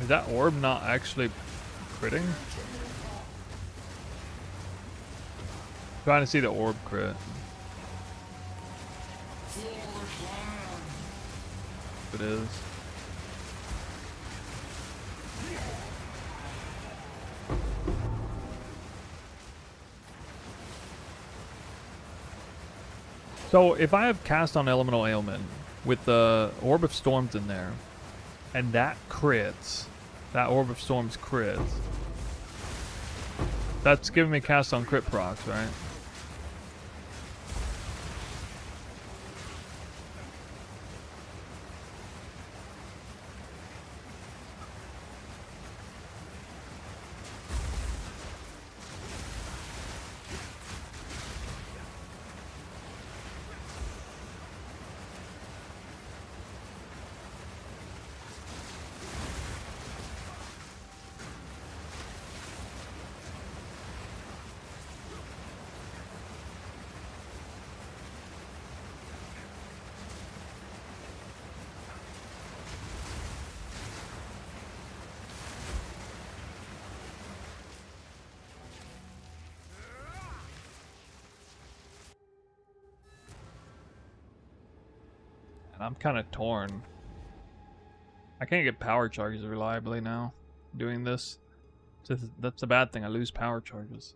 Is that orb not actually critting? Trying to see the orb crit. If it is. So if I have cast on elemental ailment with the orb of storms in there, and that crits, that orb of storms crits, that's giving me cast on crit procs, right? I'm kind of torn. I can't get power charges reliably now doing this. So that's a bad thing. I lose power charges.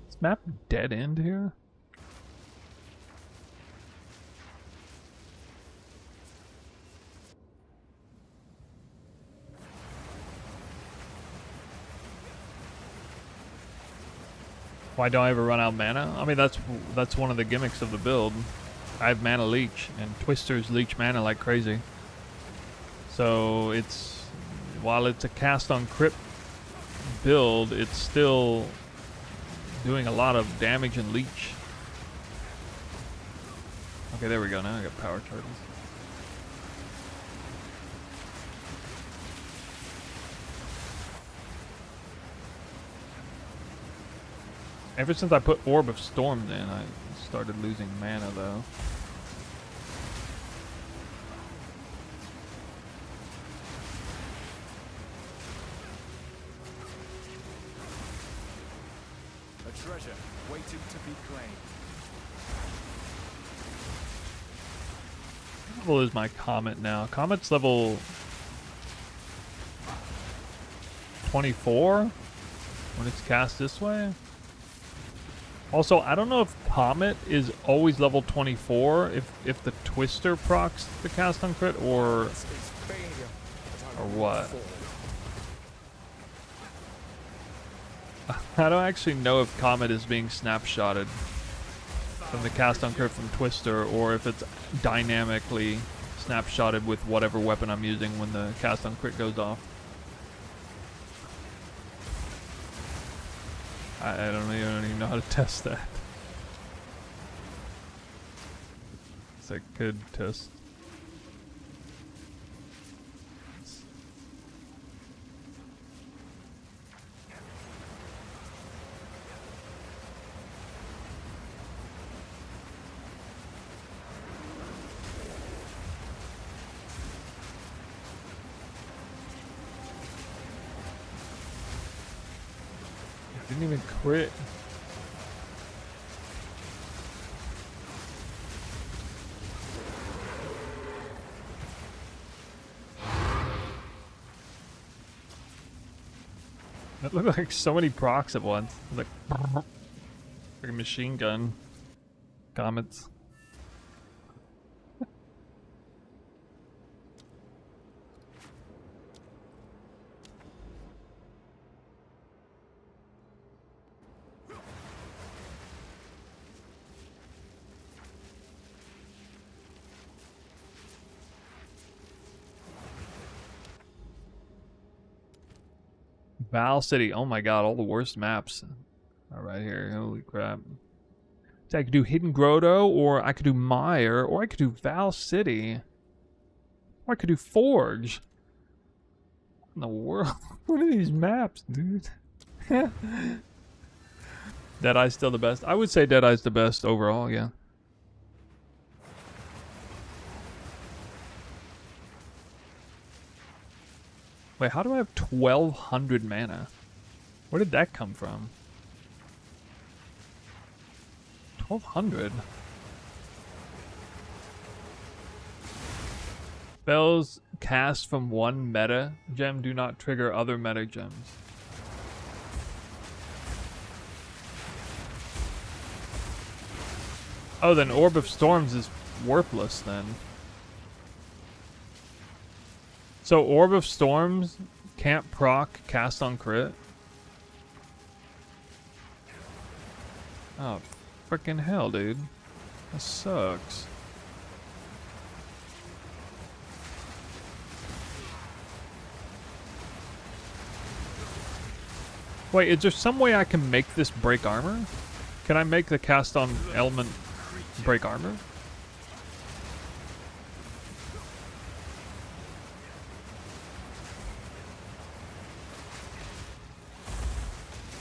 Is map dead end here? Why don't I ever run out of mana? I mean, that's one of the gimmicks of the build. I have mana leech, and twisters leech mana like crazy. So it's, while it's a cast on crit build, it's still doing a lot of damage and leech. Okay, there we go. Now I got power charges. Ever since I put Orb of Storms in, I started losing mana though. A treasure waiting to be claimed. What level is my Comet now? Comet's level 24 when it's cast this way. Also, I don't know if Comet is always level 24 if the Twister procs the cast on crit or what. I don't actually know if Comet is being snapshotted from the cast on crit from Twister or if it's dynamically snapshotted with whatever weapon I'm using when the cast on crit goes off. I don't even know how to test that. So I could test. Didn't even crit. That looked like so many procs at once. Like a machine gun. Comets. Val City. Oh my god, all the worst maps are right here. Holy crap. So I could do Hidden Grotto, or I could do Mire, or I could do Val City. Or I could do Forge. What in the world? What are these maps, dude? Deadeye's still the best. I would say Deadeye's the best overall, yeah. Wait, how do I have 1200 mana? Where did that come from? 1200? Spells cast from one meta gem do not trigger other meta gems. Oh, then Orb of Storms is worthless then. So Orb of Storms can't proc cast on crit? Oh, freaking hell, dude. That sucks. Wait, is there some way I can make this break armor? Can I make the cast on element break armor?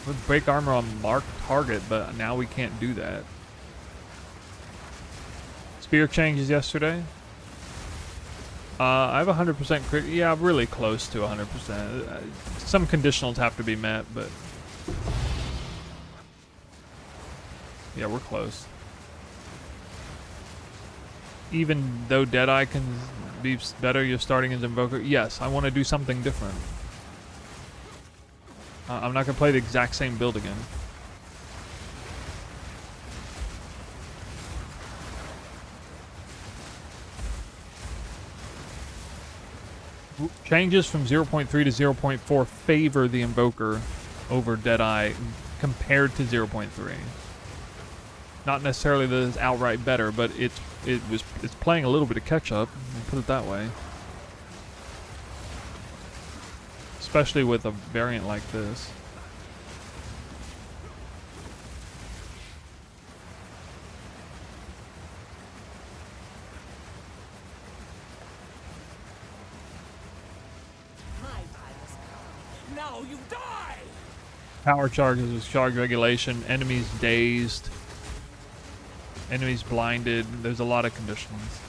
With break armor on marked target, but now we can't do that. Spear changes yesterday. I have 100% crit. Yeah, really close to 100%. Some conditionals have to be met, but yeah, we're close. Even though Deadeye can be better, you're starting as Invoker. Yes, I want to do something different. I'm not going to play the exact same build again. Changes from 0.3 to 0.4 favor the Invoker over Deadeye compared to 0.3. Not necessarily that it's outright better, but it's playing a little bit of catch up. I'll put it that way. Especially with a variant like this. Now you die! Power charges with charge regulation, enemies dazed, enemies blinded. There's a lot of conditions.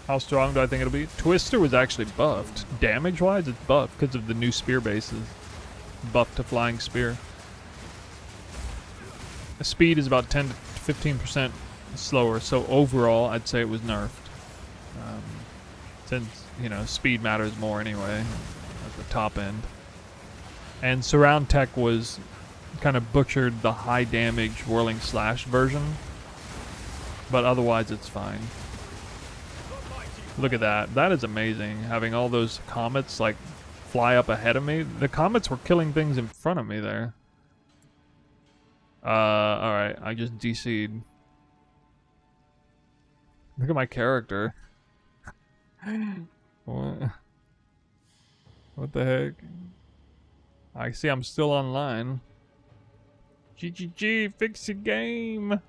How strong do I think it'll be? Twister was actually buffed. Damage-wise, it's buffed because of the new spear bases. Buffed to flying spear. The speed is about 10 to 15% slower, so overall, I'd say it was nerfed. Since, you know, speed matters more anyway at the top end. And Surround Tech was kind of butchered the high damage Whirling Slash version, but otherwise it's fine. Look at that. That is amazing. Having all those comets like fly up ahead of me. The comets were killing things in front of me there. Alright. I just DC'd. Look at my character. What the heck? I see I'm still online. GGG, fix your game.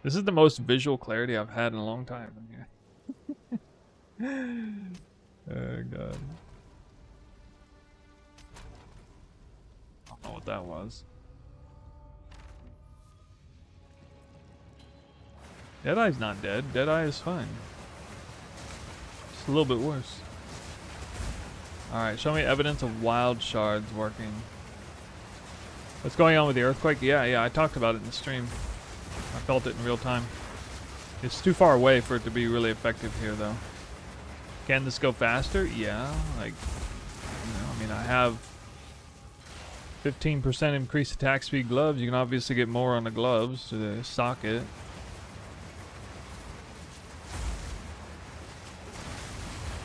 This is the most visual clarity I've had in a long time. Oh god. I don't know what that was. Deadeye's not dead. Deadeye is fine. Just a little bit worse. Alright, show me evidence of wild shards working. What's going on with the earthquake? Yeah, I talked about it in the stream. I felt it in real time. It's too far away for it to be really effective here, though. Can this go faster? Yeah, like, you know, I mean, I have 15% increased attack speed gloves. You can obviously get more on the gloves to the socket.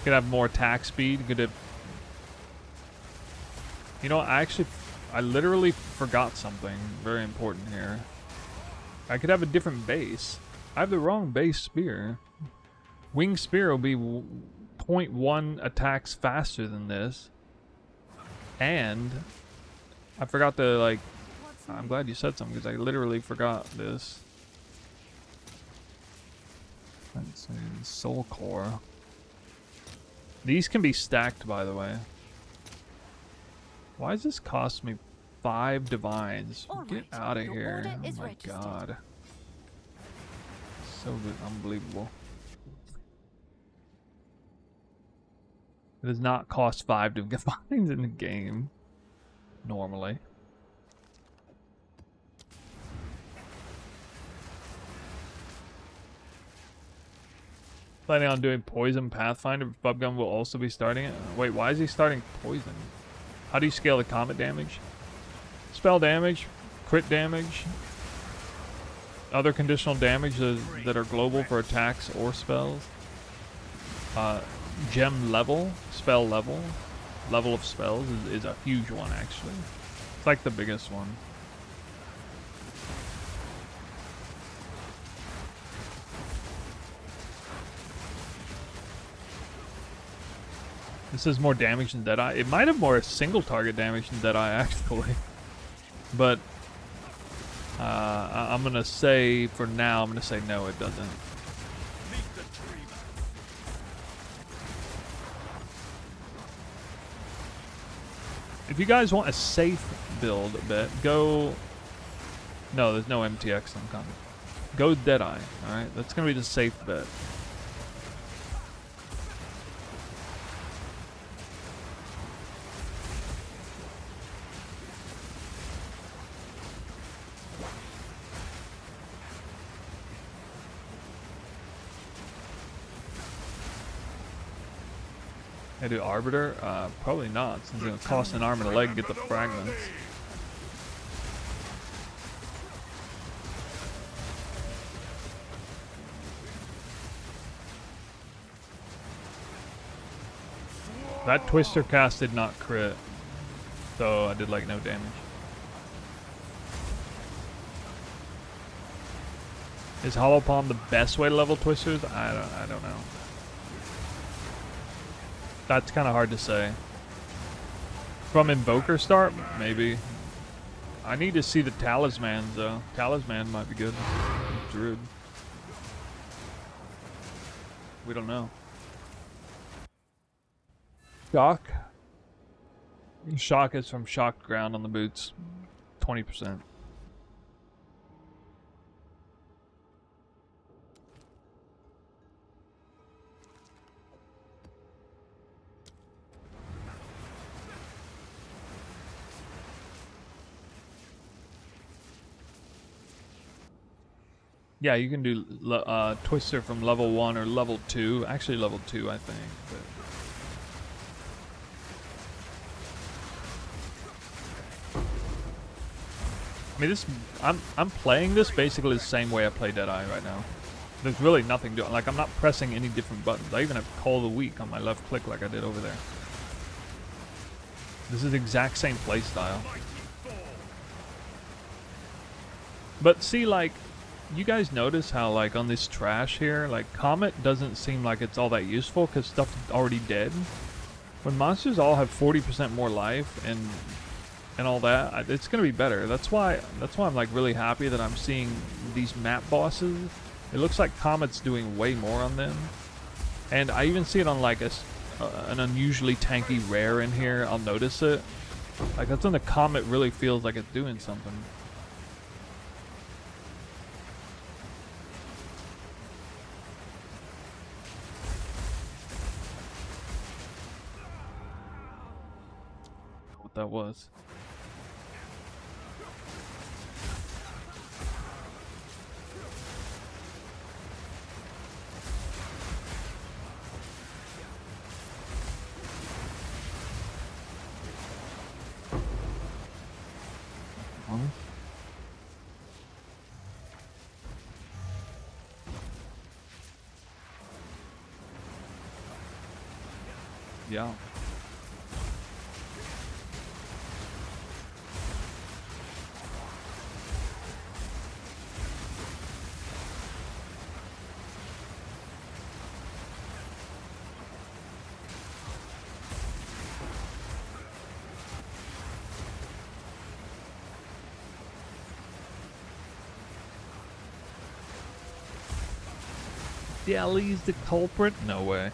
Could have more attack speed. Could have, you know, I literally forgot something very important here. I could have a different base. I have the wrong base spear. Wing spear will be 0.1 attacks faster than this. And I forgot to, like, I'm glad you said something because I literally forgot this. Let's see, Soul Core. These can be stacked, by the way. Why does this cost me 5 divines? Get out of here. Oh my god. So good. Unbelievable. It does not cost 5 divines in the game. Normally. Planning on doing Poison Pathfinder. Bubgun will also be starting it. Wait, why is he starting Poison? How do you scale the Comet damage? Spell damage, crit damage, other conditional damage that are global for attacks or spells. Gem level, spell level, level of spells is a huge one actually. It's like the biggest one. This is more damage than Deadeye. It might have more single target damage than Deadeye actually. But I'm gonna say for now, I'm gonna say no, it doesn't. If you guys want a safe build a bit, go. No, there's no MTX on Comet. Go Deadeye. All right, that's gonna be the safe bet. I do Arbiter? Probably not, since it's going to cost an arm and a leg to get the fragments. That Twister cast did not crit, so I did like no damage. Is Hollow Palm the best way to level Twisters? I don't know. That's kind of hard to say. From Invoker start, maybe. I need to see the Talismans though. Talisman might be good. Druid. We don't know. Shock. Shock is from shocked ground on the boots. 20%. Yeah, you can do Twister from level 1 or level 2. Actually, level 2, I think. But I mean, this. I'm playing this basically the same way I play Deadeye right now. There's really nothing to like. I'm not pressing any different buttons. I even have Call of the Week on my left click like I did over there. This is the exact same playstyle. But see, like. You guys notice how, like, on this trash here, like, Comet doesn't seem like it's all that useful because stuff's already dead. When monsters all have 40% more life and all that, it's gonna be better. That's why I'm like really happy that I'm seeing these map bosses. It looks like Comet's doing way more on them, and I even see it on like an unusually tanky rare in here. I'll notice it. Like that's when the Comet really feels like it's doing something. That was. Yeah. Ellie's the culprit? No way.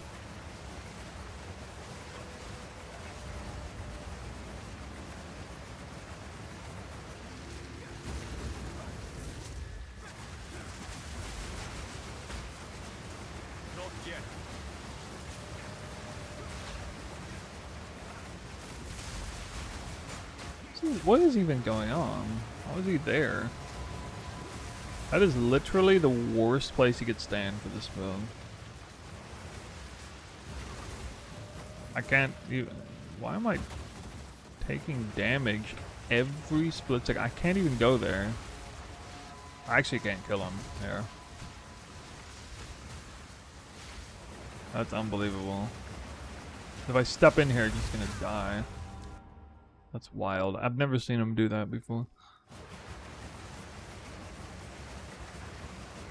Not yet. What is even going on? How is he there? That is literally the worst place he could stand for this build. I can't even... Why am I taking damage every split second? I can't even go there. I actually can't kill him there. That's unbelievable. If I step in here, I'm just gonna die. That's wild. I've never seen him do that before.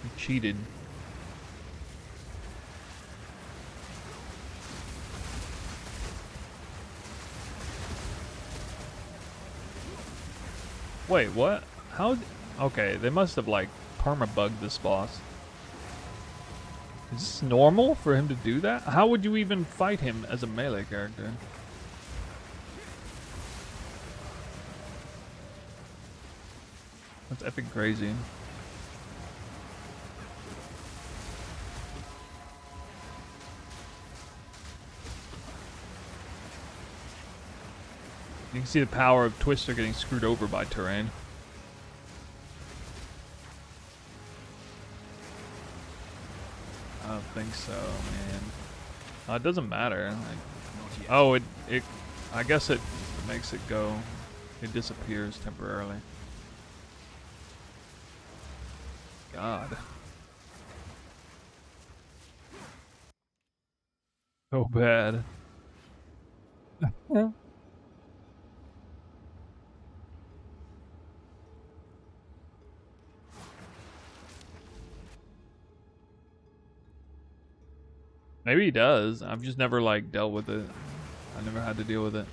He cheated. Wait, what? How? Okay, they must have like perma-bugged this boss. Is this normal for him to do that? How would you even fight him as a melee character? That's epic crazy. You can see the power of Twister getting screwed over by terrain. I don't think so, man. It doesn't matter. Like, oh, it. I guess it makes it go. It disappears temporarily. God. So bad. Maybe he does. I've just never like dealt with it. I never had to deal with it.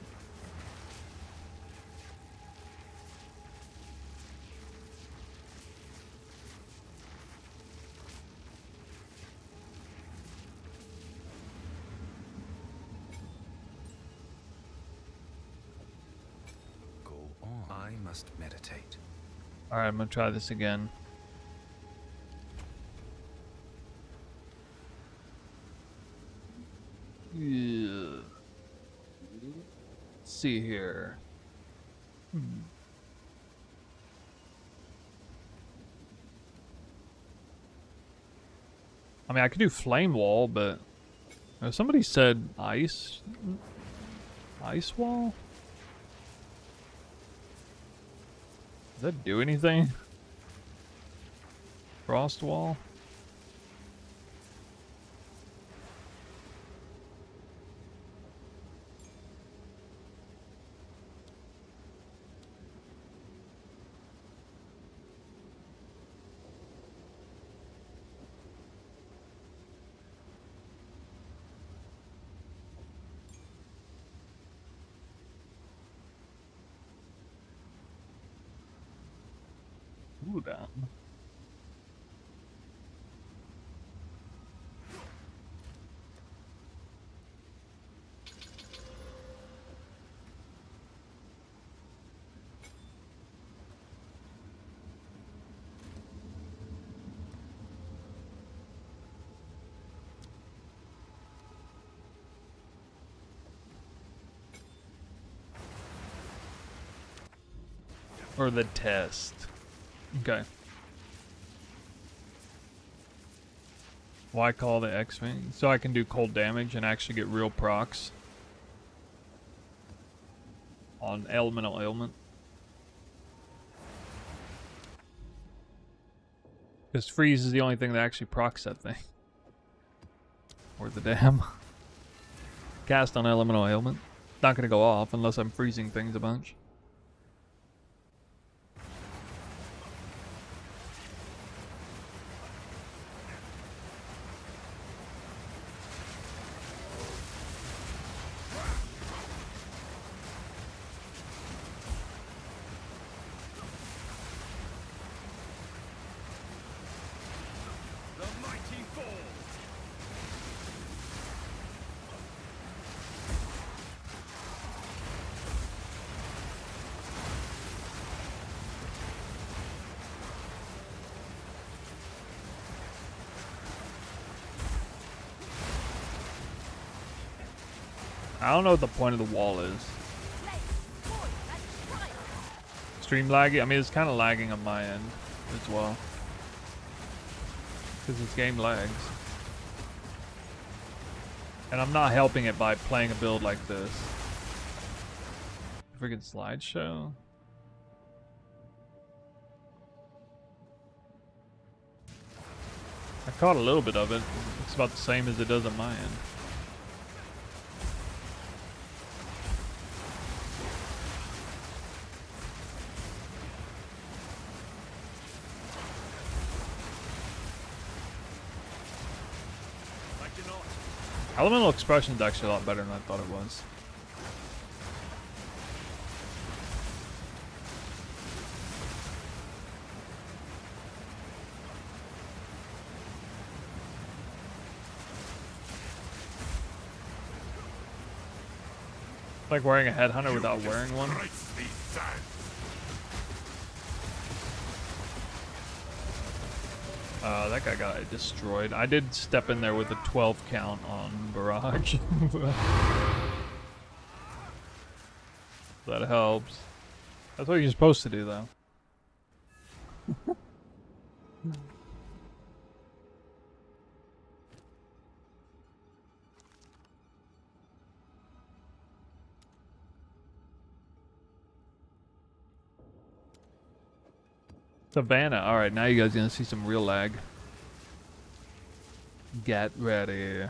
Go on. I must meditate. Alright, I'm gonna try this again. Yeah. Let's see here. I mean, I could do flame wall, but somebody said ice wall. Does that do anything? Frost wall. Ooh, damn. Or the test. Okay. Why call the X-Wing? So I can do cold damage and actually get real procs on elemental ailment. Because freeze is the only thing that actually procs that thing. Or the damn. Cast on elemental ailment. Not gonna go off unless I'm freezing things a bunch. I don't know what the point of the wall is. Stream laggy? I mean, it's kind of lagging on my end as well. Because this game lags. And I'm not helping it by playing a build like this. Freaking slideshow. I caught a little bit of it. It's about the same as it does on my end. Elemental expression is actually a lot better than I thought it was. Like wearing a headhunter without wearing one. Disgrace these sands. That guy got destroyed. I did step in there with a 12 count on Barrage. That helps. That's what you're supposed to do, though. Savannah. Alright, now you guys are gonna see some real lag. Get ready.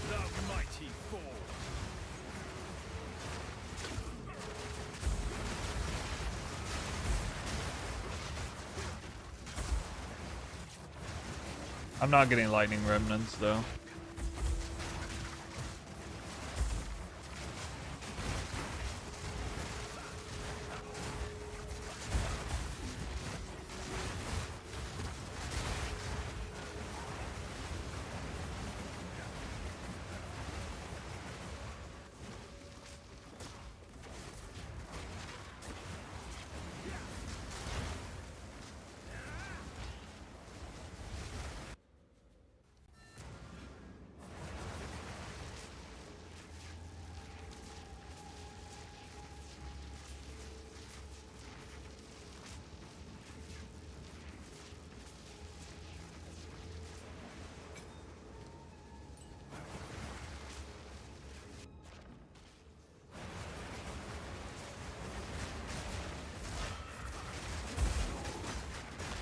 The mighty fall. I'm not getting lightning remnants, though.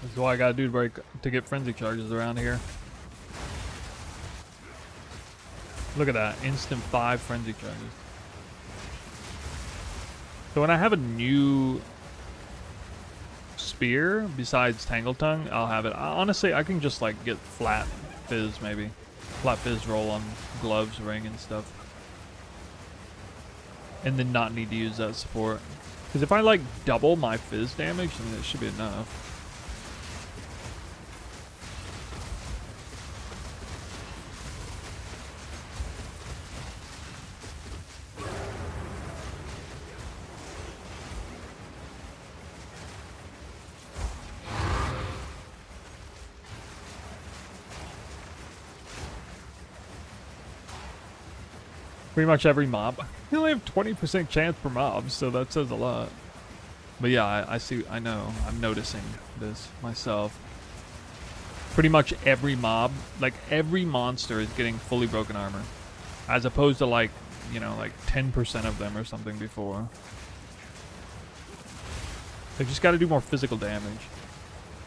This is why I gotta do to get frenzy charges around here. Look at that, instant 5 frenzy charges. So when I have a new spear besides Tangle Tongue, I'll have it. Honestly, I can just like get flat fizz maybe. Flat fizz roll on gloves, ring, and stuff. And then not need to use that support. Because if I like double my fizz damage, then it should be enough. Pretty much every mob. You only have 20% chance per mob, so that says a lot. But yeah, I see, I know, I'm noticing this myself. Pretty much every mob, like every monster is getting fully broken armor. As opposed to like, you know, like 10% of them or something before. They've just got to do more physical damage.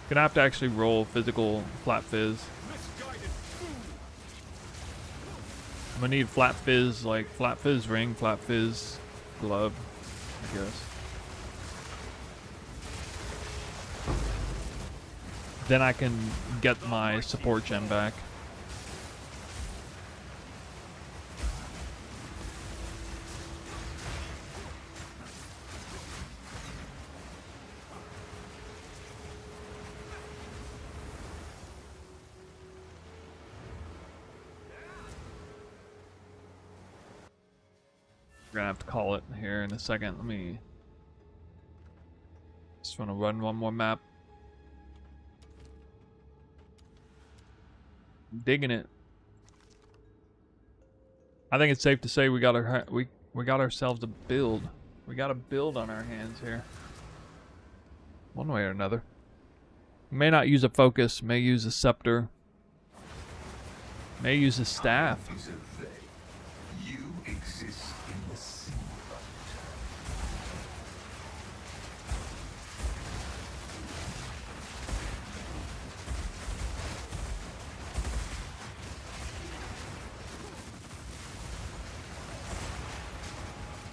Gonna have to actually roll physical flat fizz. I'm gonna need flat fizz, like flat fizz ring, flat fizz glove, I guess. Then I can get my support gem back. We're gonna have to call it here in a second. Let me just want to run one more map. Digging it. I think it's safe to say we got ourselves a build. We got a build on our hands here. One way or another. May not use a focus, may use a scepter. May use a staff. You exist in the sea.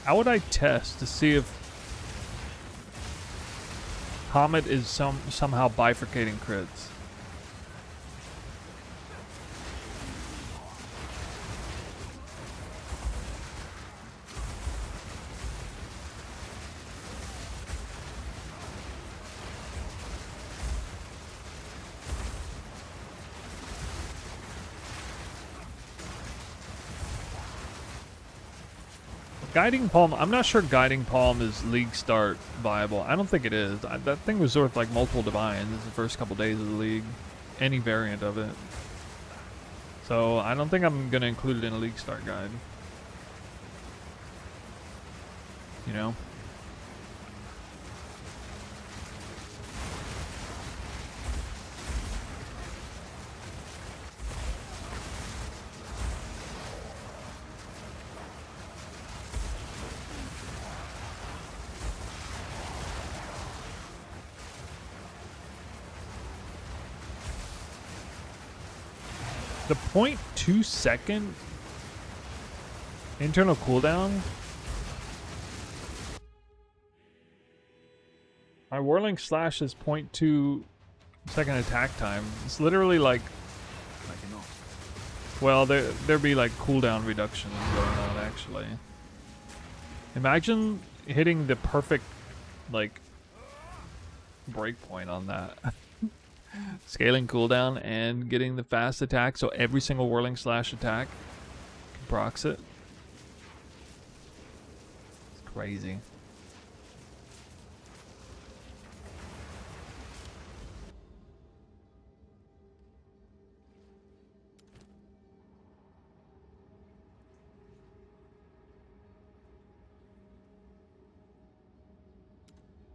How would I test to see if Comet is somehow bifurcating crits? Guiding Palm, I'm not sure Guiding Palm is League start viable. I don't think it is. That thing was worth like multiple divines the first couple days of the League. Any variant of it. So I don't think I'm going to include it in a League start guide. You know? The 0.2 second internal cooldown. My Whirling Slash is 0.2 second attack time. It's literally like, well, there'd be like cooldown reduction going on actually. Imagine hitting the perfect like breakpoint on that. Scaling cooldown and getting the fast attack, so every single Whirling Slash attack can procs it. It's crazy.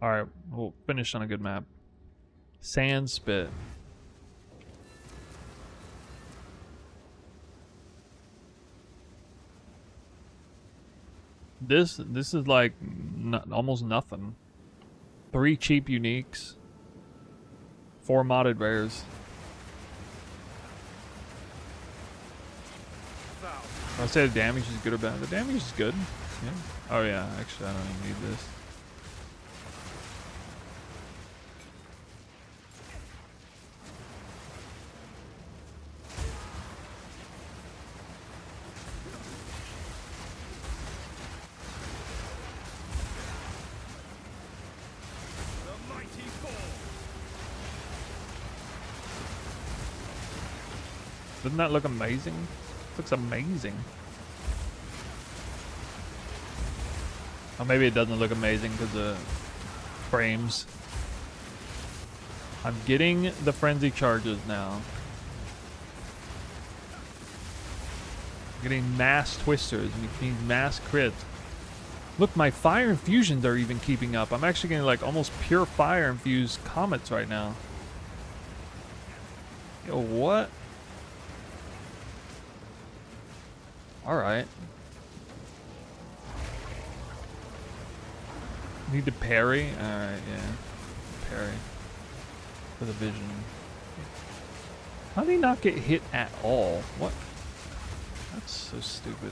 Alright, we'll finish on a good map. Sand Spit. This is like almost nothing. 3 cheap uniques, 4 modded rares. I say the damage is good or bad. The damage is good. Yeah. Oh yeah, actually I don't even need this. Doesn't that look amazing? It looks amazing. Or maybe it doesn't look amazing because of frames. I'm getting the frenzy charges now. I'm getting mass twisters, which means mass crits. Look, my fire infusions are even keeping up. I'm actually getting like almost pure fire infused comets right now. Yo, what? Alright. Need to parry? Alright, yeah. Parry. For the vision. How did he not get hit at all? What? That's so stupid.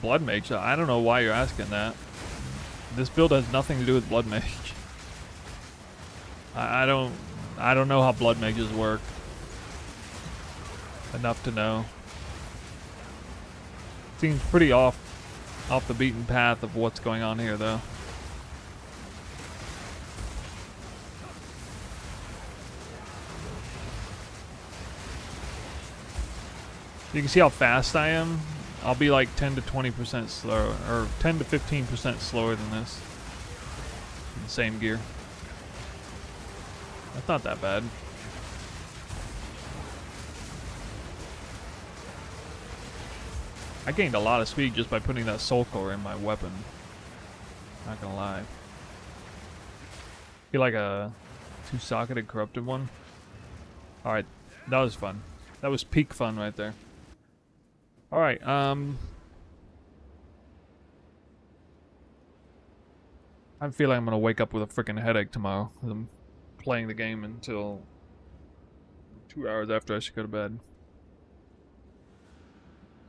Blood Mage, I don't know why you're asking that. This build has nothing to do with Blood Mage. I don't know how Blood Mages work. Enough to know. Seems pretty off the beaten path of what's going on here though. You can see how fast I am. I'll be like 10 to 20% slower, or 10 to 15% slower than this. In the same gear. That's not that bad. I gained a lot of speed just by putting that soul core in my weapon. Not gonna lie. Feel like a two-socketed corrupted one. Alright, that was fun. That was peak fun right there. Alright, I'm feeling I'm gonna wake up with a freaking headache tomorrow. I'm playing the game until 2 hours after I should go to bed.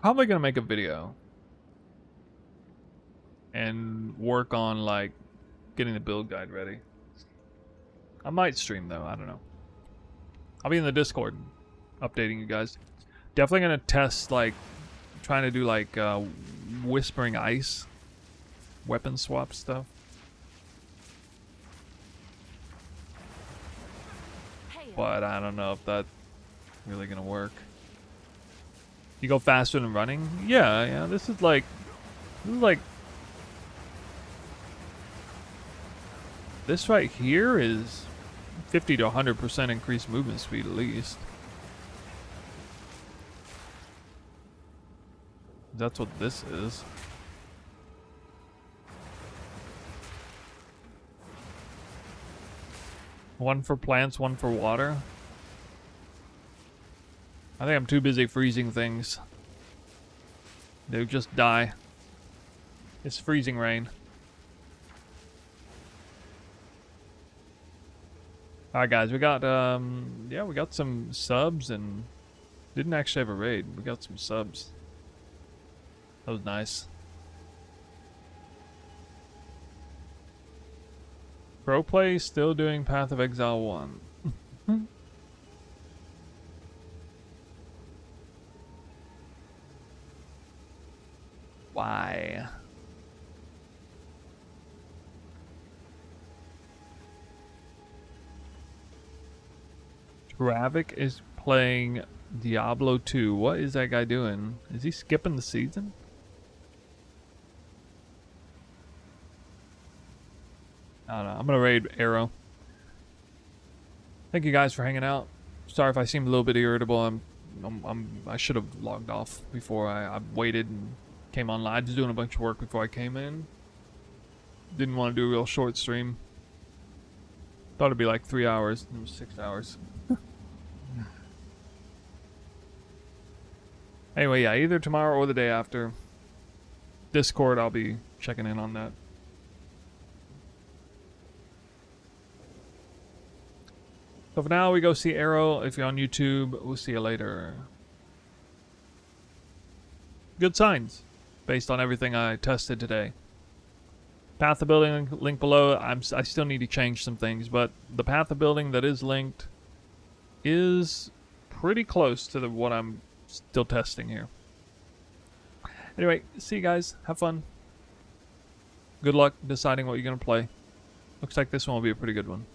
Probably gonna make a video and work on like getting the build guide ready. I might stream though, I don't know. I'll be in the Discord updating you guys. Definitely gonna test like trying to do like whispering ice weapon swap stuff. But I don't know if that's really gonna work. You go faster than running? Yeah, this is like this right here is 50 to 100% increased movement speed at least. That's what this is. One for plants, one for water. I think I'm too busy freezing things. They'll just die. It's freezing rain. Alright guys, we got yeah, we got some subs and didn't actually have a raid. We got some subs. That was nice. Pro Play still doing Path of Exile 1. Why? Travik is playing Diablo 2. What is that guy doing? Is he skipping the season? I don't know. I'm gonna raid Arrow. Thank you guys for hanging out. Sorry if I seemed a little bit irritable. I should have logged off before I waited and came online. I was doing a bunch of work before I came in. Didn't want to do a real short stream. Thought it'd be like 3 hours. It was 6 hours. Anyway, yeah, either tomorrow or the day after. Discord, I'll be checking in on that. So for now, we go see Arrow. If you're on YouTube, we'll see you later. Good signs, based on everything I tested today. Path of building link below. I still need to change some things, but the path of building that is linked is pretty close to what I'm still testing here. Anyway, see you guys. Have fun. Good luck deciding what you're going to play. Looks like this one will be a pretty good one.